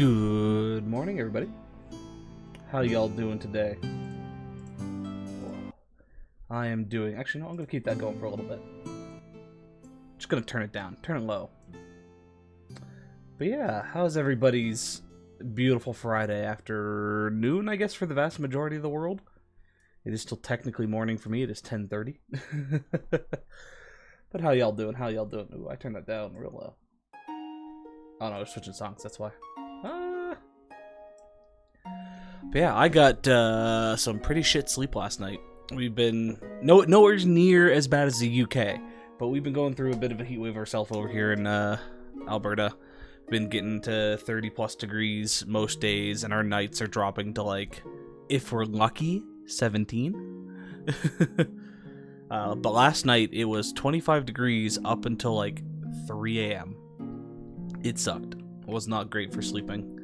Good morning, everybody. How y'all doing today? I am doing... Actually, no, I'm going to keep that going for a little bit. Just going to turn it down. Turn it low. But yeah, how's everybody's beautiful Friday afternoon, I guess, for the vast majority of the world? It is still technically morning for me. It is 10:30. But how y'all doing? How y'all doing? Ooh, I turned that down real low. Oh no, we're switching songs, that's why. But yeah, I got some pretty shit sleep last night. We've been nowhere near as bad as the UK, but we've been going through a bit of a heat wave ourselves over here in Alberta. Been getting to 30 plus degrees most days, and our nights are dropping to, like, if we're lucky, 17. But last night it was 25 degrees up until like 3 a.m. It sucked. It was not great for sleeping.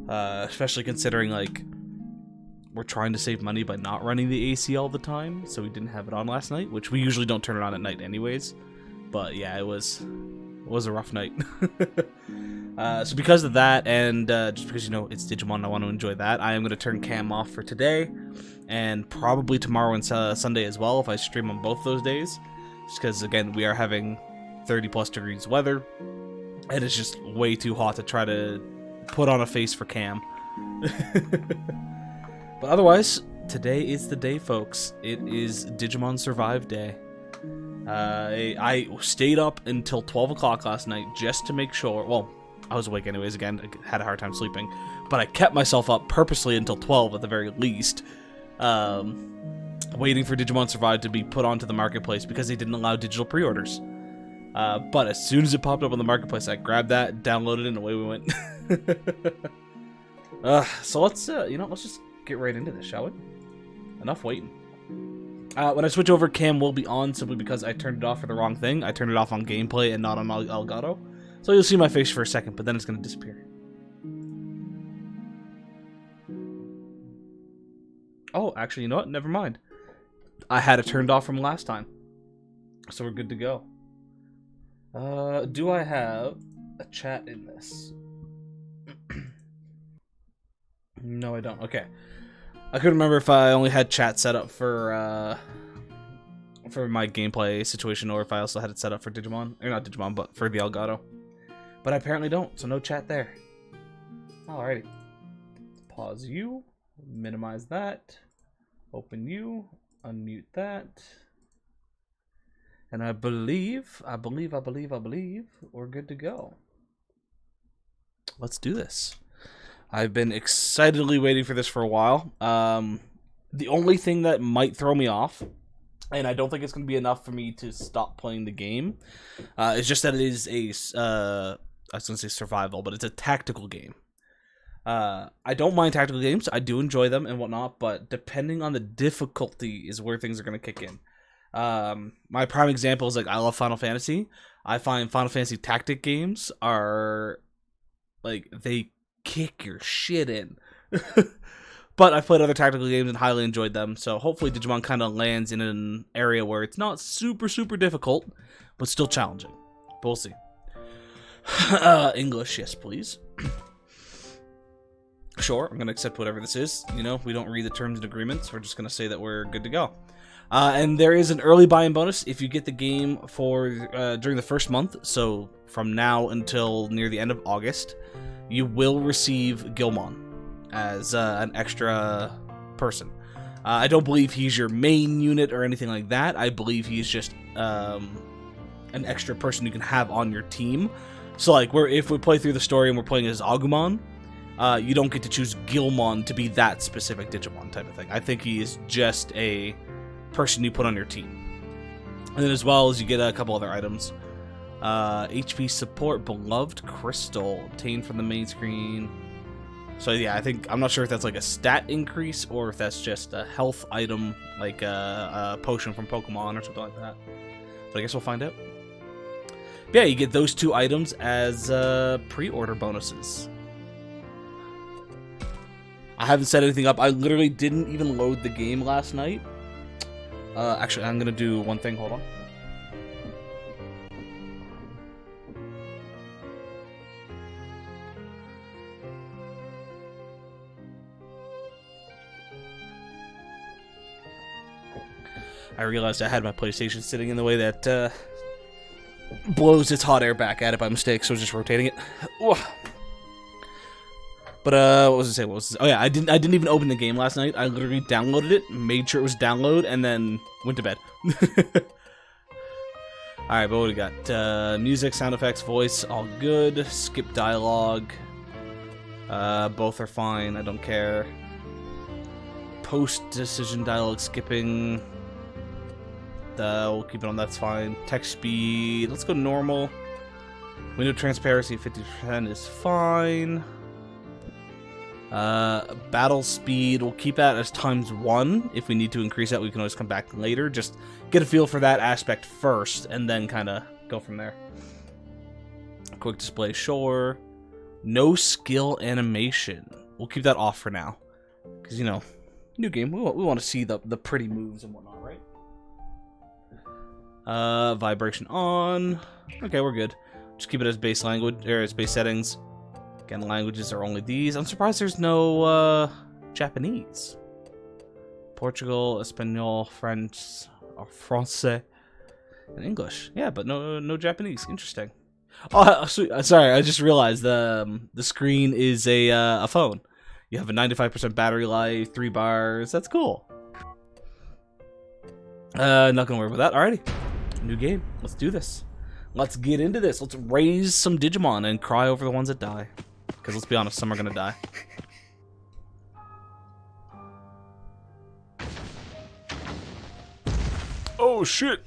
Especially considering, like, we're trying to save money by not running the AC all the time, so we didn't have it on last night, which we usually don't turn it on at night anyways. But yeah, it was a rough night. So because of that, and just because, you know, it's Digimon and I want to enjoy that, I am going to turn cam off for today, and probably tomorrow and Sunday as well if I stream on both those days. Just because, again, we are having 30 plus degrees weather, and it's just way too hot to try to put on a face for cam. But otherwise, today is the day, folks. It is Digimon Survive Day. I stayed up until 12 o'clock last night just to make sure. Well, I was awake anyways, again, I had a hard time sleeping. But I kept myself up purposely until 12 at the very least. Waiting for Digimon Survive to be put onto the marketplace because they didn't allow digital pre-orders. But as soon as it popped up on the marketplace, I grabbed that, downloaded it, and away we went. So let's just get right into this, shall we? Enough waiting. When I switch over, cam will be on simply because I turned it off for the wrong thing. I turned it off on gameplay and not on Elgato. So you'll see my face for a second, but then it's going to disappear. Oh, actually, you know what? Never mind. I had it turned off from last time. So we're good to go. Do I have a chat in this? No, I don't. Okay. I couldn't remember if I only had chat set up for my gameplay situation, or if I also had it set up for Digimon. Or not Digimon, but for the Elgato. But I apparently don't, so no chat there. Alrighty. Pause you. Minimize that. Open you. Unmute that. And I believe we're good to go. Let's do this. I've been excitedly waiting for this for a while. The only thing that might throw me off, and I don't think it's going to be enough for me to stop playing the game, is just that it is I was going to say survival, but it's a tactical game. I don't mind tactical games. I do enjoy them and whatnot, but depending on the difficulty is where things are going to kick in. My prime example is, like, I love Final Fantasy. I find Final Fantasy tactic games are, like, they kick your shit in. But I've played other tactical games and highly enjoyed them, so hopefully Digimon kind of lands in an area where it's not super difficult, but still challenging. But we'll see. English, yes please. Sure, I'm gonna accept whatever this is. You know, we don't read the terms and agreements. We're just gonna say that we're good to go. And there is an early buy-in bonus if you get the game for during the first month. So from now until near the end of August, you will receive Gilmon as an extra person. I don't believe he's your main unit or anything like that. I believe he's just an extra person you can have on your team. So, like, if we play through the story and we're playing as Agumon, you don't get to choose Gilmon to be that specific Digimon type of thing. I think he is just a person you put on your team. And then as well as you get a couple other items. HP support, beloved crystal, obtained from the main screen. So yeah, I'm not sure if that's like a stat increase or if that's just a health item, like a potion from Pokemon or something like that. So I guess we'll find out. But yeah, you get those two items as pre-order bonuses. I haven't set anything up. I literally didn't even load the game last night. Actually, I'm gonna do one thing. Hold on. I realized I had my PlayStation sitting in the way that blows its hot air back at it by mistake, so I was just rotating it. But what was I saying? Oh yeah, I didn't even open the game last night. I literally downloaded it, made sure it was download, and then went to bed. Alright, but what do we got? Music, sound effects, voice, all good. Skip dialogue. Both are fine, I don't care. Post-decision dialogue skipping. We'll keep it on, that's fine. Text speed, let's go normal. Window transparency, 50% is fine. Battle speed, we'll keep that as ×1. If we need to increase that, we can always come back later. Just get a feel for that aspect first, and then kind of go from there. Quick display, sure. No skill animation. We'll keep that off for now. Because, you know, new game, we want to see the pretty moves and whatnot, right? Vibration on. Okay, we're good. Just keep it as base language, or as base settings. Again, languages are only these. I'm surprised there's no Japanese. Portugal, Espanol, French, or Francais, and English. Yeah, but no Japanese. Interesting. Oh, sorry, I just realized the screen is a phone. You have a 95% battery life, 3 bars. That's cool. Not gonna worry about that. Alrighty, new game. Let's do this. Let's get into this. Let's raise some Digimon and cry over the ones that die. Because let's be honest, some are gonna die. Oh shit!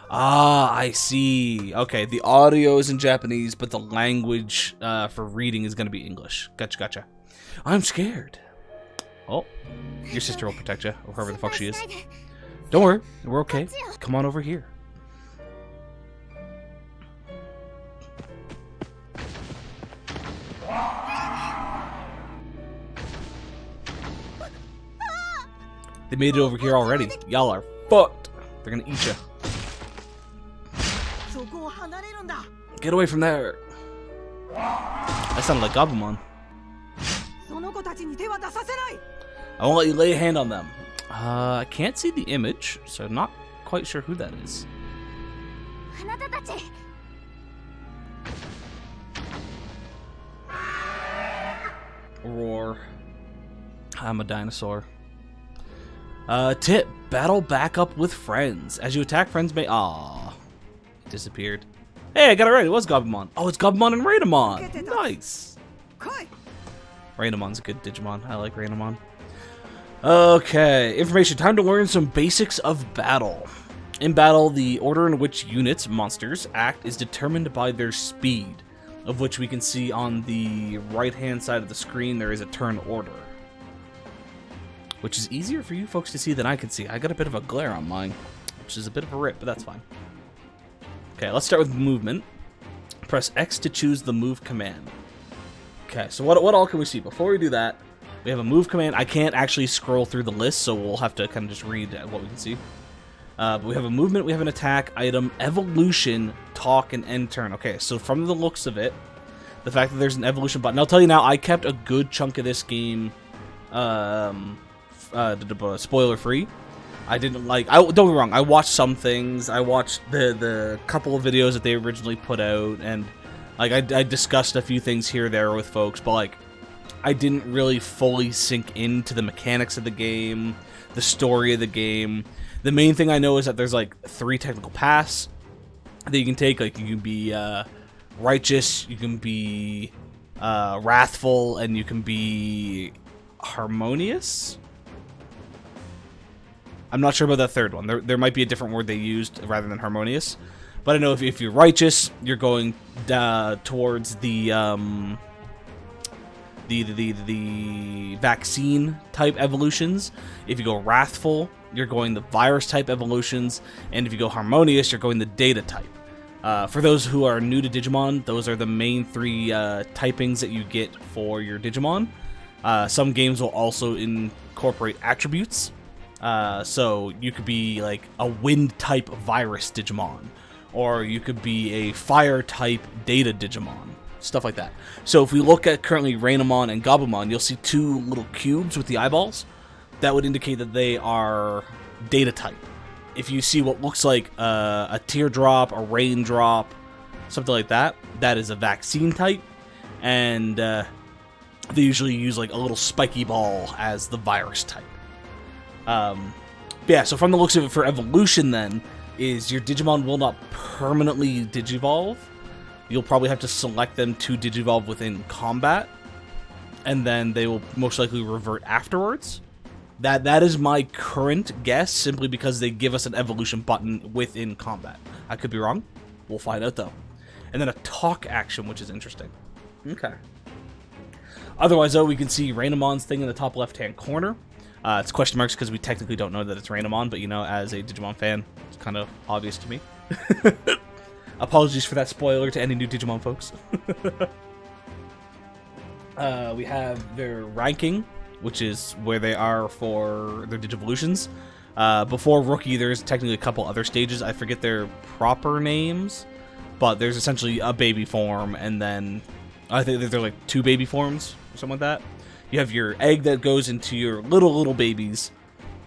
Ah, I see. Okay, the audio is in Japanese, but the language for reading is gonna be English. Gotcha. I'm scared. Oh, your sister will protect you, or whoever the fuck she is. Don't worry, we're okay. Come on over here. They made it over here already. Y'all are fucked. They're gonna eat you. Get away from there. That sounded like Gabumon. I won't let you lay a hand on them. I can't see the image, so I'm not quite sure who that is. Roar. I'm a dinosaur. Tip. Battle backup with friends. As you attack, friends may... Aww. It disappeared. Hey, I got it right. It was Gabumon. Oh, it's Gabumon and Raidamon. Nice. Raidamon's a good Digimon. I like Raidamon. Okay. Information. Time to learn some basics of battle. In battle, the order in which units, monsters, act is determined by their speed, of which we can see on the right-hand side of the screen there is a turn order. Which is easier for you folks to see than I can see. I got a bit of a glare on mine, which is a bit of a rip, but that's fine. Okay, let's start with movement. Press X to choose the move command. Okay, so what all can we see? Before we do that, we have a move command. I can't actually scroll through the list, so we'll have to kind of just read what we can see. But we have a movement, we have an attack, item, evolution, talk, and end turn. Okay, so from the looks of it, the fact that there's an evolution button. I'll tell you now, I kept a good chunk of this game spoiler free. I didn't like. Don't get me wrong. I watched some things. I watched the couple of videos that they originally put out, and like I discussed a few things here or there with folks, but like I didn't really fully sink into the mechanics of the game, the story of the game. The main thing I know is that there's like 3 technical paths that you can take. Like you can be righteous, you can be wrathful, and you can be harmonious. I'm not sure about that third one. There might be a different word they used rather than harmonious. But I know if you're righteous, you're going towards the vaccine type evolutions. If you go wrathful, you're going the virus type evolutions. And if you go harmonious, you're going the data type. For those who are new to Digimon, those are the main 3 typings that you get for your Digimon. Some games will also incorporate attributes. So you could be like a wind type virus Digimon, or you could be a fire type data Digimon, stuff like that. So if we look at currently Rainamon and Gabumon, you'll see 2 little cubes with the eyeballs. that would indicate that they are data type. If you see what looks like a teardrop, a raindrop, something like that, that is a vaccine type, and they usually use like a little spiky ball as the virus type. Yeah, so from the looks of it for evolution then, is your Digimon will not permanently digivolve. You'll probably have to select them to digivolve within combat, and then they will most likely revert afterwards. That is my current guess, simply because they give us an evolution button within combat. I could be wrong. We'll find out, though. And then a talk action, which is interesting. Okay. Otherwise, though, we can see Rainemon's thing in the top left-hand corner. It's question marks because we technically don't know that it's Rainemon, but, you know, as a Digimon fan, it's kind of obvious to me. Apologies for that spoiler to any new Digimon folks. We have their ranking, which is where they are for their Digivolutions. Before Rookie, there's technically a couple other stages. I forget their proper names, but there's essentially a baby form, and then I think they're like 2 baby forms or something like that. You have your egg that goes into your little babies,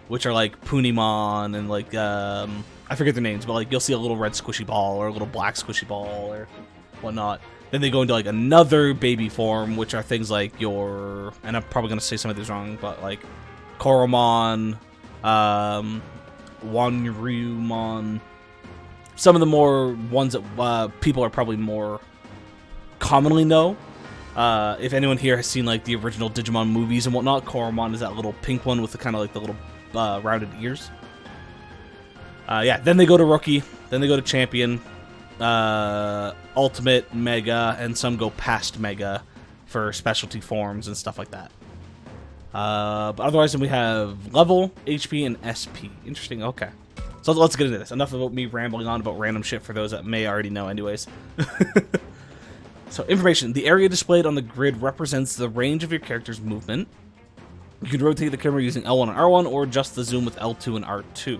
which are like Punimon and like I forget their names, but like you'll see a little red squishy ball or a little black squishy ball or whatnot. Then they go into like another baby form, which are things like your, and I'm probably gonna say some of these wrong, but like Koromon, Wanryumon, some of the more ones that people are probably more commonly know. If anyone here has seen like the original Digimon movies and whatnot, Koromon is that little pink one with the kind of like the little rounded ears. Yeah, then they go to Rookie, then they go to Champion, Ultimate, Mega, and some go past Mega for specialty forms and stuff like that. But otherwise, then we have Level, HP, and SP. Interesting, okay. So let's get into this. Enough about me rambling on about random shit for those that may already know anyways. So, information. The area displayed on the grid represents the range of your character's movement. You can rotate the camera using L1 and R1, or adjust the zoom with L2 and R2.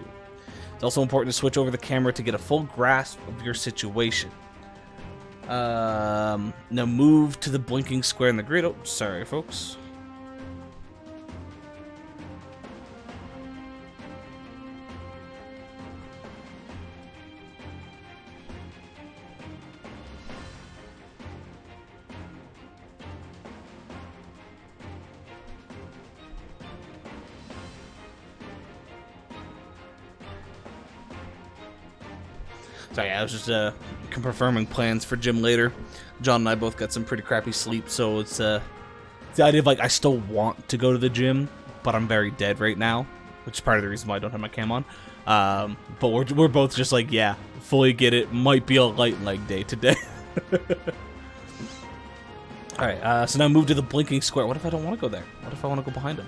It's also important to switch over the camera to get a full grasp of your situation. Now move to the blinking square in the grid. Oh, sorry, folks. So yeah, I was just confirming plans for gym later. John and I both got some pretty crappy sleep, so it's the idea of like I still want to go to the gym, but I'm very dead right now, which is part of the reason why I don't have my cam on. But we're both just like, yeah, fully get it. Might be a light leg day today. All right, so now move to the blinking square. What if I don't want to go there? What if I want to go behind him?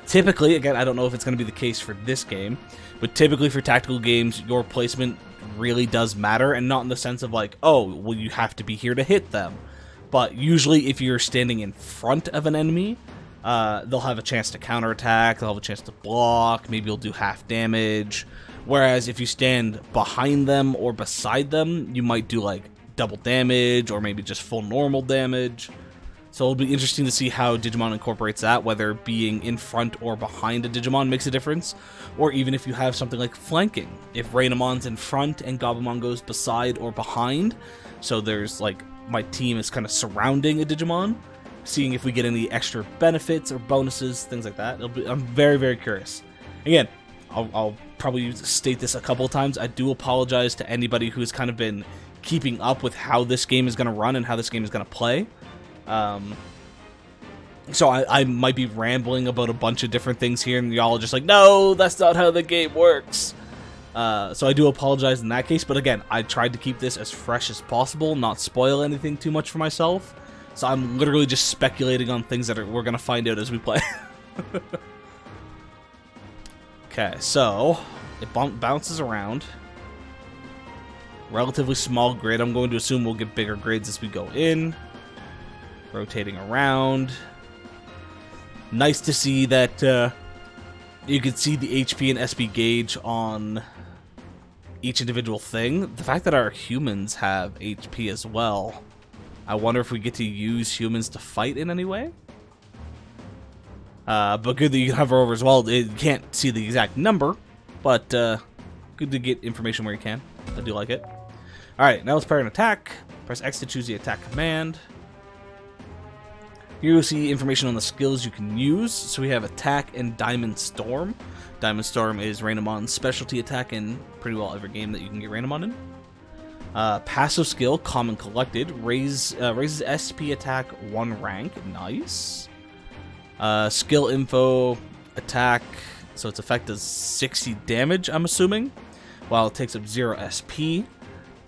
Typically, again, I don't know if it's going to be the case for this game, but typically for tactical games, your placement really does matter, and not in the sense of like, oh, well, you have to be here to hit them. But usually if you're standing in front of an enemy, they'll have a chance to counterattack, they'll have a chance to block, maybe you'll do half damage. Whereas if you stand behind them or beside them, you might do like double damage or maybe just full normal damage. So it'll be interesting to see how Digimon incorporates that, whether being in front or behind a Digimon makes a difference, or even if you have something like flanking. If Rainemon's in front and Gabumon goes beside or behind, so there's like, my team is kind of surrounding a Digimon, seeing if we get any extra benefits or bonuses, things like that. I'm very, very curious. Again, I'll probably state this a couple of times. I do apologize to anybody who's kind of been keeping up with how this game is going to run and how this game is going to play. So I might be rambling about a bunch of different things here, and y'all are just like, no, that's not how the game works. So I do apologize in that case, but again, I tried to keep this as fresh as possible, not spoil anything too much for myself. So I'm literally just speculating on things that we're going to find out as we play. Okay, so it bounces around. Relatively small grid. I'm going to assume we'll get bigger grids as we go in. Rotating around. Nice to see that you can see the HP and SP gauge on each individual thing. The fact that our humans have HP as well. I wonder if we get to use humans to fight in any way? But good that you can hover over as well. You can't see the exact number, but good to get information where you can. I do like it. Alright, now let's prepare an attack. Press X to choose the attack command. Here you'll see information on the skills you can use. So we have Attack and Diamond Storm. Diamond Storm is Rainemon's specialty attack in pretty well every game that you can get Rainemon in. Passive skill, Common Collected, raises SP attack 1 rank. Nice. Skill info, attack, so its effect does 60 damage, I'm assuming, while it takes up 0 SP.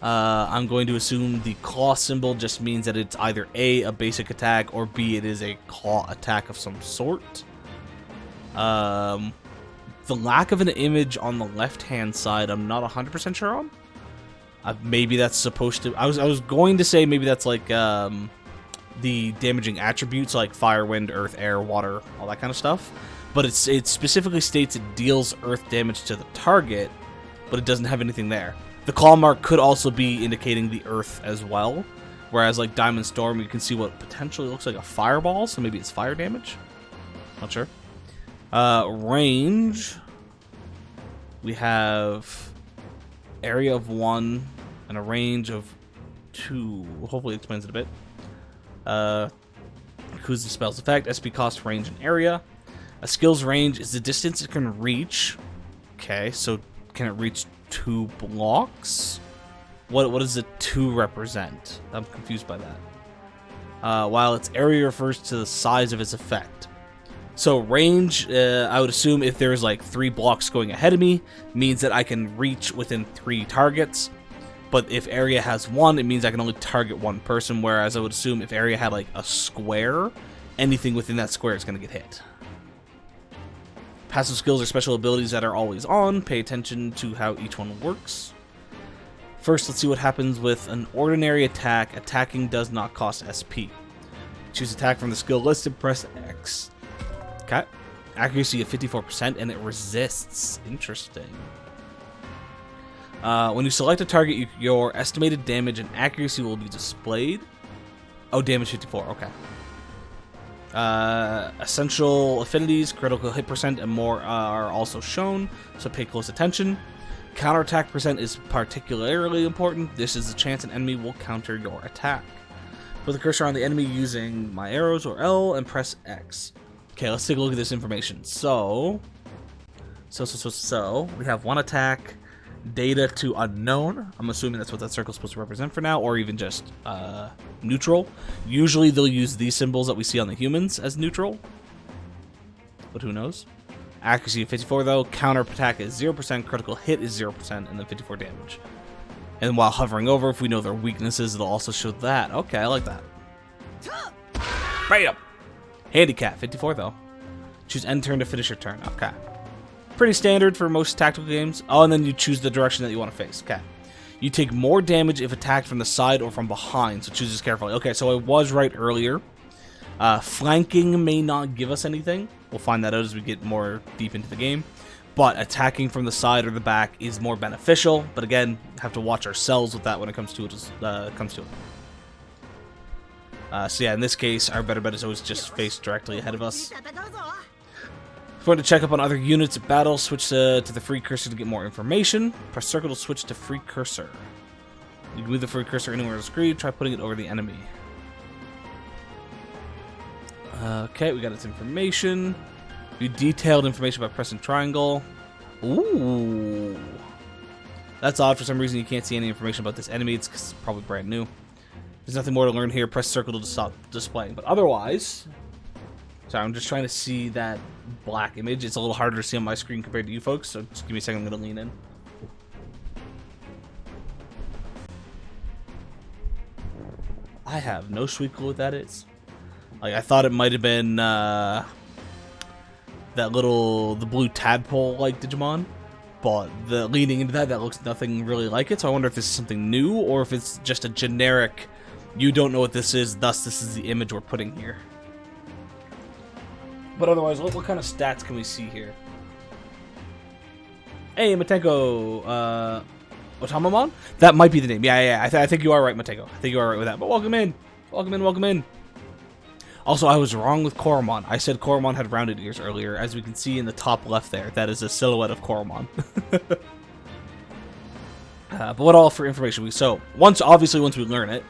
I'm going to assume the claw symbol just means that it's either A, basic attack, or B, it is a claw attack of some sort. The lack of an image on the left-hand side, I'm not 100% sure on. Maybe that's supposed to... I was going to say maybe that's like the damaging attributes like fire, wind, earth, air, water, all that kind of stuff. But it specifically states it deals earth damage to the target, but it doesn't have anything there. The claw mark could also be indicating the earth as well, whereas like Diamond Storm, you can see what potentially looks like a fireball, so maybe it's fire damage. Not sure. Range. We have area of 1 and a range of 2. Hopefully it explains it a bit. Who's the spell's effect? SP cost, range, and area. A skill's range is the distance it can reach. Okay, so can it reach 2 blocks? What does the 2 represent? I'm confused by that. While its area refers to the size of its effect. So range, I would assume if there's like 3 blocks going ahead of me, means that I can reach within 3 targets. But if area has 1, it means I can only target 1 person, whereas I would assume if area had like a square, anything within that square is going to get hit. Passive skills are special abilities that are always on. Pay attention to how each one works. First, let's see what happens with an ordinary attack. Attacking does not cost SP. Choose attack from the skill list and press X. Okay. Accuracy of 54% and it resists. Interesting. When you select a target, your estimated damage and accuracy will be displayed. Oh, damage 54. Okay. Essential affinities, critical hit percent, and more are also shown, so pay close attention. Counterattack percent is particularly important. This is the chance an enemy will counter your attack. Put the cursor on the enemy using my arrows or L and press X. Okay, let's take a look at this information. So we have 1 attack, data to unknown. I'm assuming that's what that circle's supposed to represent for now, or even just neutral. Usually they'll use these symbols that we see on the humans as neutral, but who knows. Accuracy of 54 though, counter attack is 0%, critical hit is 0%, and then 54 damage. And while hovering over, if we know their weaknesses, it'll also show that. Okay, I like that. Bam! Handicap, 54 though. Choose end turn to finish your turn. Okay. Pretty standard for most tactical games. Oh, and then you choose the direction that you want to face. Okay. You take more damage if attacked from the side or from behind, so choose this carefully. Okay, so I was right earlier. Flanking may not give us anything. We'll find that out as we get more deep into the game. But attacking from the side or the back is more beneficial. But again, have to watch ourselves with that when it comes to it. So yeah, in this case, our better bet is always just face directly ahead of us. If you want to check up on other units at battle, switch to the free cursor to get more information. Press circle to switch to free cursor. You can move the free cursor anywhere on the screen. Try putting it over the enemy. Okay, we got its information. View detailed information by pressing triangle. Ooh. That's odd. For some reason, you can't see any information about this enemy. It's probably brand new. There's nothing more to learn here. Press circle to stop displaying. But otherwise... Sorry, I'm just trying to see that black image. It's a little harder to see on my screen compared to you folks, so just give me a second. I'm going to lean in. I have no sweet clue what that is. Like, I thought it might have been the blue tadpole-like Digimon, but leaning into that looks nothing really like it, so I wonder if this is something new, or if it's just a generic, you don't know what this is, thus this is the image we're putting here. But otherwise, what kind of stats can we see here? Hey, Matenko, Otamamon? That might be the name. Yeah, I think you are right, Matenko. I think you are right with that. But welcome in. Welcome in, welcome in. Also, I was wrong with Koromon. I said Koromon had rounded ears earlier, as we can see in the top left there. That is a silhouette of Koromon. But what all for information? So, obviously once we learn it,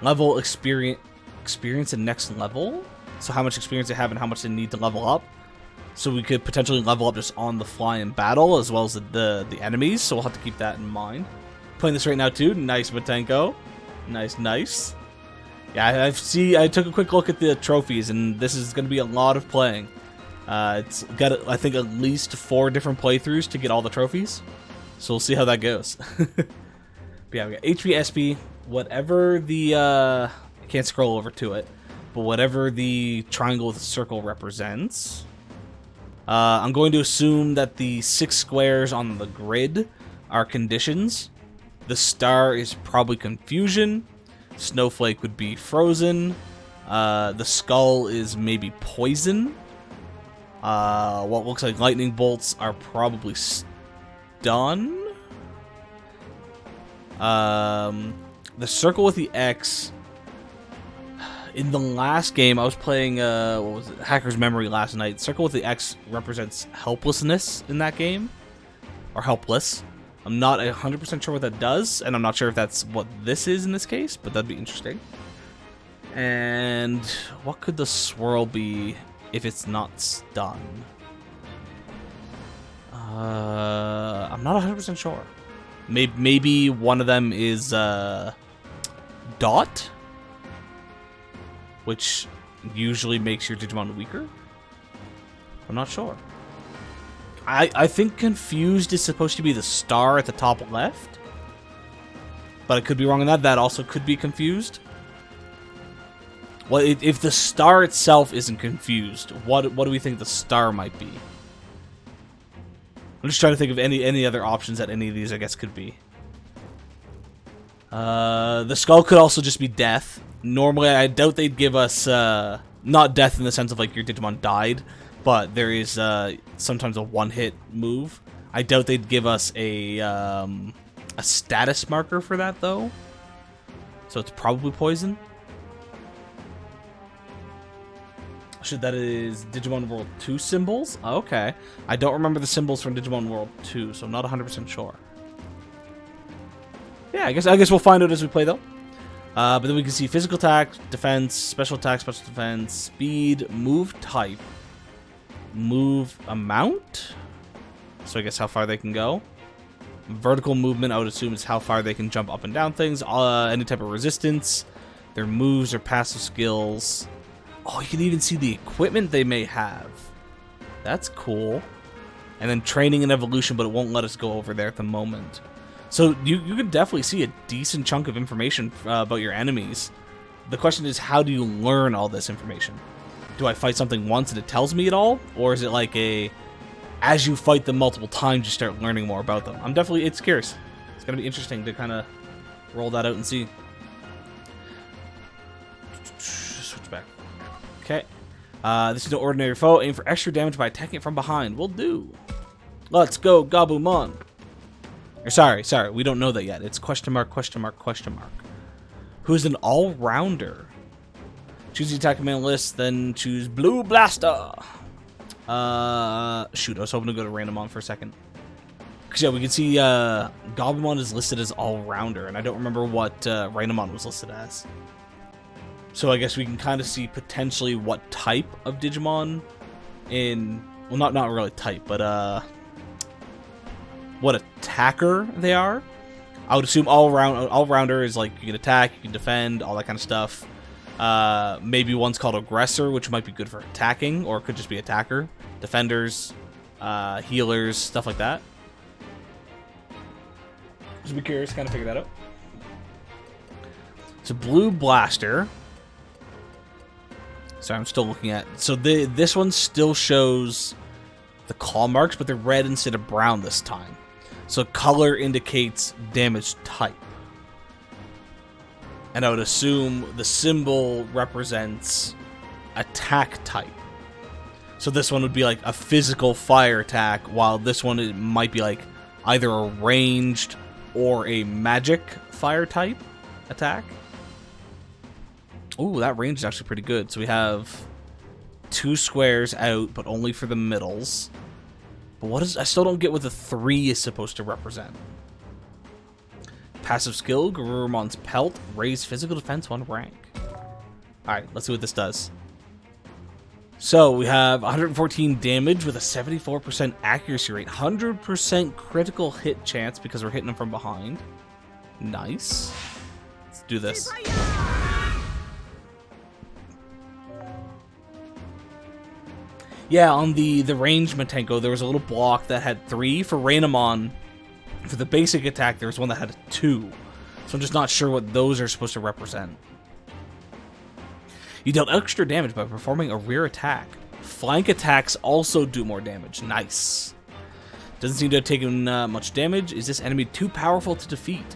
level experience and next level. So how much experience they have and how much they need to level up. So we could potentially level up just on the fly in battle, as well as the enemies. So we'll have to keep that in mind. Playing this right now too. Nice, Matenko. Nice. Yeah, I took a quick look at the trophies, and this is going to be a lot of playing. It's got, I think, at least 4 different playthroughs to get all the trophies. So we'll see how that goes. But yeah, we got HP, SP, whatever the... I can't scroll over to it. But whatever the triangle with a circle represents. I'm going to assume that the 6 squares on the grid are conditions. The star is probably confusion. Snowflake would be frozen. The skull is maybe poison. What looks like lightning bolts are probably stun. The circle with the X. In the last game, I was playing what was it? Hacker's Memory last night. Circle with the X represents helplessness in that game, or helpless. I'm not 100% sure what that does, and I'm not sure if that's what this is in this case, but that'd be interesting. And what could the swirl be if it's not stun? I'm not 100% sure. Maybe one of them is dot, which usually makes your Digimon weaker. I'm not sure. I think confused is supposed to be the star at the top left, but I could be wrong on that. That also could be confused. Well, if the star itself isn't confused, what do we think the star might be? I'm just trying to think of any other options that any of these, I guess, could be. The skull could also just be death. Normally, I doubt they'd give us, not death in the sense of, like, your Digimon died, but there is, sometimes a one-hit move. I doubt they'd give us a status marker for that, though. So it's probably poison. Shit, that is Digimon World 2 symbols? Okay. I don't remember the symbols from Digimon World 2, so I'm not 100% sure. Yeah, I guess we'll find out as we play, though. But then we can see physical attack, defense, special attack, special defense, speed, move type, move amount. So I guess how far they can go. Vertical movement, I would assume, is how far they can jump up and down things. Any type of resistance, their moves or passive skills. Oh, you can even see the equipment they may have. That's cool. And then training and evolution, but it won't let us go over there at the moment. So you could definitely see a decent chunk of information about your enemies. The question is, how do you learn all this information? Do I fight something once and it tells me it all? Or is it like as you fight them multiple times, you start learning more about them? It's curious. It's going to be interesting to kind of roll that out and see. Switch back. Okay. This is no ordinary foe. Aim for extra damage by attacking it from behind. Will do. Let's go, Gabumon. Or sorry, we don't know that yet. It's question mark. Who's an all-rounder? Choose the attack command list, then choose Blue Blaster. Shoot, I was hoping to go to Randomon for a second. Because yeah, we can see Gabumon is listed as all-rounder, and I don't remember what Randomon was listed as. So I guess we can kind of see potentially what type of Digimon well, not really type, but what attacker they are. I would assume all-rounder is like you can attack, you can defend, all that kind of stuff. Maybe one's called aggressor, which might be good for attacking, or it could just be attacker. Defenders, healers, stuff like that. Just be curious, kind of figure that out. So Blue Blaster. Sorry, I'm still looking at. So this one still shows the claw marks, but they're red instead of brown this time. So color indicates damage type. And I would assume the symbol represents attack type. So this one would be like a physical fire attack, while this one it might be like either a ranged or a magic fire type attack. Ooh, that range is actually pretty good. So we have 2 squares out, but only for the middles. But what is... I still don't get what the 3 is supposed to represent. Passive skill, Garurumon's Pelt, raise physical defense 1 rank. Alright, let's see what this does. So, we have 114 damage with a 74% accuracy rate. 100% critical hit chance because we're hitting them from behind. Nice. Let's do this. Yeah, on the range Matenko, there was a little block that had 3. For Rainamon, for the basic attack, there was one that had 2. So I'm just not sure what those are supposed to represent. You dealt extra damage by performing a rear attack. Flank attacks also do more damage. Nice. Doesn't seem to have taken much damage. Is this enemy too powerful to defeat?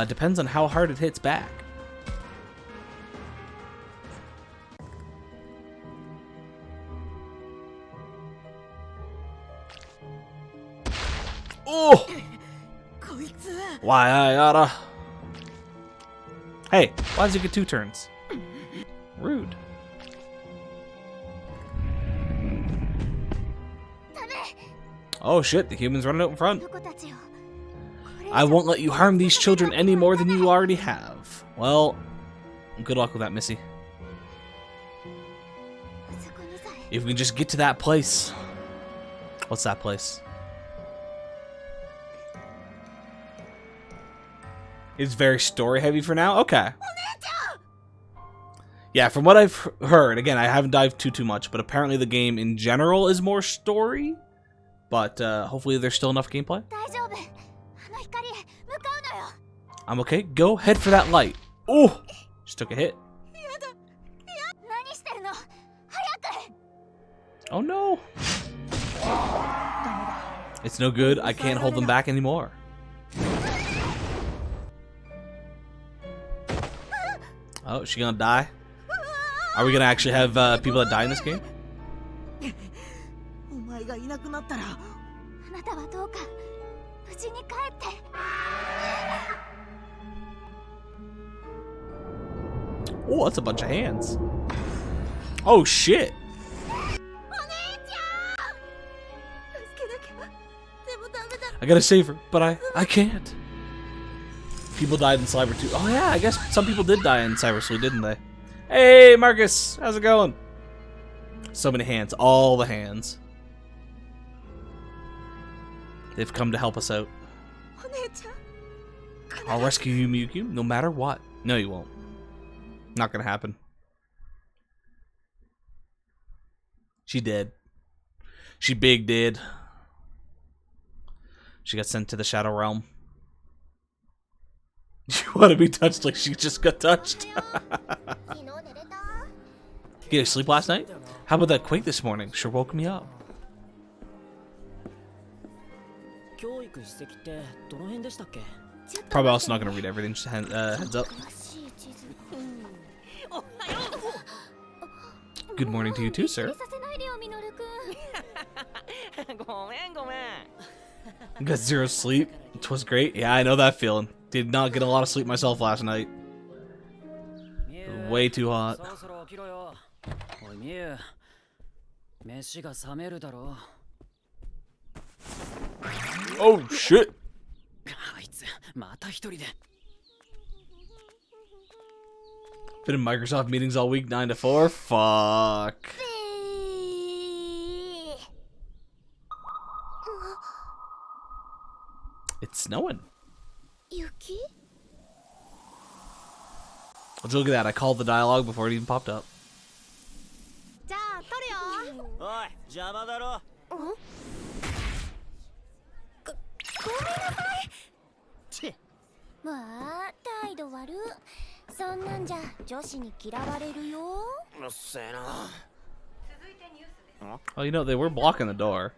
Depends on how hard it hits back. Oh! Why I oughta... Hey, why does it get 2 turns? Rude. Oh shit, the human's running out in front. I won't let you harm these children any more than you already have. Well, good luck with that, Missy. If we can just get to that place. What's that place? It's very story heavy for now? Okay. Yeah, from what I've heard, again, I haven't dived too much, but apparently the game in general is more story. But hopefully there's still enough gameplay. I'm okay. Go head for that light. Oh! Just took a hit. Oh no! It's no good. I can't hold them back anymore. Oh, is she gonna die? Are we gonna actually have people that die in this game? Oh, that's a bunch of hands. Oh shit! I gotta save her, but I can't. People died in Cyber 2. Oh yeah, I guess some people did die in Cyber Sleuth, didn't they? Hey, Marcus, how's it going? So many hands, all the hands. They've come to help us out. I'll rescue you, Miyuki, no matter what. No, you won't. Not gonna happen. She did. She big did. She got sent to the Shadow Realm. You want to be touched like she just got touched? Get a sleep last night? How about that quake this morning? Sure woke me up. Probably also not going to read everything, just heads up. Good morning to you too, sir. Got 0 sleep. It was great. Yeah, I know that feeling. Did not get a lot of sleep myself last night. Way too hot. Oh shit! Been in Microsoft meetings all week, 9 to 4. Fuck. It's snowing. Would you look at that? I called the dialogue before it even popped up. Oh, you know, they were blocking the door.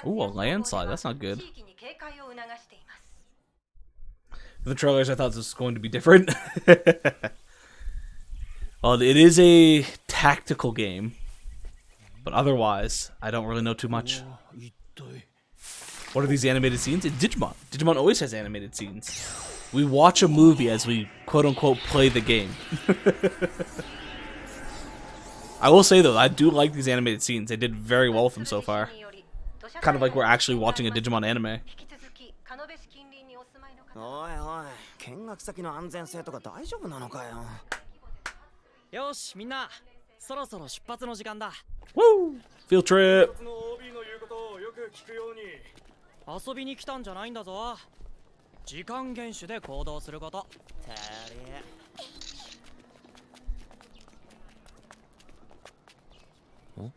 Ooh, a landslide. That's not good. For the trailers, I thought this was going to be different. Well, it is a tactical game. But otherwise, I don't really know too much. What are these animated scenes? It's Digimon. Digimon always has animated scenes. We watch a movie as we quote-unquote play the game. I will say, though, I do like these animated scenes. They did very well with them so far. Kind of like we're actually watching a Digimon anime. おいおい、見学先の安全性とか大丈夫なのかよ。よし、みんな、そろそろ出発の時間だ。Woo! Field trip. 遊びに来たんじゃないんだぞ。時間厳守で行動すること。てれ。I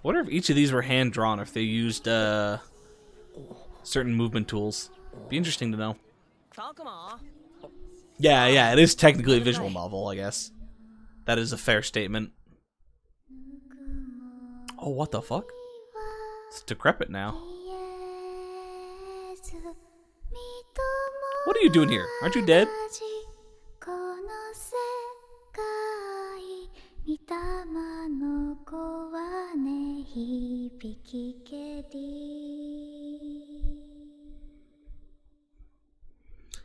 wonder if each of these were hand drawn, or if they used certain movement tools. Be interesting to know. Yeah, it is technically a visual novel, I guess. That is a fair statement. Oh, what the fuck? It's decrepit now. What are you doing here? Aren't you dead?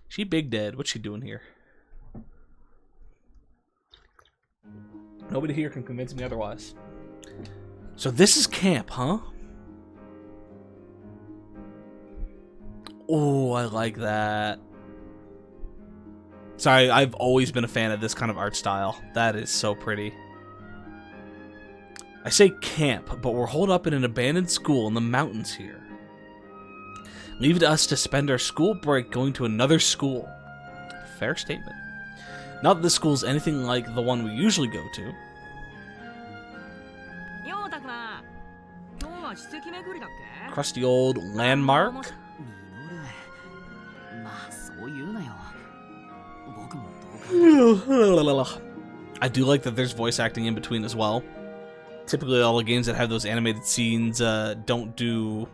She big dead. What's she doing here? Nobody here can convince me otherwise. So this is camp, huh? Oh, I like that. Sorry, I've always been a fan of this kind of art style. That is so pretty. I say camp, but we're holed up in an abandoned school in the mountains here. Leave it to us to spend our school break going to another school. Fair statement. Not that this school is anything like the one we usually go to. Crusty old landmark. I do like that there's voice acting in between as well. Typically all the games that have those animated scenes don't do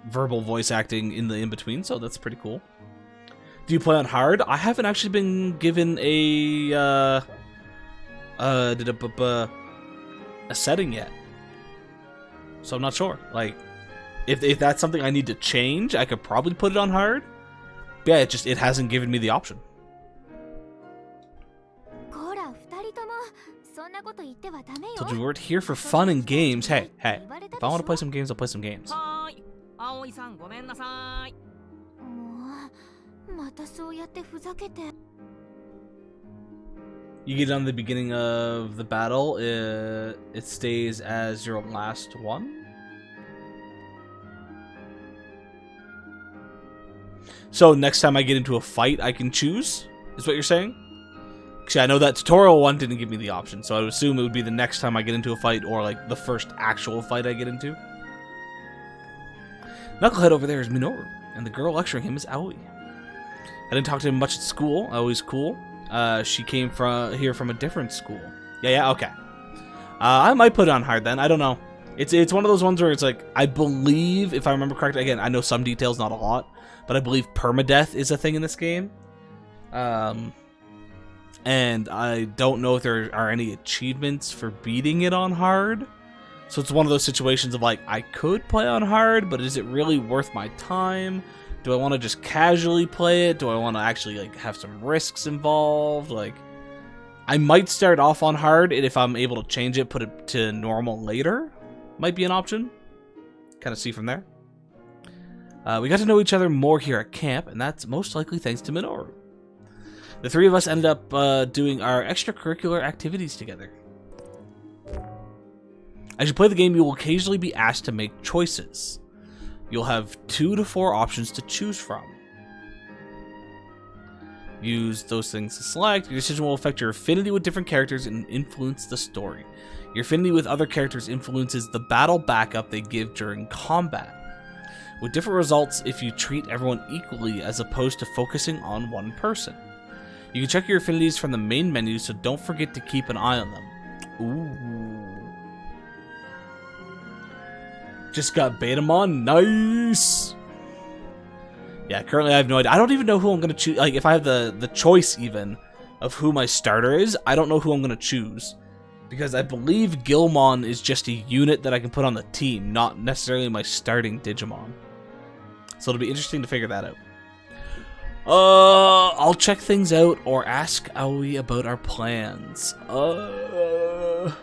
verbal voice acting in the in-between, so that's pretty cool. Do you play on hard? I haven't actually been given a setting yet, so I'm not sure. Like, if that's something I need to change, I could probably put it on hard. But yeah, it hasn't given me the option. Told you we weren't here for fun and games. Hey, if I want to play some games, I'll play some games. You get on the beginning of the battle, it stays as your last one. So next time I get into a fight, I can choose, is what you're saying? Actually, I know that tutorial one didn't give me the option, so I would assume it would be the next time I get into a fight, or like the first actual fight I get into. Knucklehead over there is Minoru, and the girl lecturing him is Aoi. I didn't talk to him much at school. Aoi's cool. She came here from a different school. Yeah, okay. I might put it on hard then. I don't know. It's one of those ones where it's like, I believe, if I remember correctly, again, I know some details, not a lot, but I believe permadeath is a thing in this game. And I don't know if there are any achievements for beating it on hard. So it's one of those situations of like, I could play on hard, but is it really worth my time? Do I want to just casually play it? Do I want to actually like have some risks involved? Like, I might start off on hard, and if I'm able to change it, put it to normal later, might be an option. Kind of see from there. We got to know each other more here at camp, and that's most likely thanks to Minoru. The three of us ended up doing our extracurricular activities together. As you play the game, you will occasionally be asked to make choices. You'll have 2 to 4 options to choose from. Use those things to select. Your decision will affect your affinity with different characters and influence the story. Your affinity with other characters influences the battle backup they give during combat, with different results if you treat everyone equally as opposed to focusing on one person. You can check your affinities from the main menu, so don't forget to keep an eye on them. Ooh. Just got Betamon. Nice! Yeah, currently I have no idea. I don't even know who I'm going to choose. Like, if I have the choice, even, of who my starter is, I don't know who I'm going to choose. Because I believe Gilmon is just a unit that I can put on the team, not necessarily my starting Digimon. So it'll be interesting to figure that out. I'll check things out or ask Aoi about our plans. Let's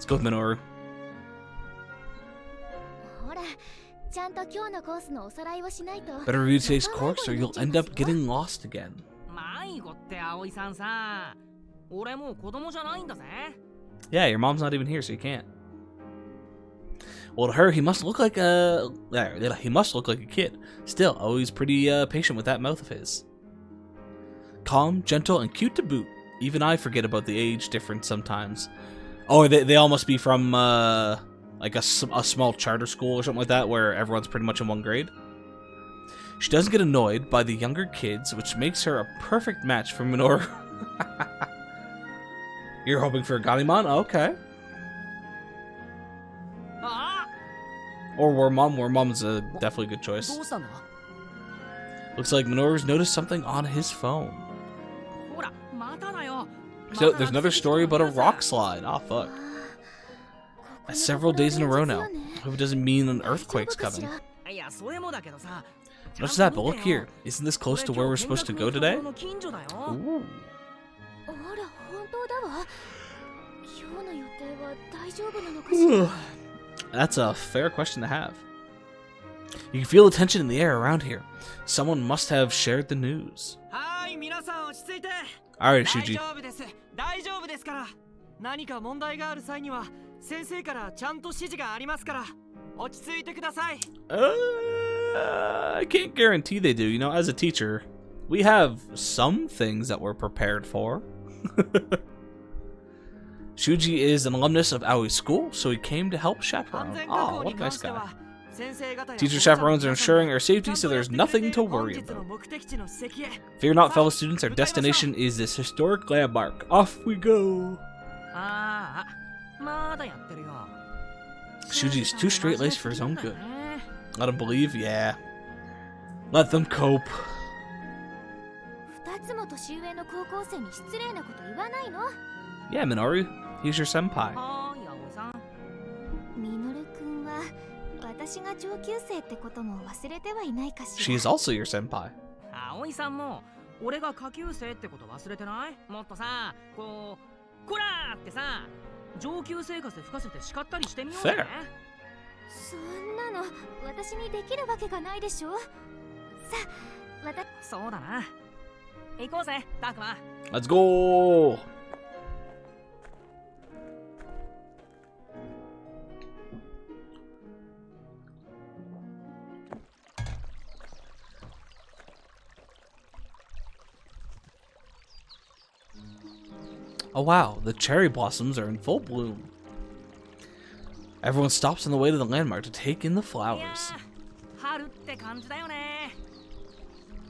go with Minoru. Better review today's course or you'll end up getting lost again. Yeah, your mom's not even here, so you can't. Well, to her, he must look like a kid. Still, always pretty patient with that mouth of his. Calm, gentle, and cute to boot. Even I forget about the age difference sometimes. Oh, they all must be from like a small charter school or something like that, where everyone's pretty much in one grade. She doesn't get annoyed by the younger kids, which makes her a perfect match for Minoru. You're hoping for a Digimon? Okay. Or Wormmon. Wormmom's a definitely good choice. Looks like Minoru's noticed something on his phone. So there's another story about a rock slide. Oh fuck. That's several days in a row now. Hope it doesn't mean an earthquake's coming. What's that? But look here. Isn't this close to where we're supposed to go today? Ooh. That's a fair question to have. You can feel the tension in the air around here. Someone must have shared the news. Alright, Shuji. I can't guarantee they do. You know, as a teacher, we have some things that we're prepared for. Shuji is an alumnus of Aoi's school, so he came to help chaperone. Oh, what a nice guy. Teacher chaperones are ensuring our safety, so there's nothing to worry about. Fear not, fellow students, our destination is this historic landmark. Off we go! Shuji's too straight-laced for his own good. Let him believe? Yeah. Let them cope. Yeah, Minoru. He's your senpai. She's also your senpai. Fair. Let's go. Oh wow, the cherry blossoms are in full bloom. Everyone stops on the way to the landmark to take in the flowers.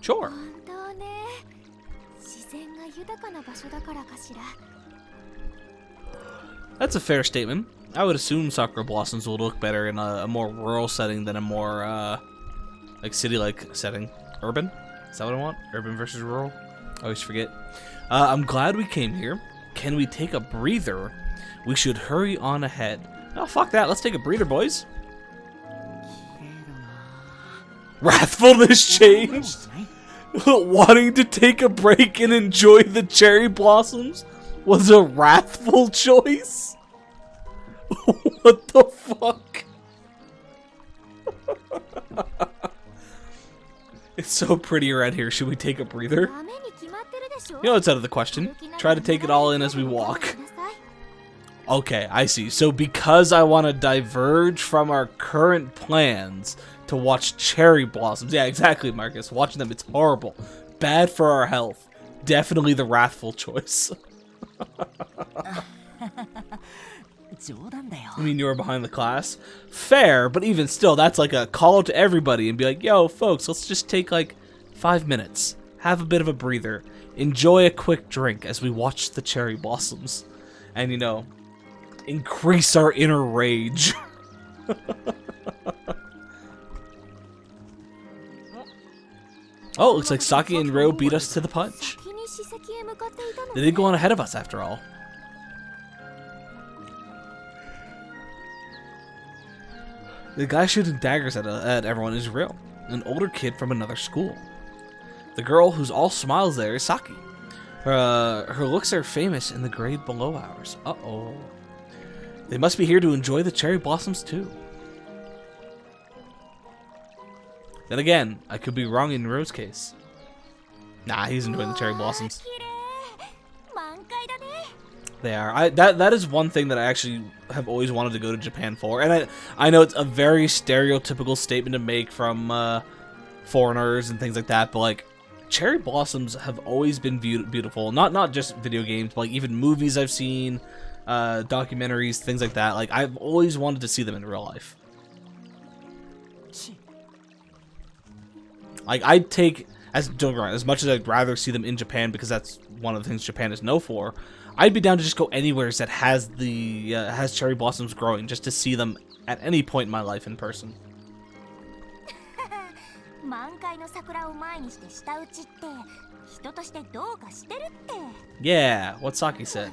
Sure. That's a fair statement. I would assume sakura blossoms will look better in a more rural setting than a more like city-like setting. Urban? Is that what I want? Urban versus rural? I always forget. I'm glad we came here. Can we take a breather? We should hurry on ahead. Oh, fuck that. Let's take a breather, boys. Wrathfulness changed. Wanting to take a break and enjoy the cherry blossoms was a wrathful choice? What the fuck? It's so pretty around here. Should we take a breather? You know, it's out of the question. Try to take it all in as we walk. Okay, I see. So because I want to diverge from our current plans to watch cherry blossoms. Yeah, exactly, Marcus. Watching them, it's horrible. Bad for our health. Definitely the wrathful choice. I mean, you were behind the class. Fair, but even still, that's like a call to everybody and be like, yo, folks, let's just take like 5 minutes. Have a bit of a breather. Enjoy a quick drink as we watch the cherry blossoms. And, you know, increase our inner rage. Oh, it looks like Saki and Ryo beat us to the punch. They did go on ahead of us, after all. The guy shooting daggers at everyone is real. an older kid from another school. The girl who's all smiles there is Saki. Her looks are famous in the grade below ours. Uh-oh. They must be here to enjoy the cherry blossoms too. Then again, I could be wrong in Rose's case. Nah, he's enjoying the cherry blossoms. They are. That is one thing that I actually have always wanted to go to Japan for. And I know it's a very stereotypical statement to make from foreigners and things like that, but like cherry blossoms have always been beautiful. Not just video games, but like even movies I've seen, documentaries, things like that. Like I've always wanted to see them in real life. Like I'd take don't get me wrong, as much as I'd rather see them in Japan because that's one of the things Japan is known for. I'd be down to just go anywhere that has the has cherry blossoms growing just to see them at any point in my life in person. Yeah, what Saki said.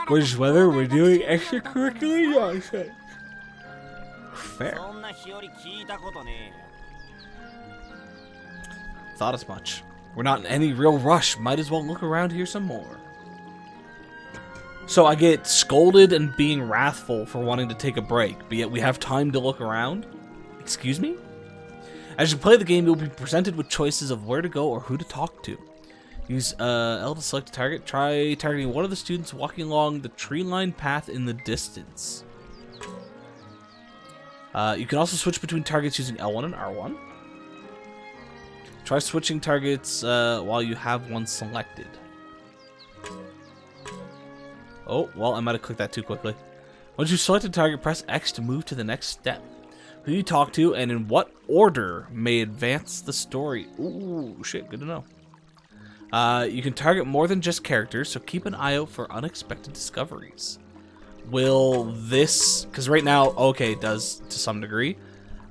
Gorgeous weather, we're doing extracurricular nonsense. Fair. Thought as much. We're not in any real rush. Might as well look around here some more. So I get scolded and being wrathful for wanting to take a break, but yet we have time to look around? Excuse me? As you play the game, you'll be presented with choices of where to go or who to talk to. Use L to select a target. Try targeting one of the students walking along the tree-lined path in the distance. You can also switch between targets using L1 and R1. Try switching targets while you have one selected. Oh, well, I might have clicked that too quickly. Once you select a target, press X to move to the next step. Who you talk to and in what order may advance the story. Ooh, shit, good to know. You can target more than just characters, so keep an eye out for unexpected discoveries. Will this... Because right now, okay, it does to some degree.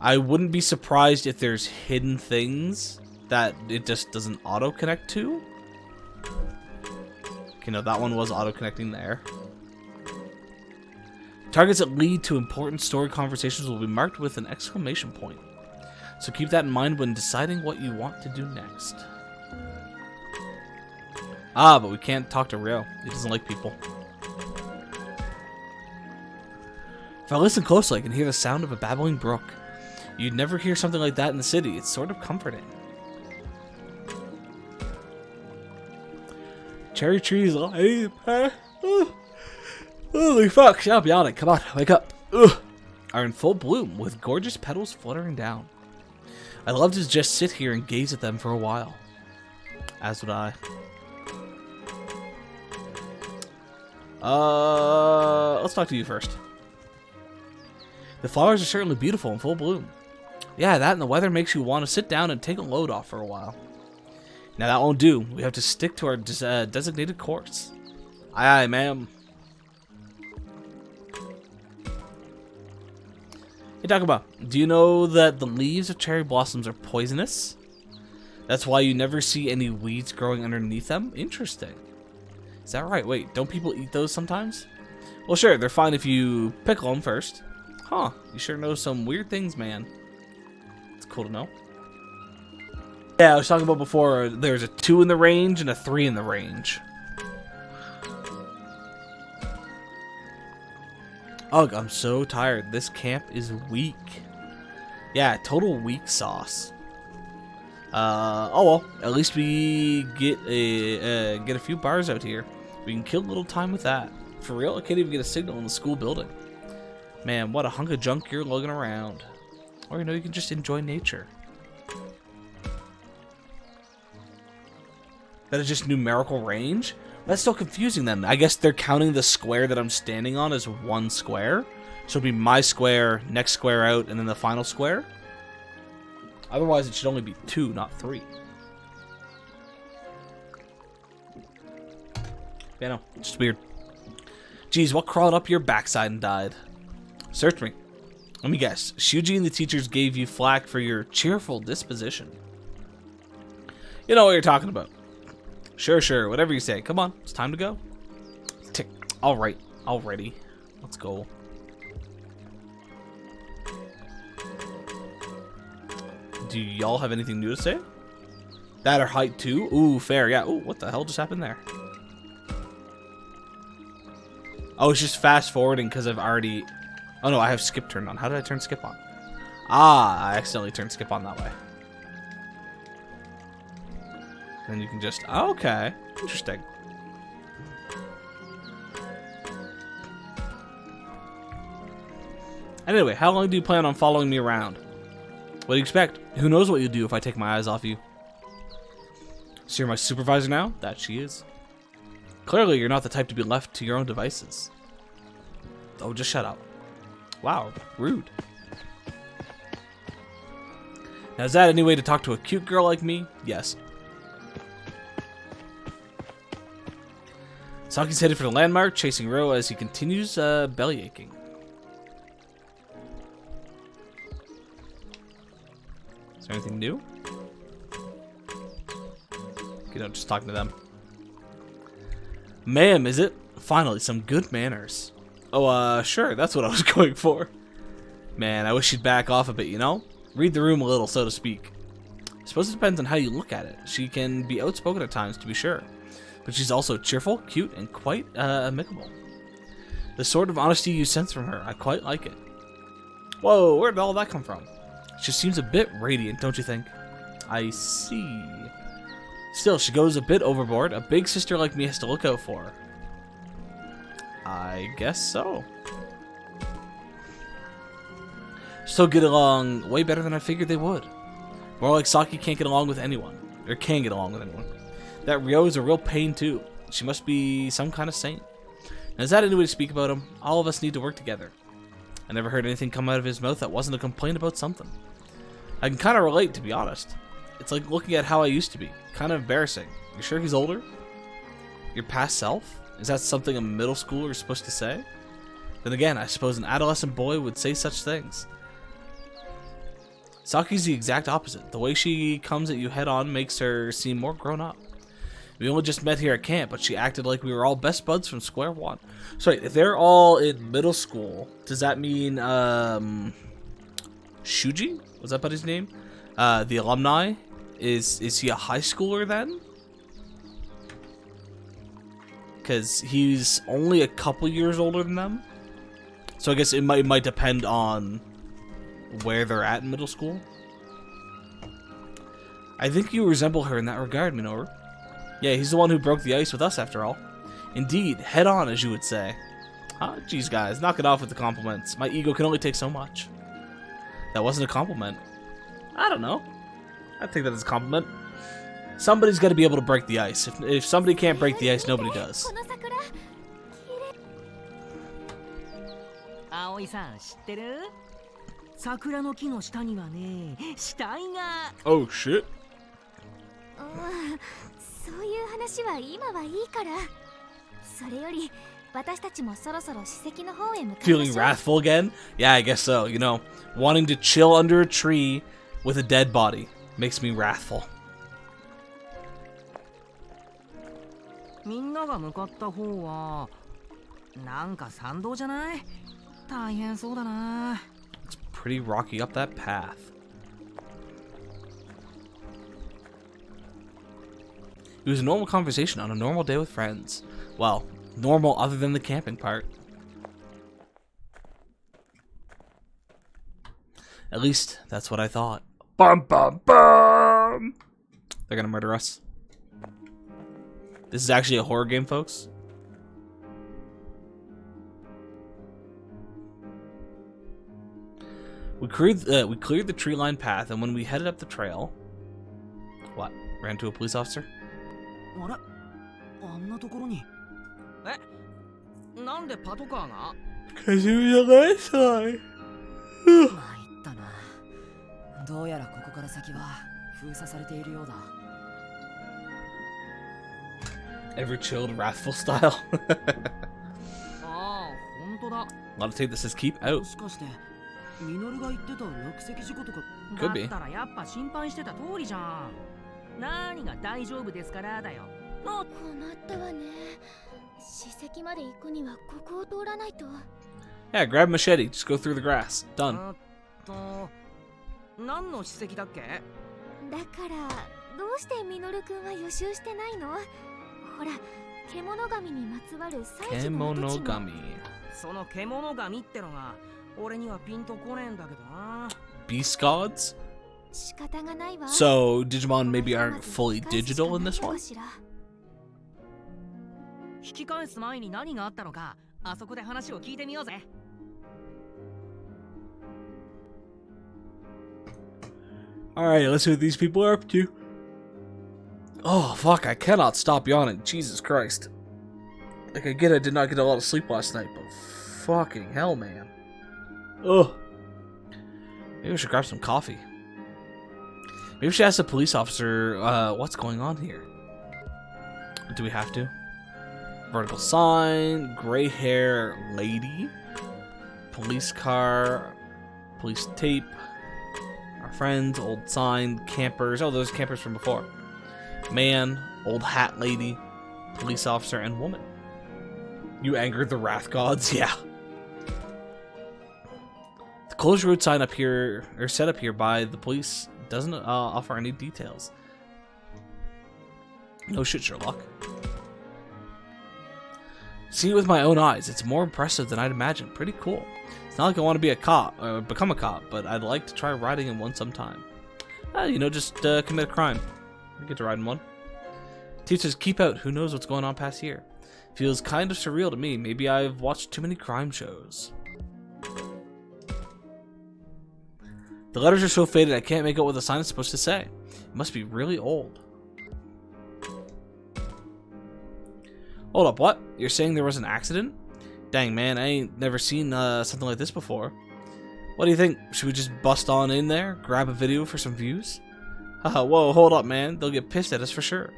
I wouldn't be surprised if there's hidden things that it just doesn't auto-connect to. Okay, no, that one was auto-connecting there. Targets that lead to important story conversations will be marked with an exclamation point. So keep that in mind when deciding what you want to do next. Ah, but we can't talk to Ryo. He doesn't like people. If I listen closely, I can hear the sound of a babbling brook. You'd never hear something like that in the city. It's sort of comforting. Cherry trees lying past. Holy fuck, shut up, yawning. Come on, wake up. Ugh. Are in full bloom with gorgeous petals fluttering down. I'd love to just sit here and gaze at them for a while. As would I. Let's talk to you first. The flowers are certainly beautiful in full bloom. Yeah, that and the weather makes you want to sit down and take a load off for a while. Now that won't do. We have to stick to our designated course. Aye, aye, ma'am. Hey, Takuma, do you know that the leaves of cherry blossoms are poisonous? That's why you never see any weeds growing underneath them? Interesting. Is that right? Wait, don't people eat those sometimes? Well, sure, they're fine if you pickle them first. Huh, you sure know some weird things, man. It's cool to know. Yeah, I was talking about before, there's a 2 in the range and a 3 in the range. Ugh, I'm so tired. This camp is weak. Yeah, total weak sauce. Oh well, at least we get a few bars out here. We can kill a little time with that. For real, I can't even get a signal in the school building. Man, what a hunk of junk you're lugging around. Or you know, you can just enjoy nature. That is just numerical range? That's still confusing then. I guess they're counting the square that I'm standing on as one square. So it'd be my square, next square out, and then the final square. Otherwise, it should only be 2, not 3. Yeah, no, it's just weird. Geez, what crawled up your backside and died? Search me. Let me guess. Shuji and the teachers gave you flack for your cheerful disposition. You know what you're talking about. Sure, whatever you say. Come on, it's time to go. Tick. All right, already. Let's go. Do y'all have anything new to say? That or height too? Ooh, fair. Yeah. Ooh, what the hell just happened there? Oh, it's just fast forwarding because I've already... Oh no, I have skip turned on. How did I turn skip on? Ah, I accidentally turned skip on that way. Then you can just... Oh, okay. Interesting. Anyway, how long do you plan on following me around? What do you expect? Who knows what you'll do if I take my eyes off you? So you're my supervisor now? That she is. Clearly, you're not the type to be left to your own devices. Oh, just shut up. Wow, rude. Now, is that any way to talk to a cute girl like me? Yes. Saki's headed for the landmark, chasing Ro as he continues belly aching. Is there anything new? You know, just talking to them. Ma'am, is it? Finally, some good manners. Oh, sure, that's what I was going for. Man, I wish she'd back off a bit, you know? Read the room a little, so to speak. I suppose it depends on how you look at it. She can be outspoken at times, to be sure. But she's also cheerful, cute, and quite amicable. The sort of honesty you sense from her, I quite like it. Whoa, where did all that come from? She seems a bit radiant, don't you think? I see. Still, she goes a bit overboard. A big sister like me has to look out for her. I guess so. Still get along way better than I figured they would. More like Saki can't get along with anyone. Or can get along with anyone. That Ryo is a real pain too. She must be some kind of saint. Now, is that any way to speak about him? All of us need to work together. I never heard anything come out of his mouth that wasn't a complaint about something. I can kind of relate, to be honest. It's like looking at how I used to be. Kind of embarrassing. You sure he's older? Your past self? Is that something a middle schooler is supposed to say? Then again, I suppose an adolescent boy would say such things. Saki's the exact opposite. The way she comes at you head on makes her seem more grown up. We only just met here at camp, but she acted like we were all best buds from square one. So wait, if they're all in middle school, does that mean Shuji? Was that buddy's name? The alumni? Is he a high schooler then? Because he's only a couple years older than them. So I guess it might depend on where they're at in middle school. I think you resemble her in that regard, Minoru. Yeah, he's the one who broke the ice with us after all. Indeed, head on, as you would say. Huh? Jeez, guys, knock it off with the compliments. My ego can only take so much. That wasn't a compliment. I don't know. I take that as a compliment. Somebody's got to be able to break the ice. If somebody can't break the ice, nobody does. Oh shit. Feeling wrathful again? Yeah, I guess so. You know, wanting to chill under a tree with a dead body makes me wrathful. It's pretty rocky up that path. It was a normal conversation on a normal day with friends. Well, normal other than the camping part. At least, that's what I thought. Bum bum bum! They're gonna murder us. This is actually a horror game, folks. We cleared the tree-lined path, and when we headed up the trail... What? Ran into a police officer? Because he was a landslide. Ever chilled, wrathful style. A lot of tape that says keep out. Could be. Yeah, grab a machete. Just go through the grass. Done. 何の史跡だっけ？だからどうしてミノルくんは予習してないの？ほら、獣神にまつわる祭事の跡地も。Kemonogami. その獣神ってのが俺にはピンとこねえんだけどな。Beast gods? 仕方がないわ。 So, Digimon maybe aren't fully digital in this one? 引き返す前に何があったのか、あそこで話を聞いてみようぜ。Alright, let's see what these people are up to. Oh, fuck, I cannot stop yawning. Jesus Christ. Like, I get I did not get a lot of sleep last night, but fucking hell, man. Ugh. Maybe we should grab some coffee. Maybe we should ask the police officer, what's going on here? Do we have to? Vertical sign, gray hair lady, police car, police tape, our friends, old sign, campers. Oh, those campers from before. Man, old hat lady, police officer, and woman. You angered the wrath gods? Yeah. The closed road sign up here, or set up here by the police, doesn't offer any details. No shit, Sherlock. Seeing it with my own eyes, it's more impressive than I'd imagined. Pretty cool. It's not like I want to be a cop, or become a cop, but I'd like to try riding in one sometime. You know, just commit a crime. I get to ride in one. Teachers, keep out. Who knows what's going on past here? Feels kind of surreal to me. Maybe I've watched too many crime shows. The letters are so faded I can't make out what the sign is supposed to say. It must be really old. Hold up, what? You're saying there was an accident? Dang, man, I ain't never seen something like this before. What do you think? Should we just bust on in there? Grab a video for some views? Haha, whoa, hold up, man. They'll get pissed at us for sure.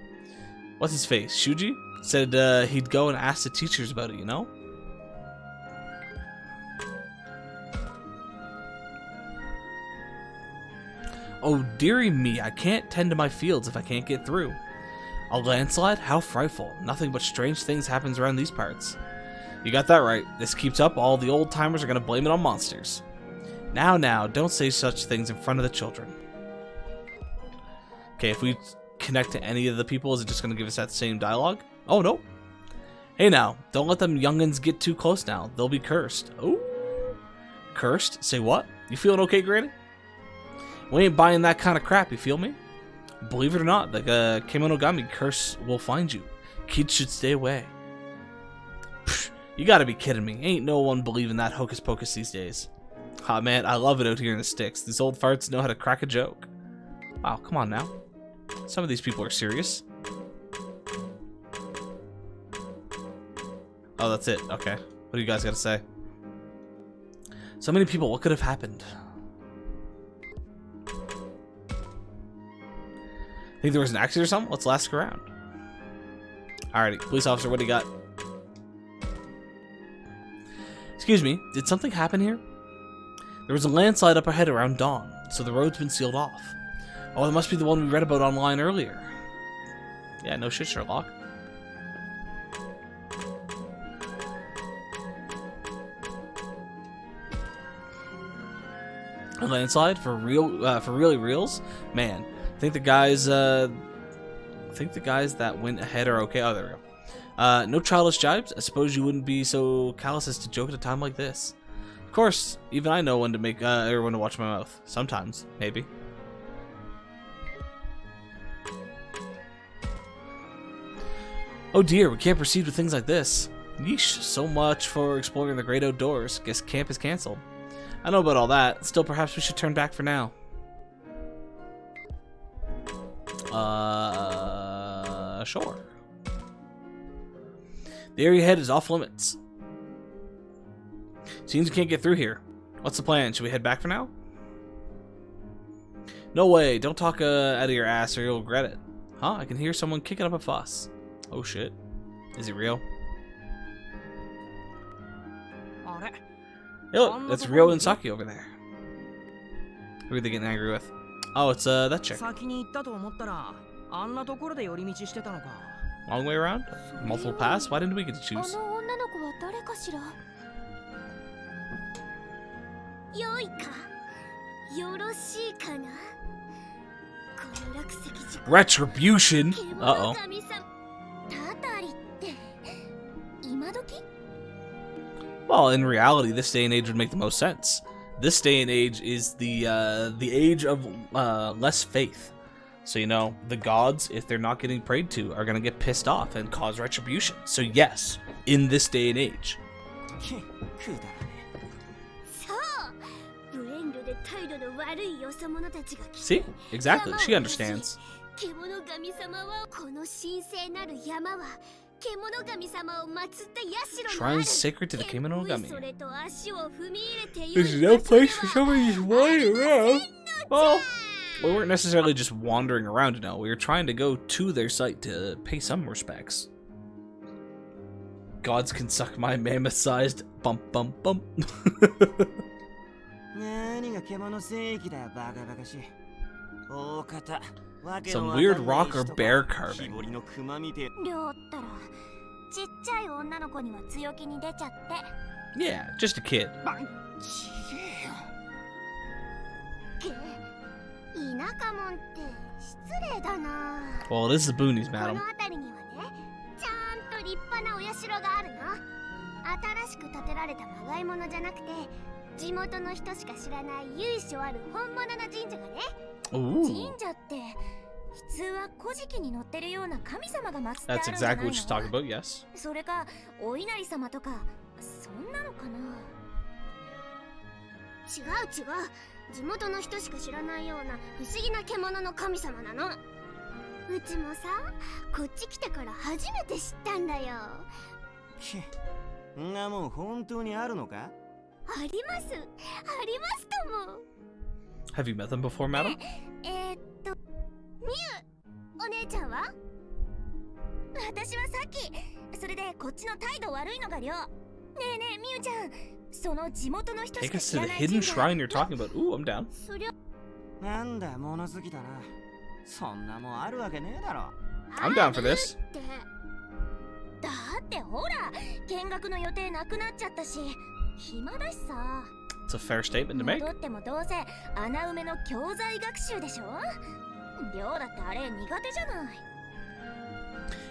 What's his face? Shuji? Said he'd go and ask the teachers about it, you know? Oh, dearie me, I can't tend to my fields if I can't get through. A landslide? How frightful. Nothing but strange things happens around these parts. You got that right. This keeps up, all the old timers are gonna blame it on monsters. Now, don't say such things in front of the children. Okay, if we connect to any of the people, is it just gonna give us that same dialogue? Oh, no. Hey now, don't let them youngins get too close now. They'll be cursed. Oh. Cursed? Say what? You feeling okay, Granny? We ain't buying that kind of crap, you feel me? Believe it or not, like a Kemonogami curse will find you. Kids should stay away. Psh, you gotta be kidding me. Ain't no one believing that hocus pocus these days. Ah, man, I love it out here in the sticks. These old farts know how to crack a joke. Wow, come on now. Some of these people are serious. Oh, that's it. Okay. What do you guys gotta say? So many people. What could have happened? Think there was an accident or something? Let's ask around. Alrighty, police officer, what do you got? Excuse me, did something happen here? There was a landslide up ahead around dawn, so the road's been sealed off. Oh, that must be the one we read about online earlier. Yeah, no shit, Sherlock. A landslide for real, for really reals? Man, I think the guys that went ahead are okay. Oh, there we go. No childish jibes. I suppose you wouldn't be so callous as to joke at a time like this. Of course, even I know when to make or when to watch my mouth. Sometimes, maybe. Oh dear, we can't proceed with things like this. Yeesh, so much for exploring the great outdoors. Guess camp is cancelled. I know about all that. Still, perhaps we should turn back for now. Sure. The area ahead is off limits. Seems we can't get through here. What's the plan? Should we head back for now? No way. Don't talk out of your ass or you'll regret it. Huh? I can hear someone kicking up a fuss. Oh shit. Is it real? Hey look, that's Ryo and Saki over there. Who are they getting angry with? Oh, it's that chick. Long way around? Multiple paths? Why didn't we get to choose? よろしいかな。この落石事故 Retribution. 獣 Uh-oh. 神様たたりって今時 Well, in reality, this day and age would make the most sense. This day and age is the age of less faith. So, you know, the gods, if they're not getting prayed to, are going to get pissed off and cause retribution. So, yes, in this day and age. そうブレンドで態度の悪いよそ者たちが来 See? て Exactly. She understands. 獣神様はこの神聖なる山は獣神様を祀った社のある Shrines sacred to the Kemonogami. それと足を踏み入れて There's no place for somebody just wandering around. Well, we weren't necessarily just wandering around, you know. We were trying to go to their site to pay some respects. Gods can suck my mammoth-sized bump bump bump. 何が獣聖域だよバカバカしい。大方 Some weird rock or bear carving. 木彫りの熊みてえ。量ったらちっちゃい女の子には強気に出ちゃって Yeah, just a kid. ちげえよ。け田舎もんって失礼だな。 Well, it is the boonies, この madam. 辺りにはねちゃんと立派なお社があるの。新しく建てられたまがいものじゃなくて地元の人しか知らない由緒ある本物の神社がね。 Ooh. 神社って普通は古事記に載ってるような神様が祀ってある That's んじゃない exactly の what she's talking about, yes. それかお稲荷様とかそんなのかな。違う地元の人しか知らないような不思議な獣の神様なの。うちもさこっち来てから初めて知ったんだよ。んなもん本当にあるのか。ありますとも。 Have you met them before, madam? みゆお姉ちゃんは私はさっきそれでこっちの態度悪いのがりょう。ねえみゆちゃんその地元の人し Take か us 知 to ら the ない hidden 神社 shrine you're talking about. Ooh, I'm down. そりゃなんだ物好きだな。そんなもんあるわけねえだろ。I'm down for this. ってだってほら見学の予定なくなっちゃったし暇だしさ。 It's a fair statement to make. 戻ってもどうせ穴埋めの教材学習でしょ。寮だってあれ苦手じゃない。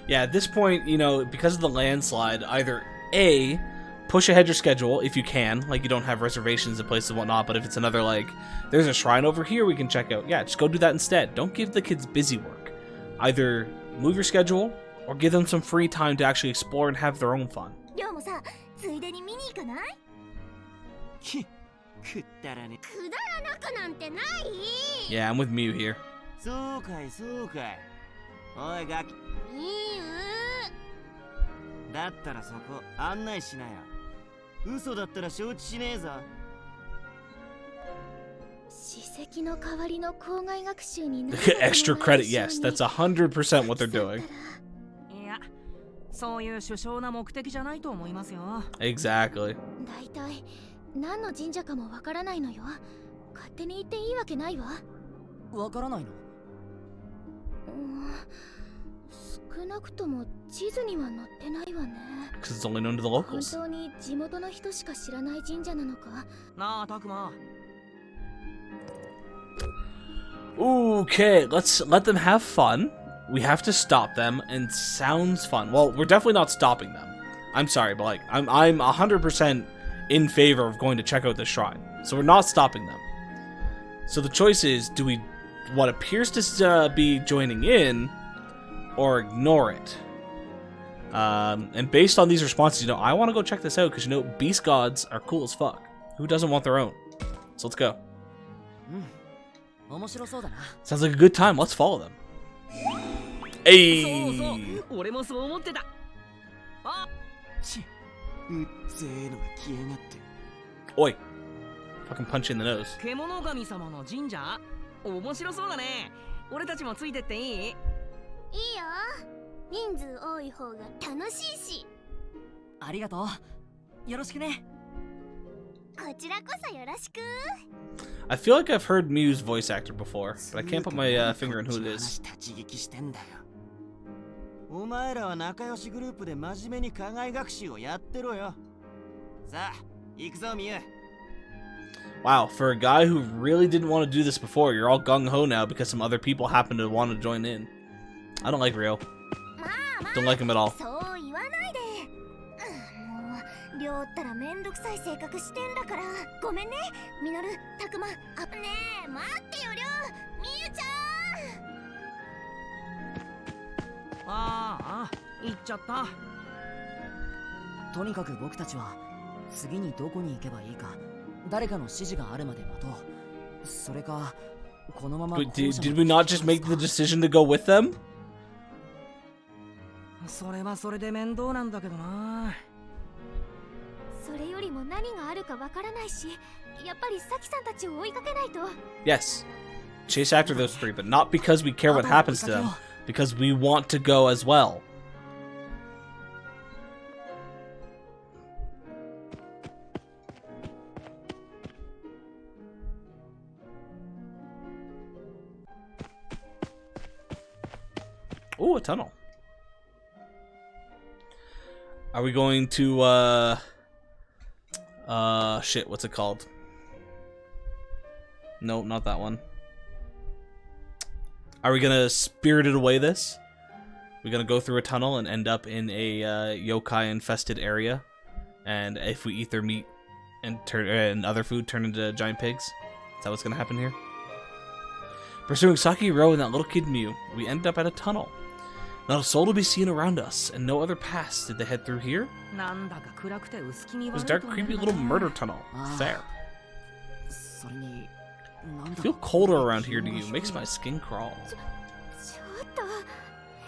Yeah, at this point, you know, because of the landslide, either A, push ahead your schedule if you can, like you don't have reservations in places and whatnot, but if it's another, like, there's a shrine over here we can check out, yeah, just go do that instead. Don't give the kids busy work. Either move your schedule, or give them some free time to actually explore and have their own fun. 寮もさついでに見に行かない。くったらね。くだらなくなんてない。 Yeah, I'm with Mew here. そうかいそうかい。おいガキ。みゆだったらそこ案内しなよ。嘘だったら承知しねえぞ。史跡の代わりの校外学習に Extra credit, yes, that's 100% what they're doing. いや、そういう首相な目的じゃないと思いますよ。 Exactly. だいたい何の神社かもわからないのよ。勝手に行っていいわけないわ。わからないの？少なくとも地図には載ってないわね。 Because it's only known to the 本 locals. 当に地元の人しか知らない神社なのか。なあ、たくま。Okay, let's let them have fun. We have to stop them, and sounds fun. Well, we're definitely not stopping them. I'm sorry, but like, I'm 100% in favor of going to check out the shrine. So we're not stopping them. So the choice is, do we what appears to be joining in, or ignore it? And based on these responses, you know, I want to go check this out because, you know, beast gods are cool as fuck. Who doesn't want their own? So let's go. 面白そうだな。 Sounds like a good time. Let's follow them. そう Hey! そう、俺もそう思ってた。あ、ち、うっぜえのが来やがって。 Oi. Fucking punch you in the nose. 獣神様の神社？面白そうだね。俺たちもついてっていい？いいよ。人数多い方が楽しいし。ありがとう。よろしくね。こちらこそよろしく。 I feel like I've heard Mew's voice actor before, but I can't put my finger on who it is. 立ち聞きしてんだよ。お前らは仲良しグループで真面目に課外学習をやってろよ。さあ、行くぞミユ。Wow, for a guy who really didn't want to do this before, you're all gung-ho now because some other people happen to want to join in. I don't like Rio. Don't like him at all. そう言わないで。もう、りょうったらめんどくさい性格してんだから。ごめんね、ミノル、タクマ。あ、ねえ、待ってよ、りょう。みゆちゃん。ああ、行っちゃった。とにかく僕たちは次にどこに行けばいいか誰かの指示があるまで待とう。それかこのまま Wait, did we not just make the decision to go with them? それはそれで面倒なんだけどな。それよりも何があるかわからないし、やっぱりサキさんたちを追いかけないと。 Yes. Chase after those three, but not because we care what happens to them, because we want to go as well. Ooh, a tunnel. Are we going to, shit, what's it called? No, not that one. Are we gonna Spirited Away this? We're gonna go through a tunnel and end up in a yokai-infested area, and if we eat their meat and other food, turn into giant pigs? Is that what's gonna happen here? Pursuing Saki, Ro, and that little kid Mew, we end up at a tunnel. Not a soul to be seen around us, and no other paths. Did they head through here? It was a dark, creepy little murder tunnel. Fair. それに I feel colder around here to you. Makes my skin crawl. ちょっと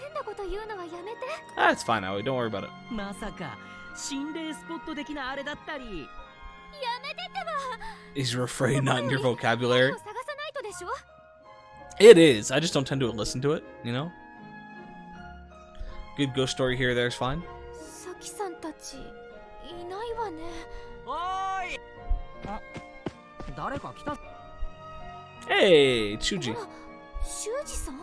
変なこと言うのはやめて。 Ah, it's fine, Aoi. Don't worry about it. まさか心霊スポット的なあれだったり。やめてってば。 Is your refrain not in your vocabulary? 探さないとでしょ。 It is. I just don't tend to listen to it, you know? Good ghost story here or there is fine. サキさんたちいないわね。おーい。あ、誰か来た。 Hey, Chuji. 修二さん。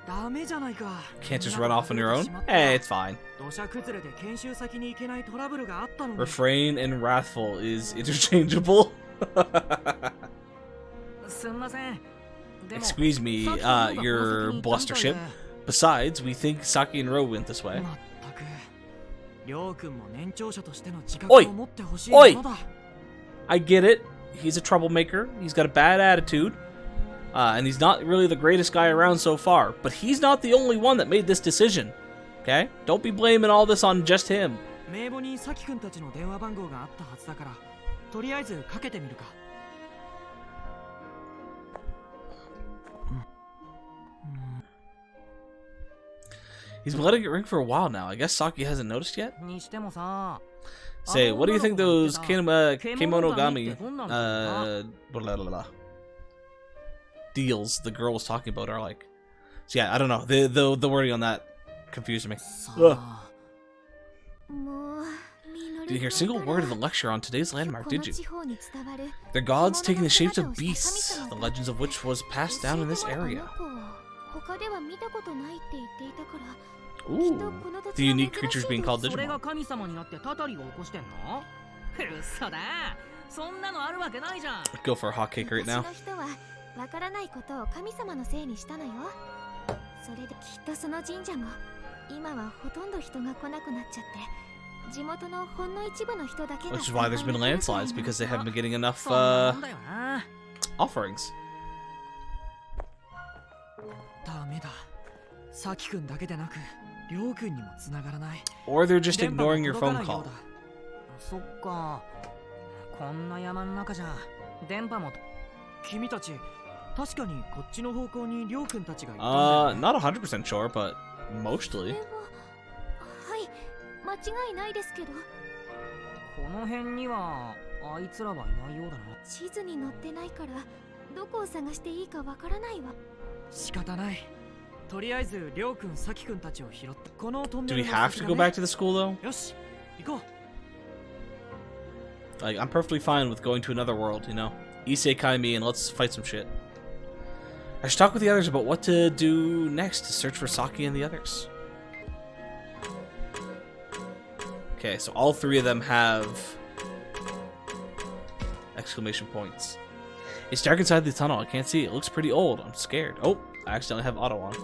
ダメじゃないか。 Can't just run off on your own? Hey, it's fine. 土砂崩れで研修先に行けないトラブルがあったのに。 Refrain and wrathful is interchangeable. すんません。でも Excuse me, your blustership. Besides, we think Saki and Ro went this way. まったく。りょうくんも年長者としての自覚おいを持ってほしいものだ。I get it. He's a troublemaker. He's got a bad attitude. And he's not really the greatest guy around so far. But he's not the only one that made this decision. Okay? Don't be blaming all this on just him. 名簿にサキくんたちの電話番号があったはずだから、とりあえずかけてみるか。He's been letting it ring for a while now. I guess Saki hasn't noticed yet? にしてもさ。 Say, what do you think those kemonogami blah, blah, blah, deals the girl was talking about are like? So yeah, I don't know. The wording on that confused me. さ Ugh. あ もうミノル Did you hear a single word of the lecture on today's landmark, こ did の you? 地方に伝わる They're gods taking the shapes of beasts, the legends of which was passed down in this area. 他では見たことないって言っていたから。 Ooh, the unique creatures being called それが Digimon. 神様になってたたりを起こしてんの？嘘だ。そんなのあるわけないじゃん。 Go for a hot cake right 昔 now. の人はわからないことを神様のせいにしたのよ。それできっとその神社も今はほとんど人が来なくなっちゃって、地元のほんの一部の人だけが Which is why there's been landslides, because they haven't been getting enough そんなもんだよな。 offerings. ダメだ。サキくんだけでなく、りょうくんにも繋がらない。 Or they're just 電波が ignoring your 届か phone ないよ call. うだ。そっか。こんな山の中じゃ電波も。君たち、確かにこっちの方向にりょうくんたちがいたんだよね。 Not 100% sure, but そ mostly. れははい間違いないですけど、この辺にはあいつらはいないようだな。地図に載ってないからどこを探していいかわからないわ。仕方ない。とりあえずりょうくん、さきくんたちを拾って、このトンネ Do ル we の have 先 to だ go ね。 back to the school though? よし、行こう。 Like, I'm perfectly fine with going to another world, you know? Isekai me and let's fight some shit. I should talk with the others about what to do next to search for Saki and the others. Okay, so all three of them have Exclamation points. It's dark inside the tunnel. I can't see. It looks pretty old. I'm scared. Oh, I accidentally have auto on.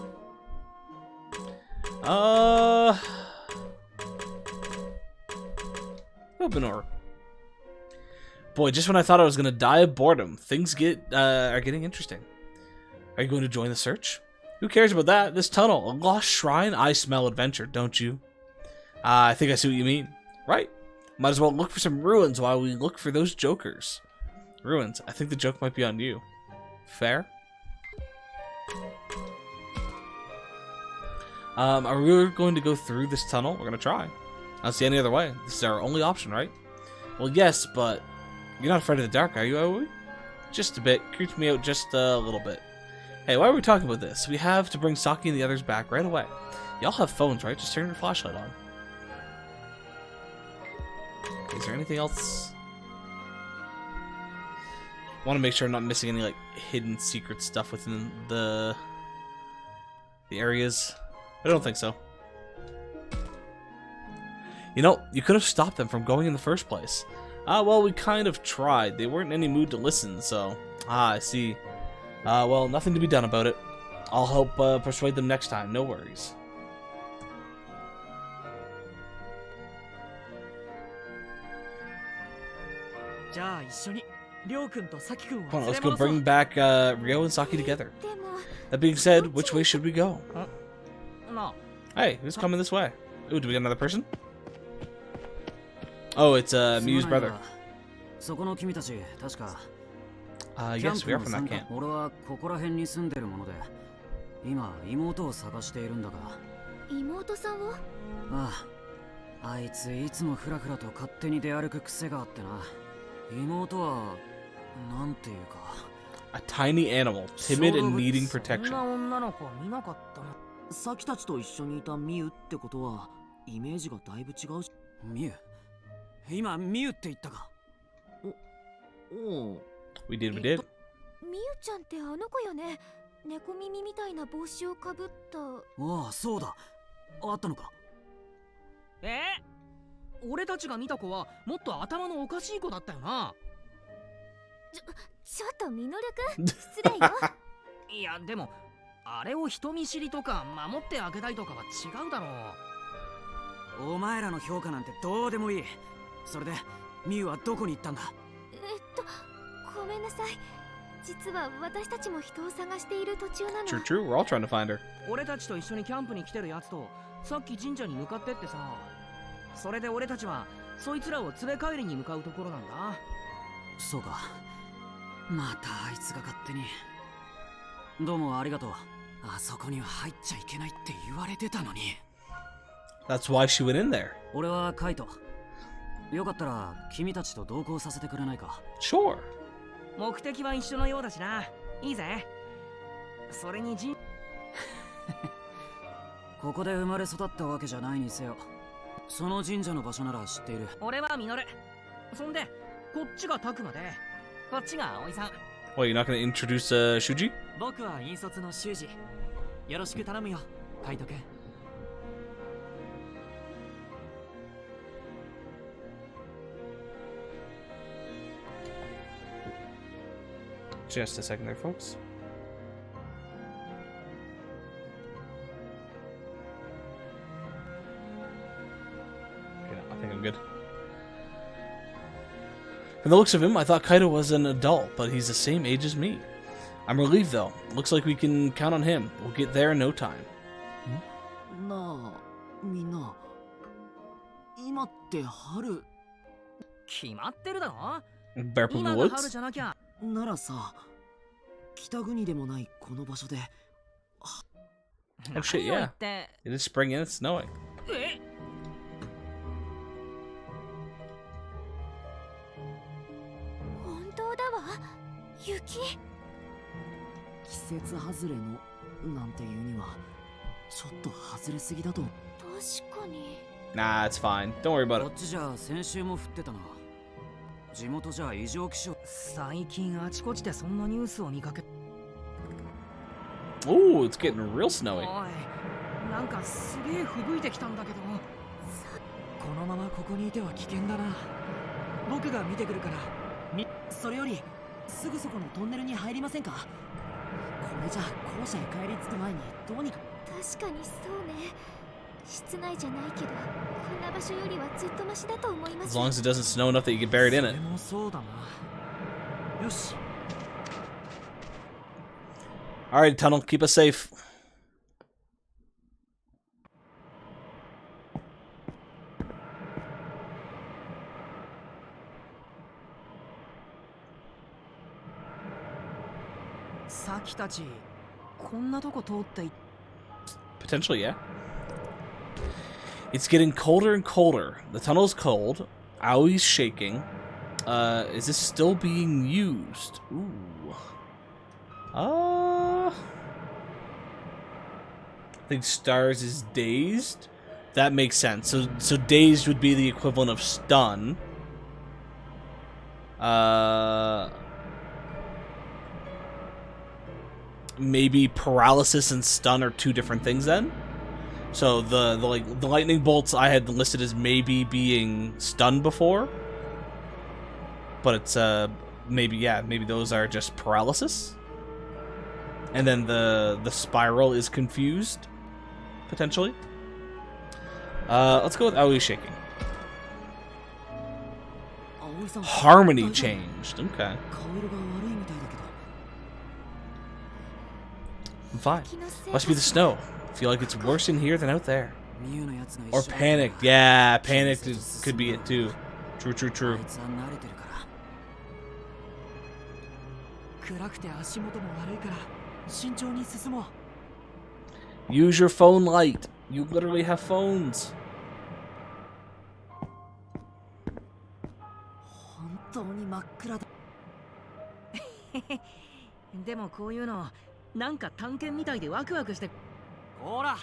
Open door. Boy, just when I thought I was gonna die of boredom, things are getting interesting. Are you going to join the search? Who cares about that? This tunnel, a lost shrine? I smell adventure, don't you? I think I see what you mean. Right. Might as well look for some ruins while we look for those jokers. Ruins. I think the joke might be on you. Fair? Are we going to go through this tunnel? We're going to try. I don't see any other way. This is our only option, right? Well, yes, but you're not afraid of the dark, are you, Aoi? Just a bit. Creeps me out just a little bit. Hey, why are we talking about this? We have to bring Saki and the others back right away. Y'all have phones, right? Just turn your flashlight on. Is there anything else? Want to make sure I'm not missing any like hidden secret stuff within the areas. I don't think so. You know, you could have stopped them from going in the first place. Well, we kind of tried. They weren't in any mood to listen, so... I see. Well, nothing to be done about it. I'll help persuade them next time, no worries. Come on, let's go bring back Ryo and Saki together. That being said, which way should we go? Hey, who's coming this way? Ooh, do we got another person? Oh, it's Miu's brother. Yes, we are from that camp. A tiny animal, timid and needing protection. サキたちと一緒にいたミュってことはイメージがだいぶ違うし。ミュ？今ミュって言ったか。お。We did. ミュちゃんってあの子よね。猫耳みたいな帽子をかぶった。ああ、そうだ。あったのか。俺たちが見た子はもっと頭のおかしい子だったよな。ちょっとミノルくん、失礼よ。いやでも。あれを人見知りとか守ってあげたいとかは違うだろう。お前らの評価なんてどうでもいい。それでミュはどこに行ったんだ？ごめんなさい。実は私たちも人を探している途中なの。True, we're all trying to find her. 俺たちと一緒にキャンプに来てるやつとさっき神社に向かってってさ。それで俺たちはそいつらを連れ帰りに向かうところなんだ。そうか。またあいつが勝手に。どうもありがとう。あそこには入っちゃいけないって言われてたのに。That's why she went in there. 俺はカイト。よかったら君たちと同行させてくれないか？ Sure. 目的は一緒のようだしな。いいぜ。それにここで生まれ育ったわけじゃないにせよ。その神社の場所なら知っている。俺はミノル。そんでこっちがタクマで、こっちが葵さん。Wait, you're not going to introduce Shuji? 僕は引率の修二。よろしく頼むよ、カイト君。Just a second there, folks. Okay, I think I'm good. From the looks of him, I thought Kaito was an adult, but he's the same age as me. I'm relieved, though. Looks like we can count on him. We'll get there in no time. なあ、みんな。今って春。決まってるだろ。 Bear from the woods? じゃなきゃ。ならさ、北国でもないこの場所で。Oh shit, yeah. It is spring and it's snowing. 本当だわ。雪。季節外れのなんていうにはちょっと外れすぎだと。確かに。Nah, it's fine. Don't worry about こっちじゃ先週も降ってたな。地元じゃ異常気象。最近あちこちでそんなニュースを見かけ。 Ooh, it's getting real snowy. おい、なんかすげえ吹雪いてきたんだけど。このままここにいては危険だな。僕が見てくるから。それよりすぐそこのトンネルに入りませんか。これじゃ校舎へ帰り着く前にどうにか。確かにそうね。室内じゃないけど、こんな場所よりはずっとマシだと思います。 As long as it doesn't snow enough that you get buried in そ it. れもそうだな。よし。 Alright, tunnel, keep us safe. Potentially, yeah. It's getting colder and colder. The tunnel's cold. Aoi's shaking. Is this still being used? Ooh. I think Stars is dazed. That makes sense. So dazed would be the equivalent of stun. Maybe paralysis and stun are two different things then. So the lightning bolts I had listed as maybe being stunned before, but it's maybe those are just paralysis. And then the spiral is confused, potentially. Let's go with Aoi shaking. Harmony changed. Okay. I'm fine. Must be the snow. Feel like it's worse in here than out there. Or panicked. Yeah, panicked could be it too. True. Use your phone light. You literally have phones. 本当に真っ暗だ。でもこういうのなんか探検みたいでワクワクして。ほら、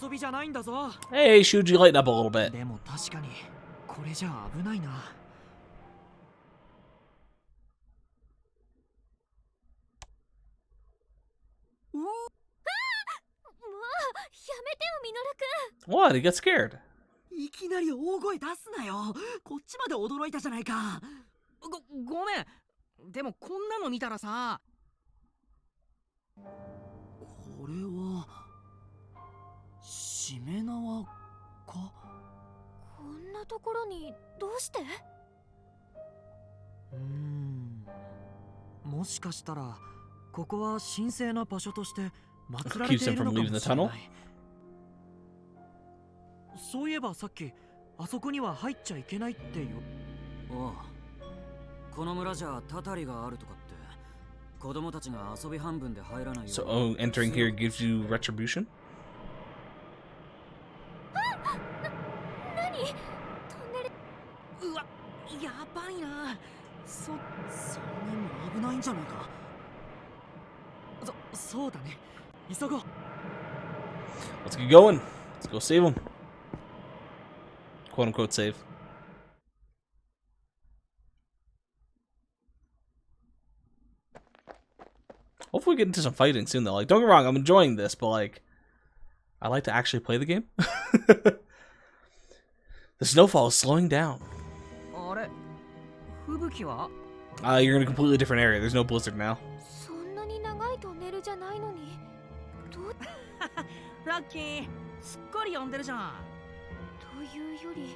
遊びじゃないんだぞ。 Hey, should you lighten up a little bit? でも確かにこれじゃ危ないな。もうやめてよ、ミノルくん。 What? He got scared. いきなり大声出すなよ。こっちまで驚いたじゃないか。ごめん。でもこんなの見たらさ。これはしめ縄か。こんなところにどうして？もしかしたらここは神聖な場所として祀られているのかもしれない。そういえばさっきあそこには入っちゃいけないってよ。ああ、この村じゃたたりがあるとかって。子供たちが遊び半分で入らないよ。So, entering here gives you retribution? 何？トンネル。うわ、やばいな。そんなにも危ないんじゃないか。そうだね。急ごう。 Let's get going. Let's go save him. Quote unquote save. Hopefully we get into some fighting soon though. Like, don't get me wrong, I'm enjoying this, but like, I like to actually play the game. The snowfall is slowing down. You're in a completely different area. There's no blizzard now. そんなに長いトンネルじゃないのに。ラッキー、すっかり呼んでるじゃん。というより、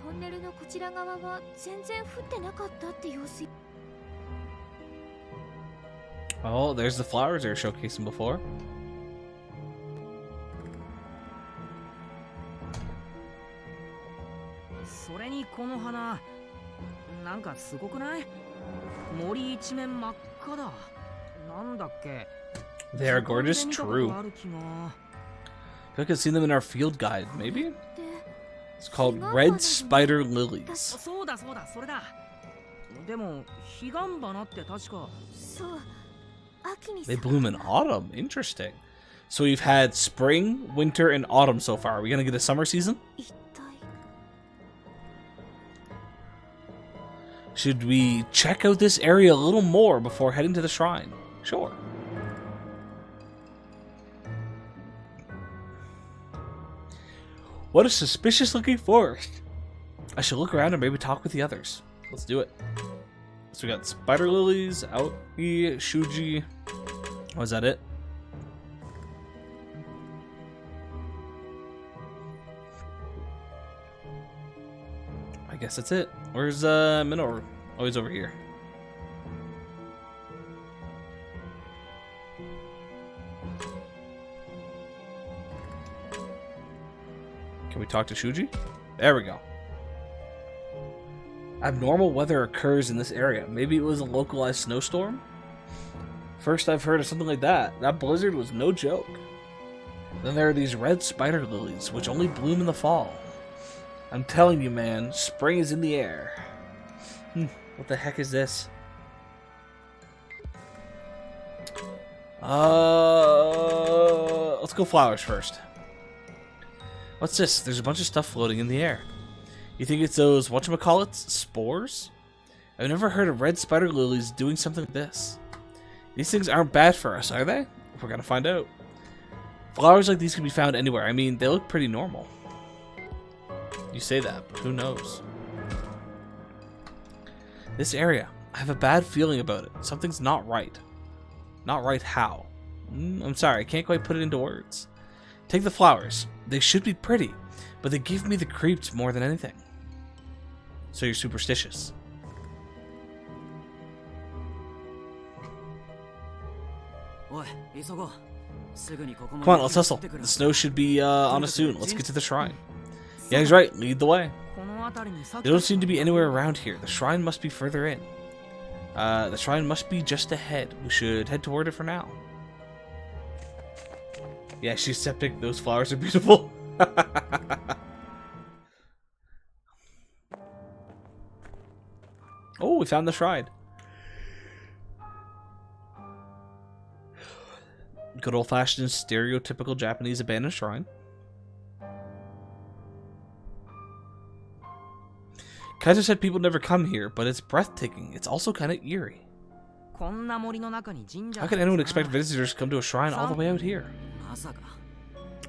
トンネルのこちら側は全然降ってなかったって様子。 Oh, there's the flowers they were showcasing before. それにこの花、なんかすごくない？森一面真っ赤だ。なんだっけ？ They are gorgeous, true. I feel like I've seen them in our field guide, maybe? It's called Red Spider Lilies. そうだ、それだ。でも、彼岸花って確か。そう。 They bloom in autumn. Interesting. So we've had spring, winter, and autumn so far. Are we gonna get a summer season? Should we check out this area a little more before heading to the shrine? Sure. What a suspicious looking forest. I should look around and maybe talk with the others. Let's do it. So we got spider lilies, Aoi, Shuji. Was that it? I guess that's it. Where's Minoru? Oh, he's over here. Can we talk to Shuji? There we go. Abnormal weather occurs in this area. Maybe it was a localized snowstorm? First I've heard of something like that. That blizzard was no joke. Then there are these red spider lilies, which only bloom in the fall. I'm telling you, man, spring is in the air. What the heck is this? Let's go flowers first. What's this? There's a bunch of stuff floating in the air. You think it's those, whatchamacallits, spores? I've never heard of red spider lilies doing something like this. These things aren't bad for us, are they? We're gonna find out. Flowers like these can be found anywhere. I mean, they look pretty normal. You say that, but who knows? This area, I have a bad feeling about it. Something's not right. Not right how? I'm sorry, I can't quite put it into words. Take the flowers. They should be pretty, but they give me the creeps more than anything. So you're superstitious. Come on, let's hustle. The snow should be on us soon. Let's get to the shrine. Yeah, he's right. Lead the way. They don't seem to be anywhere around here. The shrine must be further in. The shrine must be just ahead. We should head toward it for now. Yeah, she's septic. Those flowers are beautiful. Oh, we found the shrine. Good old-fashioned, stereotypical Japanese abandoned shrine. Kaiser said people never come here, but it's breathtaking. It's also kind of eerie. How can anyone expect visitors to come to a shrine all the way out here?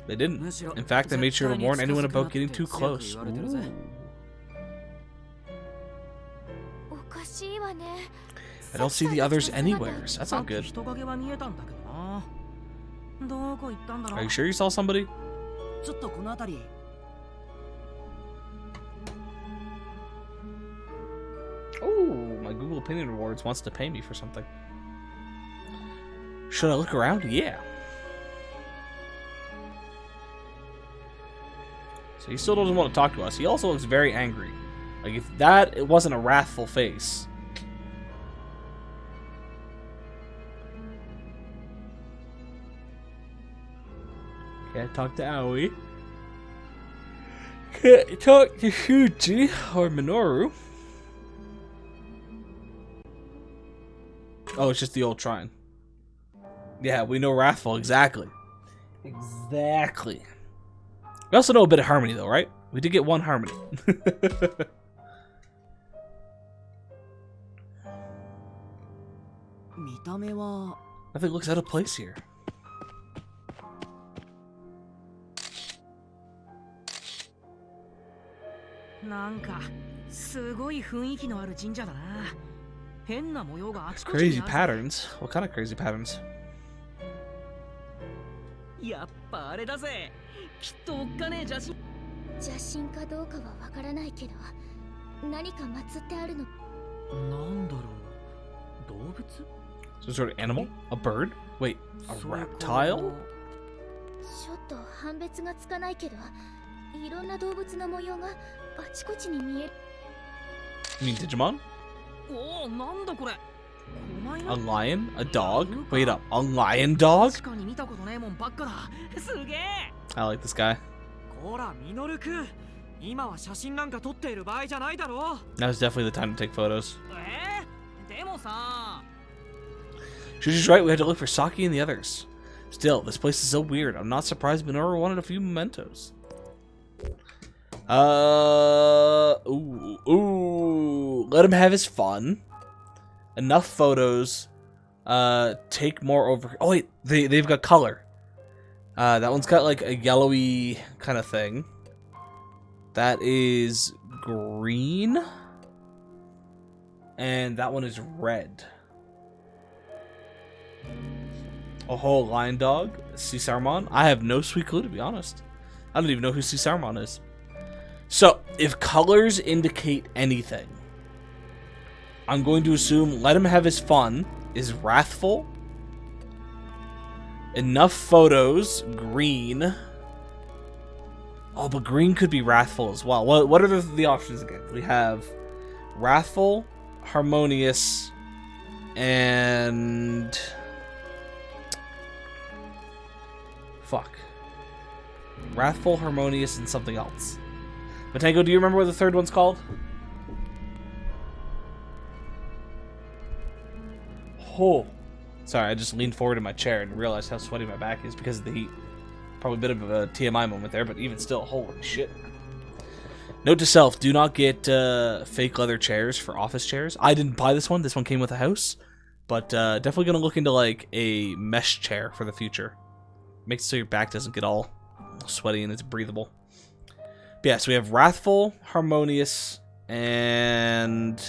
They didn't. In fact, they made sure to warn anyone about getting too close. Ooh. I don't see the others anywhere. That's not good. Are you sure you saw somebody? Oh, my Google Opinion Rewards wants to pay me for something. Should I look around? Yeah. So he still doesn't want to talk to us. He also looks very angry. Like, if that it wasn't a wrathful face. Can't talk to Aoi. Can't talk to Shuji or Minoru. Oh, it's just the old shrine. Yeah, we know wrathful. Exactly. Exactly. We also know a bit of harmony, though, right? We did get one harmony. Nothing looks out of place here. Crazy patterns? What kind of crazy patterns? やっぱあれだぜ。きっとおっかねえ邪神かどうかはわからないけど、何か祀ってあるの。なんだろう。動物? Some sort of animal? A bird? Wait, a reptile? ちょっと判別がつかないけど、いろんな動物の模様があちこちに見える。You mean Digimon? おお、なんだこれ。 A lion? A dog? Wait up, a lion dog? I like this guy. Now is definitely the time to take photos. Shuji's right, we had to look for Saki and the others. Still, this place is so weird. I'm not surprised Minoru wanted a few mementos. Let him have his fun. Enough photos. Take more over. Oh wait, they've got color. That one's got like a yellowy kind of thing. That is green. And that one is red. A whole lion dog. Caesarmon. I have no sweet clue, to be honest. I don't even know who Caesarmon is. So, if colors indicate anything, I'm going to assume Let Him Have His Fun is wrathful. Enough Photos, green. Oh, but green could be wrathful as well. What are the options again? We have wrathful, harmonious, and... Fuck. Wrathful, harmonious, and something else. Matango, do you remember what the third one's called? Oh. Sorry, I just leaned forward in my chair and realized how sweaty my back is because of the heat. Probably a bit of a TMI moment there, but even still, holy shit. Note to self, do not get fake leather chairs for office chairs. I didn't buy this one. This one came with a house. But definitely going to look into like a mesh chair for the future. Makes it so your back doesn't get all sweaty and it's breathable. But yeah, so we have wrathful, harmonious, and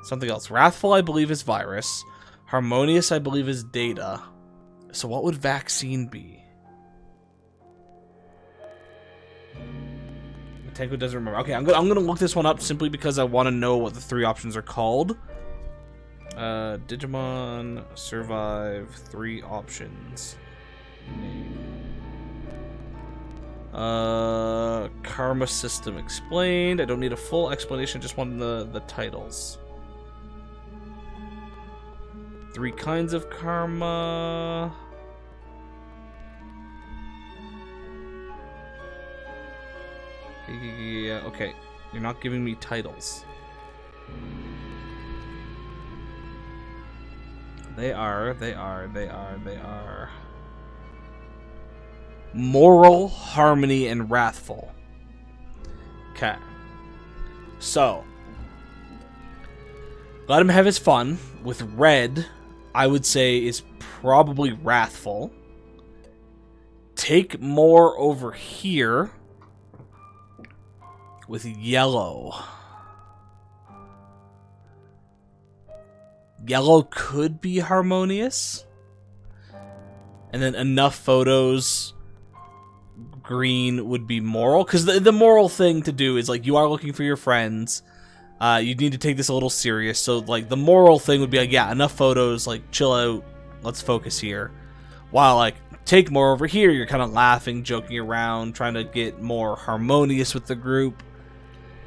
something else. Wrathful, I believe, is virus. Harmonious, I believe, is data. So what would vaccine be? Matenko doesn't remember. Okay, I'm gonna look this one up simply because I want to know what the three options are called. Digimon survive 3 options. Karma system explained. I don't need a full explanation, just want the titles. 3 kinds of karma. Yeah, okay. You're not giving me titles. They are. Moral, harmony, and wrathful. Okay. So. Let Him Have His Fun with red, I would say, is probably wrathful. Take more over here with yellow. Yellow could be harmonious. And then enough photos, green would be moral. Because the moral thing to do is, like, you are looking for your friends. You need to take this a little serious. So, like, the moral thing would be, like, yeah, enough photos, like, chill out, let's focus here. While, like, take more over here, you're kind of laughing, joking around, trying to get more harmonious with the group.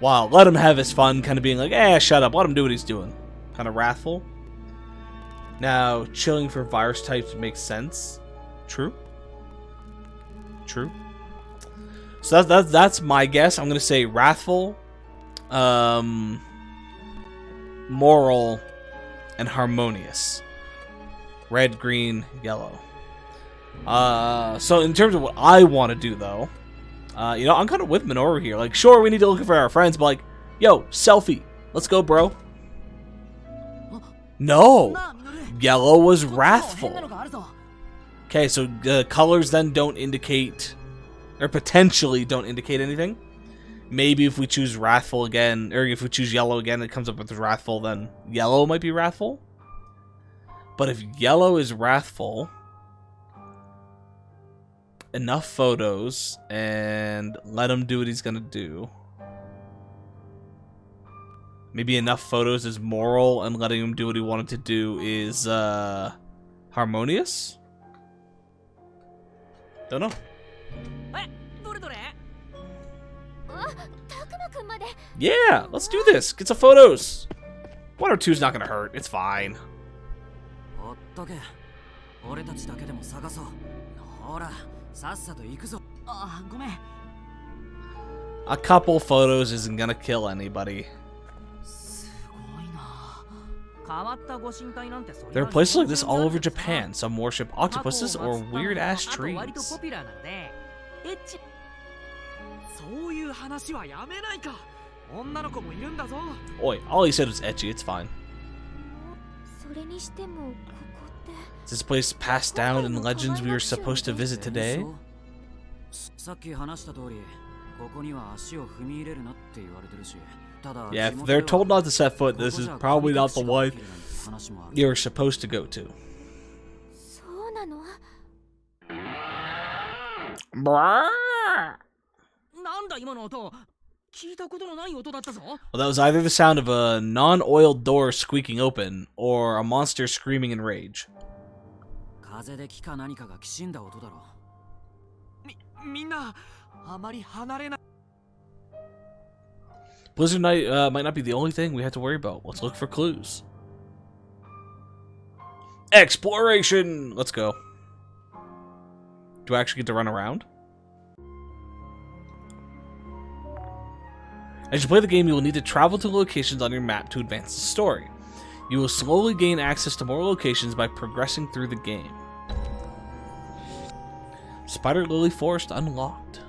While Let Him Have His Fun, kind of being like, shut up, let him do what he's doing. Kind of wrathful. Now, chilling for virus types makes sense. True. True. So that's my guess. I'm going to say wrathful, moral, and harmonious. Red, green, yellow. So in terms of what I want to do, though, you know, I'm kind of with Minoru here. Like, sure, we need to look for our friends, but like, yo, selfie. Let's go, bro. No. Yellow was wrathful. Okay, so colors then don't indicate, or potentially don't indicate anything. Maybe if we choose wrathful again, or if we choose yellow again, it comes up with wrathful, then yellow might be wrathful. But if yellow is wrathful, enough photos, and let him do what he's gonna do. Maybe enough photos is moral, and letting him do what he wanted to do is harmonious? Don't know. Yeah, let's do this. Get some photos. 1 or 2 is not gonna hurt. It's fine. A couple photos isn't gonna kill anybody. There are places like this all over Japan. Some worship octopuses or weird-ass trees. Oi, all he said was ecchi, it's fine. Is this place passed down in legends we were supposed to visit today? Yeah, if they're told not to set foot, this is probably not the one you're supposed to go to. そうなの？ なんだ今の音。聞いたことのない音だったぞ。 Well, that was either the sound of a non-oiled door squeaking open, or a monster screaming in rage. 風で木か何かがきしんだ音だろ。みんなあまり離れない。 Blizzard Night might not be the only thing we have to worry about. Let's look for clues. Exploration! Let's go. Do I actually get to run around? As you play the game, you will need to travel to locations on your map to advance the story. You will slowly gain access to more locations by progressing through the game. Spider Lily Forest unlocked.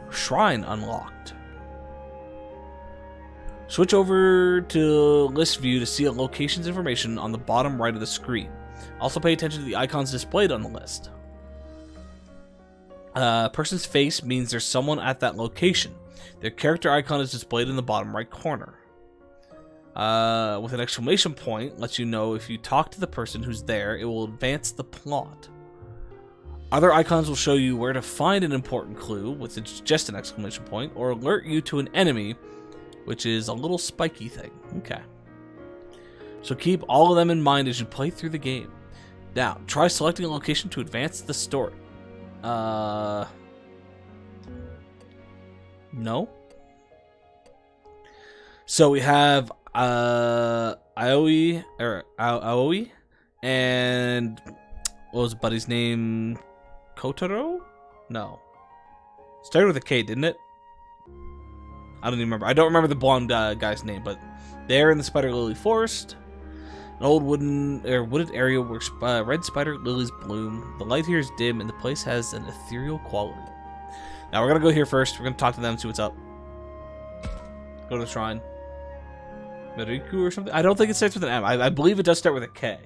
Shrine unlocked. Switch over to list view to see a location's information on the bottom right of the screen. Also pay attention to the icons displayed on the list. Person's face means there's someone at that location. Their character icon is displayed in the bottom right corner. With an exclamation point, lets you know if you talk to the person who's there, it will advance the plot. Other icons will show you where to find an important clue, with just an exclamation point, or alert you to an enemy, which is a little spiky thing. Okay. So keep all of them in mind as you play through the game. Now, try selecting a location to advance the story. No. So we have Aoi, and what was Buddy's name? Kotaro? No. Started with a K, didn't it? I don't even remember. I don't remember the blonde guy's name, but they're in the Spider Lily Forest. An old wooded area where red spider lilies bloom. The light here is dim, and the place has an ethereal quality. Now we're gonna go here first. We're gonna talk to them, see what's up. Go to the shrine. Mariku or something? I don't think it starts with an M. I believe it does start with a K.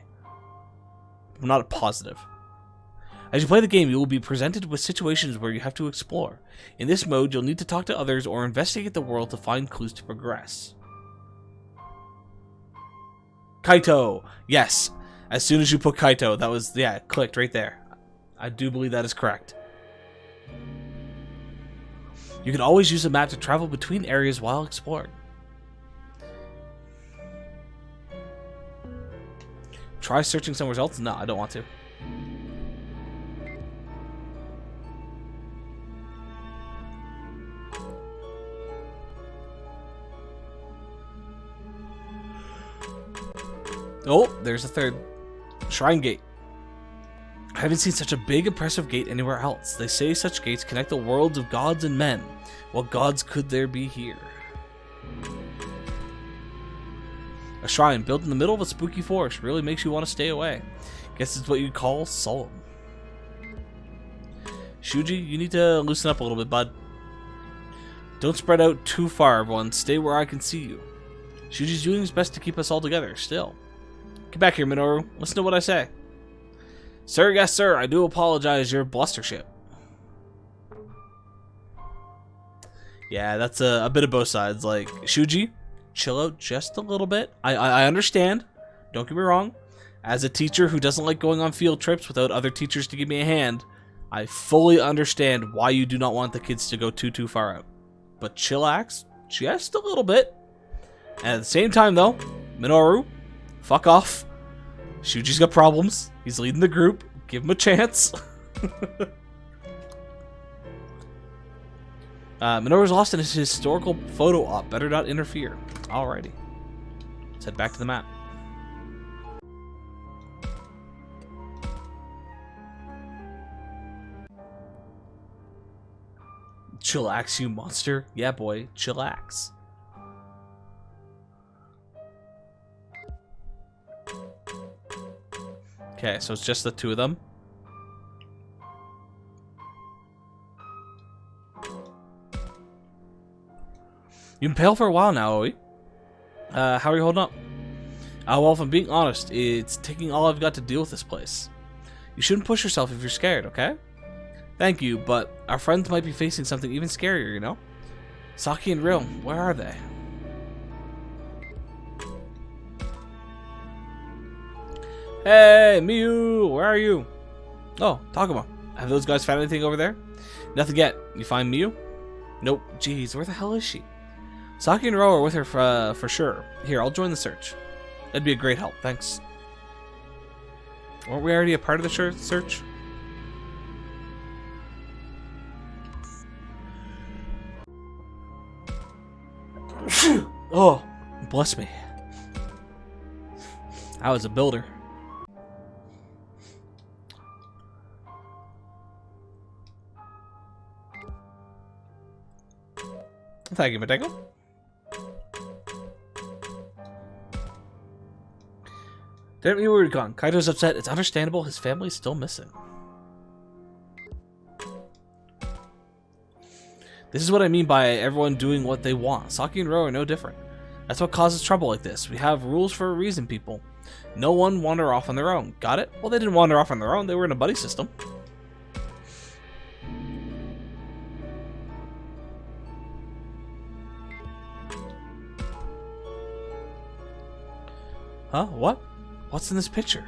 I'm not positive. As you play the game, you will be presented with situations where you have to explore. In this mode, you'll need to talk to others or investigate the world to find clues to progress. Kaito! Yes! As soon as you put Kaito, that was, yeah, it clicked right there. I do believe that is correct. You can always use a map to travel between areas while exploring. Try searching somewhere else? No, I don't want to. Oh, there's a third. Shrine Gate. I haven't seen such a big, impressive gate anywhere else. They say such gates connect the worlds of gods and men. What gods could there be here? A shrine built in the middle of a spooky forest really makes you want to stay away. Guess it's what you'd call solemn. Shuji, you need to loosen up a little bit, bud. Don't spread out too far, everyone. Stay where I can see you. Shuji's doing his best to keep us all together, still. Get back here, Minoru. Listen to what I say. Sir, yes, sir. I do apologize. Your blustership. Yeah, that's a bit of both sides. Like, Shuji, chill out just a little bit. I understand. Don't get me wrong. As a teacher who doesn't like going on field trips without other teachers to give me a hand, I fully understand why you do not want the kids to go too far out. But chillax just a little bit. And at the same time, though, Minoru, fuck off. Shuji's got problems. He's leading the group. Give him a chance. Minoru's lost in his historical photo op. Better not interfere. Alrighty. Let's head back to the map. Chillax, you monster. Yeah, boy. Chillax. Okay, so it's just the two of them. You've been pale for a while now, Oi. How are you holding up? Well, if I'm being honest, it's taking all I've got to deal with this place. You shouldn't push yourself if you're scared, okay? Thank you, but our friends might be facing something even scarier, you know? Saki and Ryo, where are they? Hey, Miyu, where are you? Oh, Takuma. Have those guys found anything over there? Nothing yet. You find Miyu? Nope. Jeez, where the hell is she? Saki and Ryo are with her for sure. Here, I'll join the search. That'd be a great help, thanks. Weren't we already a part of the search? Oh, bless me. I was a builder. Thank you, Mateko. Don't be worried, Kong. Kaito's upset. It's understandable. His family's still missing. This is what I mean by everyone doing what they want. Saki and Ryo are no different. That's what causes trouble like this. We have rules for a reason, people. No one wander off on their own. Got it? Well, they didn't wander off on their own. They were in a buddy system. Huh? What? What's in this picture?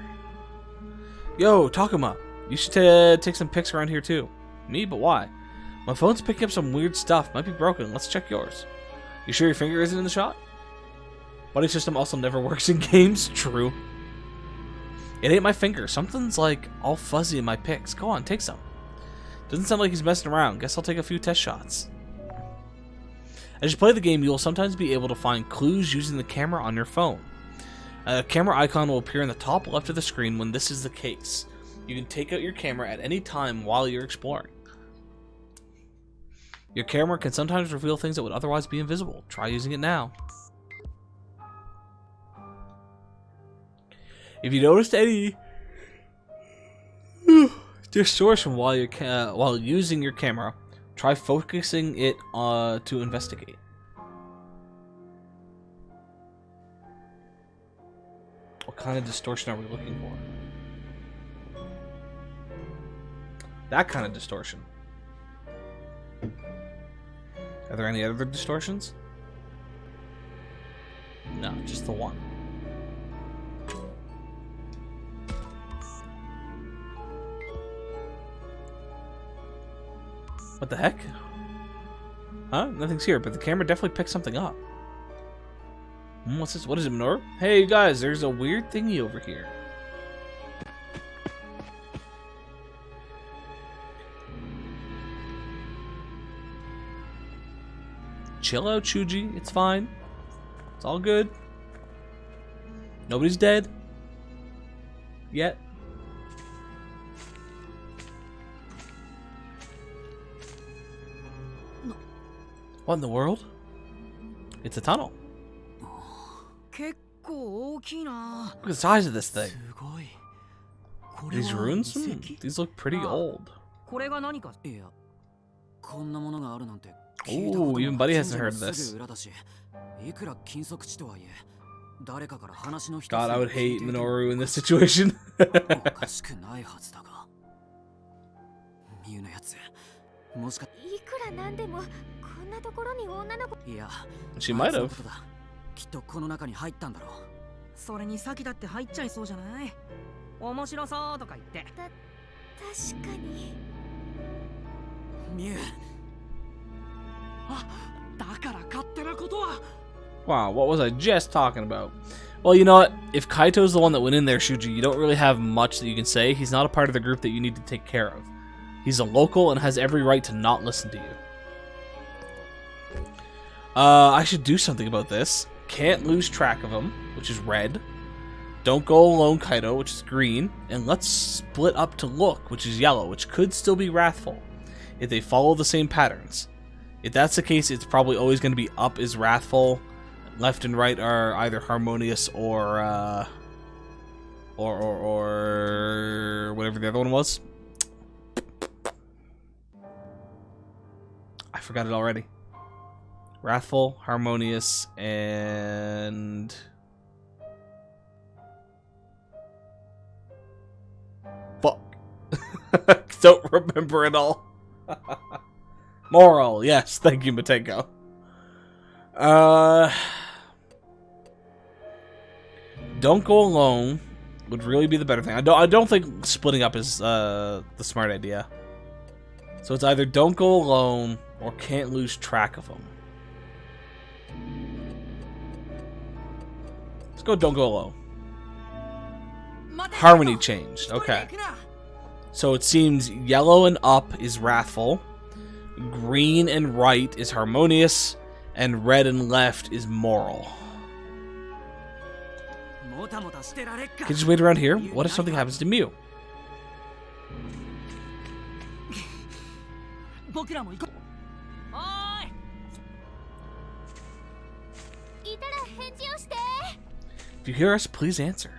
Yo, Takuma. You should take some pics around here too. Me? But why? My phone's picking up some weird stuff. Might be broken. Let's check yours. You sure your finger isn't in the shot? Buddy system also never works in games. True. It ain't my finger. Something's like all fuzzy in my pics. Go on, take some. Doesn't sound like he's messing around. Guess I'll take a few test shots. As you play the game, you will sometimes be able to find clues using the camera on your phone. A camera icon will appear in the top left of the screen when this is the case. You can take out your camera at any time while you're exploring. Your camera can sometimes reveal things that would otherwise be invisible. Try using it now. If you noticed any distortion while using your camera, try focusing it to investigate. What kind of distortion are we looking for? That kind of distortion. Are there any other distortions? No, just the one. What the heck? Huh? Nothing's here, but the camera definitely picked something up. What's this? What is it, Minoru? Hey, you guys, there's a weird thingy over here. Chill out, Shuji. It's fine. It's all good. Nobody's dead. Yet. What in the world? It's a tunnel. Look at the size of this thing. These ruins? These look pretty old. Ooh, even Buddy hasn't heard of this. God, I would hate Minoru in this situation. She might have. きっとこの中に入ったんだろう。それに先だって入っちゃいそうじゃない？面白そうとか言って。確かに。ミュウ。あ、だから勝手なことは。Wow, what was I just talking about? Well, you know what? If Kaito's the one that went in there, Shuji, you don't really have much that you can say. He's not a part of the group that you need to take care of. He's a local and has every right to not listen to you. I should do something about this. Can't lose track of him, which is red. Don't go alone, Kaito, which is green. And let's split up to look, which is yellow, which could still be wrathful if they follow the same patterns. If that's the case, it's probably always going to be up is wrathful, left and right are either harmonious or whatever the other one was. I forgot it already. Wrathful, harmonious, and fuck. Don't remember it all. Moral, yes, thank you, Mateko. Don't go alone would really be the better thing. I don't think splitting up is the smart idea. So it's either don't go alone or can't lose track of them. Let's go don't go alone. Harmony changed. Okay. So it seems yellow and up is wrathful, green and right is harmonious, and red and left is moral. Can you just wait around here? What if something happens to Mew? If you hear us, please answer.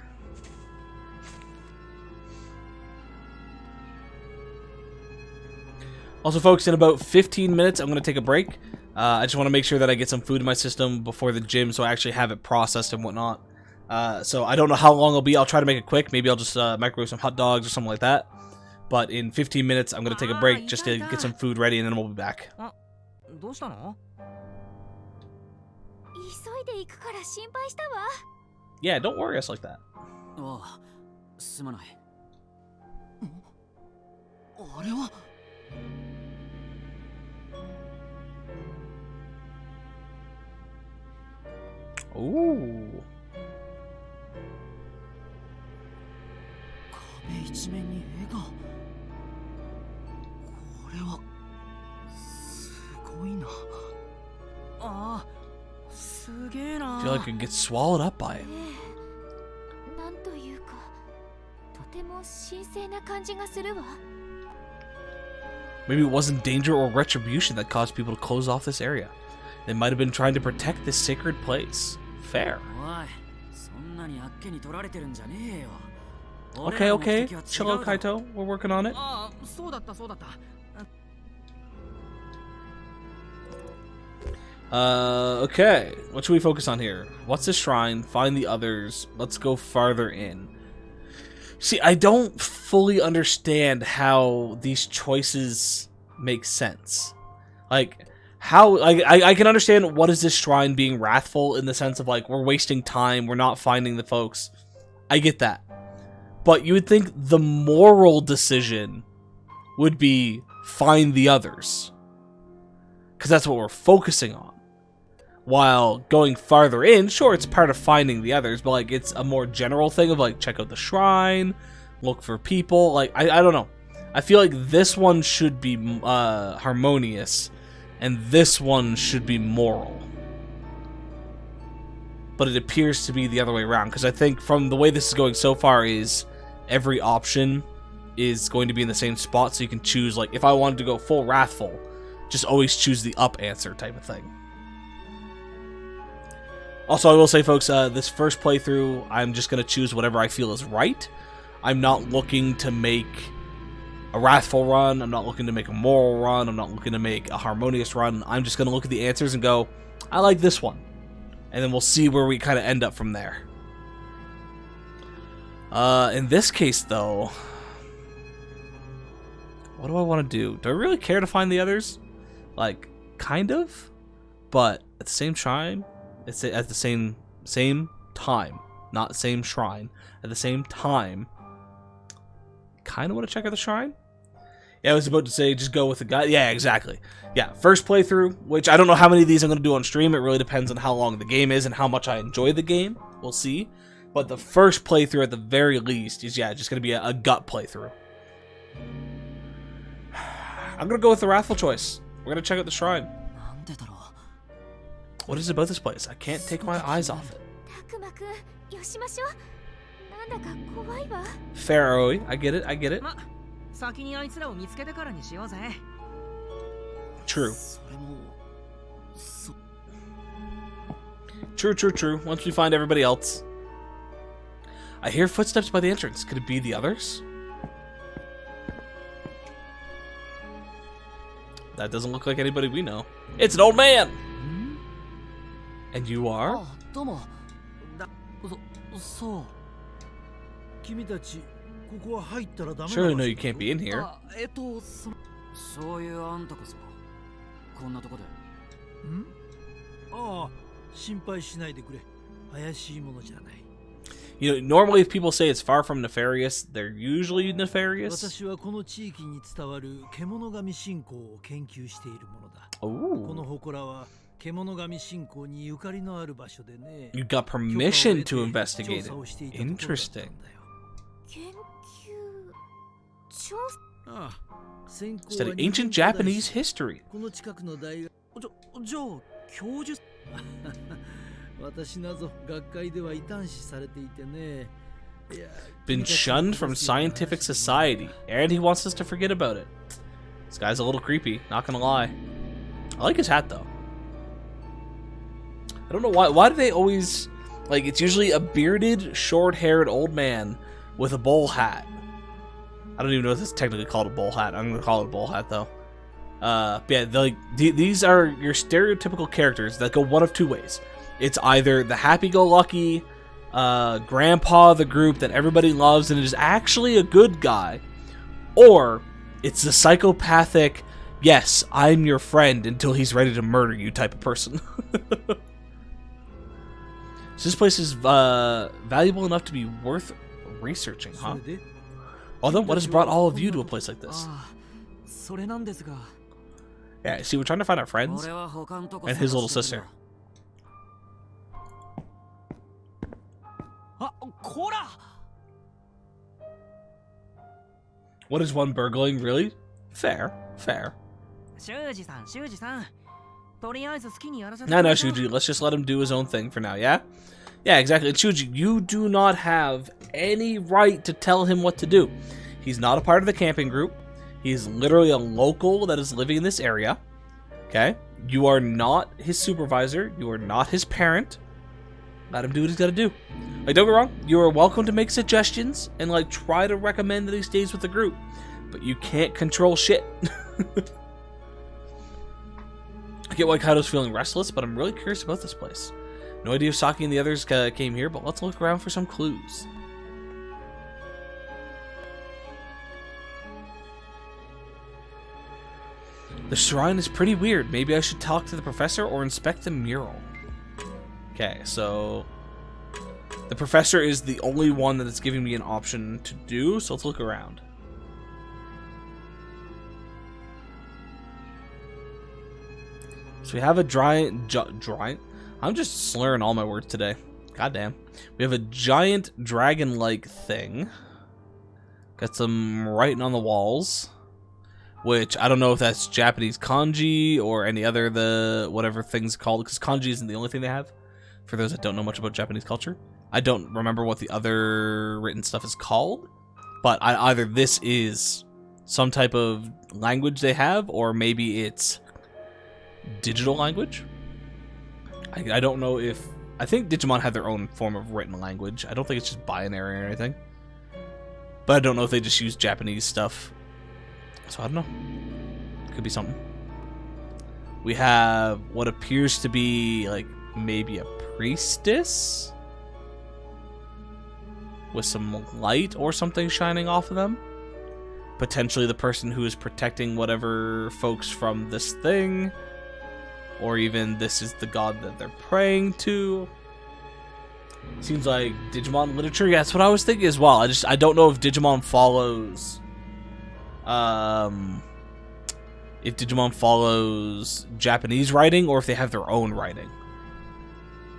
Also, folks, in about 15 minutes, I'm going to take a break. I just want to make sure that I get some food in my system before the gym, so I actually have it processed and whatnot. So I don't know how long it'll be. I'll try to make it quick. Maybe I'll just microwave some hot dogs or something like that. But in 15 minutes, I'm going to take a break just to get some food ready, and then we'll be back. Yeah, don't worry us like that. Ooh. I feel like I could get swallowed up by it. Maybe it wasn't danger or retribution that caused people to close off this area. They might have been trying to protect this sacred place. Fair. Okay. Chill out, Kaito. We're working on it. Okay. What should we focus on here? What's this shrine? Find the others. Let's go farther in. See, I don't fully understand how these choices make sense. Like, how... I can understand what is this shrine being wrathful in the sense of, like, we're wasting time, we're not finding the folks. I get that. But you would think the moral decision would be find the others. Because that's what we're focusing on. While going farther in, sure, it's part of finding the others, but like it's a more general thing of like check out the shrine, look for people. Like I don't know. I feel like this one should be harmonious, and this one should be moral. But it appears to be the other way around, because I think from the way this is going so far is every option is going to be in the same spot, so you can choose, like, if I wanted to go full wrathful, just always choose the up answer type of thing. Also, I will say, folks, this first playthrough, I'm just going to choose whatever I feel is right. I'm not looking to make a wrathful run. I'm not looking to make a moral run. I'm not looking to make a harmonious run. I'm just going to look at the answers and go, I like this one. And then we'll see where we kind of end up from there. In this case, though, what do I want to do? Do I really care to find the others? Like, kind of. But at the same time, it's at the same time, not the same shrine. At the same time, kind of want to check out the shrine. Yeah, I was about to say just go with the guy. Yeah, exactly. Yeah, first playthrough, which I don't know how many of these I'm going to do on stream. It really depends on how long the game is and how much I enjoy the game. We'll see. But the first playthrough at the very least is, yeah, just going to be a gut playthrough. I'm going to go with the wrathful choice. We're going to check out the shrine. What is it about this place? I can't take my eyes off it. Fair, Aoi. I get it. True. True. Once we find everybody else. I hear footsteps by the entrance. Could it be the others? That doesn't look like anybody we know. It's an old man! And you are? Surely no, you can't be in here. ああ、心配しないでくれ。怪しいものじゃない。You know, normally if people say it's far from nefarious, they're usually nefarious. 私はこの地域に伝わる獣神信仰を研究しているものだ。 Ooh. この祠は獣神信仰にゆかりのある場所でね。 You got permission to investigate it. 調査をしていたところだった Interesting. んだよ。研究調査ああ、専攻は Study 日 ancient 本語だ Japanese し history. この近くの大学じゃあ教授私など学会では異端視されていてね。いや Been shunned from scientific society, and he wants us to forget about it. This guy's a little creepy, not gonna lie. I like his hat though. I don't know why. Why do they always like? It's usually a bearded, short-haired old man with a bowl hat. I don't even know if it's technically called a bowl hat. I'm gonna call it a bowl hat though. Yeah, these are your stereotypical characters that go one of two ways. It's either the happy-go-lucky grandpa of the group that everybody loves and is actually a good guy, or it's the psychopathic, yes, I'm your friend until he's ready to murder you type of person. So this place is valuable enough to be worth researching, huh? Although, what has brought all of you to a place like this? それなんですが。 Yeah, see, we're trying to find our friends 俺は他のとこ and his little 探して sister. るよ。あ、こら。 What is one burgling, really? Fair, fair. 修二さん、修二さん。とりあえず好きにやらせて No, no, Shuji, let's just let him do his own thing for now, yeah? Yeah, exactly. And Shuji, you do not have any right to tell him what to do. He's not a part of the camping group. He's literally a local that is living in this area. Okay? You are not his supervisor. You are not his parent. Let him do what he's got to do. Like, don't get me wrong. You are welcome to make suggestions and, like, try to recommend that he stays with the group. But you can't control shit. I get why Kaido's feeling restless, but I'm really curious about this place. No idea if Saki and the others came here, but let's look around for some clues. The shrine is pretty weird. Maybe I should talk to the professor or inspect the mural. Okay, so the professor is the only one that is giving me an option to do, so let's look around. So we have a giant. I'm just slurring all my words today. Goddamn. We have a giant dragon-like thing. Got some writing on the walls, which I don't know if that's Japanese kanji or any other whatever thing's called, because kanji isn't the only thing they have. For those that don't know much about Japanese culture, I don't remember what the other written stuff is called, but either this is some type of language they have, or maybe it's digital language. I don't know if... I think Digimon have their own form of written language. I don't think it's just binary or anything. But I don't know if they just use Japanese stuff. So I don't know. Could be something. We have what appears to be like maybe a priestess with some light or something shining off of them. Potentially the person who is protecting whatever folks from this thing. Or even this is the god that they're praying to. Seems like Digimon literature. Yeah, that's what I was thinking as well. I don't know if Digimon follows Japanese writing or if they have their own writing.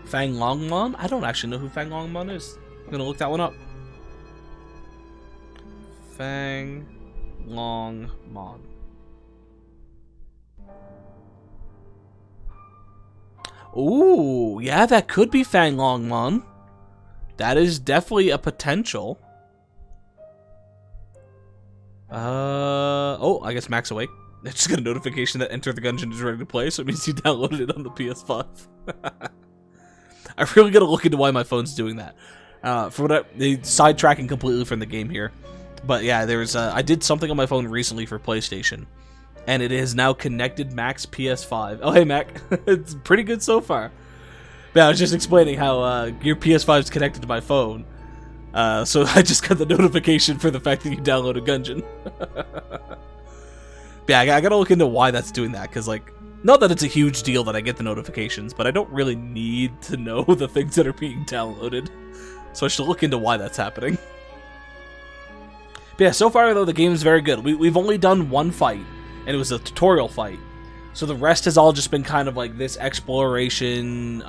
Fang Longmon? I don't actually know who Fang Longmon is. I'm gonna look that one up. Fang Longmon. Ooh, yeah, that could be Fang Longmon. That is definitely a potential. Oh, I guess Mac's awake. I just got a notification that Enter the Gungeon is ready to play, so it means you downloaded it on the PS5. I really gotta look into why my phone's doing that. Sidetracking completely from the game here. But yeah, I did something on my phone recently for PlayStation. And it is now connected Mac's PS5. Oh, hey, Mac. It's pretty good so far. Yeah, I was just explaining how your PS5 is connected to my phone. So I just got the notification for the fact that you downloaded Gungeon. Yeah, I gotta look into why that's doing that. Because, like, Not that it's a huge deal that I get the notifications, but I don't really need to know the things that are being downloaded. So I should look into why that's happening. But yeah, so far though, the game is very good. We've only done one fight, and it was a tutorial fight. So the rest has all just been kind of like this exploration,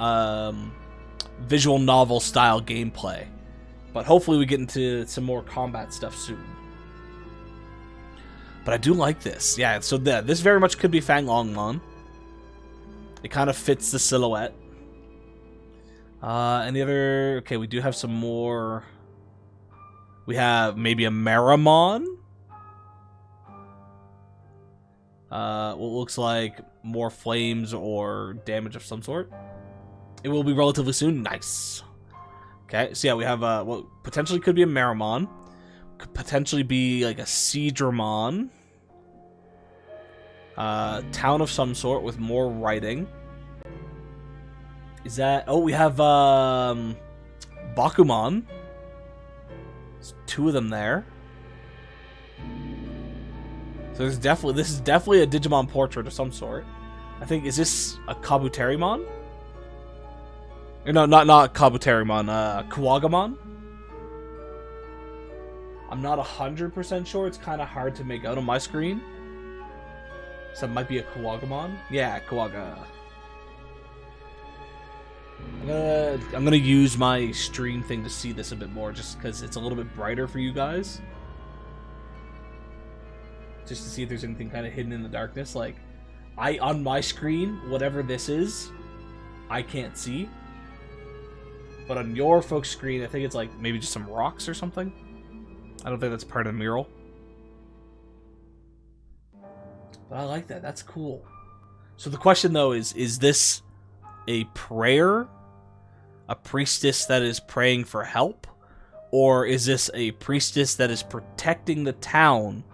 visual novel style gameplay. But hopefully we get into some more combat stuff soon. But I do like this. Yeah, so this very much could be Fang Longmon. It kind of fits the silhouette. Any other... Okay, we do have some more... We have maybe a Maramon. What looks like more flames or damage of some sort. It will be relatively soon. Nice. Okay, so yeah, we have what potentially could be a Maramon. Could potentially be like a Seadramon. Town of some sort with more writing. Is that... Oh, we have Bakumon. There's two of them there. So there's definitely... This is definitely a Digimon portrait of some sort. I think... Is this a Kabuterimon? No, not Kabuterimon. Kuwagamon? I'm not 100% sure. It's kind of hard to make out on my screen. So it might be a Kuwagamon. Yeah, Kuwaga. I'm gonna use my stream thing to see this a bit more, just because it's a little bit brighter for you guys. Just to see if there's anything kind of hidden in the darkness. Like, on my screen, whatever this is, I can't see. But on your folks' screen, I think it's like maybe just some rocks or something. I don't think that's part of the mural. But I like that. That's cool. So the question, though, is this a prayer? A priestess that is praying for help? Or is this a priestess that is protecting the town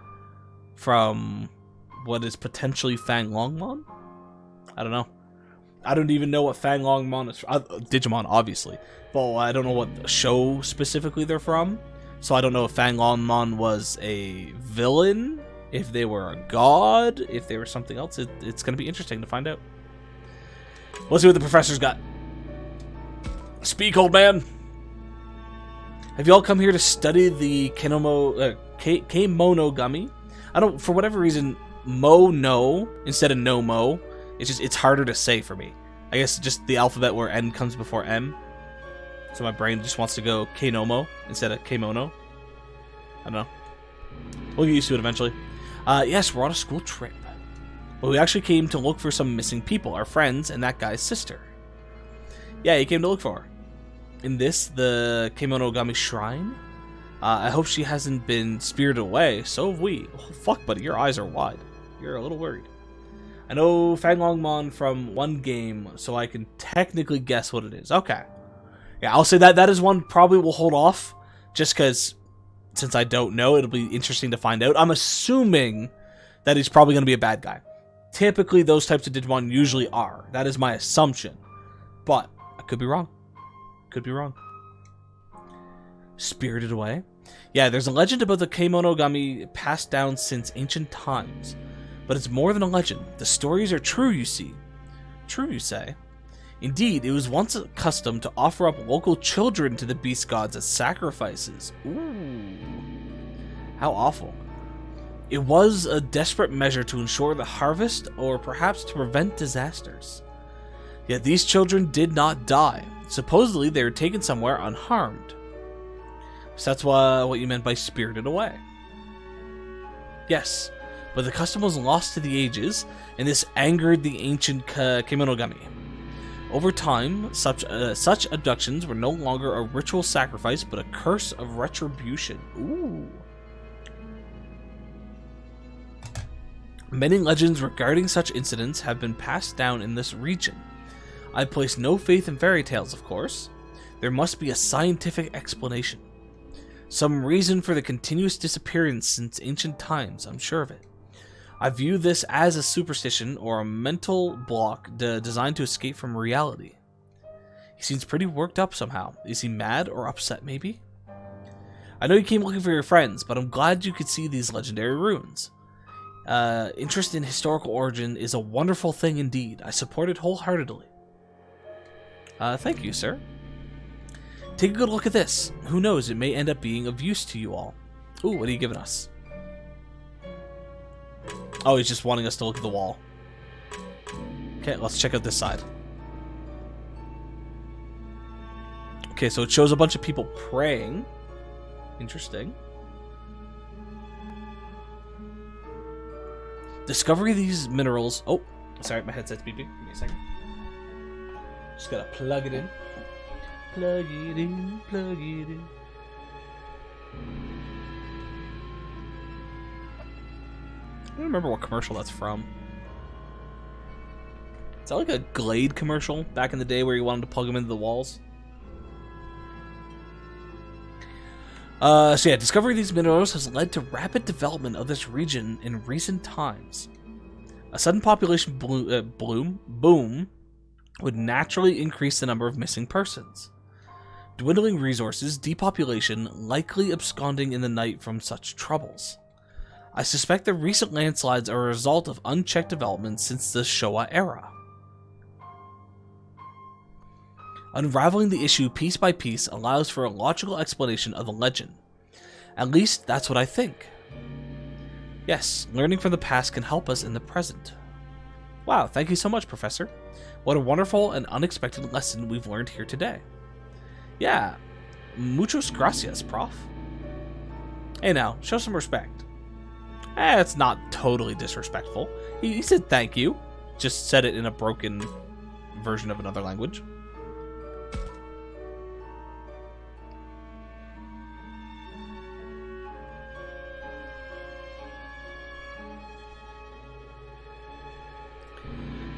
from what is potentially Fang Longmon? I don't know. I don't even know what Fang Longmon is from. Digimon, obviously. But I don't know what show specifically they're from. So I don't know if Fang Longmon was a villain, if they were a god, if they were something else. It's going to be interesting to find out. Let's see what the professor's got. Speak, old man. Have you all come here to study the Kemonogami? I don't, for whatever reason, no instead of no mo. It's harder to say for me. I guess just the alphabet where N comes before M. So my brain just wants to go Kenomo instead of Kemono. I don't know. We'll get used to it eventually. Yes, we're on a school trip. But we actually came to look for some missing people, our friends and that guy's sister. Yeah, he came to look for her. In this, the Kemonogami Shrine. I hope she hasn't been spirited away. So have we. Oh, fuck, buddy, your eyes are wide. You're a little worried. I know Fang Longmon from one game, so I can technically guess what it is. Okay. Yeah, I'll say that is one probably we'll hold off, just because, since I don't know, it'll be interesting to find out. I'm assuming that he's probably going to be a bad guy. Typically, those types of Digimon usually are. That is my assumption. But I could be wrong. Could be wrong. Spirited away? Yeah, there's a legend about the Kemonogami passed down since ancient times. But it's more than a legend. The stories are true, you see. True, you say? Indeed, it was once a custom to offer up local children to the beast gods as sacrifices. Ooh. How awful. It was a desperate measure to ensure the harvest, or perhaps to prevent disasters. Yet these children did not die. Supposedly, they were taken somewhere unharmed. So that's what you meant by spirited away. Yes, but the custom was lost to the ages, and this angered the ancient Kemonogami. Over time, such abductions were no longer a ritual sacrifice, but a curse of retribution. Ooh. Many legends regarding such incidents have been passed down in this region. I place no faith in fairy tales, of course. There must be a scientific explanation. Some reason for the continuous disappearance since ancient times, I'm sure of it. I view this as a superstition or a mental block designed to escape from reality. He seems pretty worked up somehow. Is he mad or upset, maybe? I know you came looking for your friends, but I'm glad you could see these legendary ruins. Interest in historical origin is a wonderful thing indeed. I support it wholeheartedly. Thank you, sir. Take a good look at this. Who knows, it may end up being of use to you all. Ooh, what are you giving us? Oh, he's just wanting us to look at the wall. Okay, let's check out this side. Okay, so it shows a bunch of people praying. Interesting. Discovery of these minerals. Oh, sorry, my headset's beeping. Give me a second. Just gotta plug it in. Plug it in, plug it in. I don't remember what commercial that's from. Is that like a Glade commercial back in the day where you wanted to plug them into the walls? So yeah, discovery of these minerals has led to rapid development of this region in recent times. A sudden population boom would naturally increase the number of missing persons. Dwindling resources, depopulation, likely absconding in the night from such troubles. I suspect the recent landslides are a result of unchecked developments since the Showa era. Unraveling the issue piece by piece allows for a logical explanation of the legend. At least, that's what I think. Yes, learning from the past can help us in the present. Wow, thank you so much, Professor. What a wonderful and unexpected lesson we've learned here today. Yeah, muchas gracias, Prof. Hey now, show some respect. It's not totally disrespectful. He said thank you, just said it in a broken version of another language.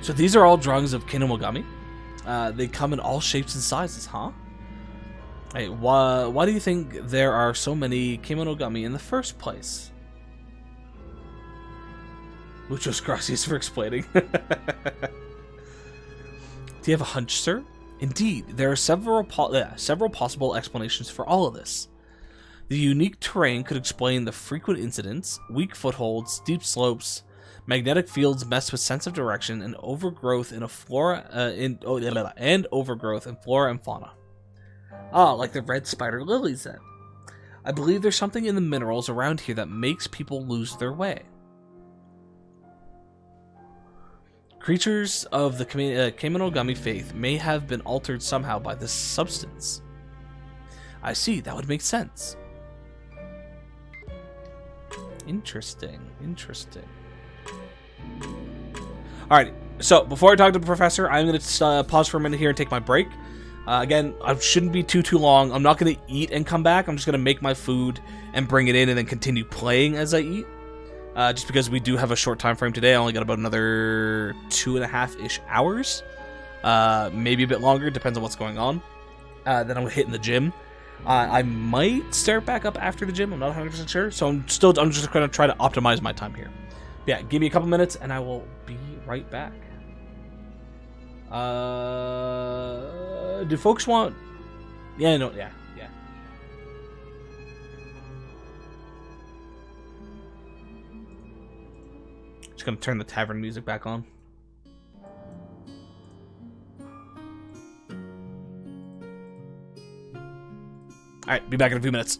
So these are all drawings of Kinemogami. They come in all shapes and sizes, huh? Hey, why do you think there are so many Kemonogami in the first place? Muchas gracias for explaining. Do you have a hunch, sir? Indeed, there are several possible explanations for all of this. The unique terrain could explain the frequent incidents, weak footholds, steep slopes, magnetic fields messed with sense of direction, and overgrowth in flora and fauna. Ah, like the red spider lilies then. I believe there's something in the minerals around here that makes people lose their way. Creatures of the Kemonogami faith may have been altered somehow by this substance. I see, that would make sense. Interesting. Alright, so before I talk to the professor, I'm going to pause for a minute here and take my break. Again, I shouldn't be too long. I'm not going to eat and come back. I'm just going to make my food and bring it in and then continue playing as I eat. Just because we do have a short time frame today. I only got about another 2.5-ish hours. Maybe a bit longer, depends on what's going on. Then I'm hitting the gym. I might start back up after the gym. I'm not 100% sure. So I'm just going to try to optimize my time here. Yeah, give me a couple minutes and I will be right back. Do folks want... Yeah. Just gonna turn the tavern music back on. Alright, be back in a few minutes.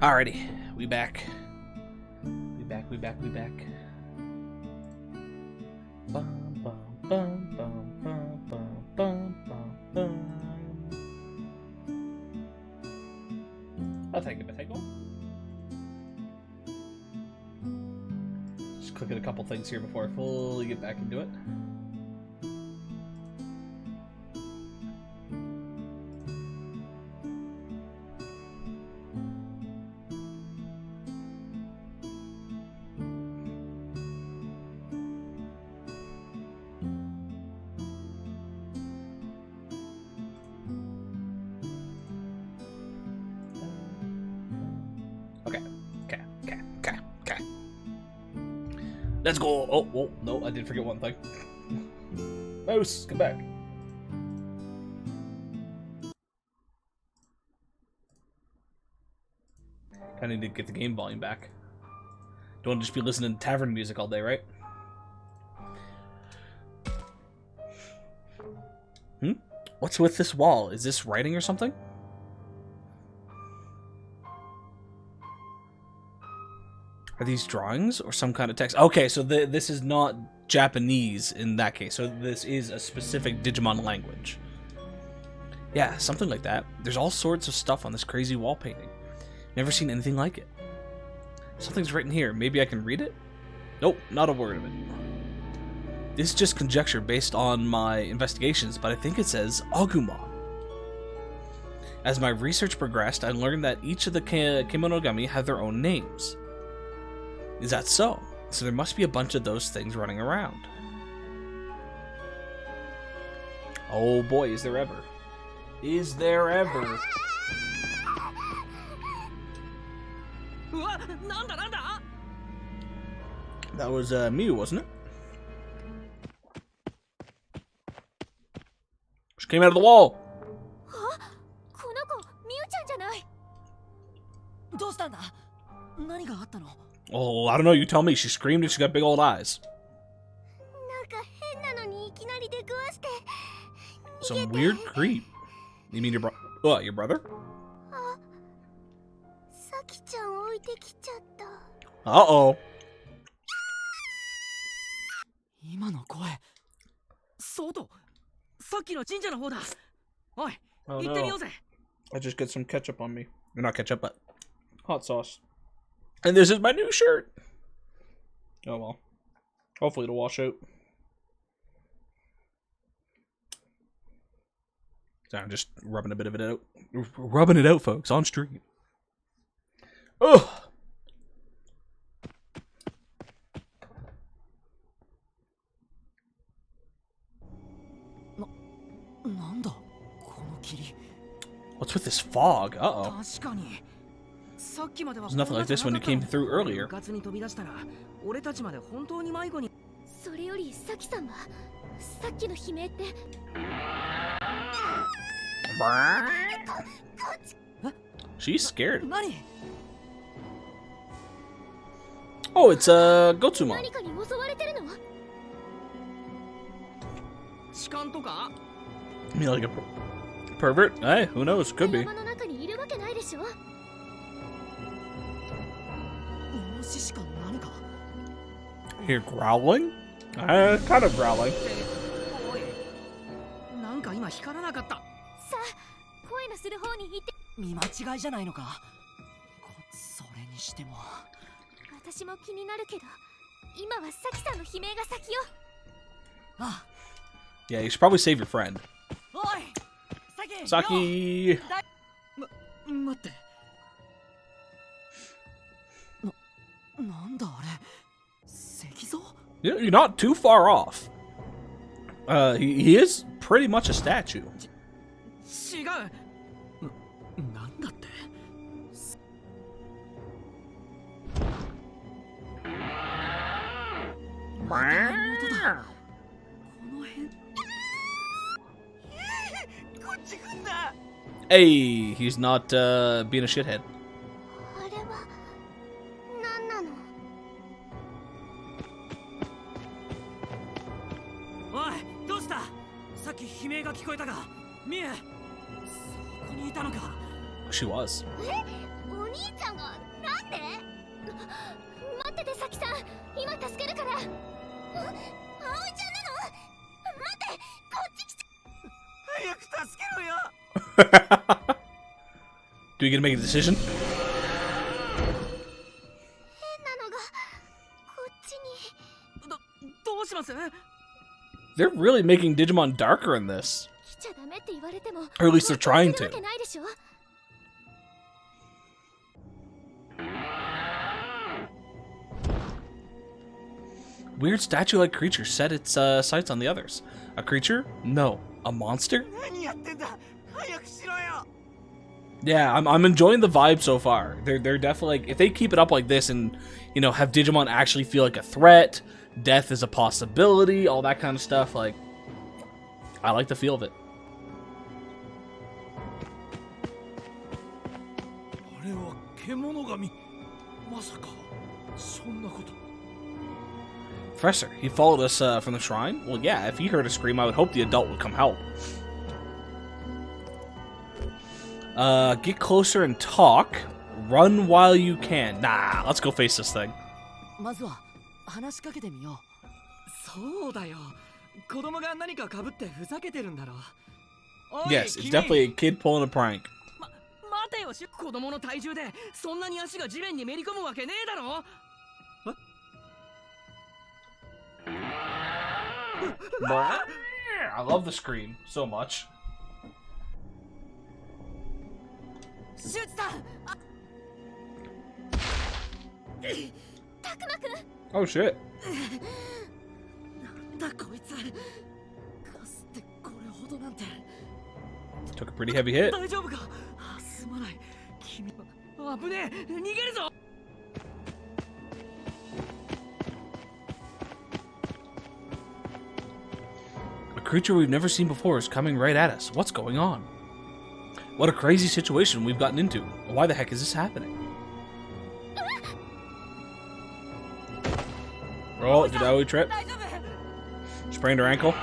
Alrighty, we back. We back. Bum, bum, bum, bum, bum, bum, bum, bum. I'll take it, Just click at a couple things here before I fully get back into it. Okay. Let's go. Oh, no, I did forget one thing. Mouse, come back. I need to get the game volume back. Don't want to just be listening to tavern music all day, right? What's with this wall? Is this writing or something? Are these drawings or some kind of text? Okay, so this is not Japanese in that case. So this is a specific Digimon language. Yeah, something like that. There's all sorts of stuff on this crazy wall painting. Never seen anything like it. Something's written here. Maybe I can read it? Nope, not a word of it. This is just conjecture based on my investigations, but I think it says Agumon. As my research progressed, I learned that each of the Kemonogami have their own names. Is that so? So there must be a bunch of those things running around. Oh boy, is there ever. Is there ever. That was Miu, wasn't it? She came out of the wall. Oh, I don't know, you tell me. She screamed and she got big old eyes. Some weird creep. You mean your your brother? Uh-oh. 今の声、外、さっきの神社の方だ。おい、行ってみようぜ。I just get some ketchup on me. Or not ketchup, but hot sauce. And this is my new shirt. Oh well. Hopefully it'll wash out. So I'm just rubbing a bit of it out. Rubbing it out, folks, on stream. Ugh. What's with this fog? Uh-oh. There's nothing like this when you came through earlier. それよりサキさんはさっきの悲鳴って She's scared. 何 Oh, it's Gotsumon. 何かに襲われてるの 痴漢とか I mean, like a pervert? Hey, who knows? Could be. 山の中にいるわけないでしょ Here, growling? Kind of growling. おい、なんか今光らなかった。さあ、声のする方に行って。見間違いじゃないのか。それにしても。私も気になるけど、今はサキさんの悲鳴が先よ。あ。Yeah, you should probably save your friend. おい、Saki! 待って。なんだあれ。石像? You're not too far off. He is pretty much a statue. 違う。なんだって。この辺。こっち来んな。Hey, he's not being a shithead. あれは何なの？おい、どうした？さっき悲鳴が聞こえたが、ミエ、そこにいたのか。She was. お兄ちゃんがなんで？待っててサキさん、今助けるから。葵ちゃんなの？待って、こっち来て。早く助けろよ。 Do we get to make a decision? 変なのがこっちに。どうします？ They're really making Digimon darker in this. 来ちゃダメって言われても。 Or at least they're trying する to. わけないでしょ。Weird statue-like creature set its sights on the others. A creature? No. A monster? 何やってんだ。早くしろよ。 Yeah, I'm enjoying the vibe so far. They're definitely like, if they keep it up like this and, you know, have Digimon actually feel like a threat, death is a possibility, all that kind of stuff, like, I like the feel of it. あれは獣神。まさかそんなこと。 Professor, he followed us from the shrine? Well, yeah, if he heard a scream, I would hope the adult would come help. Get closer and talk. Run while you can. Nah, let's go face this thing. まずは話しかけてみよそうだよ。子供が何か被ってふざけてるんだろう。おい、 Yes, it's 君 definitely a kid pulling a prank. 待てよ、子供の体重でそんなに足が地面にめり込むわけねえだろ。 I love the scream so much. シュツさん。たくまくん。 Oh shit. なんだこいつ。ガスってこれほどなんて。 Took a pretty heavy hit. 大丈夫か。すまない。君は危ねえ。逃げるぞ。 A creature we've never seen before is coming right at us. What's going on? What a crazy situation we've gotten into. Why the heck is this happening? Oh, did Aoi trip? Sprained her ankle?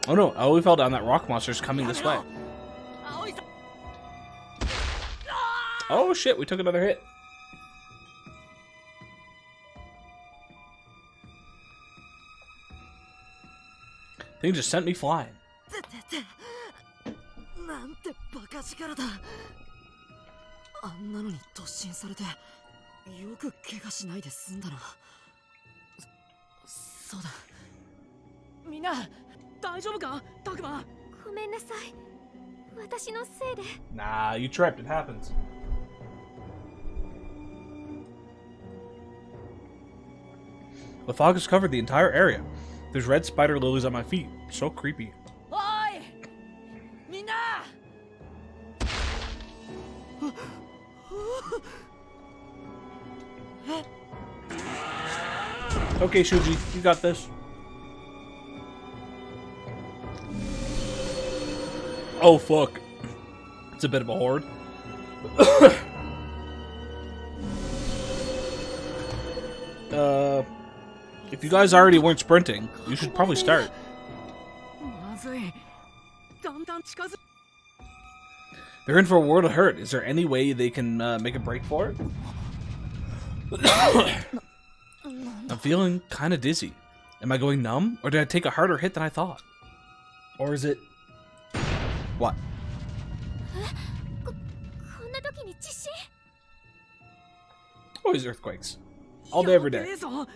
Oh no, Aoi fell down. That rock monster's coming this way. Oh shit, we took another hit. Thing just sent me flying. なんてバカ力だ。あんなのに突進されてよく怪我しないで済んだな。そうだ。みんな大丈夫か、タクマ。ごめんなさい。私のせいで。 Nah, you tripped. It happens. The fog has covered the entire area. There's red spider lilies on my feet. So creepy. おい、みんな。 Okay, Shuji, you got this. Oh, fuck. It's a bit of a horde. If you guys already weren't sprinting, you should probably start. まずい。だんだん近づ。 They're in for a world of hurt. Is there any way they can make a break for it? I'm feeling kind of dizzy. Am I going numb? Or did I take a harder hit than I thought? Or is it... What? こんな時に地震。 Always earthquakes. All day, every やべ day. えぞ。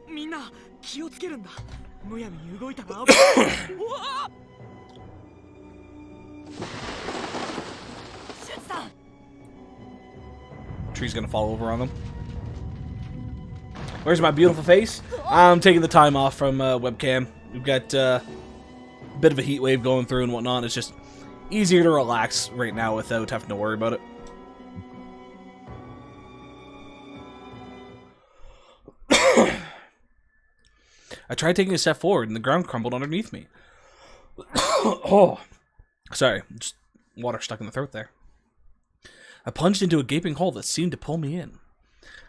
みんな気をつけるんだ。むやみに動いたら危ない。うわっ。 シュツさん。 Tree's gonna fall over on them. Where's my beautiful face? I'm taking the time off from webcam. We've got a bit of a heat wave going through and whatnot. It's just easier to relax right now without having to worry about it. I tried taking a step forward and the ground crumbled underneath me. Oh, sorry, just water stuck in the throat there. I plunged into a gaping hole that seemed to pull me in.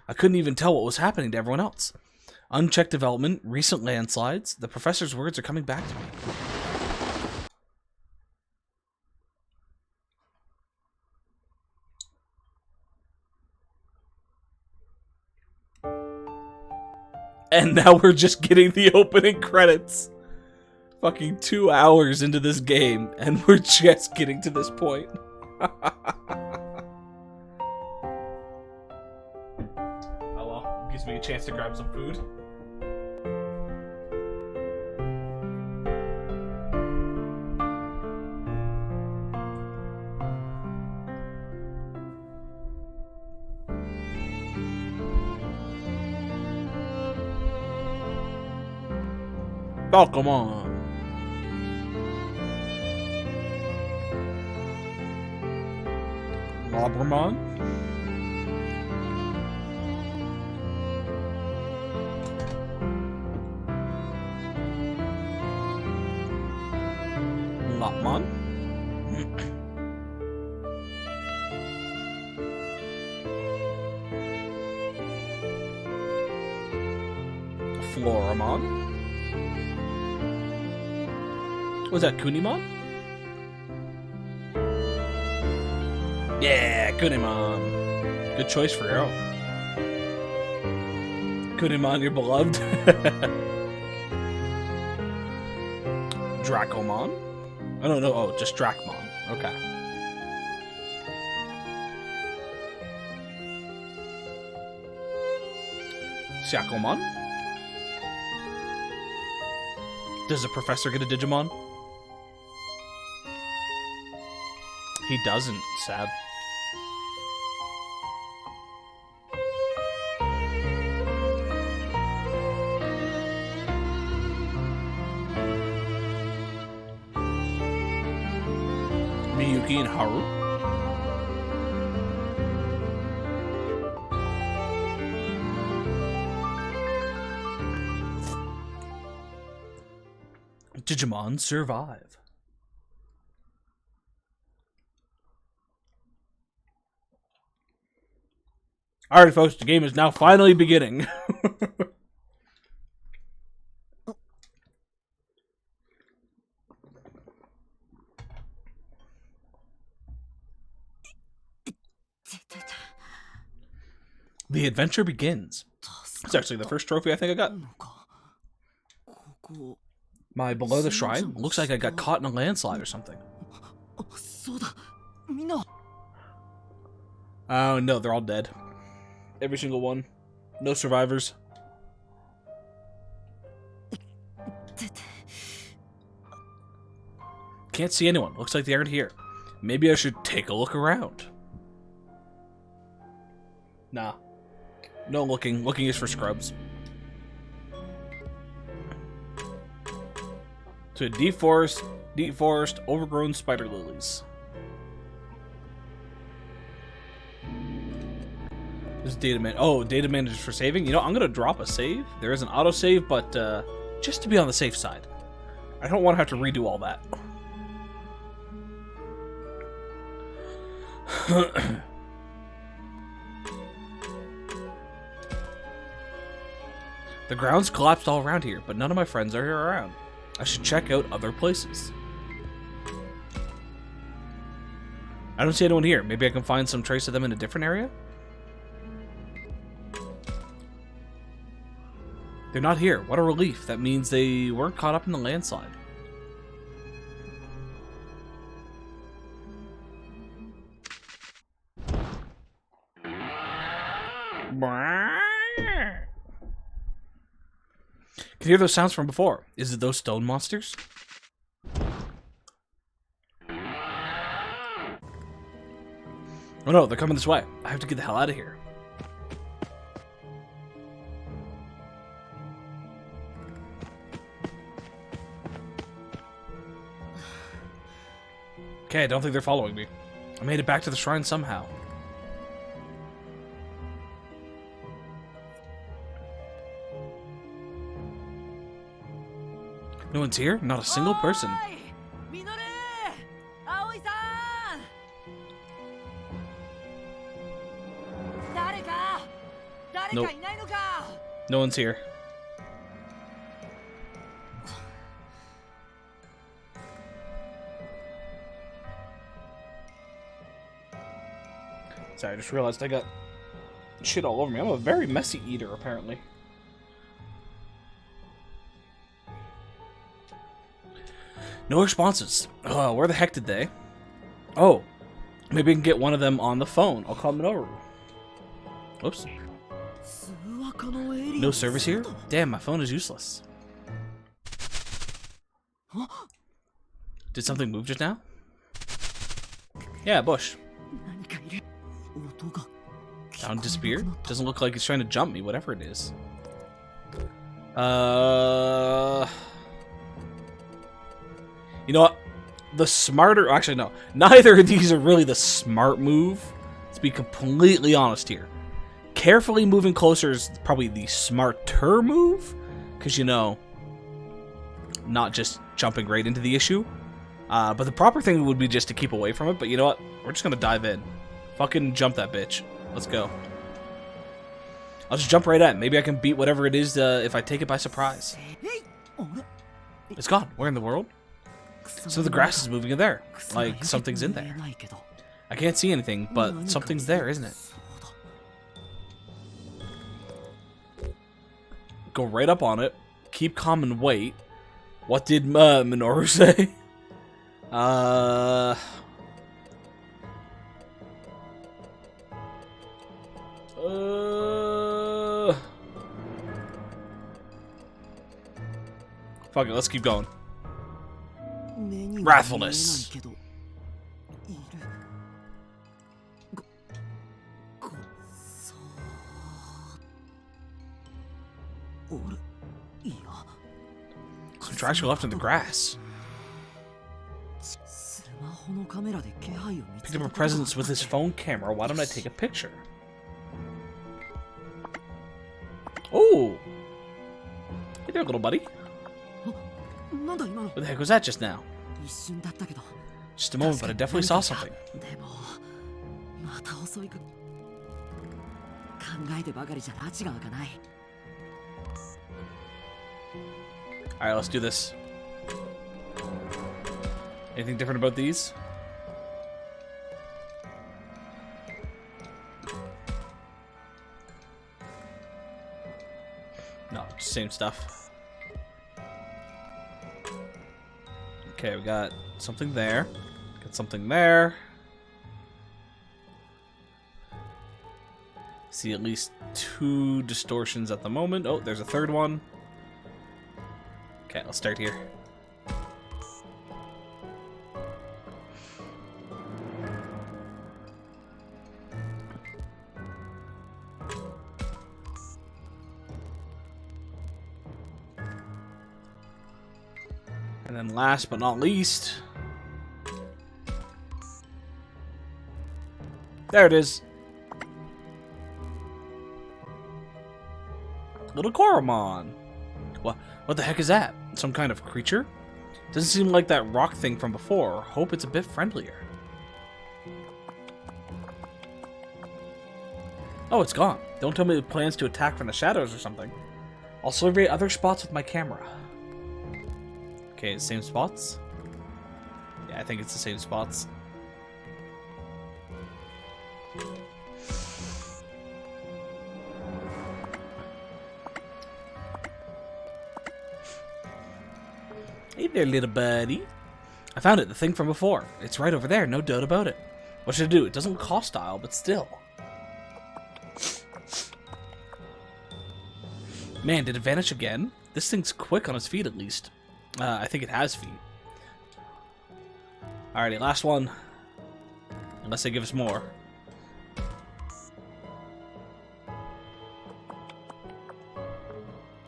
I couldn't even tell what was happening to everyone else. Unchecked development, recent landslides, the professor's words are coming back to me. And now we're just getting the opening credits. Fucking 2 hours into this game, and we're just getting to this point. Oh well, gives me a chance to grab some food. Oh, come on. Lobramon? Lopmon? Floramon? Was that Kunimon? Yeah, Kunimon. Good choice for Arrow. Kunimon, your beloved. Dracomon? I don't know. Oh, just Dracmon. Okay. Shakomon? Does the professor get a Digimon? He doesn't, sad. Miyuki and Haru. Digimon survive. Alright, folks, the game is now finally beginning. The adventure begins. It's actually the first trophy I think I got. My below the shrine looks like I got caught in a landslide or something. Oh no, they're all dead. Every single one. No survivors. Can't see anyone. Looks like they aren't here. Maybe I should take a look around. Nah. No looking. Looking is for scrubs. To deep forest, overgrown spider lilies. This data man. Oh, data manager for saving. You know, I'm gonna drop a save. There is an auto save, but just to be on the safe side. I don't want to have to redo all that. The ground's collapsed all around here, but none of my friends are here around. I should check out other places. I don't see anyone here. Maybe I can find some trace of them in a different area? They're not here. What a relief. That means they weren't caught up in the landslide. Can you hear those sounds from before? Is it those stone monsters? Oh no, they're coming this way. I have to get the hell out of here. Okay, I don't think they're following me. I made it back to the shrine somehow. No one's here? Not a single person. Nope. No one's here. Sorry, I just realized I got shit all over me. I'm a very messy eater, apparently. No responses. Oh, where the heck did they? Oh, maybe I can get one of them on the phone. I'll call Minoru. Oops. No service here? Damn, my phone is useless. Did something move just now? Yeah, bush. Sound disappeared? Doesn't look like it's trying to jump me, whatever it is. You know what? The smarter... Actually, no. Neither of these are really the smart move. Let's be completely honest here. Carefully moving closer is probably the smarter move. Because, you know, not just jumping right into the issue. But the proper thing would be just to keep away from it. But you know what? We're just going to dive in. Fucking jump that bitch. Let's go. I'll just jump right at it. Maybe I can beat whatever it is if I take it by surprise. It's gone. Where in the world? So the grass is moving in there. Like, something's in there. I can't see anything, but something's there, isn't it? Go right up on it. Keep calm and wait. What did Minoru say? Fuck it, let's keep going. Wrathfulness. Some trash left in the grass. Picked up a presence with his phone camera. Why don't I take a picture? Oh! Hey there, little buddy. What the heck was that just now? Just a moment, but I definitely saw something. Alright, let's do this. Anything different about these? No, same stuff. Okay, we got something there. Got something there. See at least 2 distortions at the moment. Oh, there's a third one. Okay, let's start here. And then last but not least, there it is. Little Koromon. What the heck is that? Some kind of creature? Doesn't seem like that rock thing from before. Hope it's a bit friendlier. Oh, it's gone. Don't tell me it plans to attack from the shadows or something. I'll survey other spots with my camera. Okay, same spots? Yeah, I think it's the same spots. Hey there, little buddy. I found it, the thing from before. It's right over there, no doubt about it. What should I do? It doesn't look hostile, but still. Man, did it vanish again? This thing's quick on its feet, at least. I think it has feet. Alrighty, last one. Unless they give us more.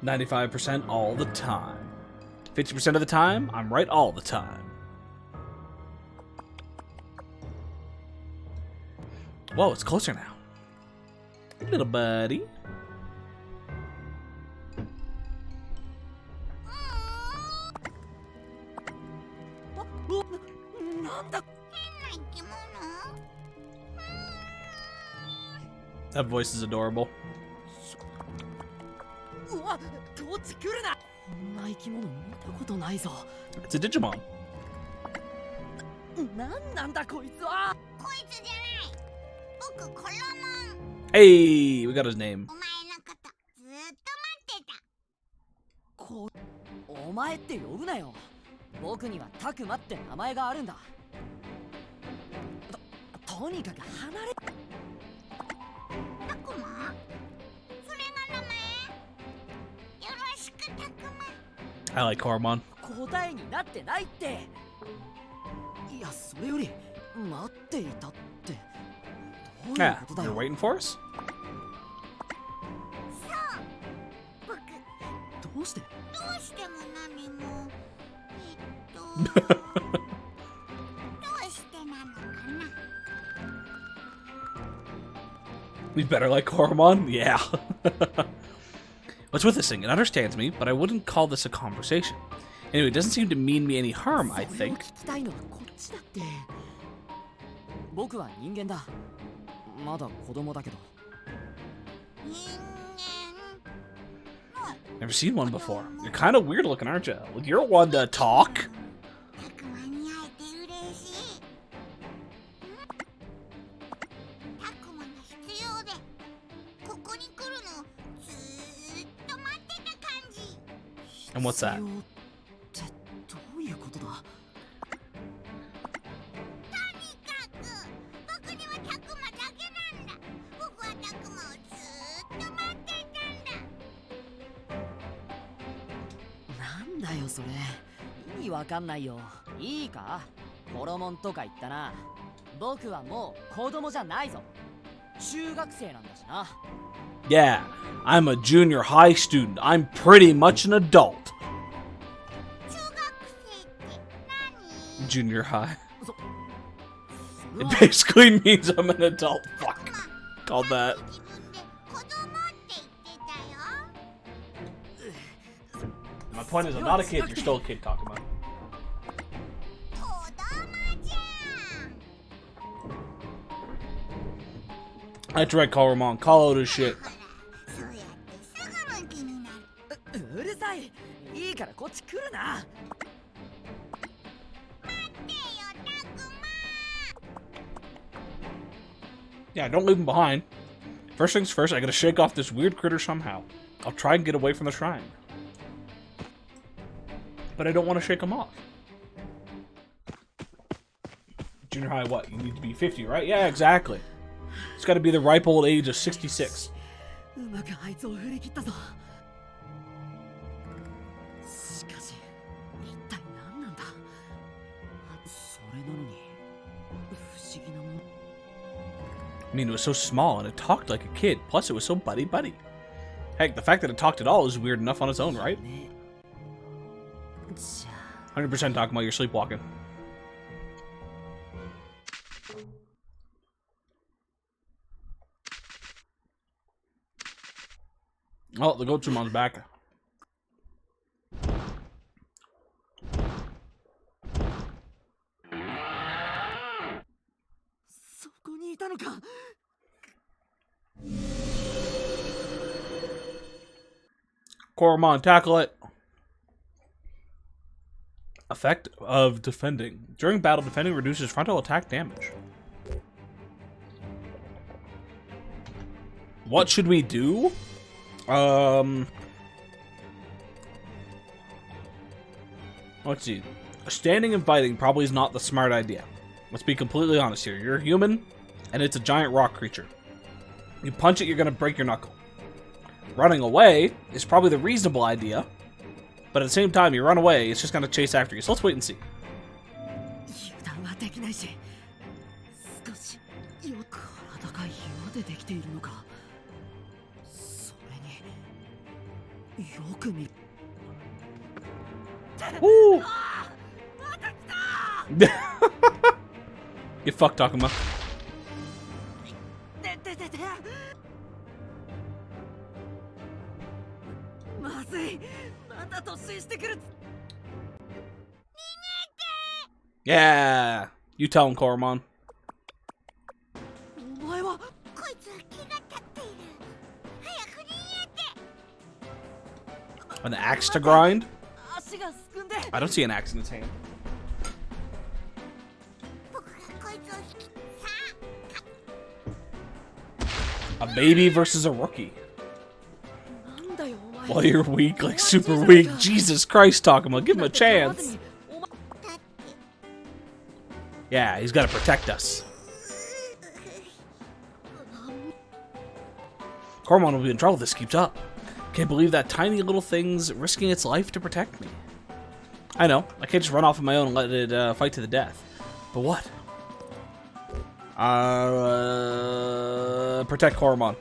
"95% all the time. 50% of the time, I'm right all the time." Whoa, it's closer now. Little buddy. That voice is adorable. It's a Digimon. Hey, we got his name. お前って呼ぶなよ。僕にはタクマって名前があるんだ。とにかく離れ。タクマ？それが名前？よろしくタクマ。 I like Koromon. 答えになってないって。いや、それより待っていたってどういう Yeah, ことだ you're よ。 waiting for us? 僕、どうして？どうしても何も。どうしてなのかな。 We better like Koromon? Yeah. What's with this thing? It understands me, but I wouldn't call this a conversation. Anyway, it doesn't seem to mean me any harm, I それを think. 聞きたいのはこっちだって。僕は人間だ。まだ子供だけど。人間。 Never seen one before. You're kind of weird looking, aren't you? Like, you're one to talk. タクマに会えて嬉しい。タクマが必要で、ここに来るのずーっと待ってた感じ。 And what's that? 必要ってどういうことだ？とにかく僕にはタクマだけなんだ。僕はタクマをずーっと待っていたんだ。なんだよそれ。意味わかんないよ。いいか？コロモンとか言ったな。僕はもう子供じゃないぞ。中学生なんだしな。 Yeah, I'm a junior high student. I'm pretty much an adult. 中学生って何？ Junior high. そ It れは basically means I'm an adult. Fuck. Called that. 自分で子供って言ってたよ。 My point is, I'm not a kid. You're still a kid talking about. 子供じゃん。 I tried Koromon. Call out his shit. ほら、そうやってすぐ向きになる。うるさい。いいからこっち来るな。待ってよ、タクマ。 Yeah, don't leave him behind. First things first, I gotta shake off this weird critter somehow. I'll try and get away from the shrine. But I don't want to shake him off. Junior high, what? You need to be 50, right? Yeah, exactly. It's gotta be the ripe old age of 66. うまくあいつを振り切ったぞ。しかし、一体何なんだ？それなのに、不思議なもの。 I mean, it was so small and it talked like a kid. Plus, it was so buddy-buddy. Heck, the fact that it talked at all is weird enough on its own, right? ね。じゃあ、 100% talking about your sleepwalking. Oh, the Gochumon's back. そこにいたのか。 Koromon, tackle it. Effect of defending. During battle, defending reduces frontal attack damage. What should we do? Let's see. Standing and fighting probably is not the smart idea. Let's be completely honest here. You're a human, and it's a giant rock creature. You punch it, you're gonna break your knuckle. Running away is probably the reasonable idea, but at the same time, you run away, it's just gonna chase after you. So let's wait and see. 油断はできないし、少しよく体が岩でできているのか。それによく見る。 Woo! You fuck talking about. まずい、また突進してくる。 Yeah! You tell him, Koromon. お前はこいつは気が立っている。早く逃げて。 An axe to grind? 足がすくんで。 I don't see an axe in his hand. 僕がこいつを引き、さ A baby versus a rookie. なんだよお前。 Well, you're weak, like super weak. Jesus Christ, Takuma, give him a chance. Yeah, he's got to protect us. Cormon will be in trouble if this keeps up. Can't believe that tiny little thing's risking its life to protect me. I know, I can't just run off on my own and let it fight to the death. But what? Protect Cormon.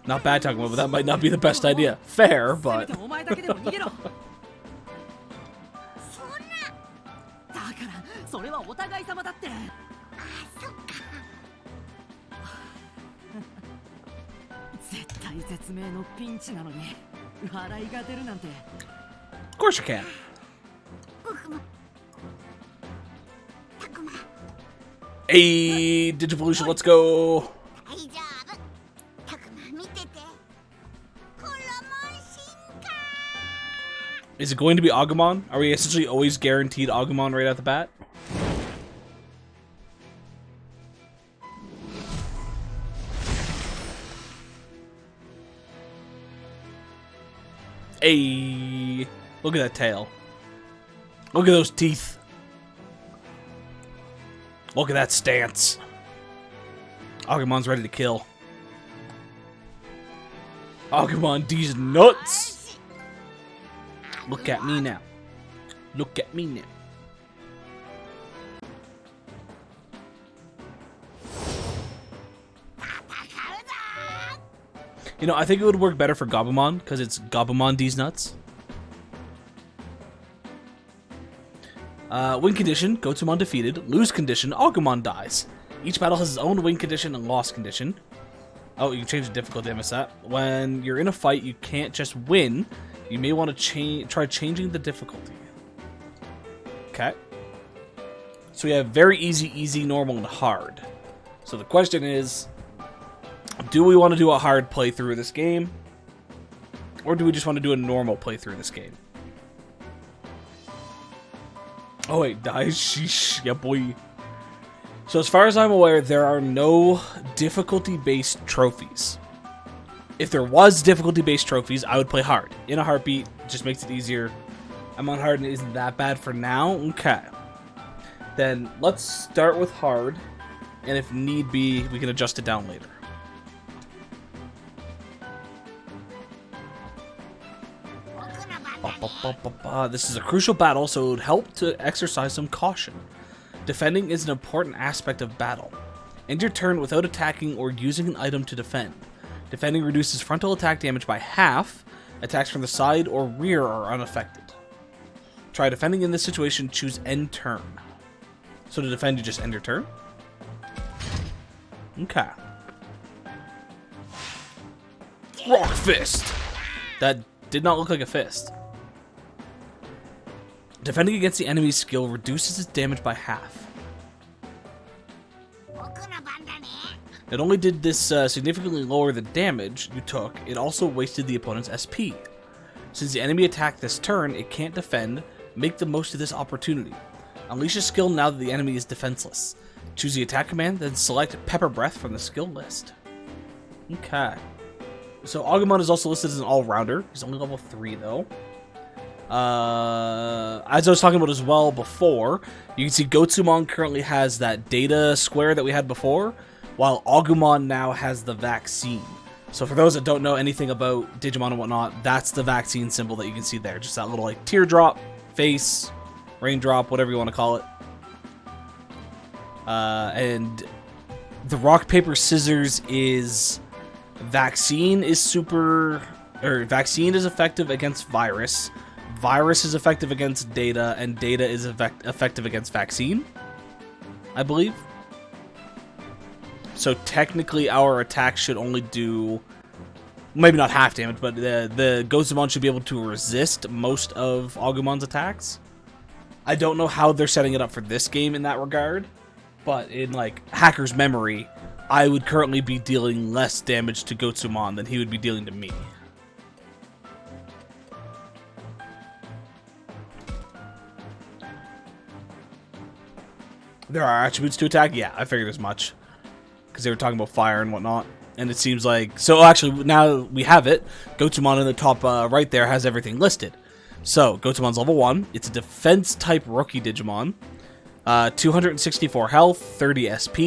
Not bad talking about, but that might not be the best idea. Fair, but... だからそれはお互い様だって。絶対絶命のピンチなのに笑いが出るなんて。Of course you can. Hey, Digivolution, let's go. Is it going to be Agumon? Are we essentially always guaranteed Agumon right at the bat? Hey, look at that tail. Look at those teeth. Look at that stance. Agumon's ready to kill. Agumon, these nuts. Look at me now. Look at me now. You know, I think it would work better for Gabumon, because it's Gabumon D's nuts. Win condition, Gotsumon defeated. Lose condition, Agumon dies. Each battle has its own win condition and loss condition. Oh, you can change the difficulty, I missed that. When you're in a fight, you can't just win. You may want to try changing the difficulty. Okay. So we have very easy, easy, normal, and hard. So the question is, do we want to do a hard playthrough of this game? Or do we just want to do a normal playthrough of this game? Oh wait, dies? Sheesh, yeah boy. So as far as I'm aware, there are no difficulty-based trophies. If there was difficulty-based trophies, I would play hard. In a heartbeat, just makes it easier. I'm on hard and it isn't that bad for now. Okay. Then let's start with hard, and if need be, we can adjust it down later. This is a crucial battle, so it would help to exercise some caution. Defending is an important aspect of battle. End your turn without attacking or using an item to defend. Defending reduces frontal attack damage by half. Attacks from the side or rear are unaffected. Try defending in this situation, choose end turn. So to defend, you just end your turn? Okay. Rock Fist! That did not look like a fist. Defending against the enemy's skill reduces its damage by half. Not only did this significantly lower the damage you took, it also wasted the opponent's SP. Since the enemy attacked this turn, it can't defend. Make the most of this opportunity. Unleash a skill now that the enemy is defenseless. Choose the attack command, then select Pepper Breath from the skill list. Okay. So Agumon is also listed as an all-rounder. He's only level 3 though. As I was talking about as well before, you can see Gotsumon currently has that data square that we had before, while Agumon now has the vaccine. So for those that don't know anything about Digimon and whatnot, that's the vaccine symbol that you can see there. Just that little like teardrop, face, raindrop, whatever you want to call it. And the rock, paper, scissors is vaccine is vaccine is effective against virus. Virus is effective against data, and data is effective against vaccine, I believe. So technically our attack should only do, maybe not half damage, but the Gotsumon should be able to resist most of Agumon's attacks. I don't know how they're setting it up for this game in that regard, but in like Hacker's memory, I would currently be dealing less damage to Gotsumon than he would be dealing to me. There are attributes to attack? Yeah, I figured as much. Because they were talking about fire and whatnot. And it seems like... So actually, now we have it. Gotsumon in the top right there has everything listed. So, Gotomon's level 1. It's a defense-type rookie Digimon. 264 health, 30 SP.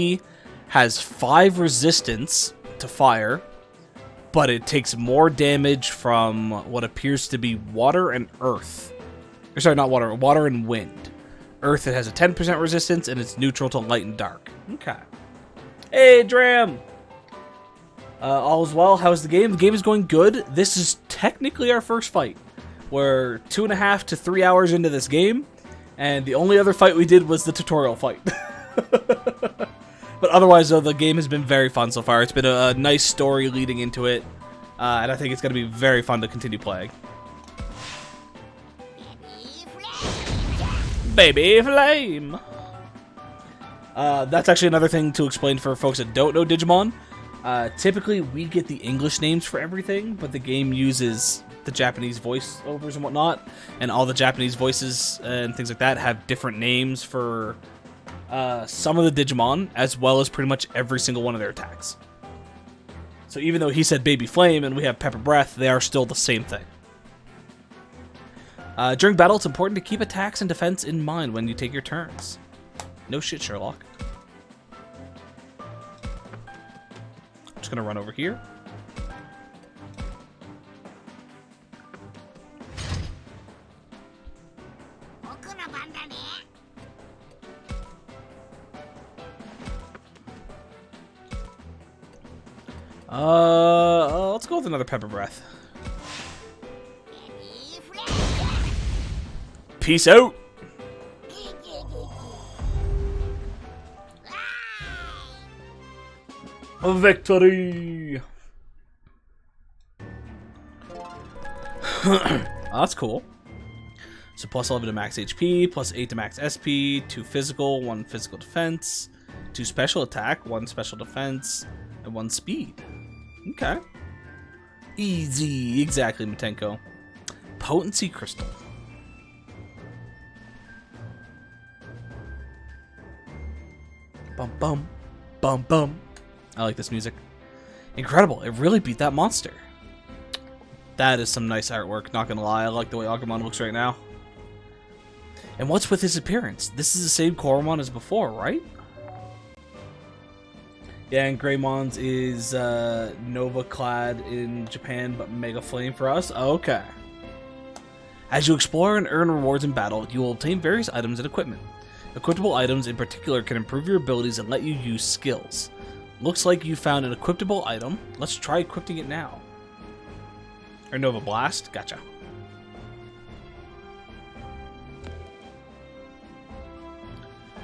Has 5 resistance to fire. But it takes more damage from what appears to be water and earth. Or sorry, not water. Water and wind. Earth, it has a 10% resistance, and it's neutral to light and dark. Okay. Hey, Dram! All is well. How's the game? The game is going good. This is technically our first fight. We're 2.5 to 3 hours into this game, and the only other fight we did was the tutorial fight. But otherwise, though, the game has been very fun so far. It's been a nice story leading into it, and I think it's going to be very fun to continue playing. Baby Flame! That's actually another thing to explain for folks that don't know Digimon. Typically, we get the English names for everything, but the game uses the Japanese voiceovers and whatnot, and all the Japanese voices and things like that have different names for some of the Digimon, as well as pretty much every single one of their attacks. So even though he said Baby Flame and we have Pepper Breath, they are still the same thing. During battle, it's important to keep attacks and defense in mind when you take your turns. No shit, Sherlock. Just gonna run over here. Let's go with another Pepper Breath. Peace out. Victory. Oh, that's cool. So plus 11 to max HP, plus 8 to max SP, 2 physical, 1 physical defense, 2 special attack, 1 special defense, and 1 speed. Okay. Easy. Exactly, Matenko. Potency Crystal. Bum bum. Bum bum. I like this music. Incredible. It really beat that monster. That is some nice artwork, not gonna lie. I like the way Agumon looks right now. And what's with his appearance? This is the same Koromon as before, right? Yeah, and Greymon's is Nova clad in Japan, but Mega Flame for us. Okay. As you explore and earn rewards in battle, you will obtain various items and equipment. Equipable items in particular can improve your abilities and let you use skills. Looks like you found an equipable item. Let's try equipping it now. Or Nova Blast. Gotcha.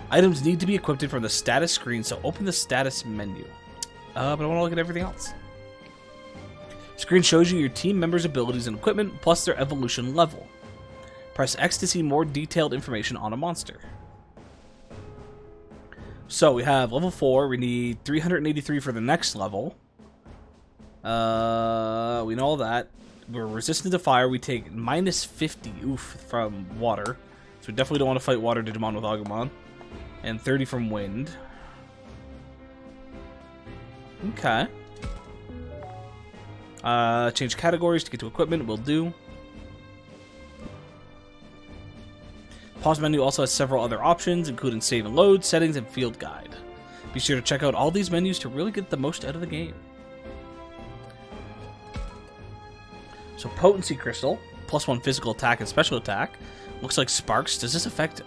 Items need to be equipped from the status screen, so open the status menu. But I want to look at everything else. Screen shows you your team members' abilities and equipment, plus their evolution level. Press X to see more detailed information on a monster. So we have level 4, we need 383 for the next level. We know all that. We're resistant to fire, we take minus 50 from water. So we definitely don't want to fight water Digimon with Agumon. And 30 from wind. Okay. Change categories to get to equipment, will do. Pause menu also has several other options, including save and load, settings, and field guide. Be sure to check out all these menus to really get the most out of the game. So Potency Crystal, plus 1 physical attack and special attack. Looks like sparks. Does this affect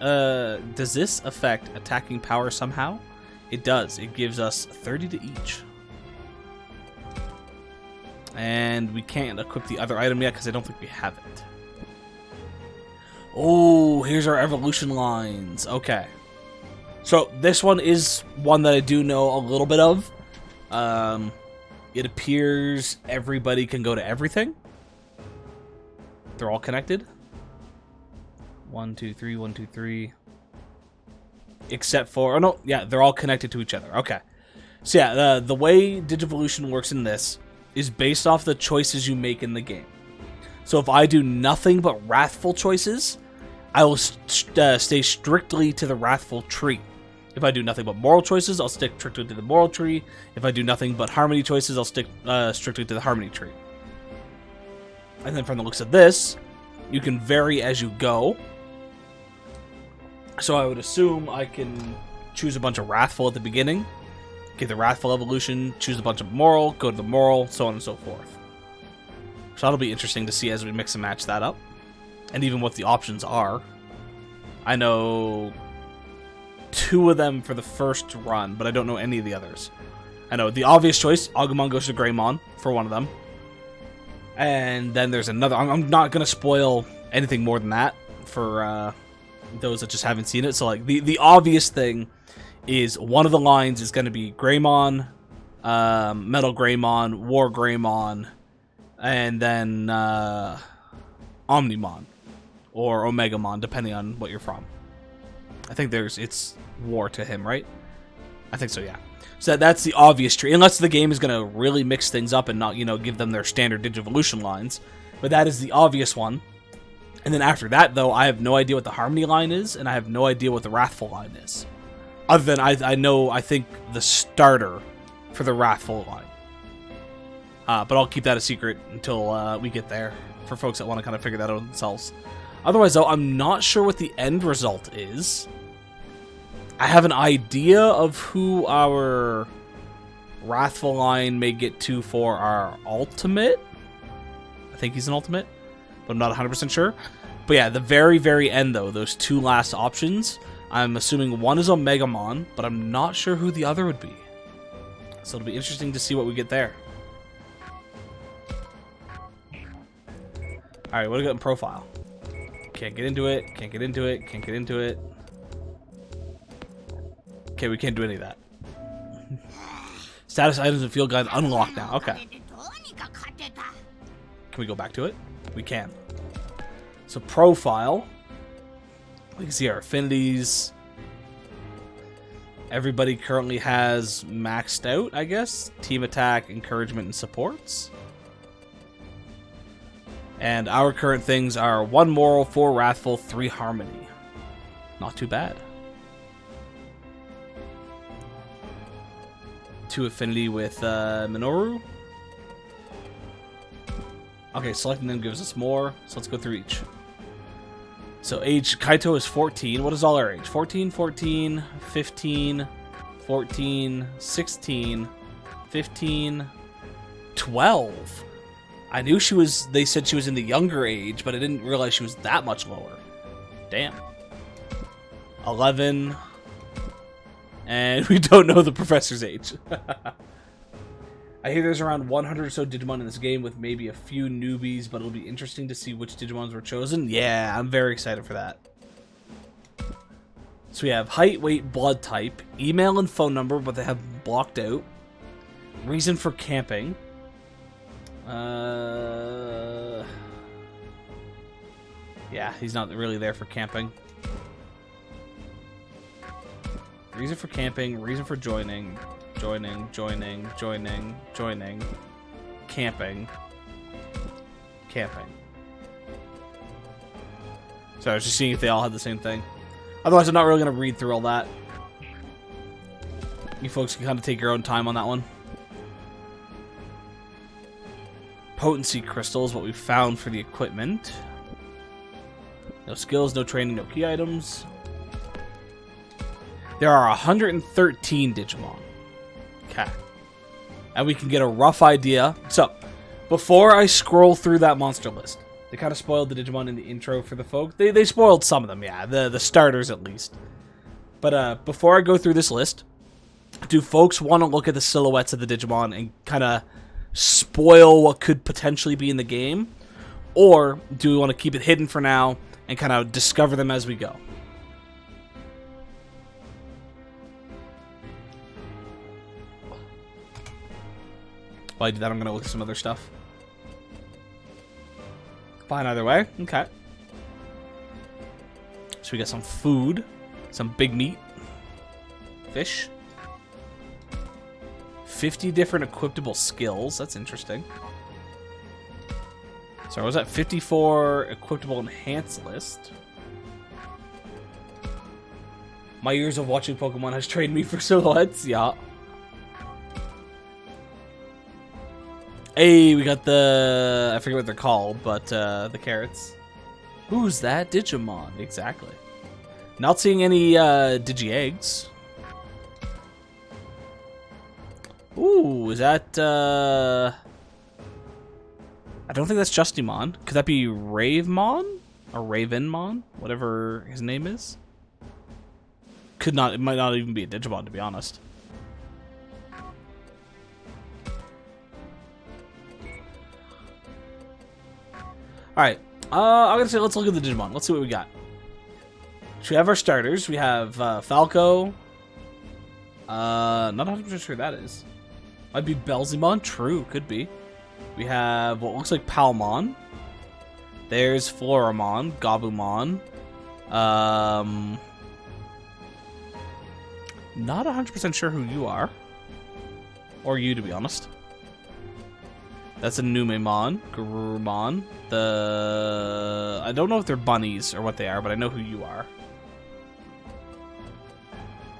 attacking power somehow? It does. It gives us 30 to each. And we can't equip the other item yet because I don't think we have it. Oh, here's our evolution lines. Okay. So this one is one that I do know a little bit of. It appears everybody can go to everything. They're all connected. 1, 2, 3, 1, 2, 3. Except for... Oh, no. Yeah, they're all connected to each other. Okay. So, yeah, the way Digivolution works in this is based off the choices you make in the game. So, if I do nothing but Wrathful choices, I will stay strictly to the Wrathful tree. If I do nothing but Moral choices, I'll stick strictly to the Moral tree. If I do nothing but Harmony choices, I'll stick strictly to the Harmony tree. And then from the looks of this... you can vary as you go. So I would assume I can choose a bunch of Wrathful at the beginning, get the Wrathful evolution, choose a bunch of Moral, go to the Moral, so on and so forth. So that'll be interesting to see as we mix and match that up. And even what the options are. I know 2 of them for the first run, but I don't know any of the others. I know the obvious choice, Agumon goes to Greymon for one of them. And then there's another. I'm not going to spoil anything more than that for those that just haven't seen it. So like the obvious thing is one of the lines is going to be Greymon, Metal Greymon, War Greymon, and then Omnimon or Omegamon, depending on what you're from. I think it's War to him, right? I think so, yeah. So that's the obvious tree, unless the game is going to really mix things up and not, give them their standard Digivolution lines. But that is the obvious one. And then after that, though, I have no idea what the Harmony line is, and I have no idea what the Wrathful line is. Other than I think the starter for the Wrathful line. But I'll keep that a secret until we get there, for folks that want to kind of figure that out themselves. Otherwise, though, I'm not sure what the end result is. I have an idea of who our Wrathful line may get to for our ultimate. I think he's an ultimate, but I'm not 100% sure. But yeah, the very, very end, though, those 2 last options, I'm assuming one is Omegamon, but I'm not sure who the other would be. So it'll be interesting to see what we get there. Alright, what do we got in profile? Can't get into it, can't get into it, can't get into it. Okay, we can't do any of that. Status items and field guide unlocked now. Okay. Can we go back to it? We can. So profile. We can see our affinities. Everybody currently has maxed out, I guess. Team attack, encouragement, and supports. And our current things are 1 moral, 4 wrathful, 3 harmony. Not too bad. 2 affinity with Minoru. Okay, selecting them gives us more, so let's go through each. So age, Kaito is 14. What is all our age? 14, 14, 15, 14, 16, 15, 12. I knew she was, they said she was in the younger age, but I didn't realize she was that much lower. Damn. 11. And we don't know the professor's age. I hear there's around 100 or so Digimon in this game with maybe a few newbies, but it'll be interesting to see which Digimons were chosen. Yeah, I'm very excited for that. So we have height, weight, blood type, email and phone number, but they have blocked out. Reason for camping. Yeah, he's not really there for camping. Reason for camping, reason for joining, camping, camping. So I was just seeing if they all had the same thing. Otherwise, I'm not really going to read through all that. You folks can kind of take your own time on that one. Potency crystal is what we found for the equipment. No skills, no training, no key items. There are 113 Digimon. Okay. And we can get a rough idea. So, before I scroll through that monster list, they kind of spoiled the Digimon in the intro for the folk. They spoiled some of them, yeah. The starters, at least. But before I go through this list, do folks want to look at the silhouettes of the Digimon and kind of spoil what could potentially be in the game? Or do we want to keep it hidden for now and kind of discover them as we go? While I do that, I'm going to look at some other stuff. Fine either way. Okay. So we got some food. Some big meat. Fish. 50 different equipable skills. That's interesting. So I was at 54 equipable enhanced list. My years of watching Pokemon has trained me for silhouettes. Yeah. Hey, we got the... I forget what they're called, but the carrots. Who's that Digimon? Exactly. Not seeing any Digi-Eggs. Ooh, is that I don't think that's Justimon. Could that be Ravemon? Or Ravenmon? Whatever his name is? Could not, it might not even be a Digimon, to be honest. Alright, I'm gonna say let's look at the Digimon. Let's see what we got. So we have our starters. We have Falco. Not 100% sure that is. Might be Belzemon. True, could be. We have what looks like Palmon. There's Floramon, Gabumon. Not 100% sure who you are. Or you, to be honest. That's a Numemon, Garurumon. I don't know if they're bunnies or what they are, but I know who you are.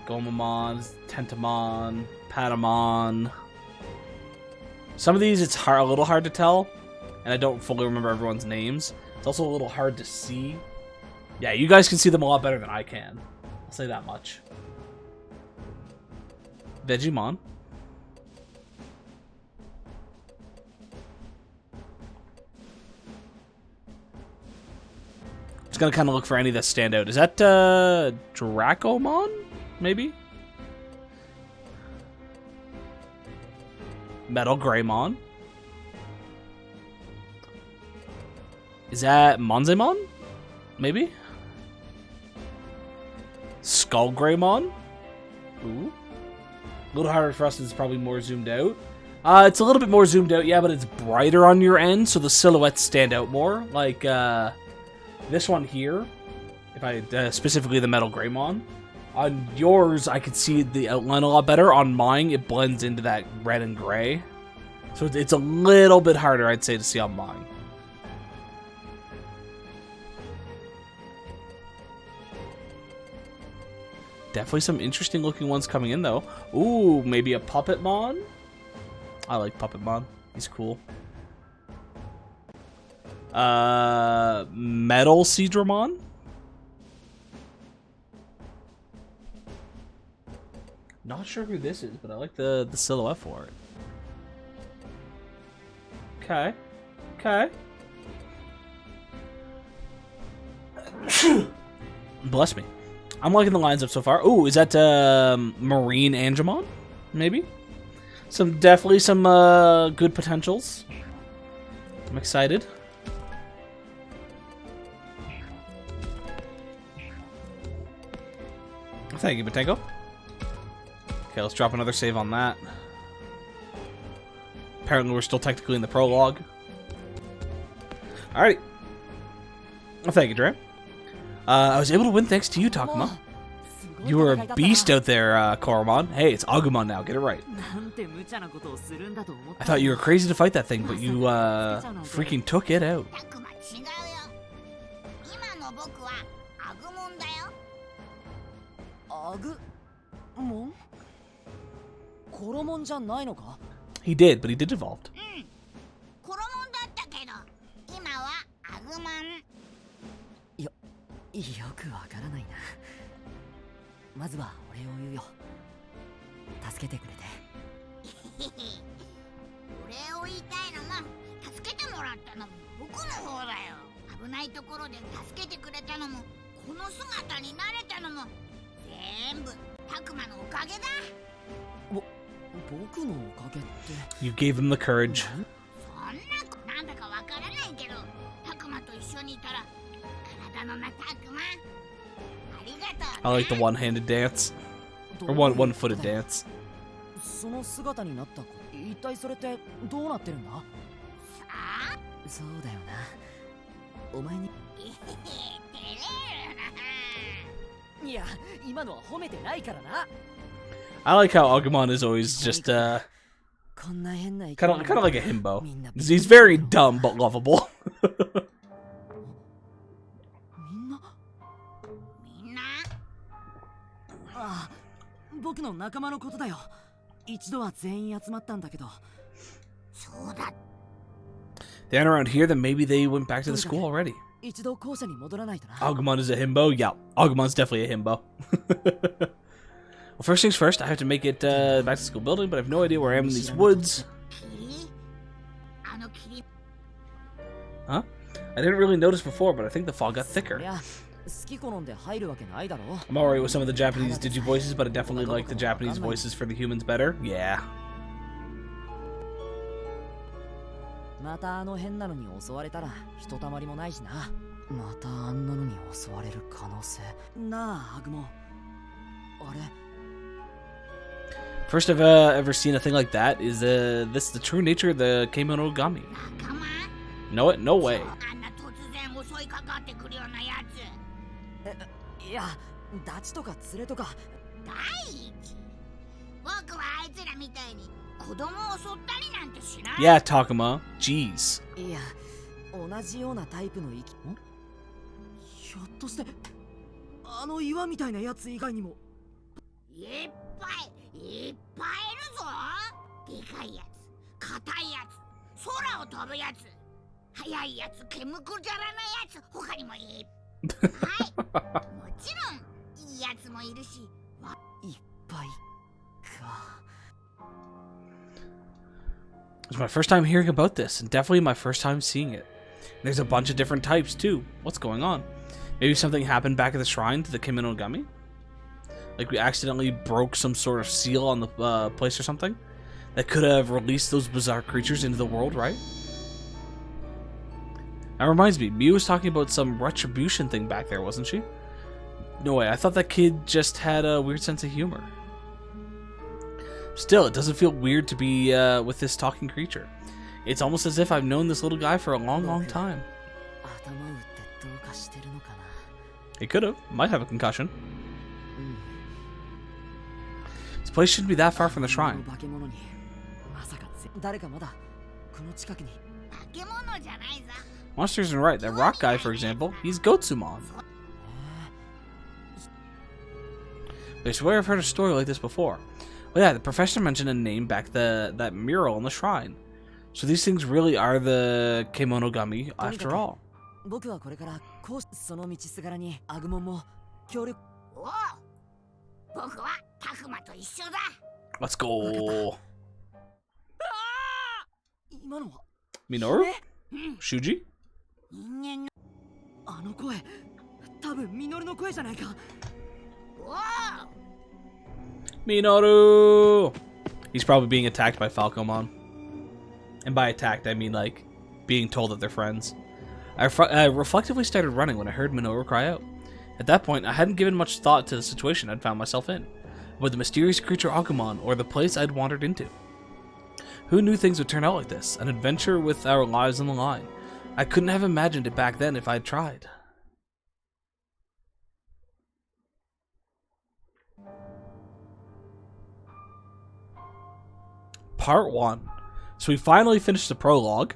Gomamon, Tentamon, Patamon. Some of these it's a little hard to tell, and I don't fully remember everyone's names. It's also a little hard to see. Yeah, you guys can see them a lot better than I can. I'll say that much. Vegemon. Just gonna kind of look for any that stand out. Is that Dracomon? Maybe? Metal Greymon? Is that Monzemon? Maybe? Skull Greymon? Ooh. A little harder for us, it's probably more zoomed out. It's a little bit more zoomed out, yeah, but it's brighter on your end, so the silhouettes stand out more. Like, this one here, if I, specifically the Metal Greymon. On yours, I could see the outline a lot better. On mine, it blends into that red and gray. So it's a little bit harder, I'd say, to see on mine. Definitely some interesting looking ones coming in, though. Ooh, maybe a Puppetmon? I like Puppetmon. He's cool. Metal Seadramon? Not sure who this is, but I like the silhouette for it. Okay. Okay. Bless me. I'm liking the lines up so far. Ooh, is that Marine Angemon? Maybe? Definitely some good potentials. I'm excited. Thank you, Batenko. Okay, let's drop another save on that. Apparently we're still technically in the prologue. Alrighty. Well, thank you, Dre. I was able to win thanks to you, Takuma. You were a beast out there, Koromon. Hey, it's Agumon now, get it right. I thought you were crazy to fight that thing, but you, freaking took it out. He did, but he did evolve. よくわからないな。まずはお礼を言うよ。助けてくれて。お礼を言いたいのも助けてもらったのも僕の方だよ。危ないところで助けてくれたのもこの姿になれたのも全部タクマのおかげだ。僕のおかげって。You gave him the courage. そんななんだかわからないけどタクマと一緒にいたら。 I like the one-handed dance. Or one-footed dance. その姿になった子、一体それってどうなってるんだ？そうだよな。お前に。いや、今のは褒めてないからな。I like how Agumon is always just kind of like a himbo. He's very dumb but lovable. 僕の仲間のことだよ。一度は全員集まったんだけど。そうだ。They aren't around here, then maybe they went back to the school already. 一度校舎に戻らないとな。 Agumon is a himbo? Yeah, Agumon's definitely a himbo. Well, first things first, I have to make it back to the school building, but I have no idea where I am in these woods. Huh? I didn't really notice before, but I think the fog got thicker. 好き好んで入るわけないだろ。 I'm alright with some of the Japanese Digi voices, but I definitely like the Japanese voices for the humans better. Yeah. またあの変なのに襲われたらひとたまりもないしな。またあんなのに襲われる可能性。なあ、アグモ。あれ First I've ever seen a thing like that. Is this the true nature of the Kemonogami? Know it? No way. いや、ダチとか連れとか。第一、僕はあいつらみたいに子供を襲ったりなんてしない。Yeah, Takuma. Jeez. いや、同じようなタイプの生き。ひょっとしてあの岩みたいなやつ以外にも。いっぱいいるぞ。でかいやつ、硬いやつ、空を飛ぶやつ、速いやつ、ケムクジャラなやつ、他にもいっぱい。もちろんいいやつもいるし。いっぱいか。 It's my first time hearing about this, and definitely my first time seeing it. There's a bunch of different types too. What's going on? Maybe something happened back at the shrine to the Kemonogami? Like we accidentally broke some sort of seal on the place or something? That could have released those bizarre creatures into the world, right? That reminds me, Miu was talking about some retribution thing back there, wasn't she? No way, I thought that kid just had a weird sense of humor. Still, it doesn't feel weird to be with this talking creature. It's almost as if I've known this little guy for a long, long time. It could have. Might have a concussion. This place shouldn't be that far from the shrine. Monsters isn't right. That rock guy, for example, he's Gotsumon. I swear I've heard a story like this before. Oh yeah, the professor mentioned a name back that mural on the shrine. So these things really are the Kemonogami after all. Let's go. Minoru? Shuji? あの声、多分ミノルの声じゃないか。 Minoru! He's probably being attacked by Falcomon. And by attacked, I mean like being told that they're friends. I reflectively started running when I heard Minoru cry out. At that point, I hadn't given much thought to the situation I'd found myself in, about the mysterious creature Agumon, or the place I'd wandered into. Who knew things would turn out like this? An adventure with our lives on the line. I couldn't have imagined it back then if I'd tried. Part 1. So we finally finished the prologue.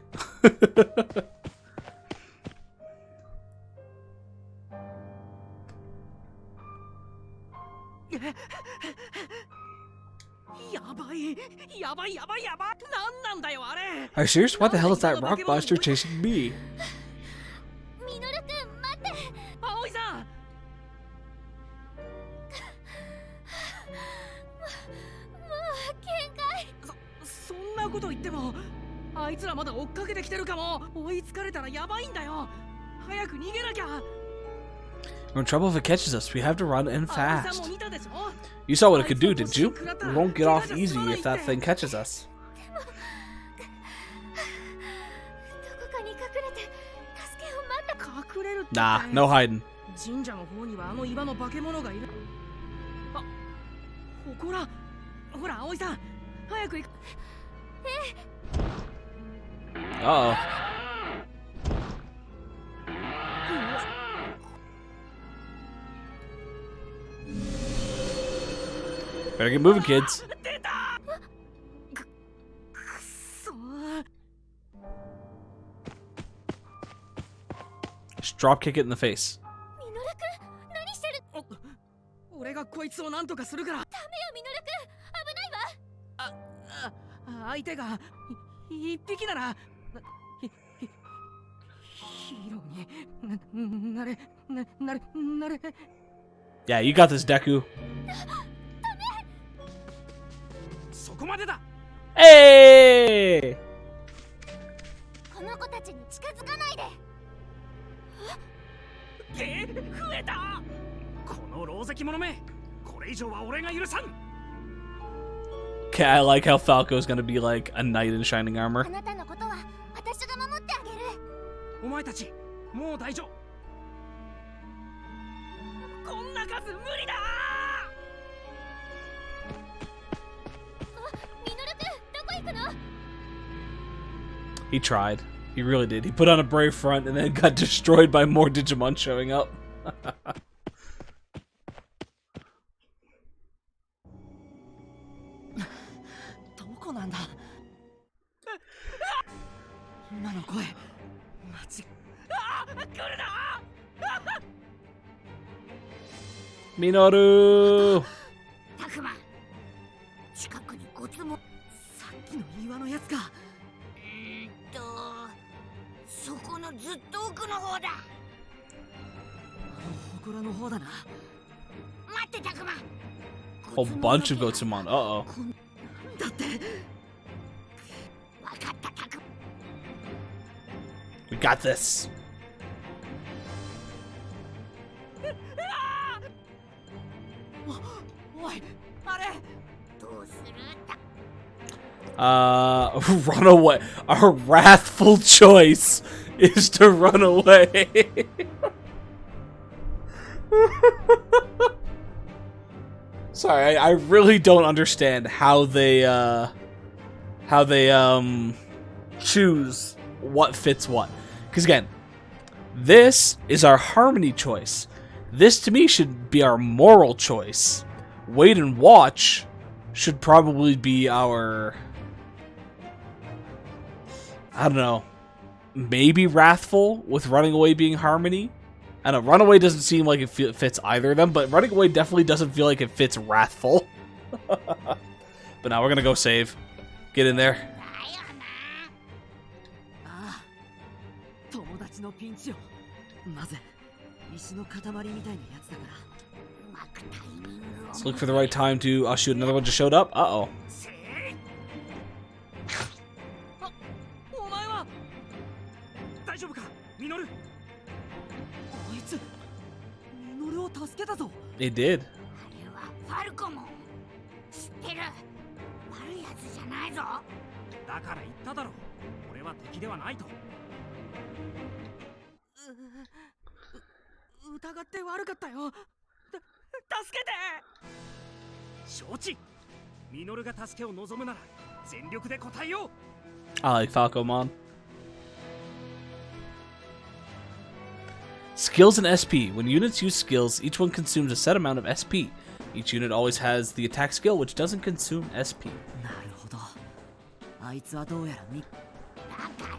Are you serious? What the hell is that rock monster chasing me? We're in trouble if it catches us. We have to run and fast. You saw what it could do, didn't you? We won't get off easy if that thing catches us. Nah, no hiding. Uh-oh. Better get moving, kids. Just drop kick it in the face. Yeah, you got this, Deku. そこまでだ。 Hey! この子たちに近づかないで。増えた。この狼藉者め、これ以上は俺が許さん。 Okay, I like how Falco's gonna be like a knight in shining armor. あなたのことは私が守ってあげる。お前たち、もう大丈夫。こんな数無理だ。ミノルくん、どこ行くの？ He tried. He really did. He put on a brave front and then got destroyed by more Digimon showing up. どこなんだ。今の声、マジ。来るな。 Minoru! たくま、近くにゴツも。さっきの岩のやつか。そこのずっと奥の方だ。祠の方だな。待ってたくま。 Whole bunch of Gotsumon. Uh-oh. だって。わかったたくま。 We got this. おい、あれ。どうする？ Run away. Our wrathful choice is to run away. Sorry, I really don't understand how they choose what fits what. Because again, this is our harmony choice. This to me should be our moral choice. Wait and watch should probably be our, I don't know, maybe wrathful with running away being harmony. I don't know, runaway doesn't seem like it fits either of them, but running away definitely doesn't feel like it fits wrathful. But now we're gonna go save. Get in there. ああ、友達のピンチを。なぜ石の塊みたいなやつだから。 Let's look for the right time to... Oh shoot, another one just showed up? Uh-oh. お前は大丈夫か、ミノル。あいつ、ミノルを助けたぞ。 It did. ファルコモン。知ってる。悪いやつじゃないぞ。だから言っただろ。俺は敵ではないと。疑って悪かったよ。助けて。承知。ミノルが助けを望むなら全力で答えよう。 I like Falcomon. Skills and SP. When units use skills, each one consumes a set amount of SP. Each unit always has the attack skill, which doesn't consume SP. なるほど。あいつはどうやらだから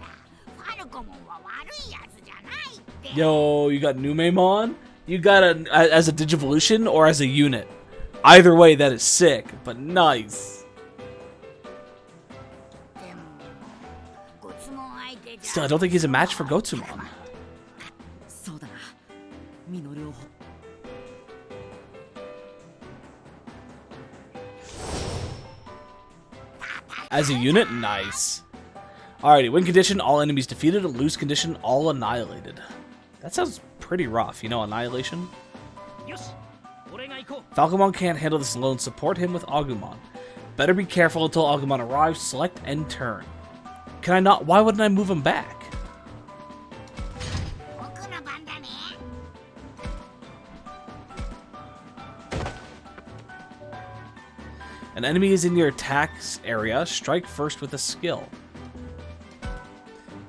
ファルコモンは悪いやつじゃないって。 Yo, you got Numemon? You got as a Digivolution or as a unit? Either way, that is sick, but nice. でもゴツモン相手じゃ。 Still, I don't think he's a match for Gotsumon. そうだな。ミノルを。 As a unit, nice. Alrighty, win condition, all enemies defeated. Lose condition, all annihilated. That sounds pretty rough, you know, annihilation? よし、俺が行こう。 Falcomon can't handle this alone. Support him with Agumon. Better be careful until Agumon arrives. Select end turn. Can I not? Why wouldn't I move him back? 僕の番だね。 An enemy is in your attacks area. Strike first with a skill.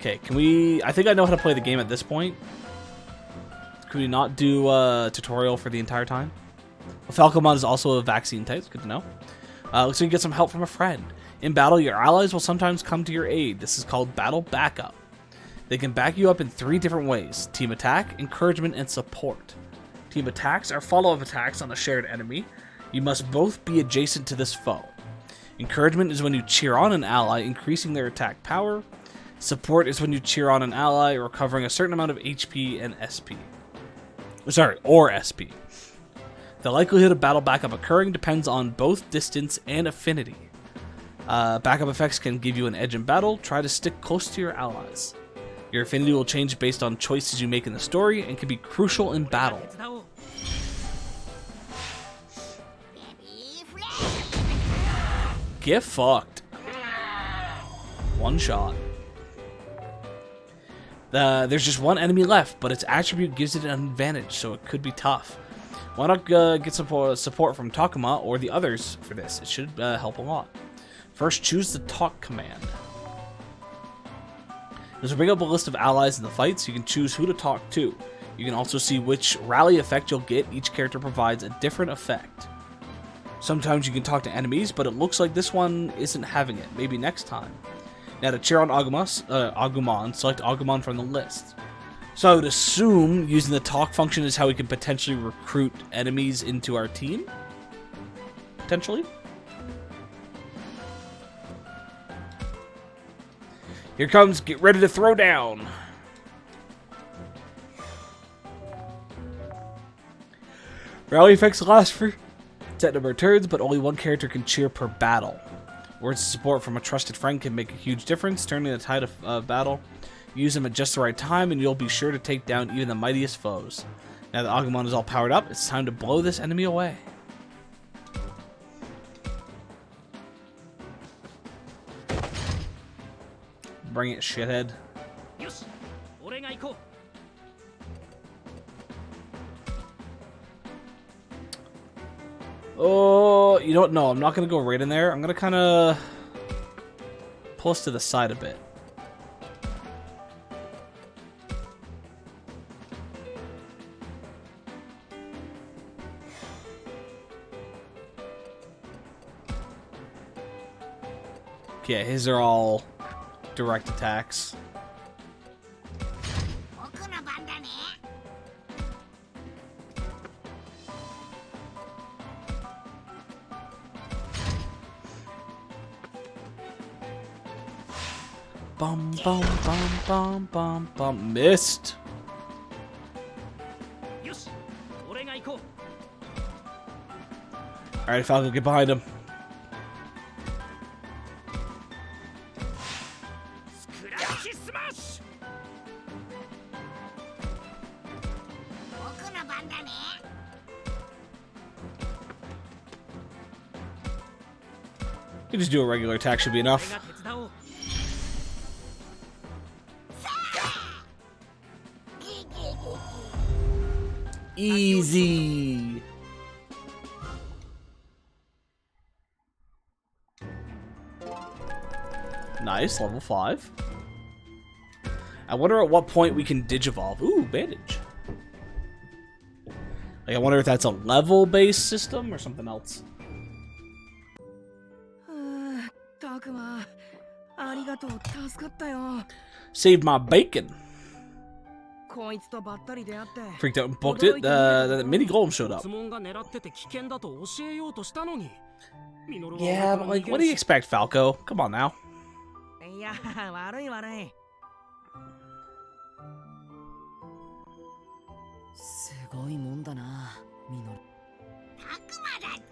Okay, can we... I think I know how to play the game at this point. Could we not do a tutorial for the entire time? Falcomon is also a vaccine type. It's good to know. Looks like you get some help from a friend. In battle, your allies will sometimes come to your aid. This is called battle backup. They can back you up in 3 different ways. Team attack, encouragement, and support. Team attacks are follow-up attacks on a shared enemy. You must both be adjacent to this foe. Encouragement is when you cheer on an ally, increasing their attack power. Support is when you cheer on an ally, recovering a certain amount of HP and SP. Sorry, or SP. The likelihood of battle backup occurring depends on both distance and affinity. Backup effects can give you an edge in battle. Try to stick close to your allies. Your affinity will change based on choices you make in the story and can be crucial in battle. Get fucked. One shot. There's just one enemy left, but its attribute gives it an advantage, so it could be tough. Why not get support from Takuma or the others for this? It should help a lot. First, choose the talk command. This will bring up a list of allies in the fight, so you can choose who to talk to. You can also see which rally effect you'll get. Each character provides a different effect. Sometimes you can talk to enemies, but it looks like this one isn't having it. Maybe next time. Now to cheer on Agumon, select Agumon from the list. So I would assume using the talk function is how we can potentially recruit enemies into our team? Potentially? Here comes, get ready to throw down. Rally effects last for set number of turns, but only one character can cheer per battle. Words of support from a trusted friend can make a huge difference, turning the tide of battle. Use them at just the right time, and you'll be sure to take down even the mightiest foes. Now that Agumon is all powered up, it's time to blow this enemy away. Bring it, shithead. Oh, you don't know. I'm not going to go right in there. I'm going to kind of pull us to the side a bit. Yeah, his are all direct attacks. Bum bum bum bum bum bum. Missed. Alright, Falco, get behind him. You just do a regular attack, should be enough. Easy. Nice, level 5. I wonder at what point we can digivolve. Ooh, bandage. Like, I wonder if that's a level-based system or something else. Saved my bacon. Freaked out and booked it. The mini golem showed up. Yeah, but like, what do you expect, Falco? Come on now.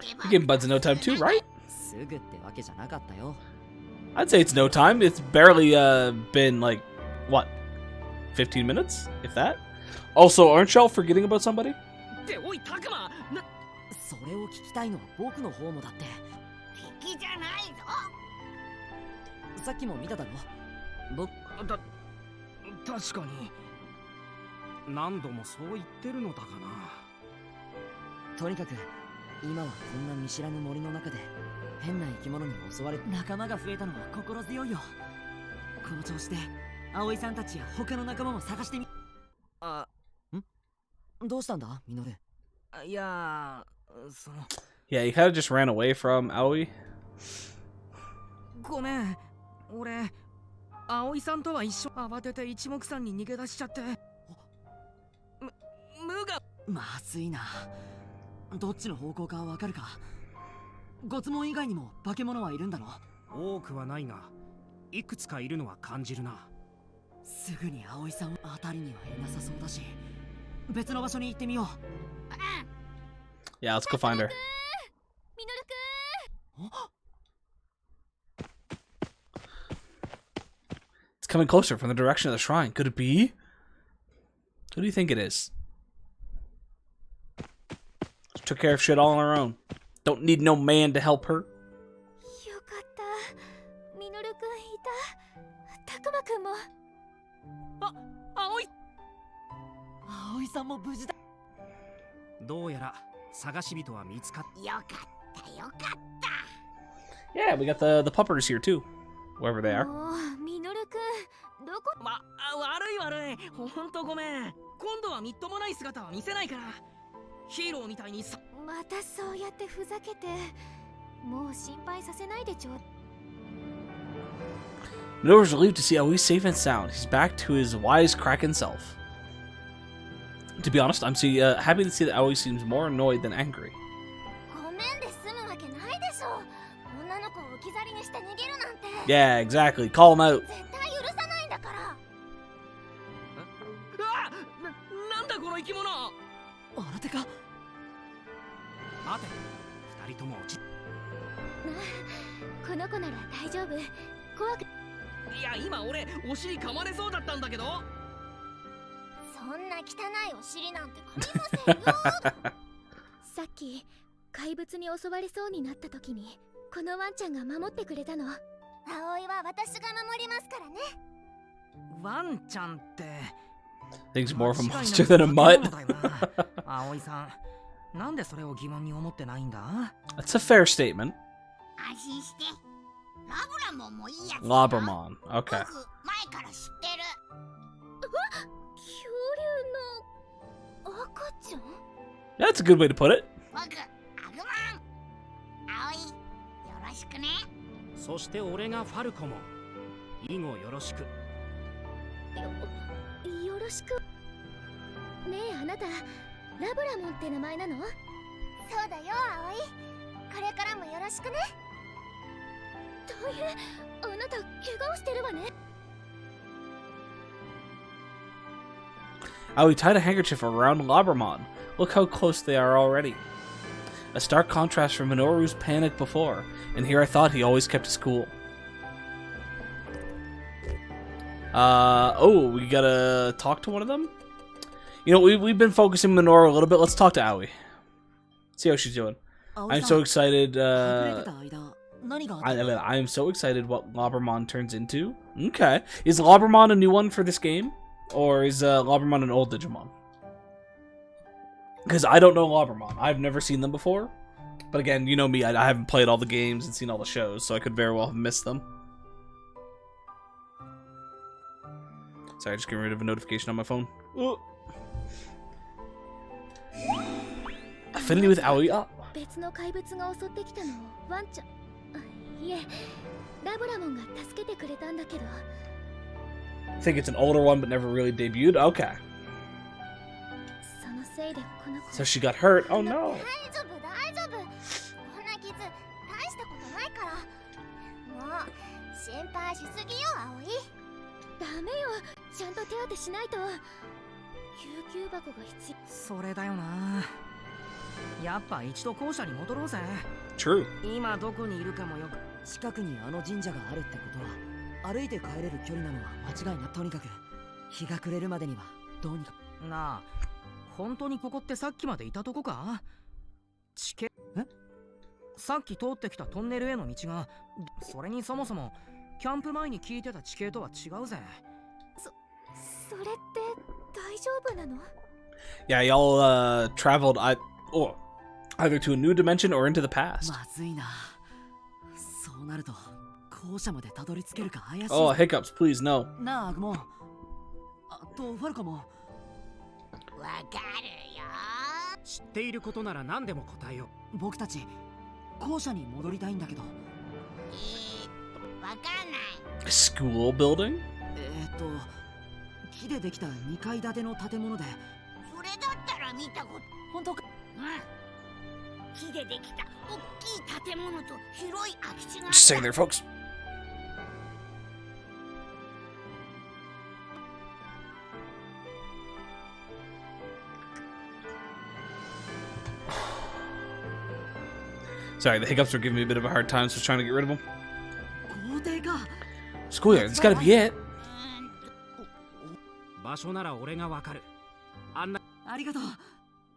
You're getting buds in no time too, right? I'd say it's no time. It's barely been like, what, 15 minutes, if that? Also, aren't y'all forgetting about somebody? Yeah, he kind of just ran away from Aoi. すぐに葵さんあたりにはいなさそうだし、別の場所に行ってみよう。Yeah, let's go find her. ミノルく It's coming closer from the direction of the shrine. Could it be? Who do you think it is? She took care of shit all on her own. Don't need no man to help her. ん。よかった。ミノルくんいた。たくまくんも。葵さんも無事だ。どうやら探し人は見つかっよかったよかった。 Yeah, we got the puppers here too. Wherever they are. もうミノルくん、どこ？悪い。ほんとごめん。今度はみっともない姿は見せないから。ヒーローみたいにさ。またそうやってふざけて。もう心配させないでちょう。 Minoru's relieved to see Aoi's safe and sound. He's back to his wisecracking self. To be honest, I'm happy to see that Aoi seems more annoyed than angry. ごめんで済むわけないでしょ。女の子を置き去りにして逃げるなんて。 Yeah, exactly. Call him out. 絶対許さないんだから。なんだこの生き物。新手か。待て、二人とも落ち。この子なら大丈夫。怖く。いや今俺お尻噛まれそうだったんだけど。そんな汚いお尻なんて噛みませんよ。さっき怪物に襲われそうになった時にこのワンちゃんが守ってくれたの。葵は私が守りますからね。ワンちゃんって Thinks more of a monster than a mutt. 葵さん、なんでそれを疑問に思ってないんだ？ That's a fair statement. 安心して。ラブラモンもいいやつだよ。 Lobbermon. Okay. 僕前から知ってる。恐竜の赤ちゃん？ That's a good way to put it. 僕アグマン。葵よろしくね。そして俺がファルコモン。以後よろしく。よろしく。ねえあなた、ラブラモンって名前なの？そうだよ葵。これからもよろしくね。大変、あなた怪我をしてるわね。Aoi tied a handkerchief around Lobbermon. Look how close they are already. A stark contrast from Minoru's panic before, and here I thought he always kept his cool. Oh, we gotta talk to one of them? You know, we've been focusing Minoru a little bit. Let's talk to Aoi. See how she's doing. I'm so excited, I am so excited what Lobbermon turns into. Okay. Is Lobbermon a new one for this game? Or is Lobbermon an old Digimon? Because I don't know Lobbermon. I've never seen them before. But again, you know me, I haven't played all the games and seen all the shows, so I could very well have missed them. Sorry, just getting rid of a notification on my phone. Oh. Affinity with Aoi? Oh. 別の怪物が襲ってきたのをワンちゃん、いえ、ラブラモンが助けてくれたんだけど。 I think it's an older one, but never really debuted. Okay. そのせいでこの子。 So she got hurt. Oh no. 大丈夫大丈夫。こんな傷大したことないから。もう心配しすぎよ葵。ダメよ、ちゃんと手当てしないと。救急箱が必要。それだよな。やっぱ一度校舎に戻ろうぜ。 True. 今どこにいるかもよく。近くにあの神社があるってことは歩いて帰れる距離なのは間違いな。とにかく日が暮れるまでにはどうにか。なあ、本当にここってさっきまでいたとこか？地形？さっき通ってきたトンネルへの道が、それにそもそもキャンプ前に聞いてた地形とは違うぜ。それって大丈夫なの？ Yeah, y'all traveled either to a new dimension or into the past. まずいな。そうなると校舎までたどり着けるか怪しい。Oh, hiccups, please, no. なあ、アグモン。あとファルコも。わかるよ。知っていることなら何でも答えよう。僕たち校舎に戻りたいんだけど。わかんない。School building? 木でできた2階建ての建物で。それだったら見たこと。本当か？うん。木でできた大きい建物と広い空き地があった。 Just saying there, folks. Sorry, the hiccups were giving me a bit of a hard time, so I was trying to get rid of them. 校庭か Schoolyard, it's gotta be it. 場所なら俺がわかる。案内。ありがとう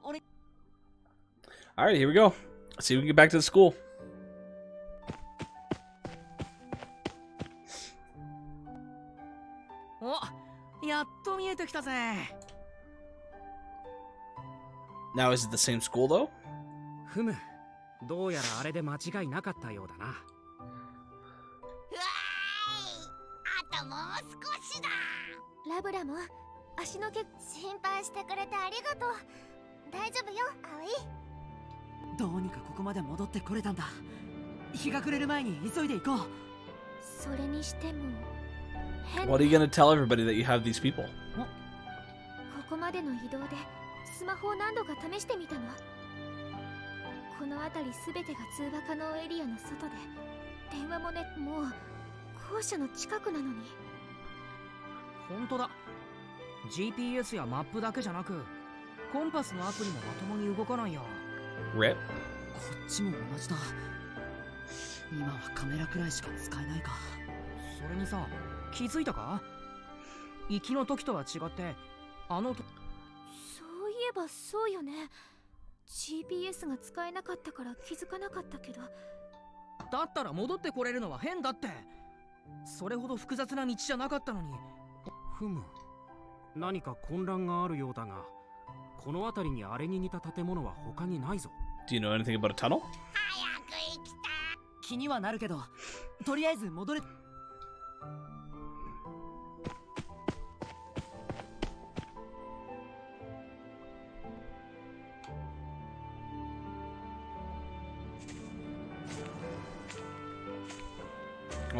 俺 Alright, here we go. Let's see if we can get back to the school. おやっと見えてきたぜ Now, is it the same school, though? ふむ。どうやらあれで間違いなかったようだな。うわーい、あともう少しだ。ラブラも足の毛心配してくれてありがとう。大丈夫よ葵。どうにかここまで戻ってこれたんだ日が暮れる前に急いで行こうそれにしても変な What are you gonna tell everybody that you have these people? ここまでの移動でスマホを何度か試してみたの。この辺り全てが通話可能エリアの外で電話もね、もう校舎の近くなのに。本当だ。 GPS やマップだけじゃなくコンパスのアプリもまともに動かないよ。 Rip. こっちも同じだ今はカメラくらいしか使えないかそれにさ、気づいたか？行きの時とは違ってそういえばそうよね。 GPS が使えなかったから気づかなかったけど。だったら戻ってこれるのは変だって。それほど複雑な道じゃなかったのに。ふむ。何か混乱があるようだが、この辺りにあれに似た建物は他にないぞ。 Do you know anything about a tunnel? 早く行きたい。気にはなるけどとりあえず戻れ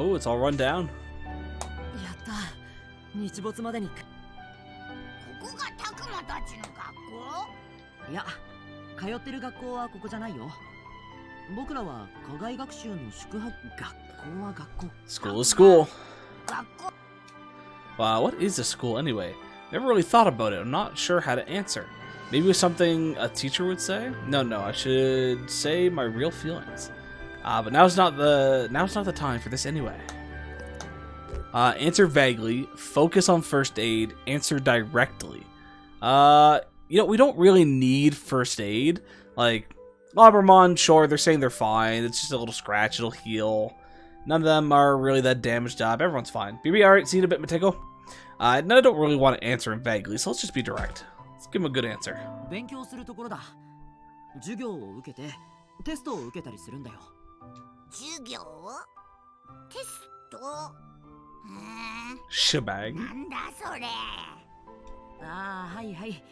Oh, it's all run down. やった日没までにここがタクマたちの学校？いや通ってる学校はここじゃないよ僕らは課外学習の宿泊学校は学校 School is school. 学校 Wow, what is a school anyway? Never really thought about it. I'm not sure how to answer. Maybe it was something a teacher would say? No, I should say my real feelings. But now's not the time for this anyway. Answer vaguely, focus on first aid, answer directly. We don't really need first aid. Like, Labramon, sure, they're saying they're fine. It's just a little scratch, it'll heal. None of them are really that damaged up. Everyone's fine. BB, alright, see you in a bit, Mateko? No, I don't really want to answer him vaguely, so let's just be direct. Let's give him a good answer. 勉強するところだ授業を受けてテストを受けたりするんだよ授業？テスト？Shebang. なんだそれ。ああはいはい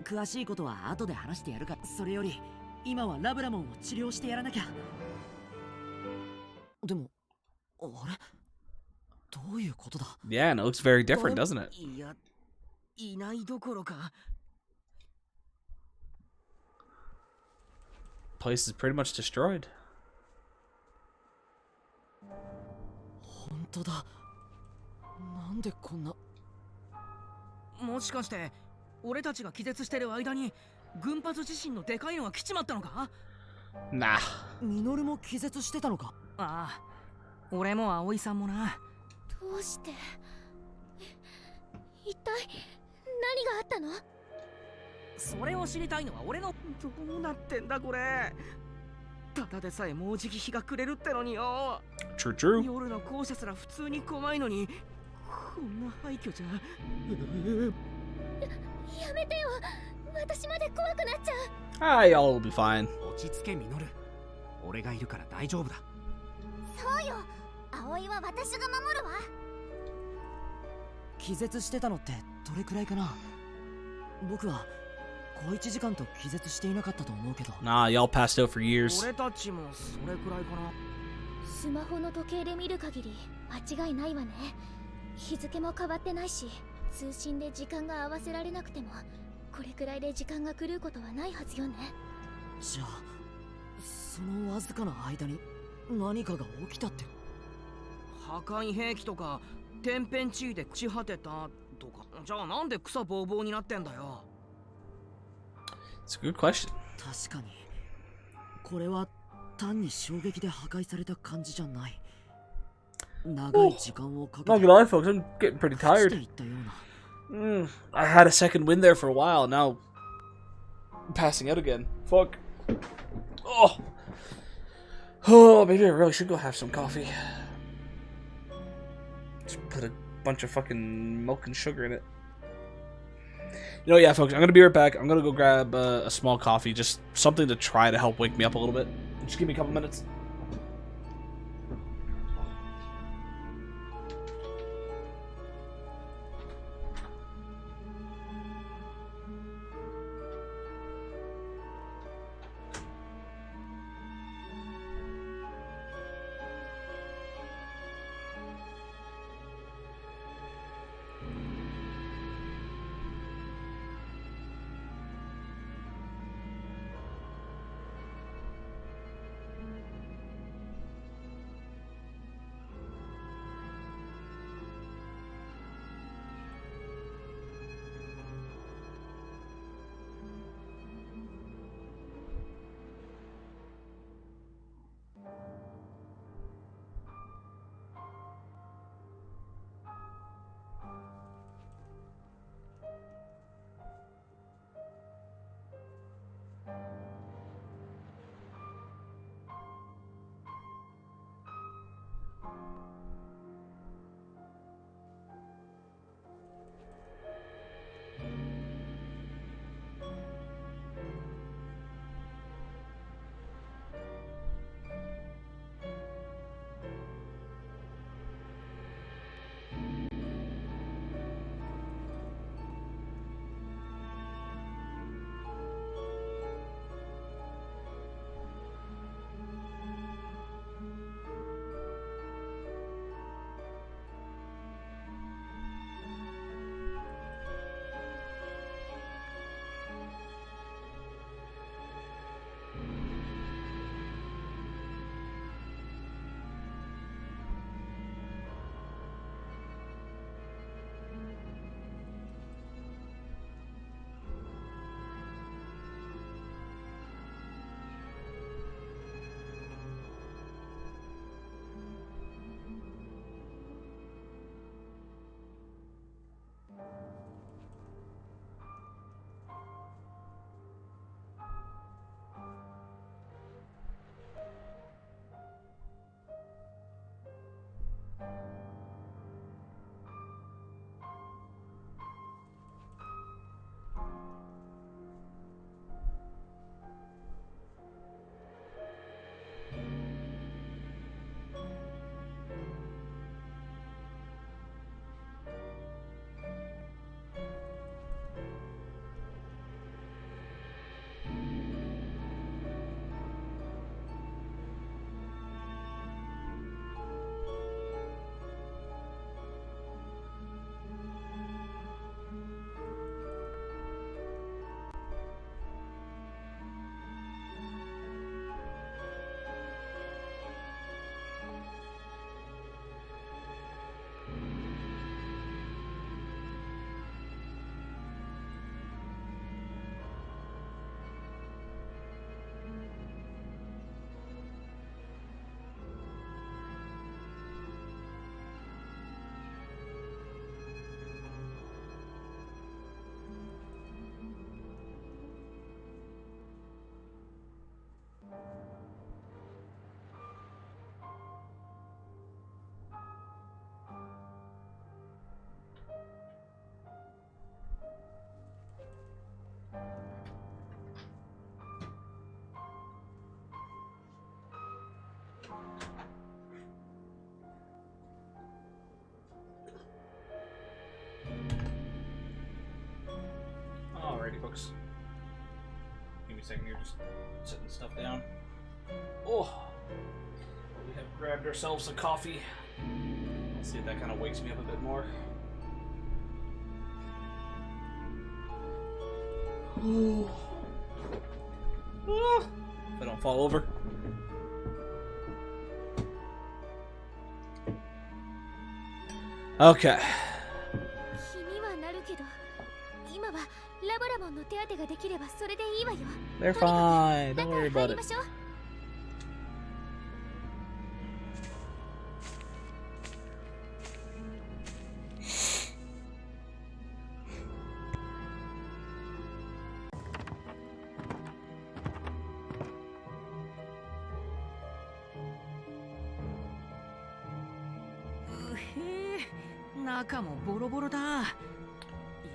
詳しいことは後で話してやるからそれより今はラブラモンを治療してやらなきゃでもあれどういうことだ Yeah, and it looks very different, doesn't it? いや、いないどころか。 Place is pretty much destroyed. 本当だなんでこんなもしかして俺たちが気絶してる間に群発地震のでかいのが来ちまったのか？ Nah. ミノルも気絶してたのかああ、俺も葵さんもな。どうして一体何があったの？それを知りたいのは俺の。どうなってんだこれ。ただでさえもうじき日が暮れるってのによ。 True. 夜の校舎すら普通に怖いのにこんな廃墟じゃ。やめてよ私まで怖くなっちゃう。Ah, y'all will be fine. 落ち着けミノル。俺がいるから大丈夫だ。そうよ葵は私が守るわ。気絶してたのってどれくらいかな僕は小1時間と気絶していなかったと思うけど Nah, y'all passed out for years. 俺たちもそれくらいかな。スマホの時計で見る限り間違いないわね。日付も変わってないし通信で時間が合わせられなくてもこれくらいで時間が狂うことはないはずよね。じゃあそのわずかな間に何かが起きたって破壊兵器とか天変地異で朽ち果てたとか。じゃあなんで草ぼうぼうになってんだよ。 It's a good question. 確かにこれは単に衝撃で破壊された感じじゃない。長い時間をかけ Not て gonna lie, folks, I'm getting pretty 朽ちて tired. いったような。I had a second win there for a while. Now, I'm passing out again. Fuck. Oh. Oh, maybe I really should go have some coffee. Just put a bunch of fucking milk and sugar in it. You know, yeah, folks, I'm gonna be right back. I'm gonna go grab a small coffee, just something to try to help wake me up a little bit. Just give me a couple minutes. Alrighty, folks. Give me a second here, just setting stuff down. Oh, we have grabbed ourselves a coffee. Let's see if that kind of wakes me up a bit more. Oh. Oh. If I don't fall over. Okay. They're fine. Don't worry about it.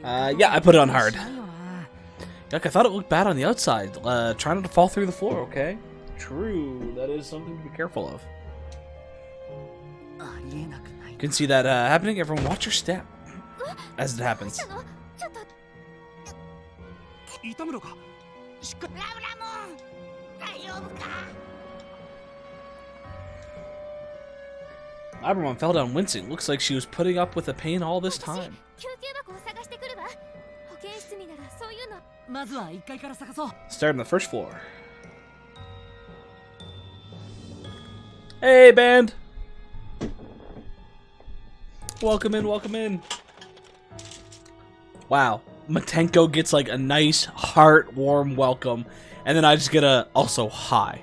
Yeah, I put it on hard. Yuck, I thought it looked bad on the outside. Try not to fall through the floor, okay? True, that is something to be careful of. You can see that happening. Everyone watch your step as it happens. 痛むのか。ラブラモン、大丈夫か。 Labramon fell down wincing. Looks like she was putting up with the pain all this time. 救急箱を探してくるわ。保健室にならそういうの。まずは1階から探そう。 Start on the first floor. Hey, band! Welcome in, welcome in. Wow. Matenko gets like a nice, heart warm welcome, and then I just get a also hi.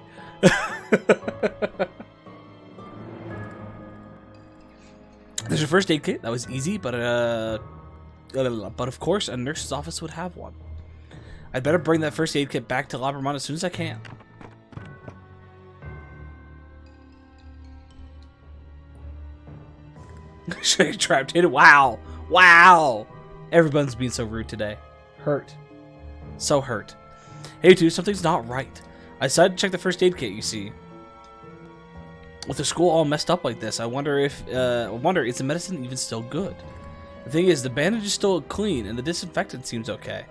There's your first aid kit. That was easy, but of course a nurse's office would have one. I'd better bring that first aid kit back to Labramon as soon as I can. Sure, you're trapped in. Wow. Wow. Everyone's being so rude today. Hurt. So hurt. Hey, dude, something's not right. I decided to check the first aid kit, you see. With the school all messed up like this, I wonder is the medicine even still good? The thing is, the bandage is still clean, and the disinfectant seems okay.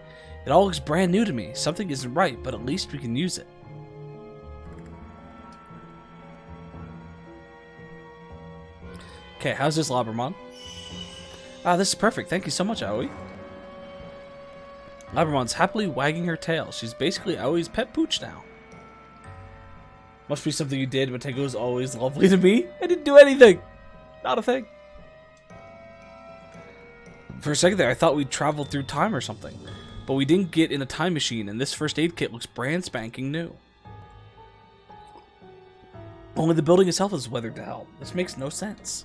It all looks brand new to me. Something isn't right, but at least we can use it. Okay, how's this, Labramon? Ah, this is perfect. Thank you so much, Aoi. Labramon's happily wagging her tail. She's basically Aoi's pet pooch now. Must be something you did, but Tenko was always lovely to me. I didn't do anything. Not a thing. For a second there, I thought we'd traveled through time or something. But we didn't get in a time machine, and this first aid kit looks brand spanking new. Only the building itself is weathered to hell. This makes no sense.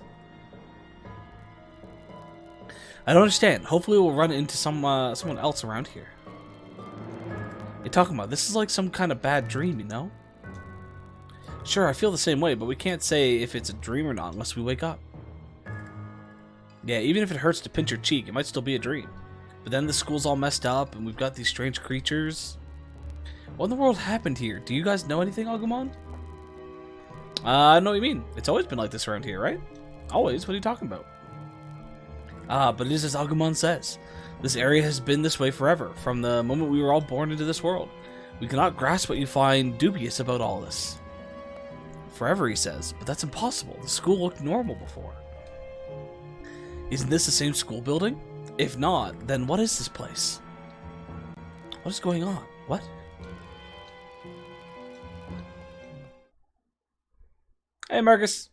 I don't understand. Hopefully we'll run into someone else around here. Hey, talking about this is like some kind of bad dream, you know? Sure, I feel the same way, but we can't say if it's a dream or not unless we wake up. Yeah, even if it hurts to pinch your cheek, it might still be a dream. But then the school's all messed up, and we've got these strange creatures. What in the world happened here? Do you guys know anything, Agumon? I know what you mean. It's always been like this around here, right? Always? What are you talking about? But it is as Agumon says. This area has been this way forever, from the moment we were all born into this world. We cannot grasp what you find dubious about all this. Forever, he says, but that's impossible. The school looked normal before. Isn't this the same school building? If not, then what is this place? What is going on? What? Hey, Marcus.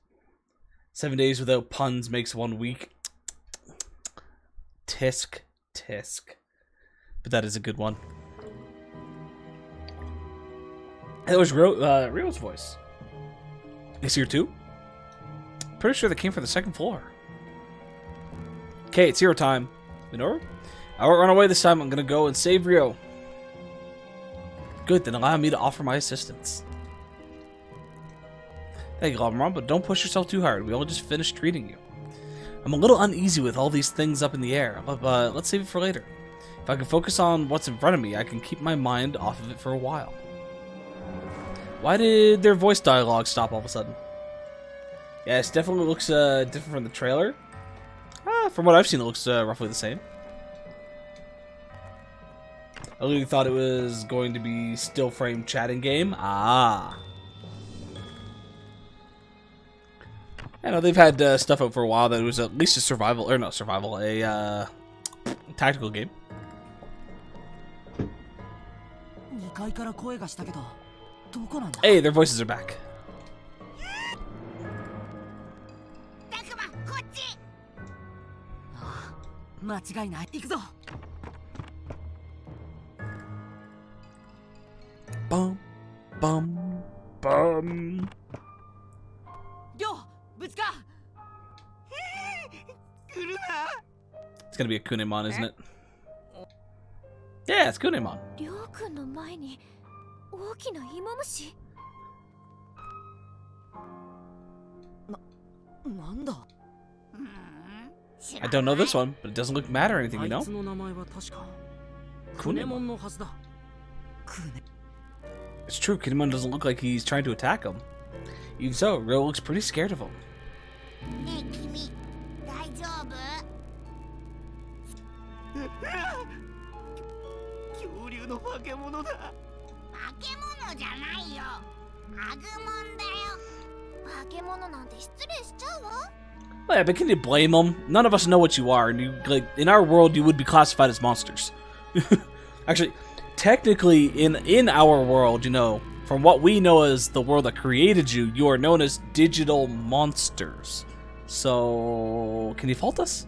7 days without puns makes 1 week. Tisk, tisk. But that is a good one. That was Rio's voice. Is here too? Pretty sure they came from the second floor. Okay, it's hero time. Minoru? I won't run away this time. I'm gonna go and save Rio. Good, then allow me to offer my assistance. Thank you, Labramon, but don't push yourself too hard. We all just finished treating you. I'm a little uneasy with all these things up in the air, but let's save it for later. If I can focus on what's in front of me, I can keep my mind off of it for a while. Why did their voice dialogue stop all of a sudden? Yeah, it definitely looks different from the trailer. From what I've seen, it looks roughly the same. I really thought it was going to be still frame chatting game. Ah. I know they've had stuff out for a while that was at least a survival, or not survival, a tactical game. Hey, their voices are back. Bum, bum, bum. It's gonna be a Kunemon, isn't it? Yeah, it's Kunemon. りょうくんの前に大きな芋虫。なんだ。知 I ら don't know ない this one, but it doesn't look mad or anything, あ you い know? つの名前は確か クネモン。 クネモンのはずだ。 It's true, Kinemon doesn't look like he's trying to attack him. Even so, Ryo looks pretty scared of him. ねえ君大丈夫？恐竜の化け物だ。化け物じゃないよ。アグモンだよ。化け物なんて失礼しちゃうわ。 Yeah, but can you blame him? None of us know what you are, and you like in our world you would be classified as monsters. Actually, technically in our world, you know, from what we know as the world that created you, you are known as digital monsters. So, can you fault us?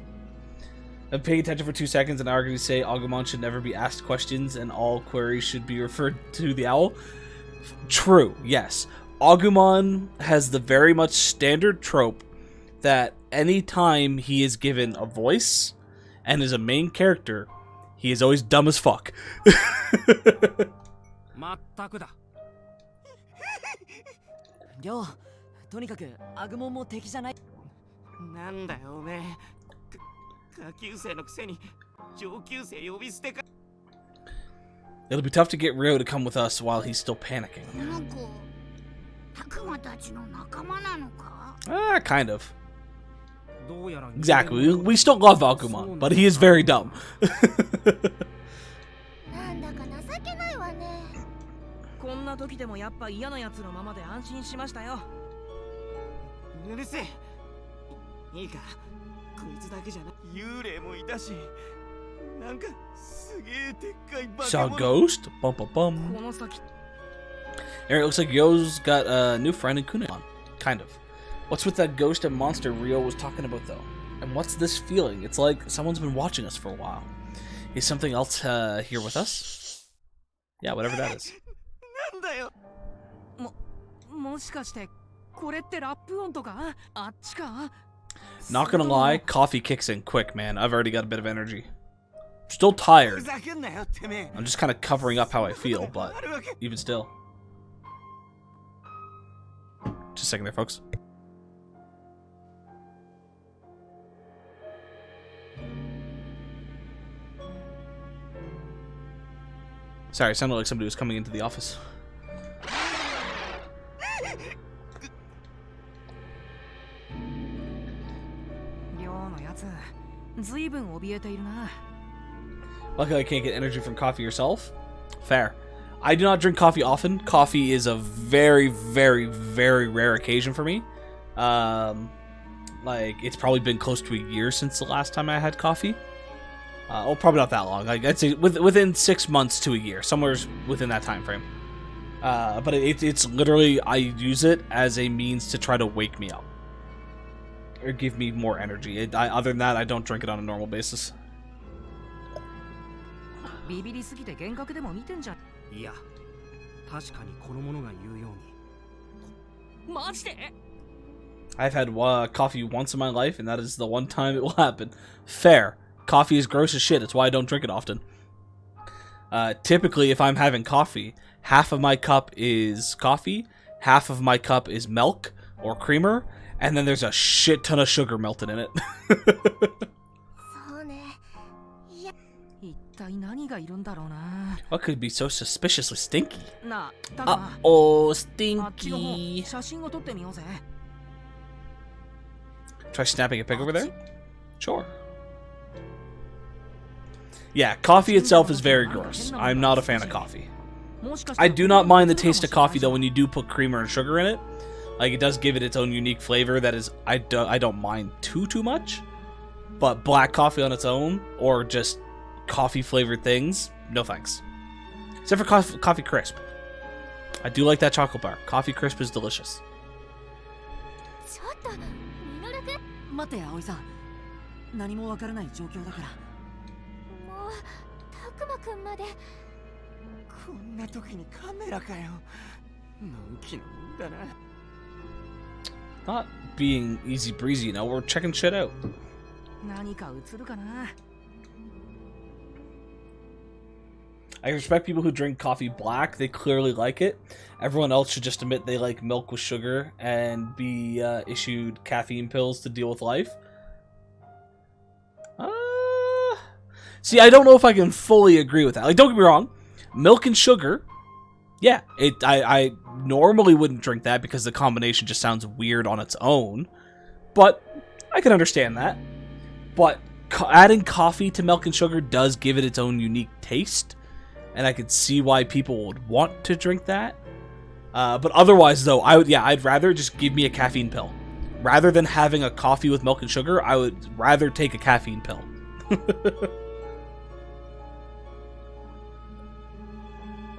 I'm paying attention for 2 seconds and arguing to say Agumon should never be asked questions and all queries should be referred to the owl. True, yes. Agumon has the very much standard trope that anytime he is given a voice and is a main character, he is always dumb as fuck. まったくだ。りょう、とにかくアグモンも敵じゃない。なんだよおめえ。下級生のくせに上級生呼び捨てか。 It'll be tough to get Ryo to come with us while he's still panicking. この子悪魔たちの仲間なのか？ Kind of. どうやら Exactly. We still love Agumon, but he is very dumb. なんだか情けないわね。こんな時でもやっぱ嫌なやつのままで安心しましたよ。うるせえ。いいか、こいつだけじゃない。幽霊もいたし、なんかすげえでっかい化け Saw a 物。 ghost? Bum bum bum. この先。 Aaron, it looks like Yo's got a new friend in Kunemon. Kind of. What's with that ghost and monster Ryo was talking about, though? And what's this feeling? It's like someone's been watching us for a while. Is something else here with us? Yeah, whatever that is. なんだよ。もしかしてこれってラップ音とか？あっちか？ Not gonna lie, coffee kicks in quick, man. I've already got a bit of energy. Still tired. ふざけんなよてめえ。 I'm just kind of covering up how I feel, but even still. Just a second there, folks. Sorry, it sounded like somebody was coming into the office. りょうのやつ、ずいぶん怯えているな。 Luckily, I can't get energy from coffee yourself. Fair. I do not drink coffee often. Coffee is a very, very, very rare occasion for me. Like, it's probably been close to a year since the last time I had coffee. Oh, probably not that long. Like, I'd say within 6 months to a year, somewhere within that time frame. But it's literally, I use it as a means to try to wake me up. Or give me more energy. Other than that, I don't drink it on a normal basis. ビビりすぎて幻覚でも見てんじゃん。いや、確かにこの者が言うように。マジで？ I've had coffee once in my life, and that is the one time it will happen. Fair. Coffee is gross as shit. It's why I don't drink it often. Typically, if I'm having coffee, half of my cup is coffee, half of my cup is milk or creamer, and then there's a shit ton of sugar melted in it. そうね。いや、一体何がいるんだろうな。 What could be so suspiciously stinky? なあ、だが、 Oh, あっちの方、 stinky. 写真を撮ってみようぜ。 Try snapping a pic over there? Sure. Yeah, coffee itself is very gross. I'm not a fan of coffee. I do not mind the taste of coffee though when you do put creamer and sugar in it. Like, it does give it its own unique flavor that is, I don't mind too much. But black coffee on its own, or just coffee flavored things, no thanks. Except for coffee crisp. I do like that chocolate bar. Coffee crisp is delicious. ちょっと、ミノルくん。待って、葵さん。何もわからない状況だから。もう、たくまくんまで。こんな時にカメラかよ。のんきなもんだな。 Not being easy breezy, you know, we're checking shit out. 何か映るかな。 I respect people who drink coffee black. They clearly like it. Everyone else should just admit they like milk with sugar and be issued caffeine pills to deal with life. See, I don't know if I can fully agree with that. Like, don't get me wrong, milk and sugar, yeah, I normally wouldn't drink that because the combination just sounds weird on its own, but I can understand that. But adding coffee to milk and sugar does give it its own unique taste, and I could see why people would want to drink that. But otherwise, though, I'd rather just give me a caffeine pill. Rather than having a coffee with milk and sugar, I would rather take a caffeine pill.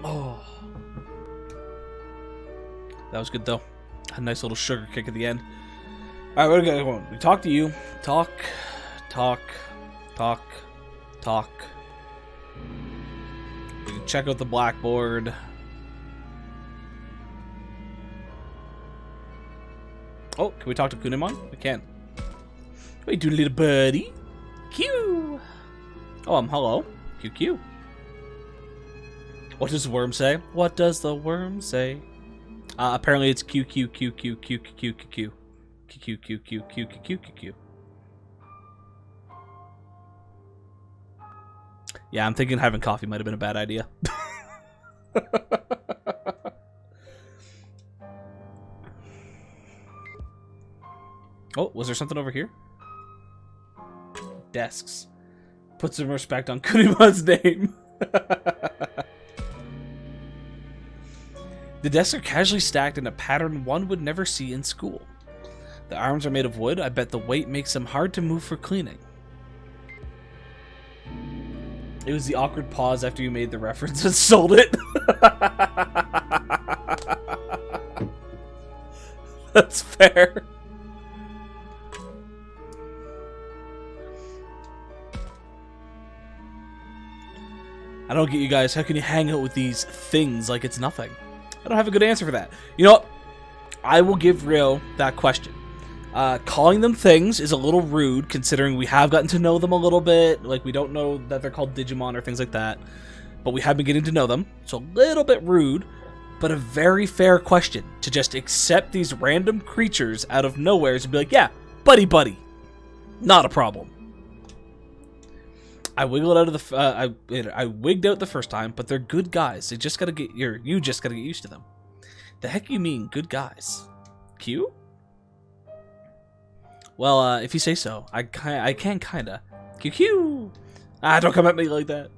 Oh. That was good, though. A nice little sugar kick at the end. Alright, we're gonna go on. We talk to you. Talk. We can check out the blackboard. Oh, can we talk to Kunimon? We can. Hey, do little buddy. Q. Oh, hello. QQ. What does the worm say? What does the worm say? Apparently it's QQQQQQQQ. QQQQQQQQ. Yeah, I'm thinking having coffee might have been a bad idea. Oh, was there something over here? Desks. Put some respect on Kunimon's name. The desks are casually stacked in a pattern one would never see in school. The arms are made of wood. I bet the weight makes them hard to move for cleaning. It was the awkward pause after you made the reference and sold it. That's fair. I don't get you guys. How can you hang out with these things like it's nothing? I don't have a good answer for that. You know what? I will give Rio that question. Calling them things is a little rude, considering we have gotten to know them a little bit. Like, we don't know that they're called Digimon or things like that. But we have been getting to know them. So a little bit rude, but a very fair question. To just accept these random creatures out of nowhere and be like, yeah, buddy. Not a problem. I wiggled out of the I wigged out the first time, but they're good guys. You just gotta get used to them. The heck you mean, good guys? Q? Well, if you say so, I can kinda. QQ. Don't come at me like that.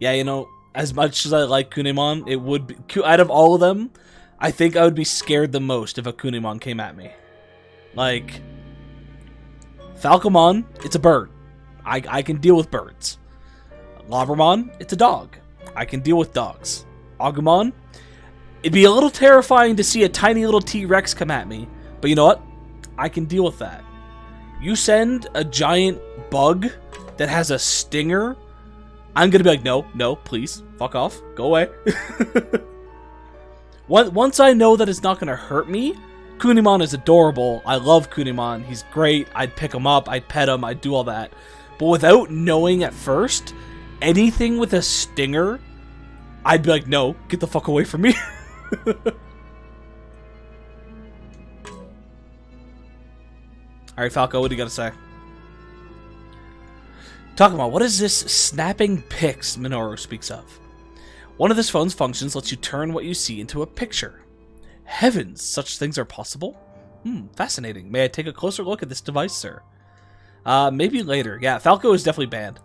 Yeah, you know, as much as I like Kunimon, it would be out of all of them, I think I would be scared the most if a Kunimon came at me. Like, Falcomon, it's a bird. I can deal with birds. Labramon, it's a dog. I can deal with dogs. Agumon, it'd be a little terrifying to see a tiny little T-Rex come at me, but you know what? I can deal with that. You send a giant bug that has a stinger, I'm gonna be like, no, please, fuck off, go away. Once I know that it's not gonna hurt me, Kunimon is adorable. I love Kunimon. He's great. I'd pick him up. I'd pet him. I'd do all that. But without knowing at first, anything with a stinger, I'd be like, no, get the fuck away from me. Alright, Falco, what do you gotta say? Talk about, what is this snapping pics Minoru speaks of? One of this phone's functions lets you turn what you see into a picture. Heavens, such things are possible? Fascinating. May I take a closer look at this device, sir? Maybe later. Yeah, Falco is definitely banned.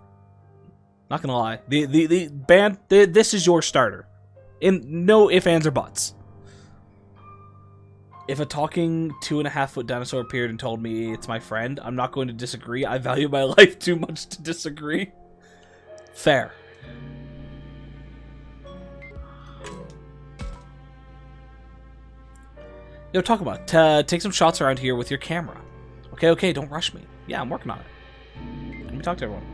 Not gonna lie. The banned, this is your starter. In no ifs, ands, or buts. If a talking 2.5-foot dinosaur appeared and told me it's my friend, I'm not going to disagree. I value my life too much to disagree. Fair. Yo, talk about it. Take some shots around here with your camera. Okay, don't rush me. Yeah, I'm working on it. Let me talk to everyone.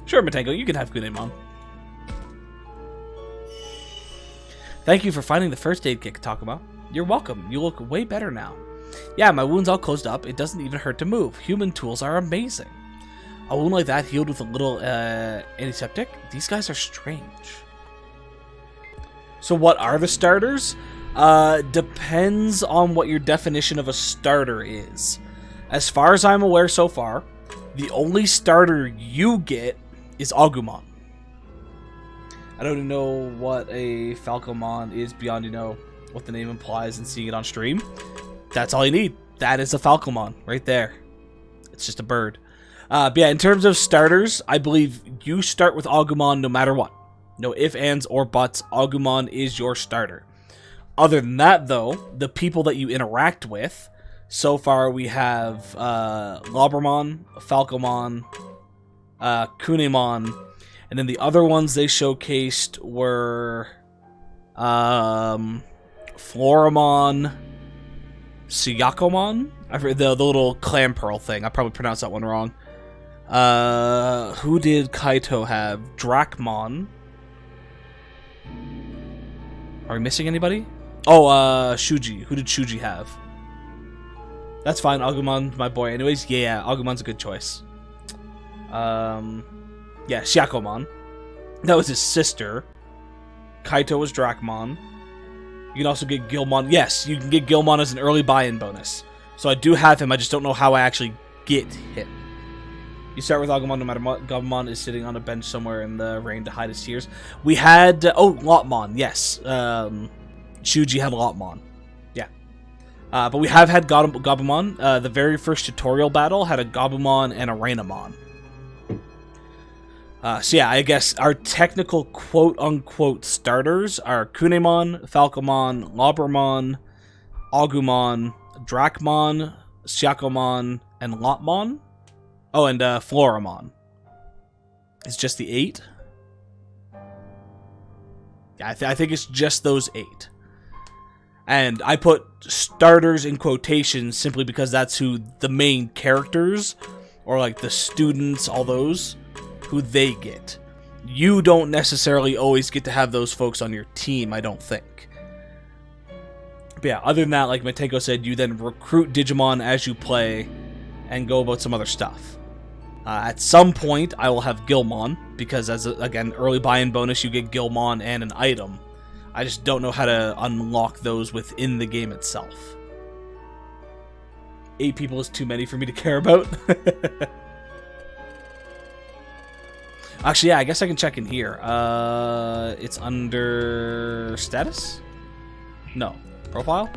Sure, Matango, you can have Kunimon. Thank you for finding the first aid kit, Takuma. You're welcome. You look way better now. Yeah, my wound's all closed up. It doesn't even hurt to move. Human tools are amazing. A wound like that healed with a little antiseptic? These guys are strange. So what are the starters? Depends on what your definition of a starter is. As far as I'm aware so far, The only starter you get is Agumon. I don't even know what a Falcomon is beyond, you know, what the name implies and seeing it on stream. That's all you need. That is a Falcomon right there. It's just a bird. But yeah, in terms of starters, I believe you start with Agumon no matter what. No ifs, ands, or buts. Agumon is your starter. Other than that, though, the people that you interact with, so far we have Labramon, Falcomon, Kunemon, and then the other ones they showcased were Floramon, Suyakomon. I forget the little clam pearl thing. I probably pronounced that one wrong. Who did Kaito have? Dracmon. Are we missing anybody? Oh, Shuji. Who did Shuji have? That's fine. Agumon's my boy. Anyways, yeah, Agumon's a good choice. Yeah, Shakomon. That was his sister. Kaito was Dracmon. You can also get Gilmon. Yes, you can get Gilmon as an early buy-in bonus. So I do have him, I just don't know how I actually get him. You start with Agumon no matter what. Gabumon is sitting on a bench somewhere in the rain to hide his tears. We had... oh, Lotmon, yes. Shuji had Lotmon. Yeah. But we have had Gabumon. The very first tutorial battle had a Gabumon and a Rainamon. So yeah, I guess our technical quote-unquote starters are Kunemon, Falcomon, Labramon, Agumon, Dracmon, Shakomon, and Lotmon. Oh, and Floramon. It's just the 8? Yeah, I think it's just those 8. And I put starters in quotations simply because that's who the main characters, or like the students, all those, who they get. You don't necessarily always get to have those folks on your team, I don't think. But yeah, other than that, like Mateiko said, you then recruit Digimon as you play and go about some other stuff. At some point, I will have Gilmon, because as, again, early buy-in bonus, you get Gilmon and an item. I just don't know how to unlock those within the game itself. 8 people is too many for me to care about. Actually, yeah, I guess I can check in here. It's under status? No. Profile?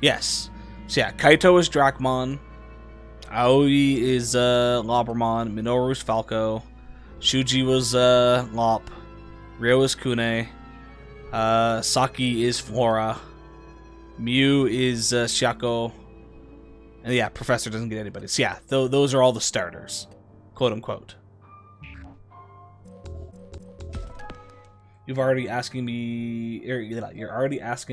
Yes. So yeah, Kaito is Dracmon. Aoi is Labramon. Minoru's Falco. Shuji was Lop. Ryo is Kune. Saki is Flora. Mew is Shako. And yeah, Professor doesn't get anybody. So yeah, those are all the starters. Quote unquote. You're already asking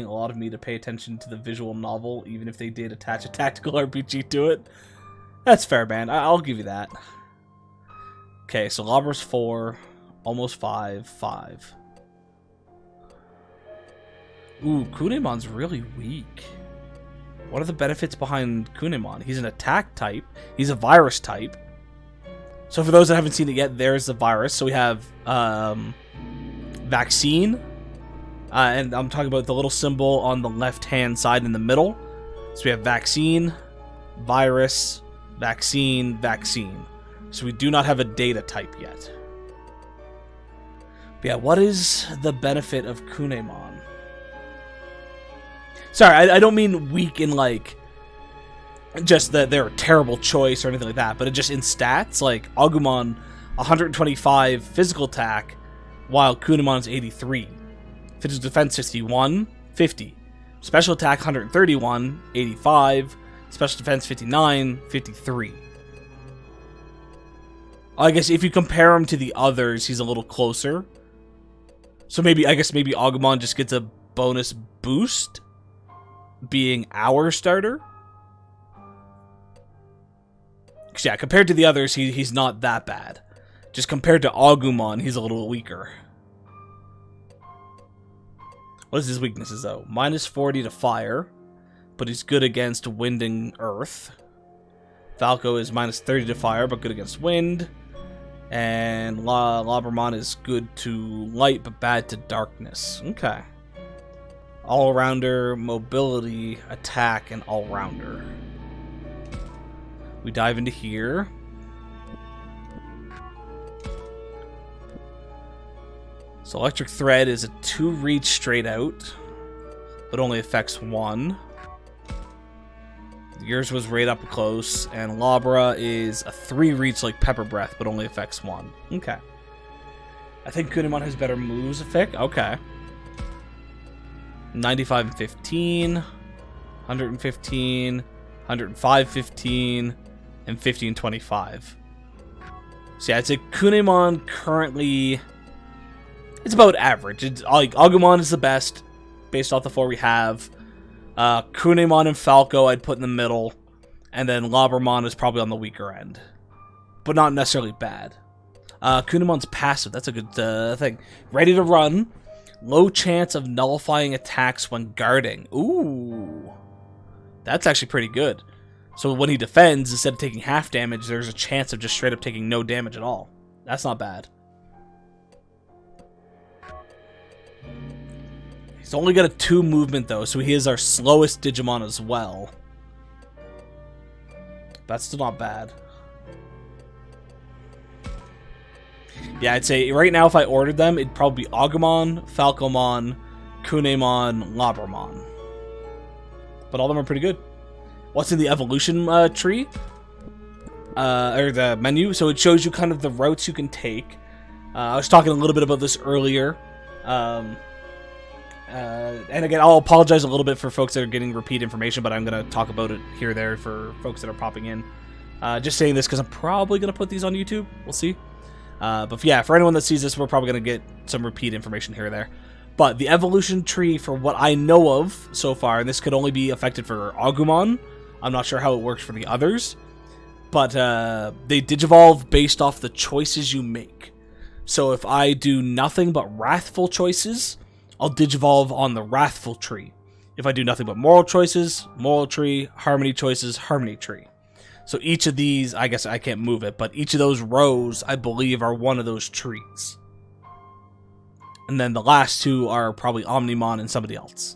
a lot of me to pay attention to the visual novel, even if they did attach a tactical RPG to it. That's fair, man. I'll give you that. Okay, so Labra's 4, almost 5, 5. Ooh, Kunemon's really weak. What are the benefits behind Kunemon? He's an attack type. He's a virus type. So for those that haven't seen it yet, there's the virus. So we have vaccine. And I'm talking about the little symbol on the left-hand side in the middle. So we have vaccine, virus, vaccine, vaccine. So we do not have a data type yet. But yeah, what is the benefit of Kunemon? Sorry, I don't mean weak in, like, just that they're a terrible choice or anything like that, but it just in stats, like, Agumon, 125 physical attack, while Kunemon's 83. Physical defense, 51, 50. Special attack, 131, 85. Special defense, 59, 53. I guess if you compare him to the others, he's a little closer. So maybe Agumon just gets a bonus boost, being our starter. Yeah, compared to the others, he's not that bad. Just compared to Agumon, he's a little weaker. What is his weaknesses, though? Minus 40 to fire, but he's good against wind and earth. Falco is minus 30 to fire, but good against wind. And Labramon is good to light, but bad to darkness. Okay. All-rounder, mobility, attack, and all-rounder. We dive into here. So Electric Thread is a 2 reach straight out, but only affects 1. Yours was right up close, and Labra is a 3 reach like Pepper Breath, but only affects 1. Okay. I think Kunimon has better moves effect. Okay. 95 and 15, 115, 105, 15, and 15, 25. So yeah, I'd say Kunimon currently, it's about average. It's like Agumon is the best based off the 4 we have. Kunimon and Falco I'd put in the middle, and then Labramon is probably on the weaker end, but not necessarily bad. Kunimon's passive, that's a good thing. Ready to run, low chance of nullifying attacks when guarding. Ooh, that's actually pretty good. So when he defends, instead of taking half damage, there's a chance of just straight up taking no damage at all. That's not bad. He's only got a 2 movement though, so he is our slowest Digimon as well. That's still not bad. Yeah, I'd say right now if I ordered them, it'd probably be Agumon, Falcomon, Kunemon, Labramon. But all of them are pretty good. What's in the evolution tree? Or the menu? So it shows you kind of the routes you can take. I was talking a little bit about this earlier. And again, I'll apologize a little bit for folks that are getting repeat information, but I'm going to talk about it here or there for folks that are popping in. Just saying this because I'm probably going to put these on YouTube. We'll see. But yeah, for anyone that sees this, we're probably going to get some repeat information here or there. But the evolution tree, for what I know of so far, and this could only be affected for Agumon. I'm not sure how it works for the others. But they digivolve based off the choices you make. So if I do nothing but wrathful choices, I'll digivolve on the wrathful tree. If I do nothing but moral choices, moral tree, harmony choices, harmony tree. So each of these, I guess I can't move it, but each of those rows, I believe, are one of those trees. And then the last 2 are probably Omnimon and somebody else.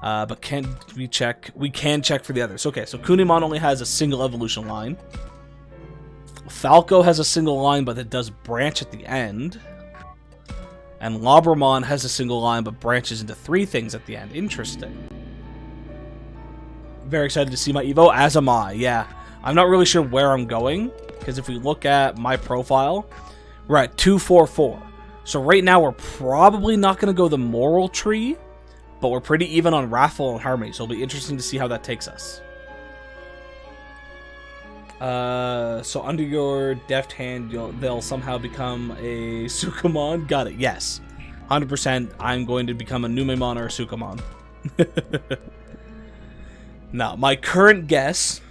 But can we check? We can check for the others. Okay, so Kunimon only has a single evolution line. Falco has a single line, but it does branch at the end. And Labramon has a single line, but branches into 3 things at the end. Interesting. Very excited to see my Evo, as am I. Yeah, I'm not really sure where I'm going, because if we look at my profile, we're at 244. So right now we're probably not going to go the moral tree, but we're pretty even on Wrathful and Harmony, so it'll be interesting to see how that takes us. So under your deft hand, they'll somehow become a Sukamon. Got it, yes. 100% I'm going to become a Numemon or a Sukamon. Now, my current guess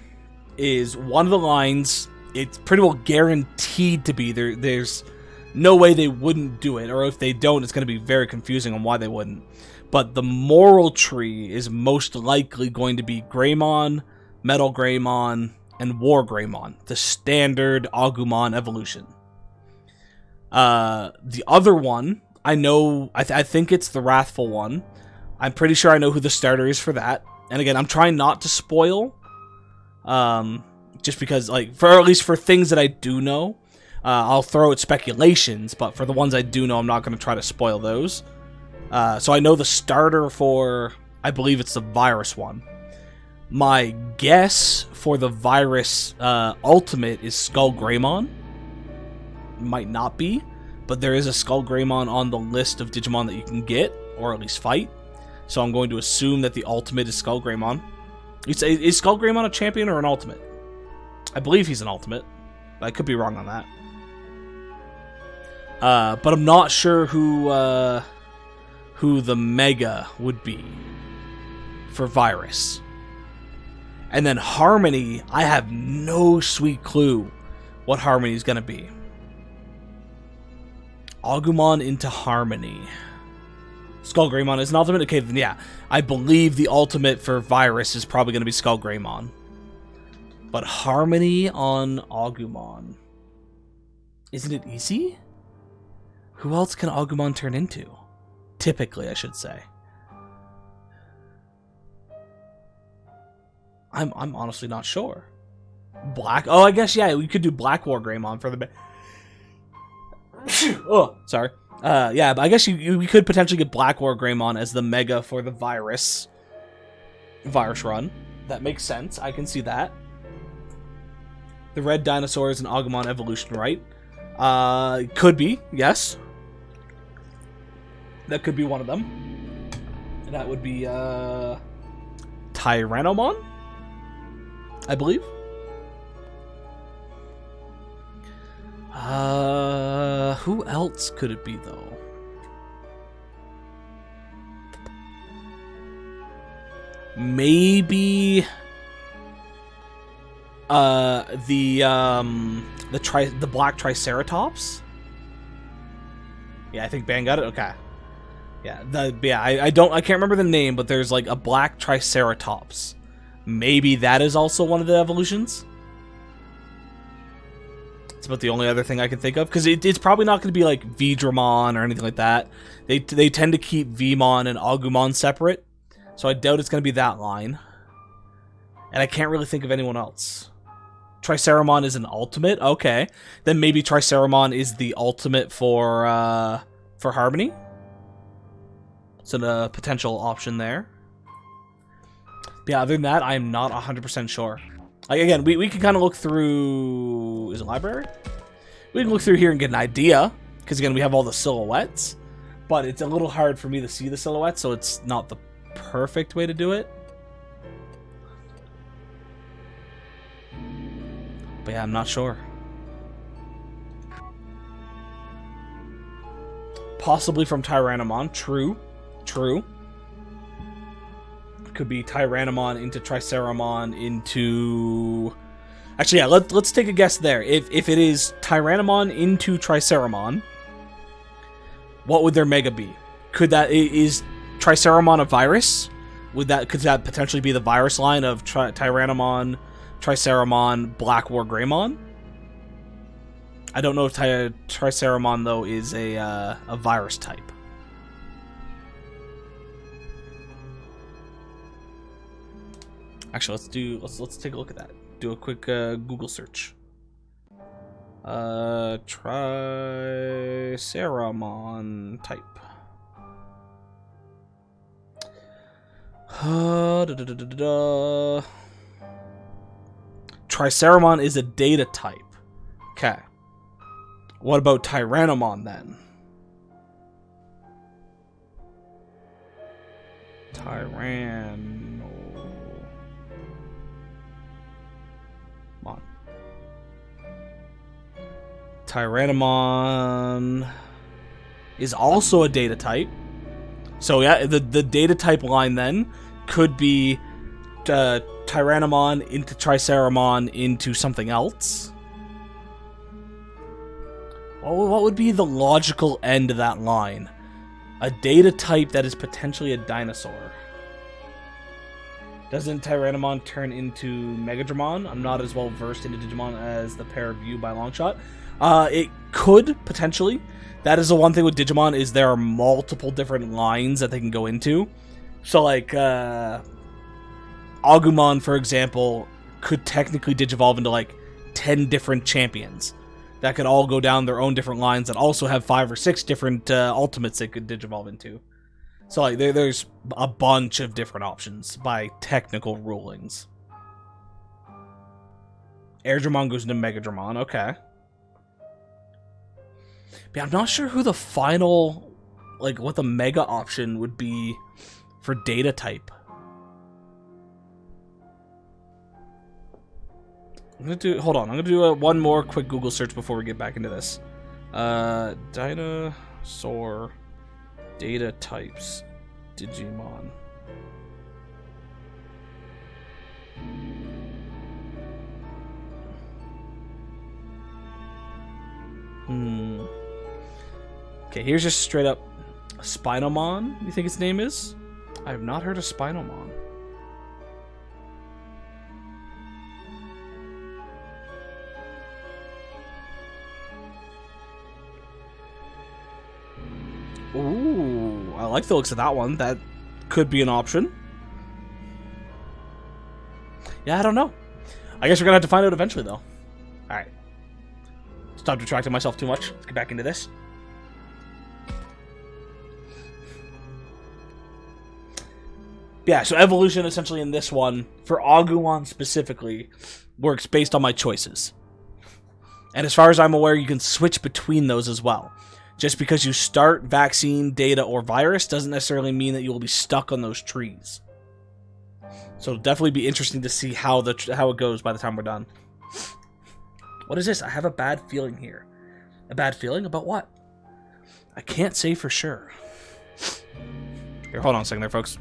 is one of the lines, it's pretty well guaranteed to be. There's no way they wouldn't do it, or if they don't, it's going to be very confusing on why they wouldn't. But the moral tree is most likely going to be Greymon, Metal Greymon, and War Greymon, the standard Agumon evolution. The other one, I know, I think it's the Wrathful one. I'm pretty sure I know who the starter is for that. And again, I'm trying not to spoil, just because, like, for at least for things that I do know, I'll throw out speculations, but for the ones I do know, I'm not going to try to spoil those. So I know the starter for, I believe it's the Virus one. My guess for the Virus Ultimate is Skull Greymon. Might not be, but there is a Skull Greymon on the list of Digimon that you can get, or at least fight. So I'm going to assume that the Ultimate is Skull Greymon. Is Skull Greymon a champion or an Ultimate? I believe he's an Ultimate. I could be wrong on that. But I'm not sure who the Mega would be for Virus. And then Harmony, I have no sweet clue what Harmony is going to be. Agumon into Harmony. Skull Greymon is an ultimate? Okay, then yeah. I believe the ultimate for Virus is probably going to be Skull Greymon. But Harmony on Agumon. Isn't it easy? Who else can Agumon turn into? Typically, I should say. I'm honestly not sure. Black? Oh, I guess, yeah, we could do Black War Greymon for the... oh, sorry. Yeah, but I guess you could potentially get Black War Greymon as the Mega for the virus run. That makes sense. I can see that. The red dinosaur is an Agumon evolution, right? Could be, yes. That could be one of them. That would be Tyrannomon, I believe. Who else could it be though? Maybe the black Triceratops. Yeah, I think Ban got it. Okay. Yeah, I can't remember the name, but there's like a black Triceratops. Maybe that is also one of the evolutions. It's about the only other thing I can think of, because it's probably not going to be like Vidramon or anything like that. They tend to keep Vmon and Agumon separate, so I doubt it's going to be that line. And I can't really think of anyone else. Triceramon is an ultimate? Okay. Then maybe Triceramon is the ultimate for Harmony. So the potential option there. But yeah, other than that, I'm not 100% sure. Like, again, we can kind of look through... Is it library? We can look through here and get an idea. Because, again, we have all the silhouettes. But it's a little hard for me to see the silhouettes, so it's not the perfect way to do it. But yeah, I'm not sure. Possibly from Tyrannomon. True. Could be Tyrannomon into Triceramon into... Actually, yeah, let's take a guess there. If it is Tyrannomon into Triceramon, what would their Mega be? Is Triceramon a virus? Could that potentially be the virus line of Tyrannomon, Triceramon, Black War Greymon? I don't know if Triceramon though is a virus type. Actually, let's take a look at that. Do a quick Google search. Triceramon type. Triceramon is a data type. Okay. What about Tyrannomon then? Tyrannomon is also a data type. So yeah, the data type line then could be Tyrannomon into Triceramon into something else. What would be the logical end of that line? A data type that is potentially a dinosaur. Doesn't Tyrannomon turn into Megadramon? I'm not as well versed into Digimon as the pair of you by a long shot. It could, potentially. That is the one thing with Digimon, is there are multiple different lines that they can go into. So, like, Agumon, for example, could technically digivolve into, like, 10 different champions. That could all go down their own different lines that also have 5 or 6 different ultimates they could digivolve into. So, like, there's a bunch of different options by technical rulings. Airdramon goes into Megadramon, okay. But I'm not sure who the final, like, what the Mega option would be for data type. Hold on, I'm gonna do one more quick Google search before we get back into this. Dinosaur data types, Digimon. Okay, here's just straight up Spinomon, you think its name is? I have not heard of Spinomon. Ooh, I like the looks of that one. That could be an option. Yeah, I don't know. I guess we're gonna have to find out eventually, though. Alright. Stop distracting myself too much. Let's get back into this. Yeah, so evolution essentially in this one, for Agumon specifically, works based on my choices. And as far as I'm aware, you can switch between those as well. Just because you start vaccine, data, or virus doesn't necessarily mean that you will be stuck on those trees. So it'll definitely be interesting to see how it goes by the time we're done. What is this? I have a bad feeling here. A bad feeling about what? I can't say for sure. Here, hold on a second there, folks.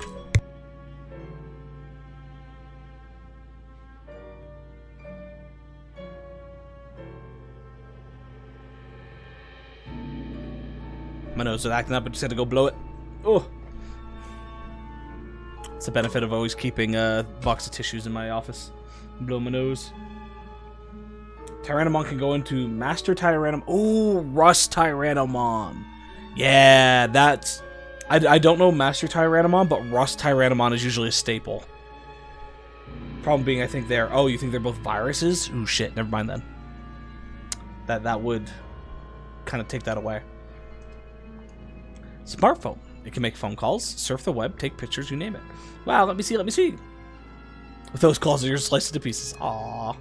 My nose is acting up. I just had to go blow it. Oh, it's the benefit of always keeping a box of tissues in my office. Blow my nose. Tyrannomon can go into Master Tyrannomon. Oh, Rust Tyrannomon. Yeah, that's... I don't know Master Tyrannomon, but Rust Tyrannomon is usually a staple. Problem being, I think they're... Oh, you think they're both viruses? Ooh, shit. Never mind then. That would kind of take that away. Smartphone. It can make phone calls, surf the web, take pictures, you name it. Wow, let me see. With those calls, you're sliced to pieces. Aww.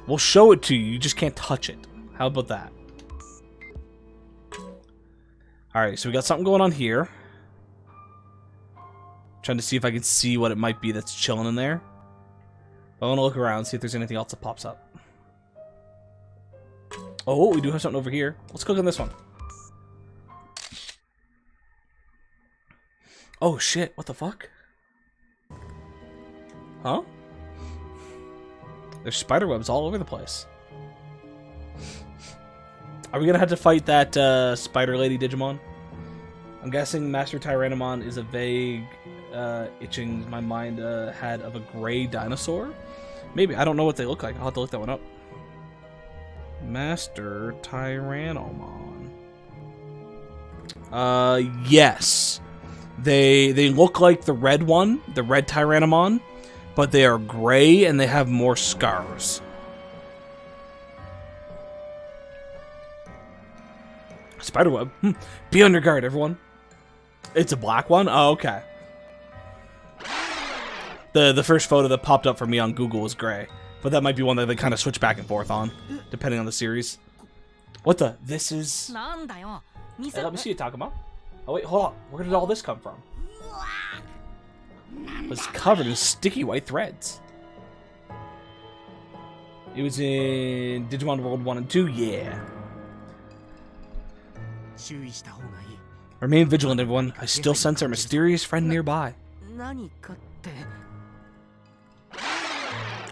We'll show it to you, you just can't touch it. How about that? Alright, so we got something going on here. Trying to see if I can see what it might be that's chilling in there. I want to look around, see if there's anything else that pops up. Oh, we do have something over here. Let's click on this one. Oh shit, what the fuck? Huh? There's spider webs all over the place. Are we gonna have to fight that spider lady Digimon? I'm guessing Master Tyrannomon is a vague, itching my mind head of a gray dinosaur? Maybe, I don't know what they look like. I'll have to look that one up. Master Tyrannomon. Yes. They look like the red one, the red Tyrannomon, but they are gray and they have more scars. Spiderweb. Be on your guard, everyone. It's a black one? Oh, okay. The first photo that popped up for me on Google was gray, but that might be one that they kind of switch back and forth on, depending on the series. What the? This is... Hey, let me see it, Takuma. Oh wait, hold on. Where did all this come from? It was covered in sticky white threads. It was in Digimon World 1 and 2? Yeah. Remain vigilant, everyone. I still sense our mysterious friend nearby.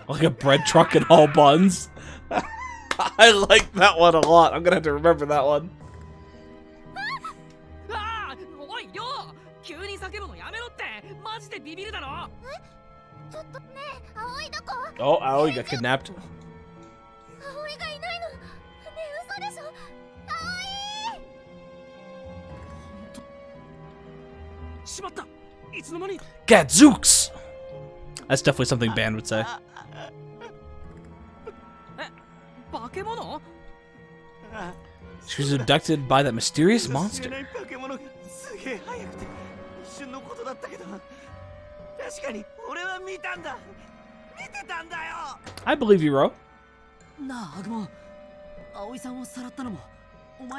Like a bread truck and all buns. I like that one a lot. I'm gonna have to remember that one. Oh, Aoi got kidnapped. Gadzooks! That's definitely something Band would say. She was abducted by that mysterious monster. I believe you, Ro.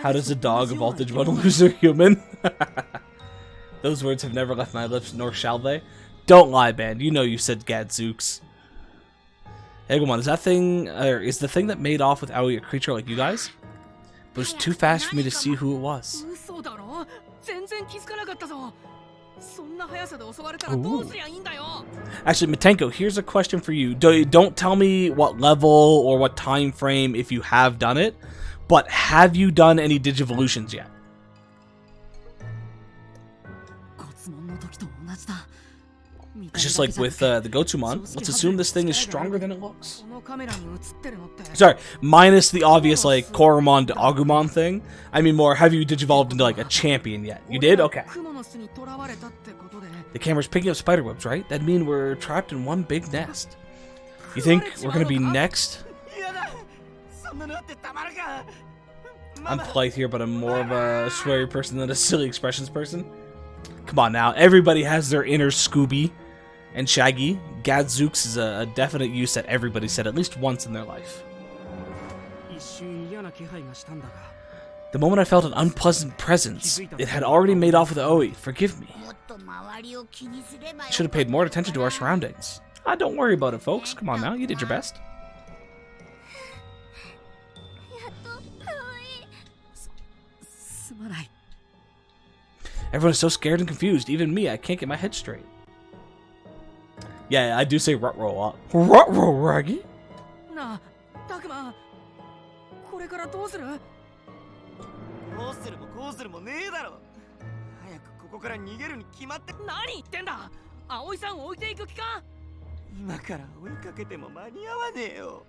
How does a dog evolve Digimon lose their human? Those words have never left my lips, nor shall they. Don't lie, Band. You know you said Gadzooks. Egomon, is that thing, is the thing that made off with Aoi a creature like you guys? It was too fast for me to see who it was. Ooh. Actually, Matenko, here's a question for you. Don't tell me what level or what time frame if you have done it, but have you done any Digivolutions yet? Just like with the Gotsumon, let's assume this thing is stronger than it looks. Sorry, minus the obvious like Koromon to Agumon thing. I mean more, have you digivolved into like a champion yet? You did? Okay. The camera's picking up spiderwebs, right? That'd mean we're trapped in one big nest. You think we're gonna be next? I'm polite here, but I'm more of a sweary person than a silly expressions person. Come on now, everybody has their inner Scooby. And Shaggy, Gadzooks is a definite use that everybody said at least once in their life. The moment I felt an unpleasant presence, it had already made off with Oi. Forgive me. Should have paid more attention to our surroundings. Ah, don't worry about it, folks. Come on now, you did your best. Everyone is so scared and confused. Even me, I can't get my head straight. Yeah, I do say Rutrow a lot. Rutrow, Raggy? Nah, Takuma. これからどうする？どうするもこうするもねえだろ。早くここから逃げるに決まって。何言ってんだ。葵さん置いていく気か？今から追いかけても間に合わねえよ。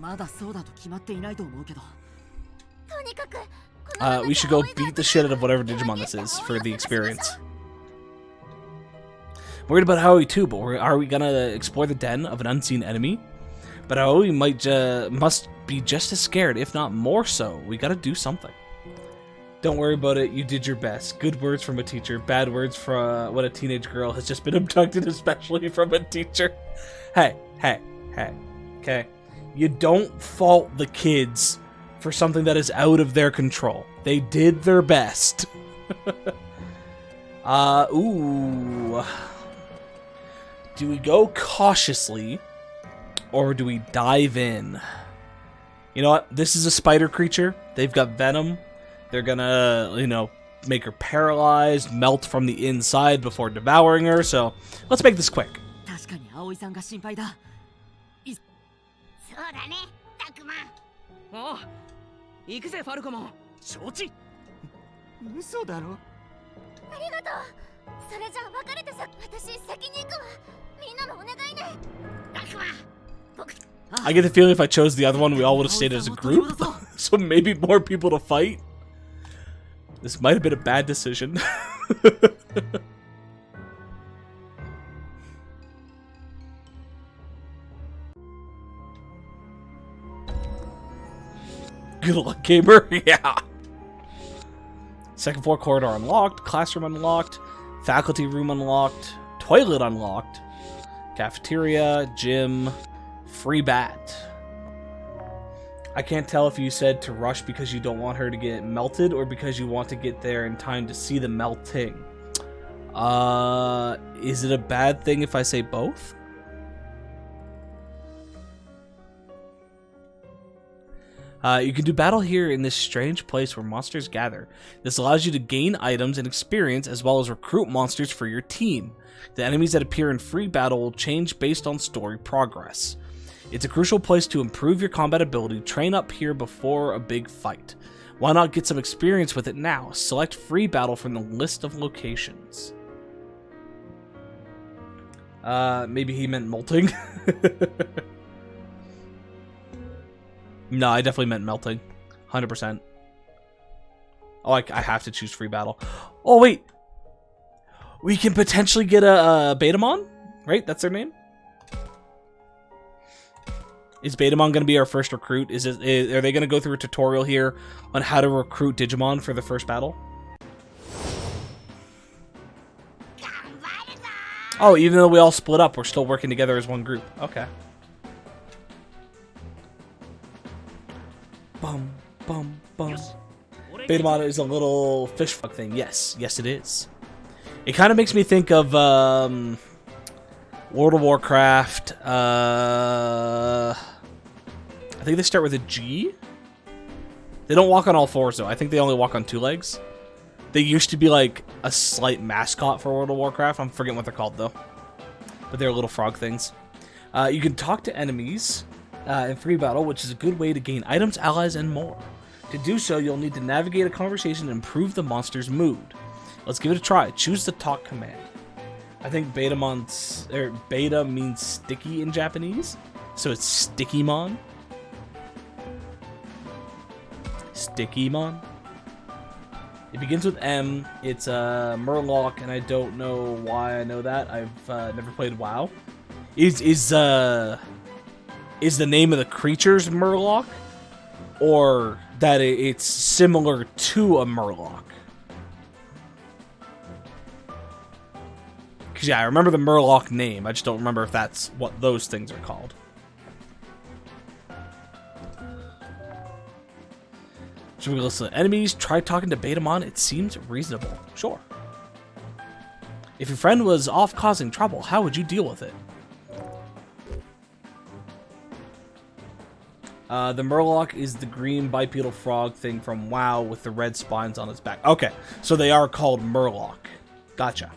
まだそうだと決まっていないと思うけど。とにかく。We should go beat the shit out of whatever Digimon this is for the experience. Worried about Aoi too, but are we gonna explore the den of an unseen enemy? But Aoi must be just as scared, if not more so. We gotta do something. Don't worry about it, you did your best. Good words from a teacher, bad words from when a teenage girl has just been abducted, especially from a teacher. Hey, okay? You don't fault the kids for something that is out of their control. They did their best. Ooh. Do we go cautiously, or do we dive in? You know what? This is a spider creature. They've got venom. They're gonna, make her paralyzed, melt from the inside before devouring her, so let's make this quick. 確かに葵さんが心配だ。そうだね、タクマ。おう、行くぜファルコモン。承知。嘘だろ。ありがとう。それじゃあ別れてさ、私先に行くわ。みんなのお願いね。タクマ、僕。I get the feeling if I chose the other one, we all would have stayed as a group. So maybe more people to fight. This might have been a bad decision. Good luck, gamer. Yeah. Second floor corridor unlocked. Classroom unlocked. Faculty room unlocked. Toilet unlocked. Cafeteria. Gym. Free bat. I can't tell if you said to rush because you don't want her to get melted or because you want to get there in time to see the melting. Is it a bad thing if I say both? You can do battle here in this strange place where monsters gather. This allows you to gain items and experience as well as recruit monsters for your team. The enemies that appear in free battle will change based on story progress. It's a crucial place to improve your combat ability. Train up here before a big fight. Why not get some experience with it now? Select free battle from the list of locations. Maybe he meant molting. No, I definitely meant melting. 100%. Oh, I have to choose free battle. Oh, wait. We can potentially get a Betamon, right? That's their name? Is Betamon going to be our first recruit? Are they going to go through a tutorial here on how to recruit Digimon for the first battle? Oh, even though we all split up, we're still working together as one group. Okay. Bum, bum, bum. Betamon is a little fish fuck thing. Yes, it is. It kind of makes me think of World of Warcraft. I think they start with a G. They don't walk on all fours though. I think they only walk on two legs. They used to be like a slight mascot for World of Warcraft. I'm forgetting what they're called though. But they're little frog things. You can talk to enemies in free battle, which is a good way to gain items, allies, and more. To do so, you'll need to navigate a conversation and improve the monster's mood. Let's give it a try. Choose the talk command. I think beta means sticky in Japanese, so it's Stickymon. Stickymon. It begins with M. It's Murloc, and I don't know why I know that. I've never played WoW. Is the name of the creatures Murloc, or that it's similar to a Murloc? Because, yeah, I remember the Murloc name. I just don't remember if that's what those things are called. Should we listen to enemies? Try talking to Betamon. It seems reasonable. Sure. If your friend was off causing trouble, how would you deal with it? The Murloc is the green bipedal frog thing from WoW with the red spines on its back. Okay, so they are called Murloc. Gotcha.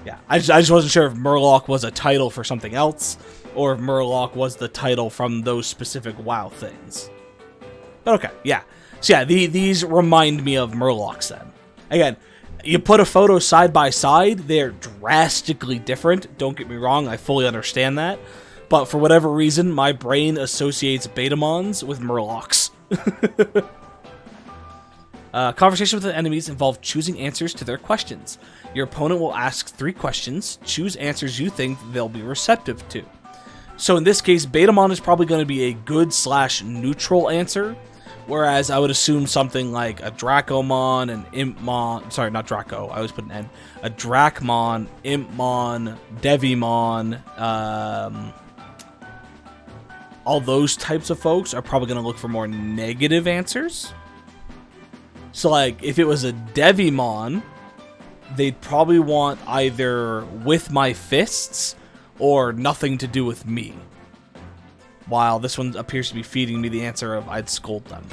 Yeah, I just wasn't sure if Murloc was a title for something else, or if Murloc was the title from those specific WoW things. But okay, yeah. So yeah, these remind me of Murlocs then. Again, you put a photo side by side, they're drastically different. Don't get me wrong, I fully understand that. But for whatever reason, my brain associates Betamons with Murlocs. Conversation with the enemies involve choosing answers to their questions. Your opponent will ask 3 questions. Choose answers you think they'll be receptive to. So in this case, Betamon is probably going to be a good/neutral answer. Whereas I would assume something like a Dracomon, an Impmon, sorry, not Draco, I always put an N, a Dracmon, Impmon, Devimon, all those types of folks are probably going to look for more negative answers. So like, if it was a Devimon, they'd probably want either with my fists or nothing to do with me. While this one appears to be feeding me the answer of I'd scold them.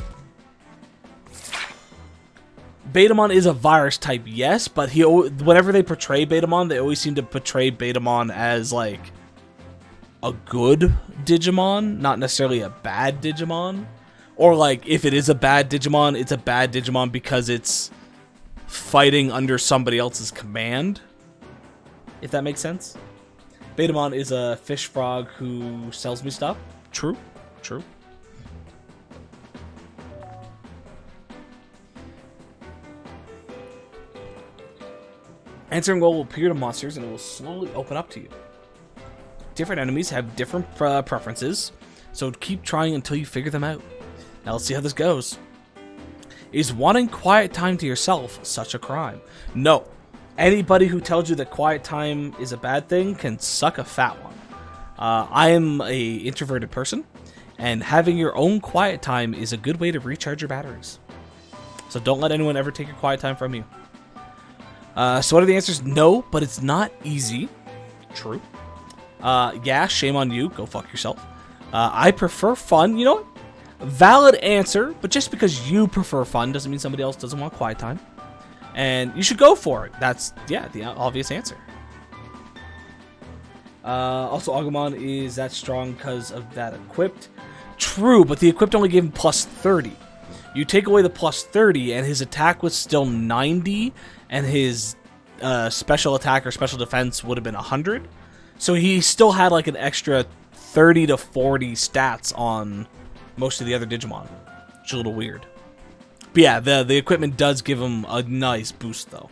Betamon is a virus type, yes, but whenever they portray Betamon, they always seem to portray Betamon as, like, a good Digimon, not necessarily a bad Digimon. Or, like, if it is a bad Digimon, it's a bad Digimon because it's fighting under somebody else's command. If that makes sense. Betamon is a fish frog who sells me stuff. True. True. Answering will appear to monsters and it will slowly open up to you. Different enemies have different preferences, so keep trying until you figure them out. Now let's see how this goes. Is wanting quiet time to yourself such a crime? No. Anybody who tells you that quiet time is a bad thing can suck a fat one. I am a introverted person, and having your own quiet time is a good way to recharge your batteries. So don't let anyone ever take your quiet time from you. So what are the answers? No, but it's not easy. True. Yeah, shame on you. Go fuck yourself. I prefer fun. You know what? Valid answer, but just because you prefer fun doesn't mean somebody else doesn't want quiet time. And you should go for it. That's, yeah, the obvious answer. Also, Agumon is that strong because of that equipped. True, but the equipped only gave him plus 30. You take away the plus 30, and his attack was still 90, and his special attack or special defense would have been 100. So he still had like an extra 30 to 40 stats on most of the other Digimon, which is a little weird. But yeah, the equipment does give him a nice boost, though.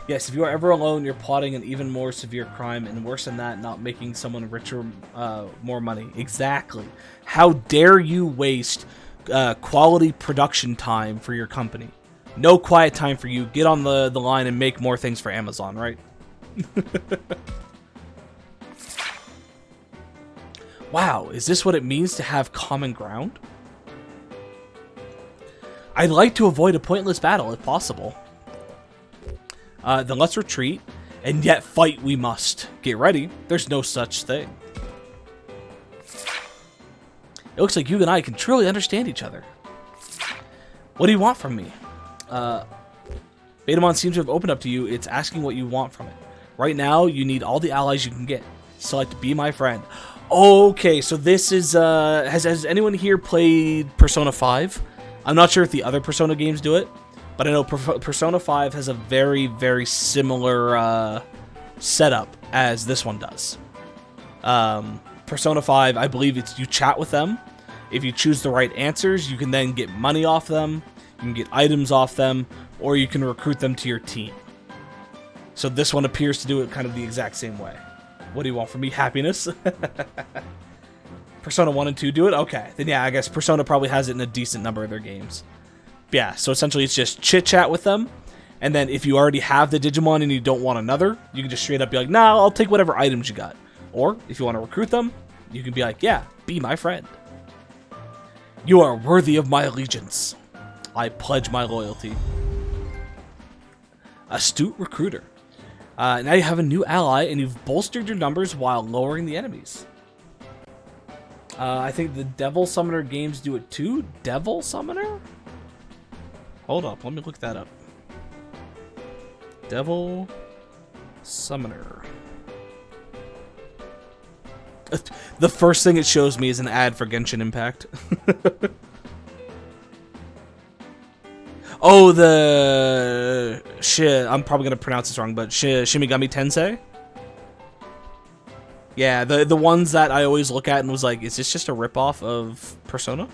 Yes, if you are ever alone, you're plotting an even more severe crime, and worse than that, not making someone richer, more money. Exactly. How dare you waste quality production time for your company? No quiet time for you. Get on the line and make more things for Amazon, right? Wow, is this what it means to have common ground? I'd like to avoid a pointless battle if possible. Then let's retreat, and yet fight we must. Get ready, there's no such thing. It looks like you and I can truly understand each other. What do you want from me? Betamon seems to have opened up to you. It's asking what you want from it. Right now, you need all the allies you can get. Select Be My Friend. Okay, so this is, has anyone here played Persona 5? I'm not sure if the other Persona games do it, but I know Persona 5 has a very, very similar setup as this one does. Persona 5, I believe it's you chat with them. If you choose the right answers, you can then get money off them, you can get items off them, or you can recruit them to your team. So this one appears to do it kind of the exact same way. What do you want from me? Happiness? Persona 1 and 2 do it? Okay. Then yeah, I guess Persona probably has it in a decent number of their games. But yeah, so essentially it's just chit-chat with them, And then if you already have the Digimon and you don't want another, you can just straight up be like, nah, I'll take whatever items you got. Or if you want to recruit them, you can be like, yeah, be my friend. You are worthy of my allegiance. I pledge my loyalty. Astute recruiter. Now you have a new ally and you've bolstered your numbers while lowering the enemies. I think the Devil Summoner games do it too. Devil Summoner? Hold up, let me look that up. Devil Summoner. The first thing it shows me is an ad for Genshin Impact. Oh, the shit. I'm probably gonna pronounce this wrong, but Shimigami Tensei. Yeah, the ones that I always look at and was like, is this just a ripoff of Persona?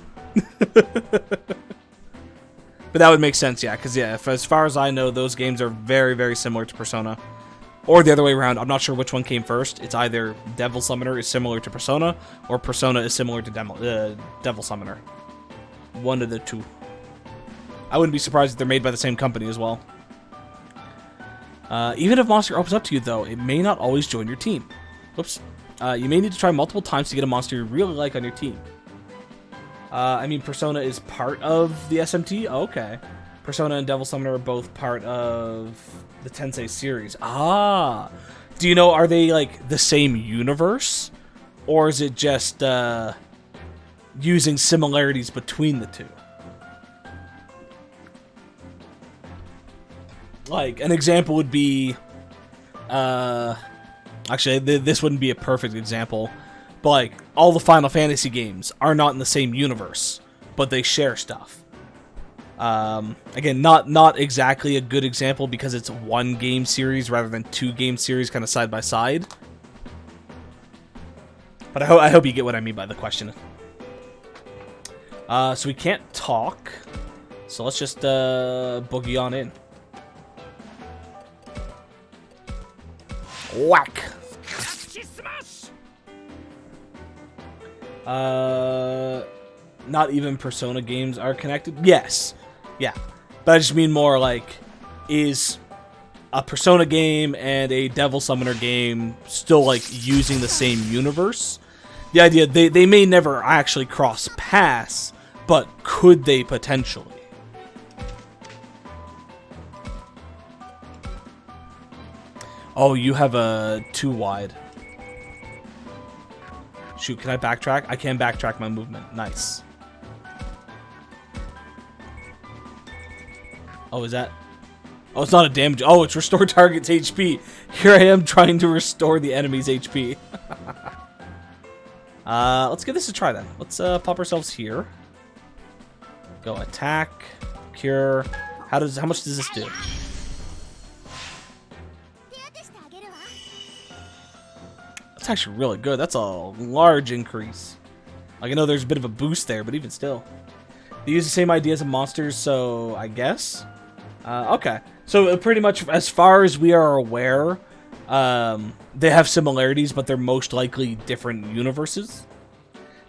But that would make sense, yeah, because yeah, as far as I know, those games are very, very similar to Persona. Or the other way around, I'm not sure which one came first. It's either Devil Summoner is similar to Persona, or Persona is similar to Devil Summoner. One of the two. I wouldn't be surprised if they're made by the same company as well. Even if Monster opens up to you, though, it may not always join your team. Whoops. You may need to try multiple times to get a monster you really like on your team. I mean, Persona is part of the SMT? Oh, okay. Persona and Devil Summoner are both part of the Tensei series. Ah! Do you know, are they, like, the same universe? Or is it just, using similarities between the two? Like, an example would be, actually, this wouldn't be a perfect example, but, like, all the Final Fantasy games are not in the same universe, but they share stuff. Again, not exactly a good example because it's one game series rather than two game series kind of side by side. But I hope you get what I mean by the question. So we can't talk, so let's just boogie on in. Whack! Not even Persona games are connected? Yes. Yeah. But I just mean more like, is a Persona game and a Devil Summoner game still like using the same universe? The idea, they may never actually cross paths, but could they potentially? Oh, you have a too wide. Shoot, can I backtrack? I can backtrack my movement. Nice. Oh, is that... Oh, it's not a damage... Oh, it's restore target's HP. Here I am trying to restore the enemy's HP. Let's give this a try then. Let's pop ourselves here. Go attack. Cure. How much does this do? That's actually really good. That's a large increase. Like, I know there's a bit of a boost there, but even still. They use the same ideas of monsters, so I guess? Okay. So pretty much, as far as we are aware, they have similarities, but they're most likely different universes.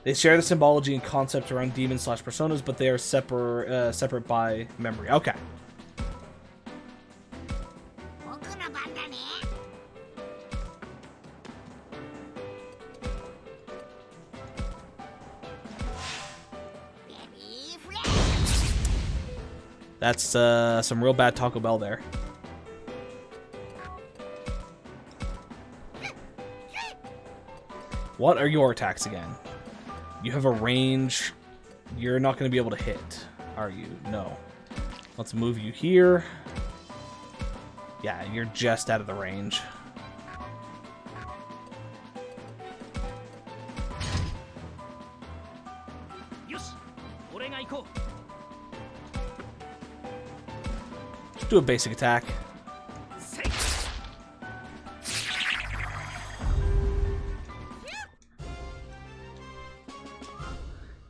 They share the symbology and concept around demons / personas, but they are separate by memory. Okay. That's some real bad Taco Bell there. What are your attacks again? You have a range. You're not going to be able to hit, are you? No. Let's move you here. Yeah, you're just out of the range. Just do a basic attack.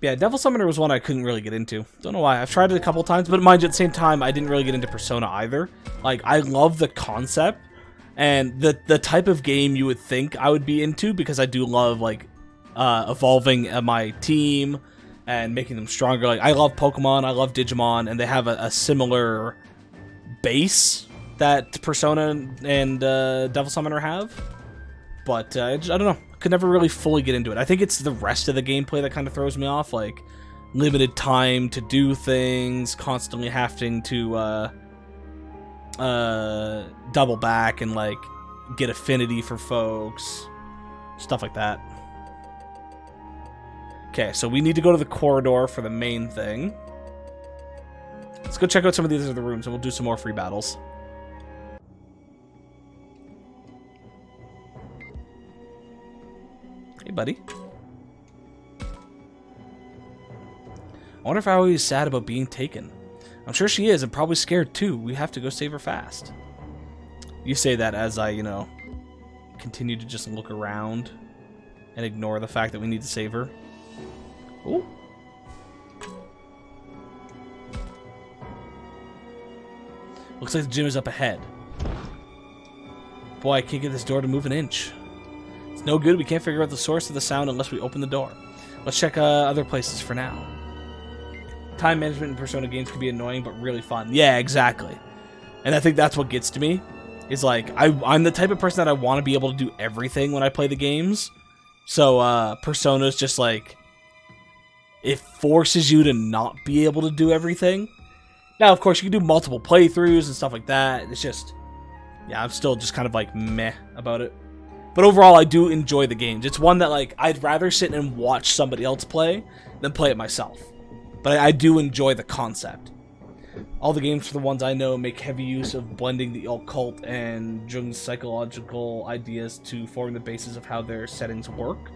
Yeah, Devil Summoner was one I couldn't really get into. Don't know why. I've tried it a couple times, but mind you, at the same time, I didn't really get into Persona either. Like, I love the concept and the type of game you would think I would be into, because I do love, like, evolving my team and making them stronger. Like, I love Pokemon, I love Digimon, and they have a similar base that Persona and Devil Summoner have, but I don't know. Could never really fully get into it. I think it's the rest of the gameplay that kind of throws me off, like limited time to do things, constantly having to double back and like get affinity for folks, stuff like that. Okay, so we need to go to the corridor for the main thing. Let's go check out some of these other rooms, and we'll do some more free battles. Hey, buddy. I wonder if Aoi is sad about being taken. I'm sure she is, and probably scared too. We have to go save her fast. You say that as I, you know, continue to just look around and ignore the fact that we need to save her. Ooh. Looks like the gym is up ahead. Boy, I can't get this door to move an inch. It's no good. We can't figure out the source of the sound unless we open the door. Let's check other places for now. Time management in Persona games can be annoying, but really fun. Yeah, exactly. And I think that's what gets to me. Is like, I'm the type of person that I want to be able to do everything when I play the games. So, Persona's just like, it forces you to not be able to do everything. Now, of course, you can do multiple playthroughs and stuff like that. It's just, yeah, I'm still just kind of like meh about it. But overall, I do enjoy the games. It's one that like I'd rather sit and watch somebody else play than play it myself. But I do enjoy the concept. All the games, for the ones I know, make heavy use of blending the occult and Jung's psychological ideas to form the basis of how their settings work.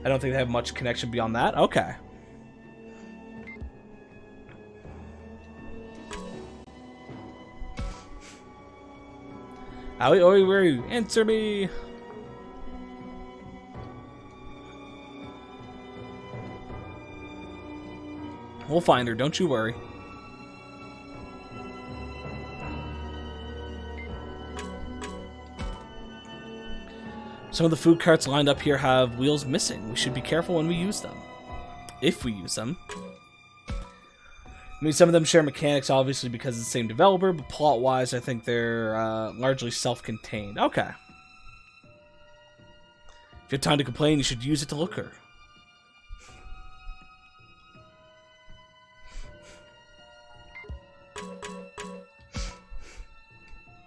I don't think they have much connection beyond that. Okay. Aoi, oi, where are you? Answer me! We'll find her, don't you worry. Some of the food carts lined up here have wheels missing. We should be careful when we use them. If we use them. I mean, some of them share mechanics, obviously, because it's the same developer, but plot-wise, I think they're largely self-contained. Okay. If you have time to complain, you should use it to look her.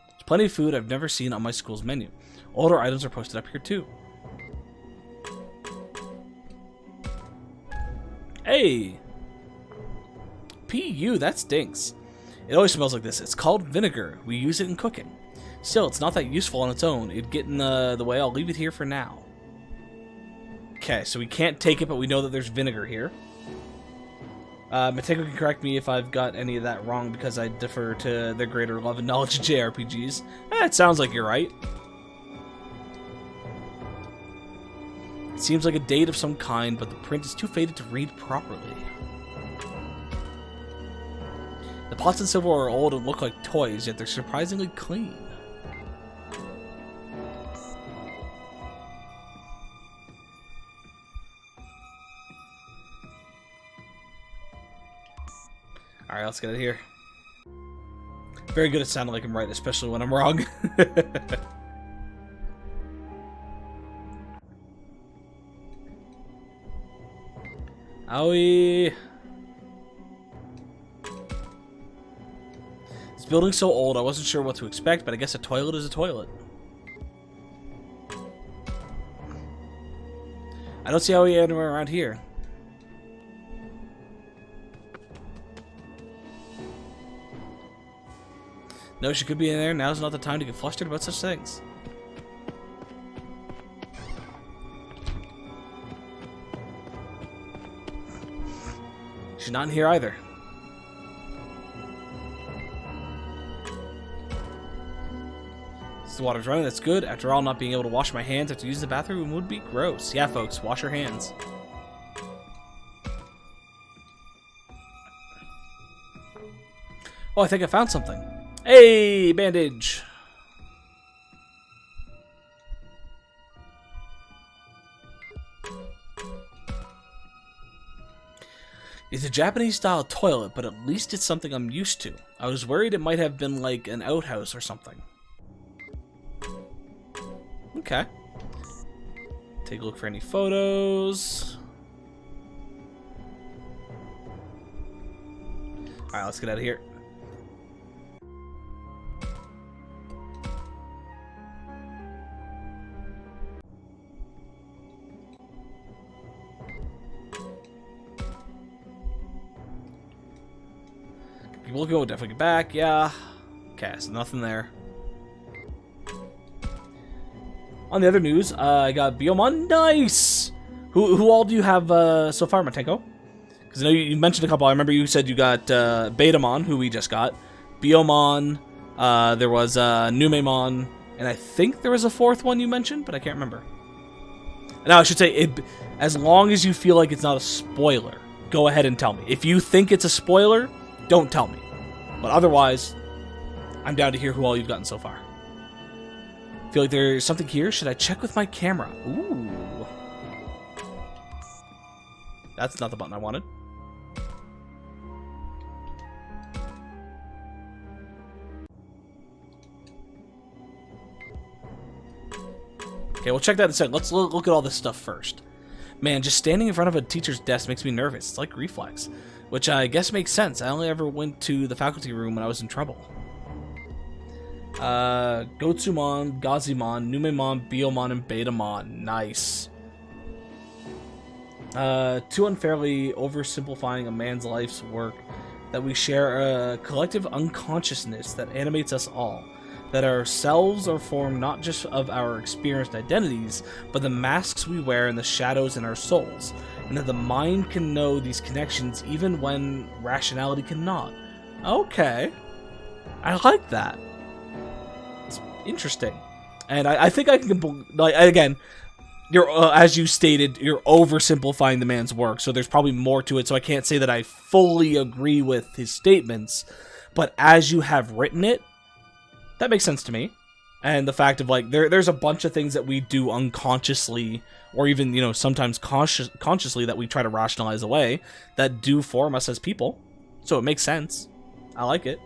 There's plenty of food I've never seen on my school's menu. Older items are posted up here, too. Hey! PU, that stinks. It always smells like this. It's called vinegar. We use it in cooking. Still, it's not that useful on its own. It'd get in the way. I'll leave it here for now. Okay, so we can't take it, but we know that there's vinegar here. Mateko can correct me if I've got any of that wrong because I defer to their greater love and knowledge of JRPGs. It sounds like you're right. It seems like a date of some kind, but the print is too faded to read properly. The pots and silverware are old and look like toys, yet they're surprisingly clean. Alright, let's get it here. Very good at sounding like I'm right, especially when I'm wrong. Aoi! This building's so old, I wasn't sure what to expect, but I guess a toilet is a toilet. I don't see Aoi anywhere around here. No, she could be in there. Now's not the time to get flustered about such things. She's not in here either. The water's running, that's good. After all, not being able to wash my hands after using the bathroom would be gross. Yeah, folks, wash your hands. Oh, I think I found something. Hey, bandage. It's a Japanese-style toilet, but at least it's something I'm used to. I was worried it might have been like an outhouse or something. Okay. Take a look for any photos. Alright, let's get out of here. We'll go definitely get back, yeah. Okay, so nothing there. On the other news, I got Biomon. Nice! Who all do you have so far, Matenko? Because I know you mentioned a couple. I remember you said you got Betamon, who we just got. Biomon, there was Numemon, and I think there was a fourth one you mentioned, but I can't remember. Now, I should say, as long as you feel like it's not a spoiler, go ahead and tell me. If you think it's a spoiler, don't tell me. But otherwise, I'm down to hear who all you've gotten so far. Feel like there's something here. Should I check with my camera? Ooh. That's not the button I wanted. Okay, we'll check that in a second. Let's look at all this stuff first. Man, just standing in front of a teacher's desk makes me nervous. It's like reflex. Which I guess makes sense. I only ever went to the faculty room when I was in trouble. Gotsumon, Gazimon, Numemon, Biomon, and Betamon. Nice. Too unfairly oversimplifying a man's life's work, that we share a collective unconsciousness that animates us all. That our selves are formed not just of our experienced identities, but the masks we wear and the shadows in our souls. And that the mind can know these connections even when rationality cannot. Okay. I like that. It's interesting. And I think I can, like, again, you're as you stated, you're oversimplifying the man's work, so there's probably more to it, so I can't say that I fully agree with his statements, but as you have written it, that makes sense to me. And the fact of, like, there's a bunch of things that we do unconsciously, or even, you know, sometimes consciously that we try to rationalize away, that do form us as people. So it makes sense. I like it.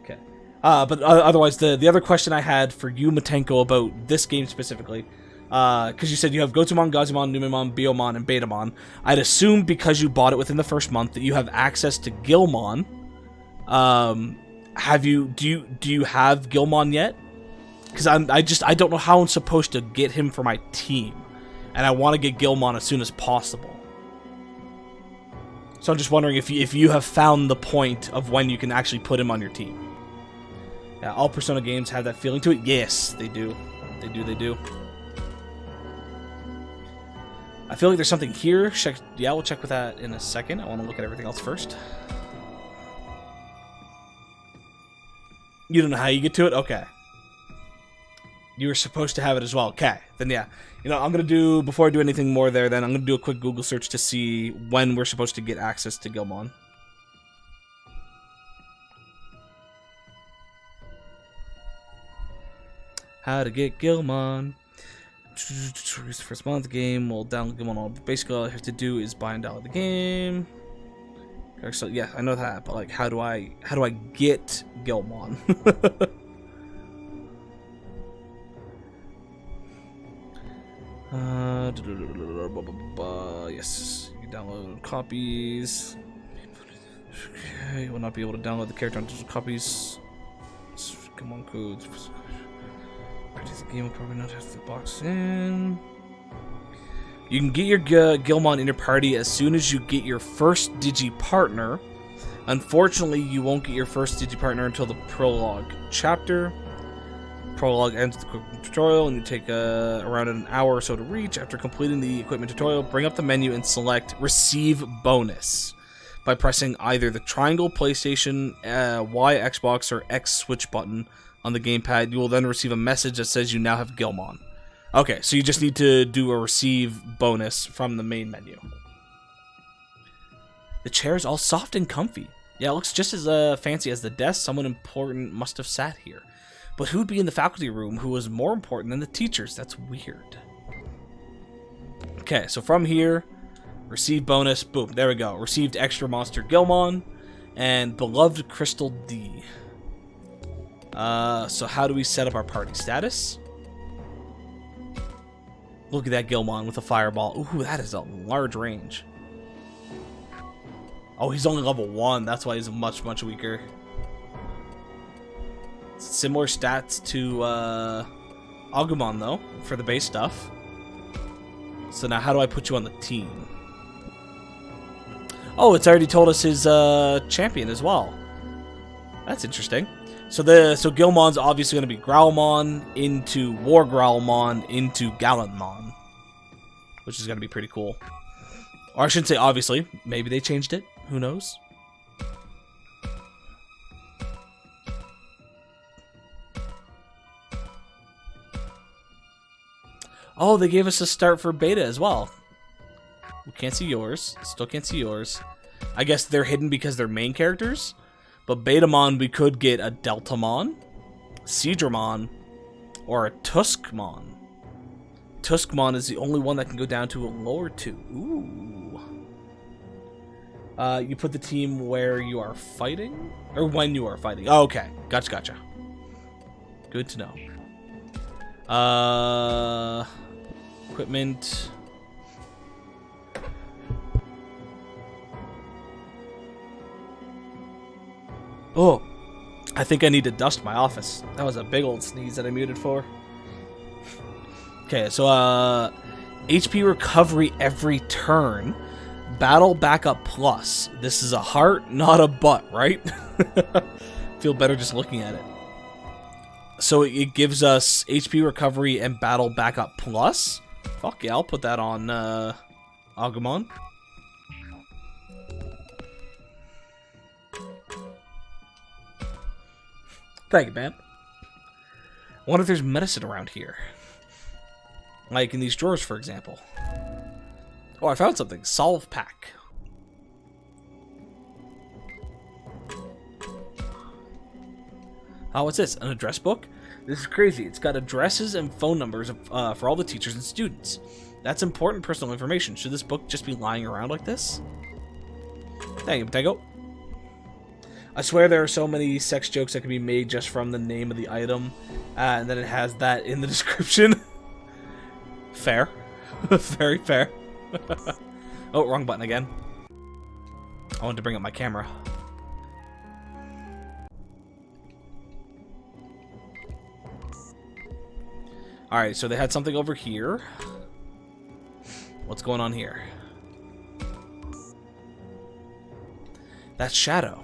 Okay. But otherwise, the other question I had for you, Matenko, about this game specifically, because you said you have Gotsumon, Gazimon, Numemon, Biomon, and Betamon. I'd assume because you bought it within the first month that you have access to Gilmon. Do you have Gilmon yet? Because I don't know how I'm supposed to get him for my team, and I want to get Gilmon as soon as possible. So I'm just wondering if you have found the point of when you can actually put him on your team. Yeah, all Persona games have that feeling to it. Yes, they do. They do. I feel like there's something here. Yeah, we'll check with that in a second. I want to look at everything else first. You don't know how you get to it? Okay. You were supposed to have it as well. Okay. Then yeah. You know, I'm going to do, before I do anything more there, then I'm going to do a quick Google search to see when we're supposed to get access to Gilmon. How to get Gilmon. First month game, we'll download Gilmon. Basically, all I have to do is buy and download the game. So yeah, I know that, but like, how do I get Gilmon? Yes, you can download copies. Okay, you will not be able to download the character on digital copies. Gilmon codes. Purchase the game will probably not have the box in. You can get your Gilmon in your party as soon as you get your first Digi-Partner. Unfortunately, you won't get your first Digi-Partner until the Prologue chapter. Prologue ends with the quick tutorial, and you take around an hour or so to reach. After completing the equipment tutorial, bring up the menu and select Receive Bonus by pressing either the triangle, PlayStation, Y, Xbox, or X switch button on the gamepad. You will then receive a message that says you now have Gilmon. Okay, so you just need to do a receive bonus from the main menu. The chair is all soft and comfy. Yeah, it looks just as fancy as the desk. Someone important must have sat here. But who'd be in the faculty room who was more important than the teachers? That's weird. Okay, so from here, receive bonus. Boom, there we go. Received extra monster Gilmon. and beloved Crystal D. So how do we set up our party status? Look at that Gilmon with a fireball. Ooh, that is a large range. Oh, he's only level 1. That's why he's much, much weaker. Similar stats to Agumon, though, for the base stuff. So now how do I put you on the team? Oh, it's already told us his champion as well. That's interesting. So Gilmon's obviously going to be Growlmon into War Growlmon into Gallantmon, which is going to be pretty cool. Or I shouldn't say obviously. Maybe they changed it. Who knows? Oh, they gave us a start for beta as well. We can't see yours. Still can't see yours. I guess they're hidden because they're main characters. But Betamon, we could get a Deltamon, Seadramon, or a Tuskmon. Tuskmon is the only one that can go down to a lower 2. Ooh. You put the team where you are fighting? Or when you are fighting. Oh, okay. Gotcha. Good to know. Equipment. Oh, I think I need to dust my office. That was a big old sneeze that I muted for. Okay, so HP recovery every turn. Battle backup plus. This is a heart, not a butt, right? Feel better just looking at it. So it gives us HP recovery and battle backup plus. Fuck yeah, I'll put that on Agumon. Thank you, man. I wonder if there's medicine around here. Like in these drawers, for example. Oh, I found something. Solve pack. Oh, what's this? An address book? This is crazy. It's got addresses and phone numbers for all the teachers and students. That's important personal information. Should this book just be lying around like this? Thank you, Potato. I swear there are so many sex jokes that can be made just from the name of the item, and then it has that in the description. Fair. Very fair. Oh, wrong button again. I wanted to bring up my camera. Alright, so they had something over here. What's going on here? That's Shadow.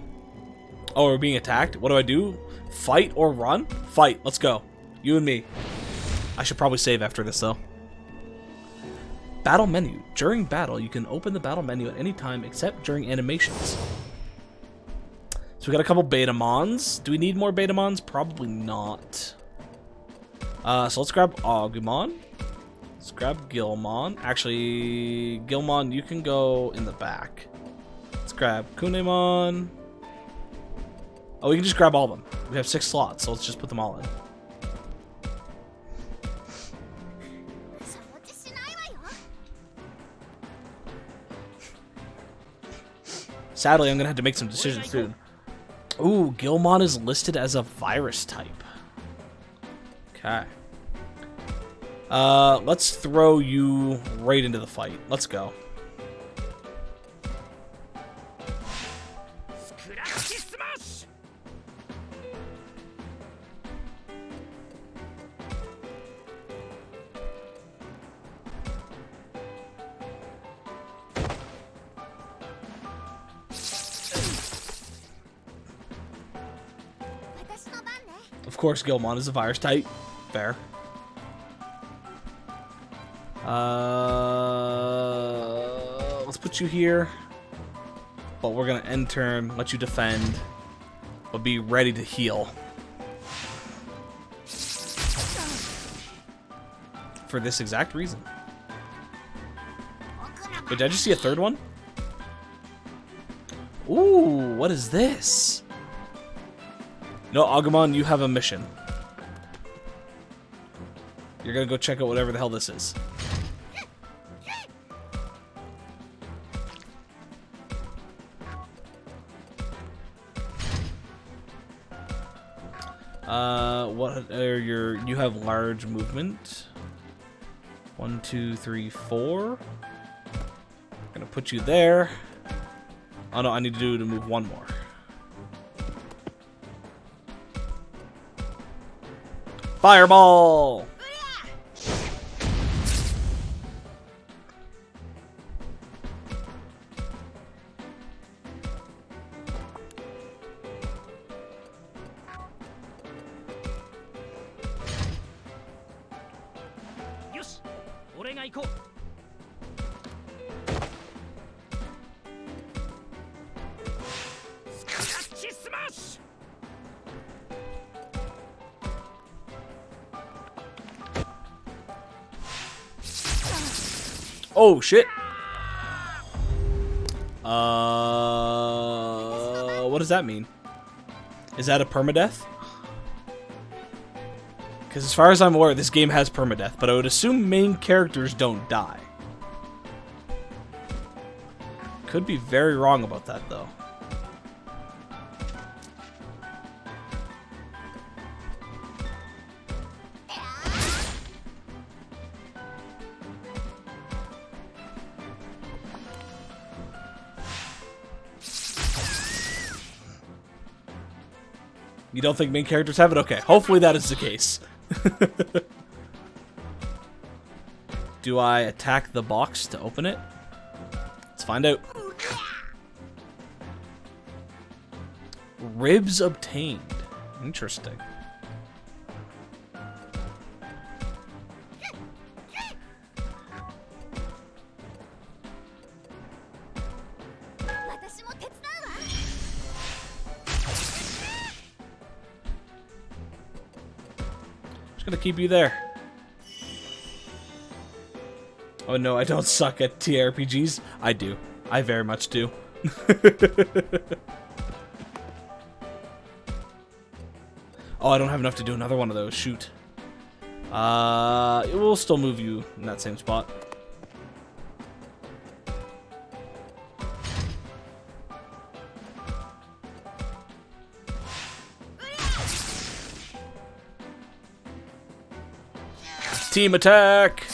Oh, we're being attacked? What do I do? Fight or run? Fight. Let's go. You and me. I should probably save after this, though. Battle menu. During battle, you can open the battle menu at any time except during animations. So we got a couple Betamons. Do we need more Betamons? Probably not. So let's grab Agumon. Let's grab Gilmon. Actually, Gilmon, you can go in the back. Let's grab Kunemon. Oh, we can just grab all of them. We have 6 slots, so let's just put them all in. Sadly, I'm going to have to make some decisions soon. Ooh, Gilmon is listed as a virus type. Okay. Let's throw you right into the fight. Let's go. Of course, Gilmon is a virus type. Fair. Let's put you here. But we're gonna end turn, let you defend, but be ready to heal. For this exact reason. Wait, did I just see a third one? Ooh, what is this? No, Agumon, you have a mission. You're gonna go check out whatever the hell this is. What are your... You have large movement. 1, 2, 3, 4. Gonna put you there. Oh no, I need to move one more. Fireball! Yoshi, 俺が行こう。スクラッチスマッシュ。 Oh shit! What does that mean? Is that a permadeath? Because as far as I'm aware, this game has permadeath, but I would assume main characters don't die. Could be very wrong about that, though. You don't think main characters have it? Okay, hopefully that is the case. Do I attack the box to open it? Let's find out. Ribs obtained. Interesting. Just gonna keep you there. Oh no, I don't suck at TRPGs. I do. I very much do. Oh, I don't have enough to do another one of those. Shoot. It will still move you in that same spot. Team attack!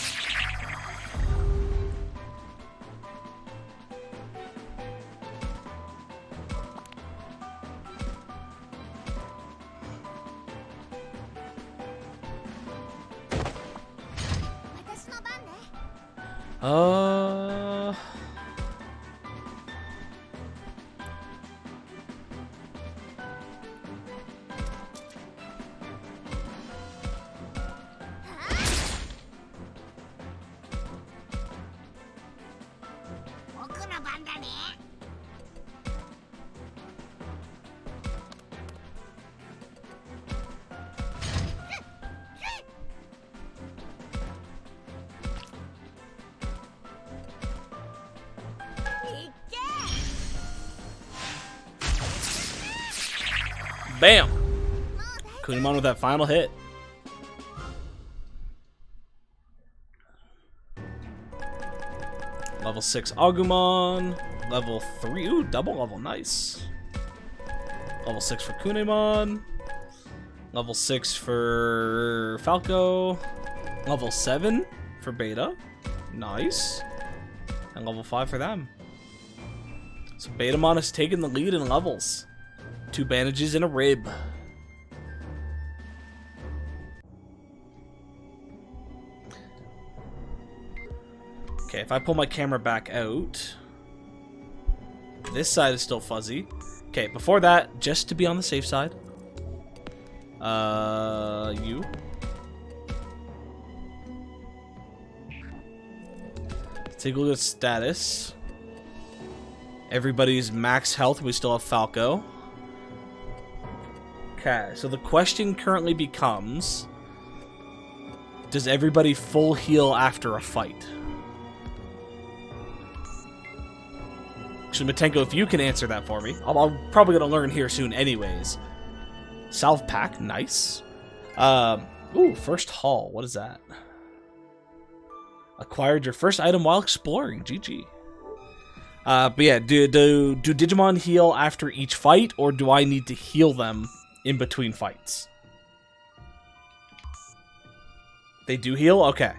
Bam! Kunimon with that final hit. Level 6 Agumon. Level 3. Ooh, double level. Nice. Level 6 for Kunimon. Level 6 for Falco. Level 7 for Beta. Nice. And level 5 for them. So Betamon has taken the lead in levels. 2 bandages and a rib. Okay, if I pull my camera back out, this side is still fuzzy. Okay, before that, just to be on the safe side, you. Let's take a look at status. Everybody's max health. We still have Falco. Okay, so the question currently becomes, does everybody full heal after a fight? Actually, Matenko, if you can answer that for me. I'm probably going to learn here soon anyways. Salve pack, nice. Ooh, first haul, what is that? Acquired your first item while exploring, GG. But yeah, do Digimon heal after each fight, or do I need to heal them in between fights? They do heal? Okay.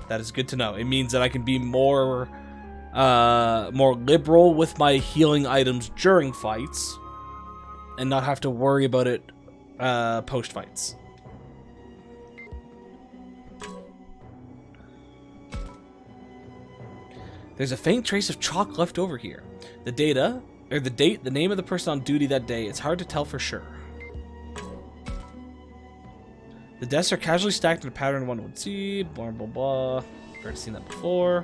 That is good to know. It means that I can be more liberal with my healing items during fights and not have to worry about it post fights. There's a faint trace of chalk left over here. The date, the name of the person on duty that day. It's hard to tell for sure. The desks are casually stacked in a pattern one would see. Blah, blah, blah. I've already seen that before.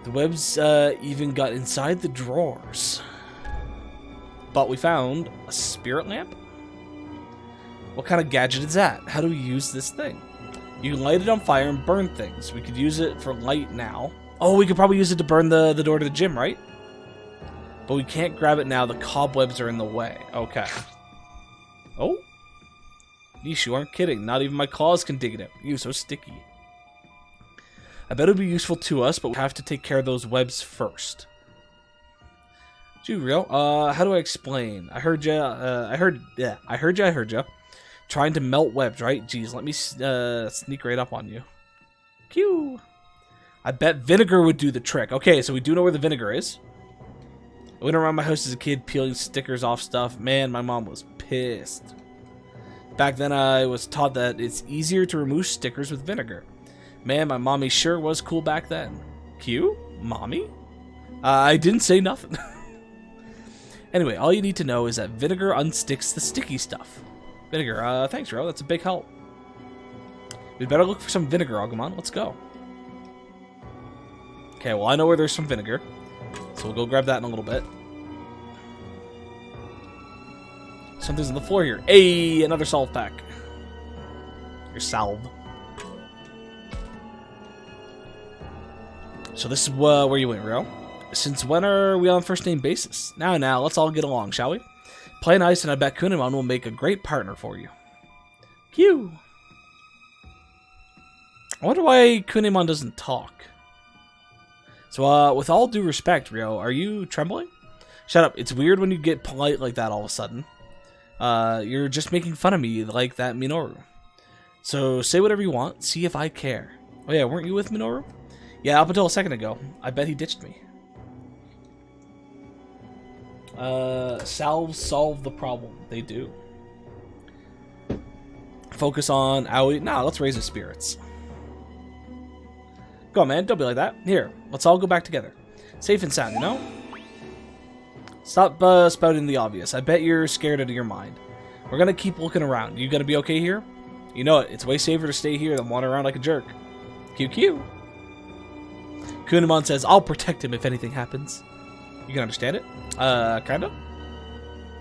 The webs even got inside the drawers. But we found a spirit lamp? What kind of gadget is that? How do we use this thing? You can light it on fire and burn things. We could use it for light now. Oh, we could probably use it to burn the door to the gym, right? But we can't grab it now. The cobwebs are in the way. Okay. Oh? Yeesh, you aren't kidding. Not even my claws can dig it out. You're so sticky. I bet it would be useful to us, but we have to take care of those webs first. Real? How do I explain? I heard ya. Trying to melt webs, right? Jeez, let me sneak right up on you. Q. I bet vinegar would do the trick. Okay, so we do know where the vinegar is. I went around my house as a kid peeling stickers off stuff. Man, my mom was pissed. Back then, I was taught that it's easier to remove stickers with vinegar. Man, my mommy sure was cool back then. Q? Mommy? I didn't say nothing. Anyway, all you need to know is that vinegar unsticks the sticky stuff. Vinegar, thanks, Ro. That's a big help. We'd better look for some vinegar, Agumon. Let's go. Okay, well, I know where there's some vinegar. So we'll go grab that in a little bit. Something's on the floor here. Hey, another salve pack. Your salve. So this is where you went, Ro. Since when are we on first name basis? Now, let's all get along, shall we? Play nice, and I bet Kunemon will make a great partner for you. Q. I wonder why Kunemon doesn't talk. So, with all due respect, Ryo, are you trembling? Shut up. It's weird when you get polite like that all of a sudden. You're just making fun of me like that, Minoru. So, say whatever you want. See if I care. Oh yeah, weren't you with Minoru? Yeah, up until a second ago. I bet he ditched me. Salves solve the problem. They do. Focus on Aoi. Nah, let's raise his spirits. Go on, man. Don't be like that. Here, let's all go back together. Safe and sound, you know? Stop spouting the obvious. I bet you're scared out of your mind. We're gonna keep looking around. You gonna be okay here? You know it. It's way safer to stay here than wander around like a jerk. QQ. Kunemon says, I'll protect him if anything happens. You can understand it? Kinda?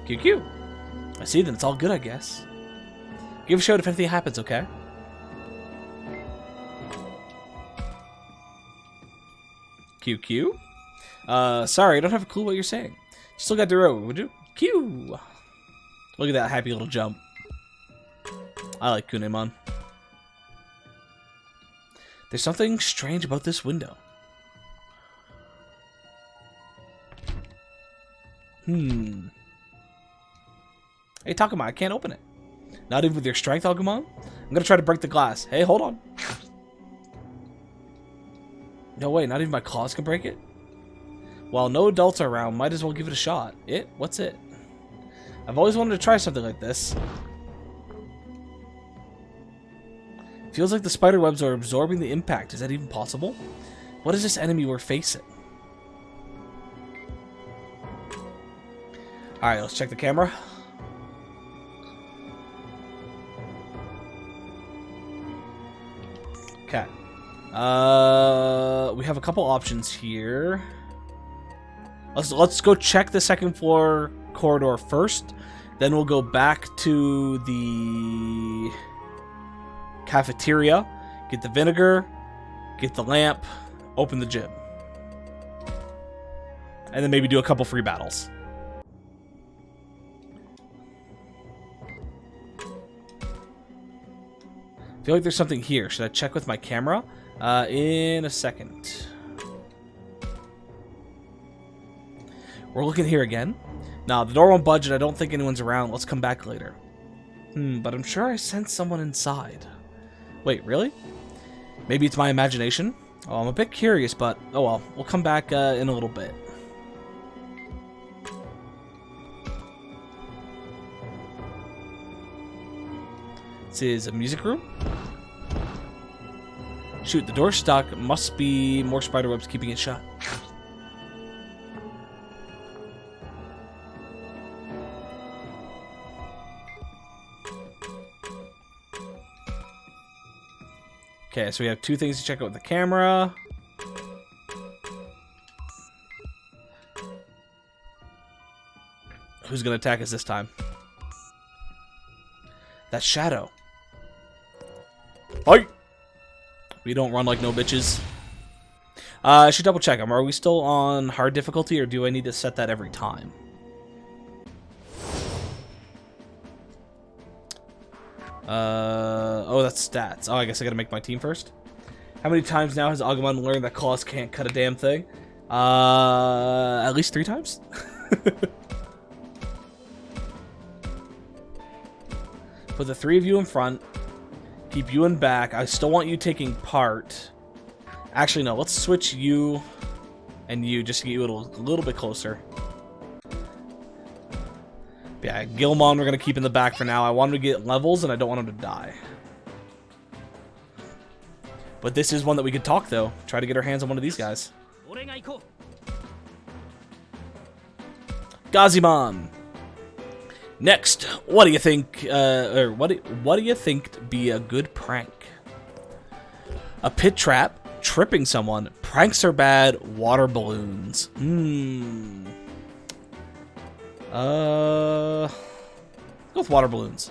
QQ. I see, then it's all good, I guess. Give a shout if anything happens, okay? QQ? Sorry, I don't have a clue what you're saying. Just look at the road, would you? Q! Look at that happy little jump. I like Kunemon. There's something strange about this window. Hey, Takuma, I can't open it. Not even with your strength, Agumon? I'm gonna try to break the glass. Hey, hold on. No way, not even my claws can break it? While no adults are around, might as well give it a shot. It? What's it? I've always wanted to try something like this. Feels like the spider webs are absorbing the impact. Is that even possible? What is this enemy we're facing? Alright, let's check the camera. Okay. We have a couple options here. Let's go check the second floor corridor first. Then we'll go back to the cafeteria, get the vinegar, get the lamp, open the gym. And then maybe do a couple free battles. I feel like there's something here. Should I check with my camera? In a second. We're looking here again. Now, the door won't budge and I don't think anyone's around. Let's come back later. But I'm sure I sensed someone inside. Wait, really? Maybe it's my imagination? Oh, I'm a bit curious, but oh well. We'll come back in a little bit. This is a music room. Shoot, the door's stuck. Must be more spider webs keeping it shut. Okay, so we have two things to check out with the camera. Who's gonna attack us this time? That shadow. Hi. We don't run like no bitches. I should double check them. Are we still on hard difficulty, or do I need to set that every time? Oh, that's stats. Oh, I guess I gotta make my team first. How many times now has Agumon learned that claws can't cut a damn thing? At least 3 times? Put the 3 of you in front. Keep you in back. I still want you taking part. Actually, no. Let's switch you and you just to get you a little bit closer. Yeah, Gilmon we're going to keep in the back for now. I want him to get levels, and I don't want him to die. But this is one that we could talk, though. Try to get our hands on one of these guys. Gazimon! Next, what do you think, what do you think to be a good prank? A pit trap, tripping someone, pranks are bad, water balloons. Go with water balloons.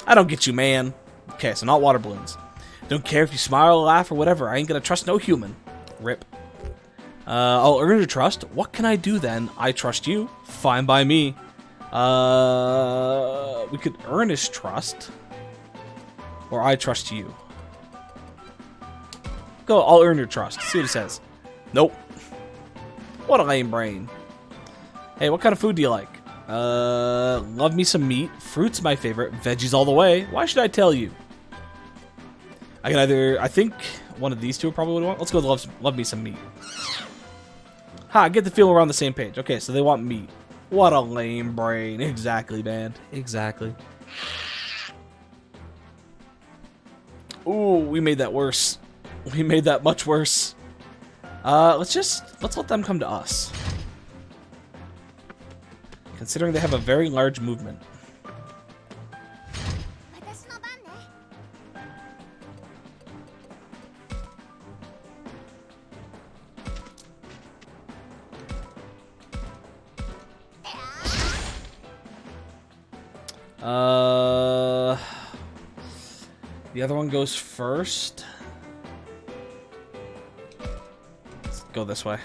I don't get you, man. Okay, so not water balloons. Don't care if you smile or laugh or whatever. I ain't gonna trust no human. Rip. I'll earn your trust. What can I do then? I trust you. Fine by me. We could earn his trust. Or I trust you. Go, I'll earn your trust. See what it says. Nope. What a lame brain. Hey, what kind of food do you like? Love me some meat. Fruit's my favorite. Veggies all the way. Why should I tell you? I can either... I think one of these two probably would want. Let's go with love me some meat. Ha, I get the feeling we're on the same page. Okay, so they want meat. What a lame brain. Exactly, man. Exactly. Ooh, we made that worse. We made that much worse. Let's let them come to us. Considering they have a very large movement. The other one goes first. Let's go this way.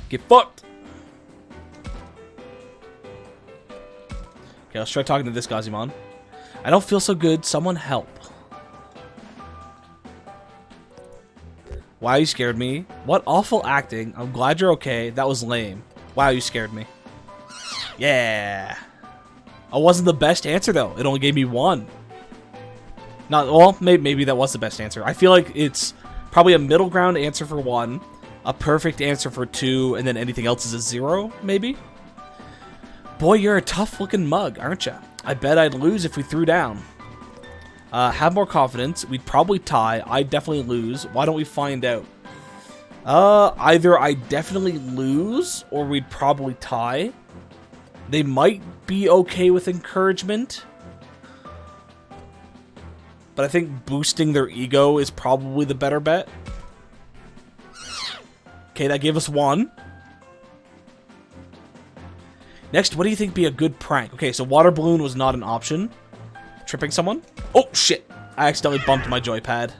Get fucked! Okay, let's try talking to this Gazimon. I don't feel so good. Someone help. Wow, you scared me. What awful acting. I'm glad you're okay. That was lame. Wow, you scared me. Yeah. I wasn't the best answer, though. It only gave me 1. Not, well, maybe that was the best answer. I feel like it's probably a middle ground answer for 1, a perfect answer for 2, and then anything else is a 0, maybe? Boy, you're a tough-looking mug, aren't you? I bet I'd lose if we threw down. Have more confidence. We'd probably tie. I'd definitely lose. Why don't we find out? Either I definitely lose, or we'd probably tie. They might be okay with encouragement. But I think boosting their ego is probably the better bet. Okay, that gave us 1. Next, what do you think would be a good prank? Okay, so water balloon was not an option. Tripping someone? Oh, shit. I accidentally bumped my joypad.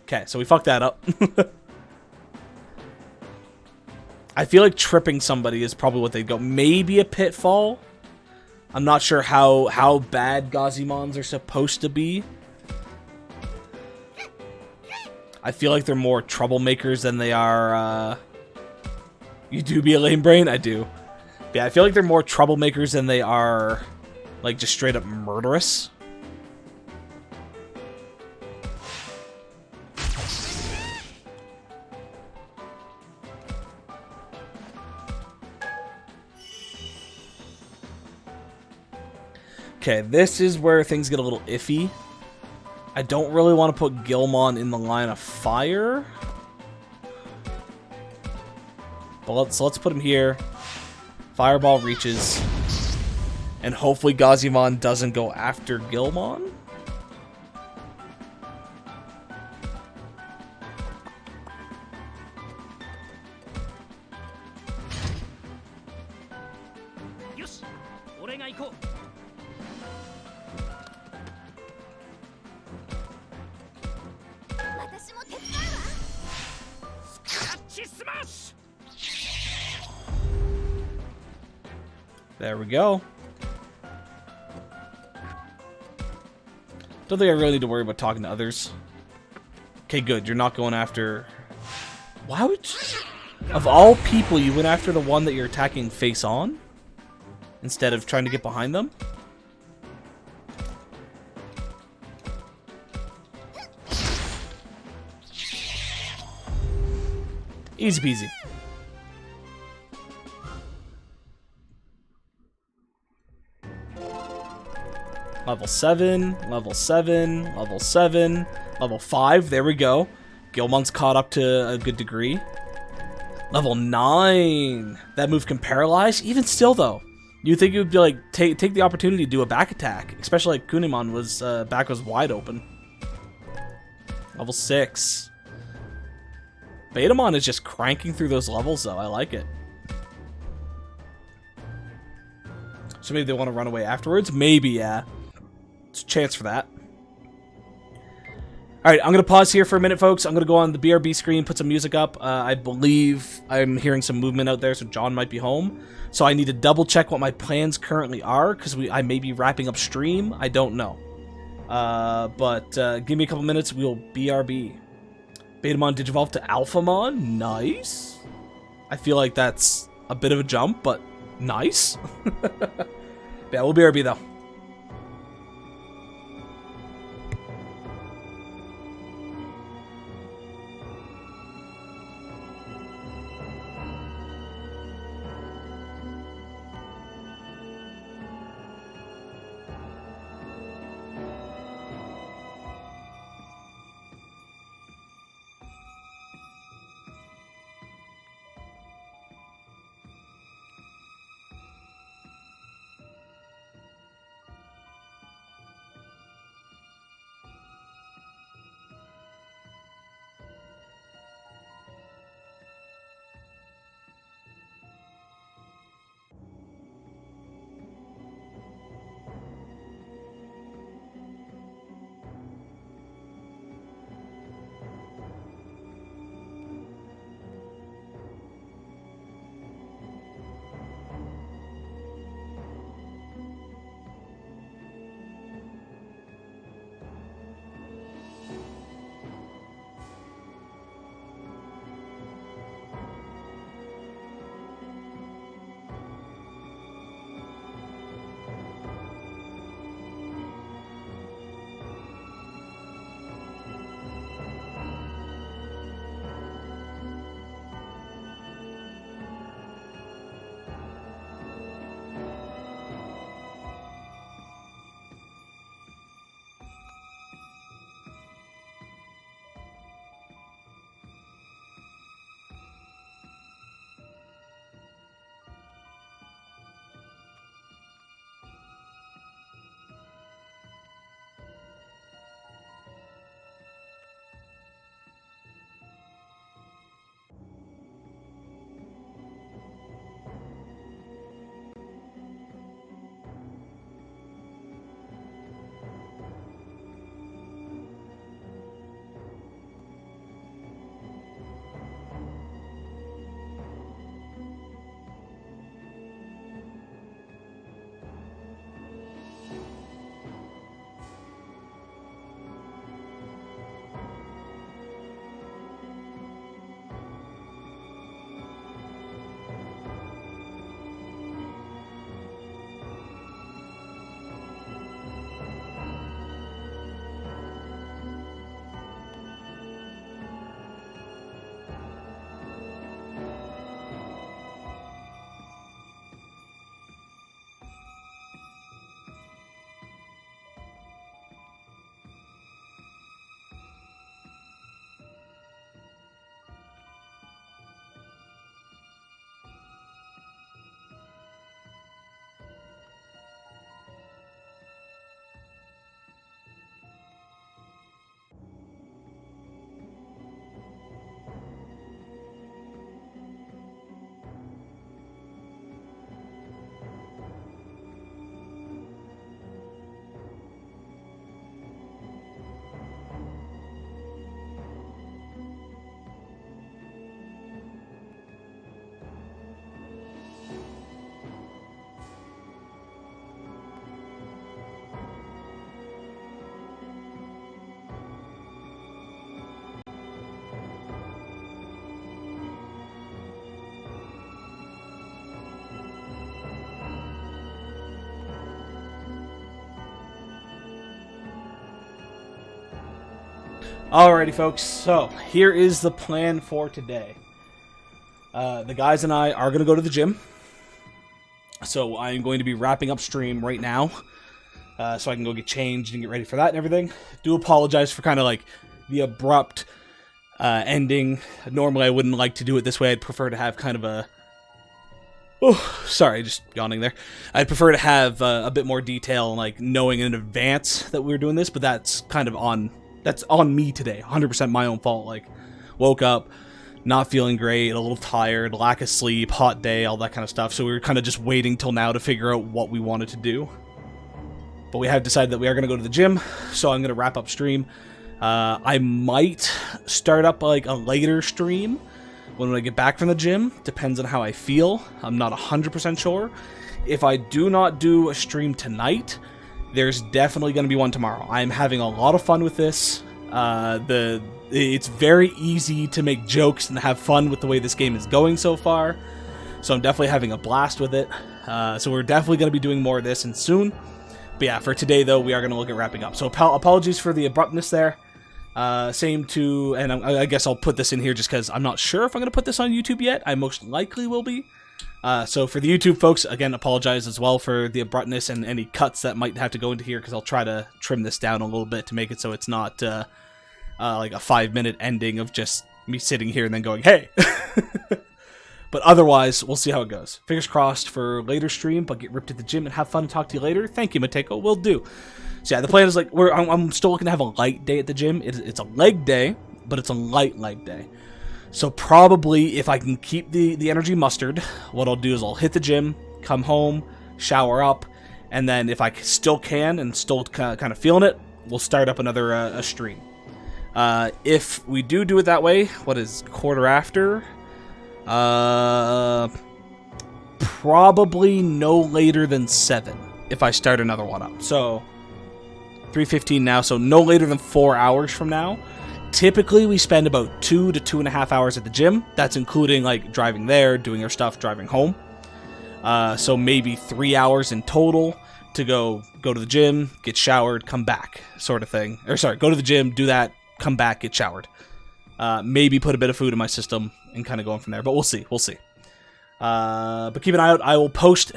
Okay, so we fucked that up. I feel like tripping somebody is probably what they'd go. Maybe a pitfall. I'm not sure how bad Gazimons are supposed to be. I feel like they're more troublemakers than they are, You do be a lame brain? I do. Yeah, I feel like they're more troublemakers than they are, like, just straight up murderous. Okay, this is where things get a little iffy. I don't really want to put Gilmon in the line of fire. But let's put him here. Fireball reaches. And hopefully Gazimon doesn't go after Gilmon. Yoshi, 俺が行こう。私も手伝うわ。スクラッチスマッシュ。 There we go. Don't think I really need to worry about talking to others. Okay, good. You're not going after... Why would you... Of all people, you went after the one that you're attacking face on? Instead of trying to get behind them? Easy peasy. Level 7, level 7, level 7, level 5, there we go. Gilmon's caught up to a good degree. Level 9. That move can paralyze? Even still, though. You'd think it would be like, take the opportunity to do a back attack. Especially like Kunimon was, back was wide open. Level 6. Betamon is just cranking through those levels, though. I like it. So maybe they want to run away afterwards? Maybe, yeah. There's a chance for that. Alright, I'm going to pause here for a minute, folks. I'm going to go on the BRB screen, put some music up. I believe I'm hearing some movement out there, so John might be home. So I need to double check what my plans currently are, because I may be wrapping up stream. I don't know. But give me a couple minutes, we'll BRB. Betamon Digivolve to Alphamon? Nice. I feel like that's a bit of a jump, but nice. Yeah, we'll BRB though. Alrighty, folks. So here is the plan for today. The guys and I are going to go to the gym. So I'm going to be wrapping up stream right now. So I can go get changed and get ready for that and everything. Do apologize for kind of like the abrupt ending. Normally I wouldn't like to do it this way. I'd prefer to have kind of a... Oh, sorry, just yawning there. I'd prefer to have a bit more detail, like knowing in advance that we were doing this, but that's kind of on me today. 100% my own fault. Like, woke up, not feeling great, a little tired, lack of sleep, hot day, all that kind of stuff. So we were kind of just waiting till now to figure out what we wanted to do. But we have decided that we are going to go to the gym, so I'm going to wrap up stream. I might start up like a later stream when I get back from the gym. Depends on how I feel. I'm not 100% sure. If I do not do a stream tonight, there's definitely going to be one tomorrow. I'm having a lot of fun with this. It's very easy to make jokes and have fun with the way this game is going so far. So I'm definitely having a blast with it. So we're definitely going to be doing more of this and soon. But yeah, for today though, we are going to look at wrapping up. So apologies for the abruptness there. Same to, and I guess I'll put this in here just because I'm not sure if I'm going to put this on YouTube yet. I most likely will be. So for the YouTube folks, again, apologize as well for the abruptness and any cuts that might have to go into here, because I'll try to trim this down a little bit to make it so it's not like a 5-minute ending of just me sitting here and then going, hey! But otherwise, we'll see how it goes. Fingers crossed for later stream, but get ripped at the gym and have fun and talk to you later. Thank you, Mateko. Will do. So yeah, the plan is like, I'm still looking to have a light day at the gym. It's a leg day, but it's a light leg day. So probably if I can keep the energy mustered, what I'll do is I'll hit the gym, come home, shower up, and then if I still can and still kind of feeling it, we'll start up another a stream. If we do it that way, what is quarter after? Probably no later than 7 if I start another one up. So 3:15 now, so no later than 4 hours from now. Typically, we spend about 2 to 2.5 hours at the gym. That's including like driving there, doing our stuff, driving home. So maybe 3 hours in total to go to the gym, get showered, come back, sort of thing. Or sorry, go to the gym, do that, come back, get showered. Maybe put a bit of food in my system and kind of going from there. But we'll see. But keep an eye out. I'll post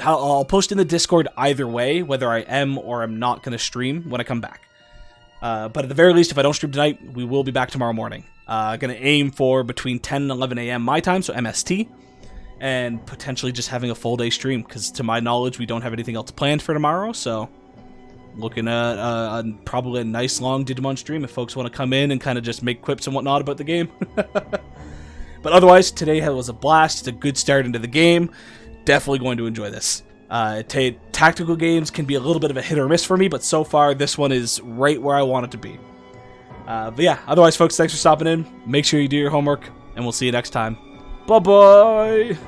in the Discord either way, whether I am or am not going to stream when I come back. But at the very least, if I don't stream tonight, we will be back tomorrow morning. Going to aim for between 10 and 11 a.m. my time, so MST, and potentially just having a full day stream, because to my knowledge, we don't have anything else planned for tomorrow, so looking at probably a nice long Digimon stream if folks want to come in and kind of just make quips and whatnot about the game. But otherwise, today was a blast. It's a good start into the game. Definitely going to enjoy this. Tactical games can be a little bit of a hit or miss for me, but so far this one is right where I want it to be. But yeah, otherwise folks, thanks for stopping in. Make sure you do your homework, and we'll see you next time. Bye-bye!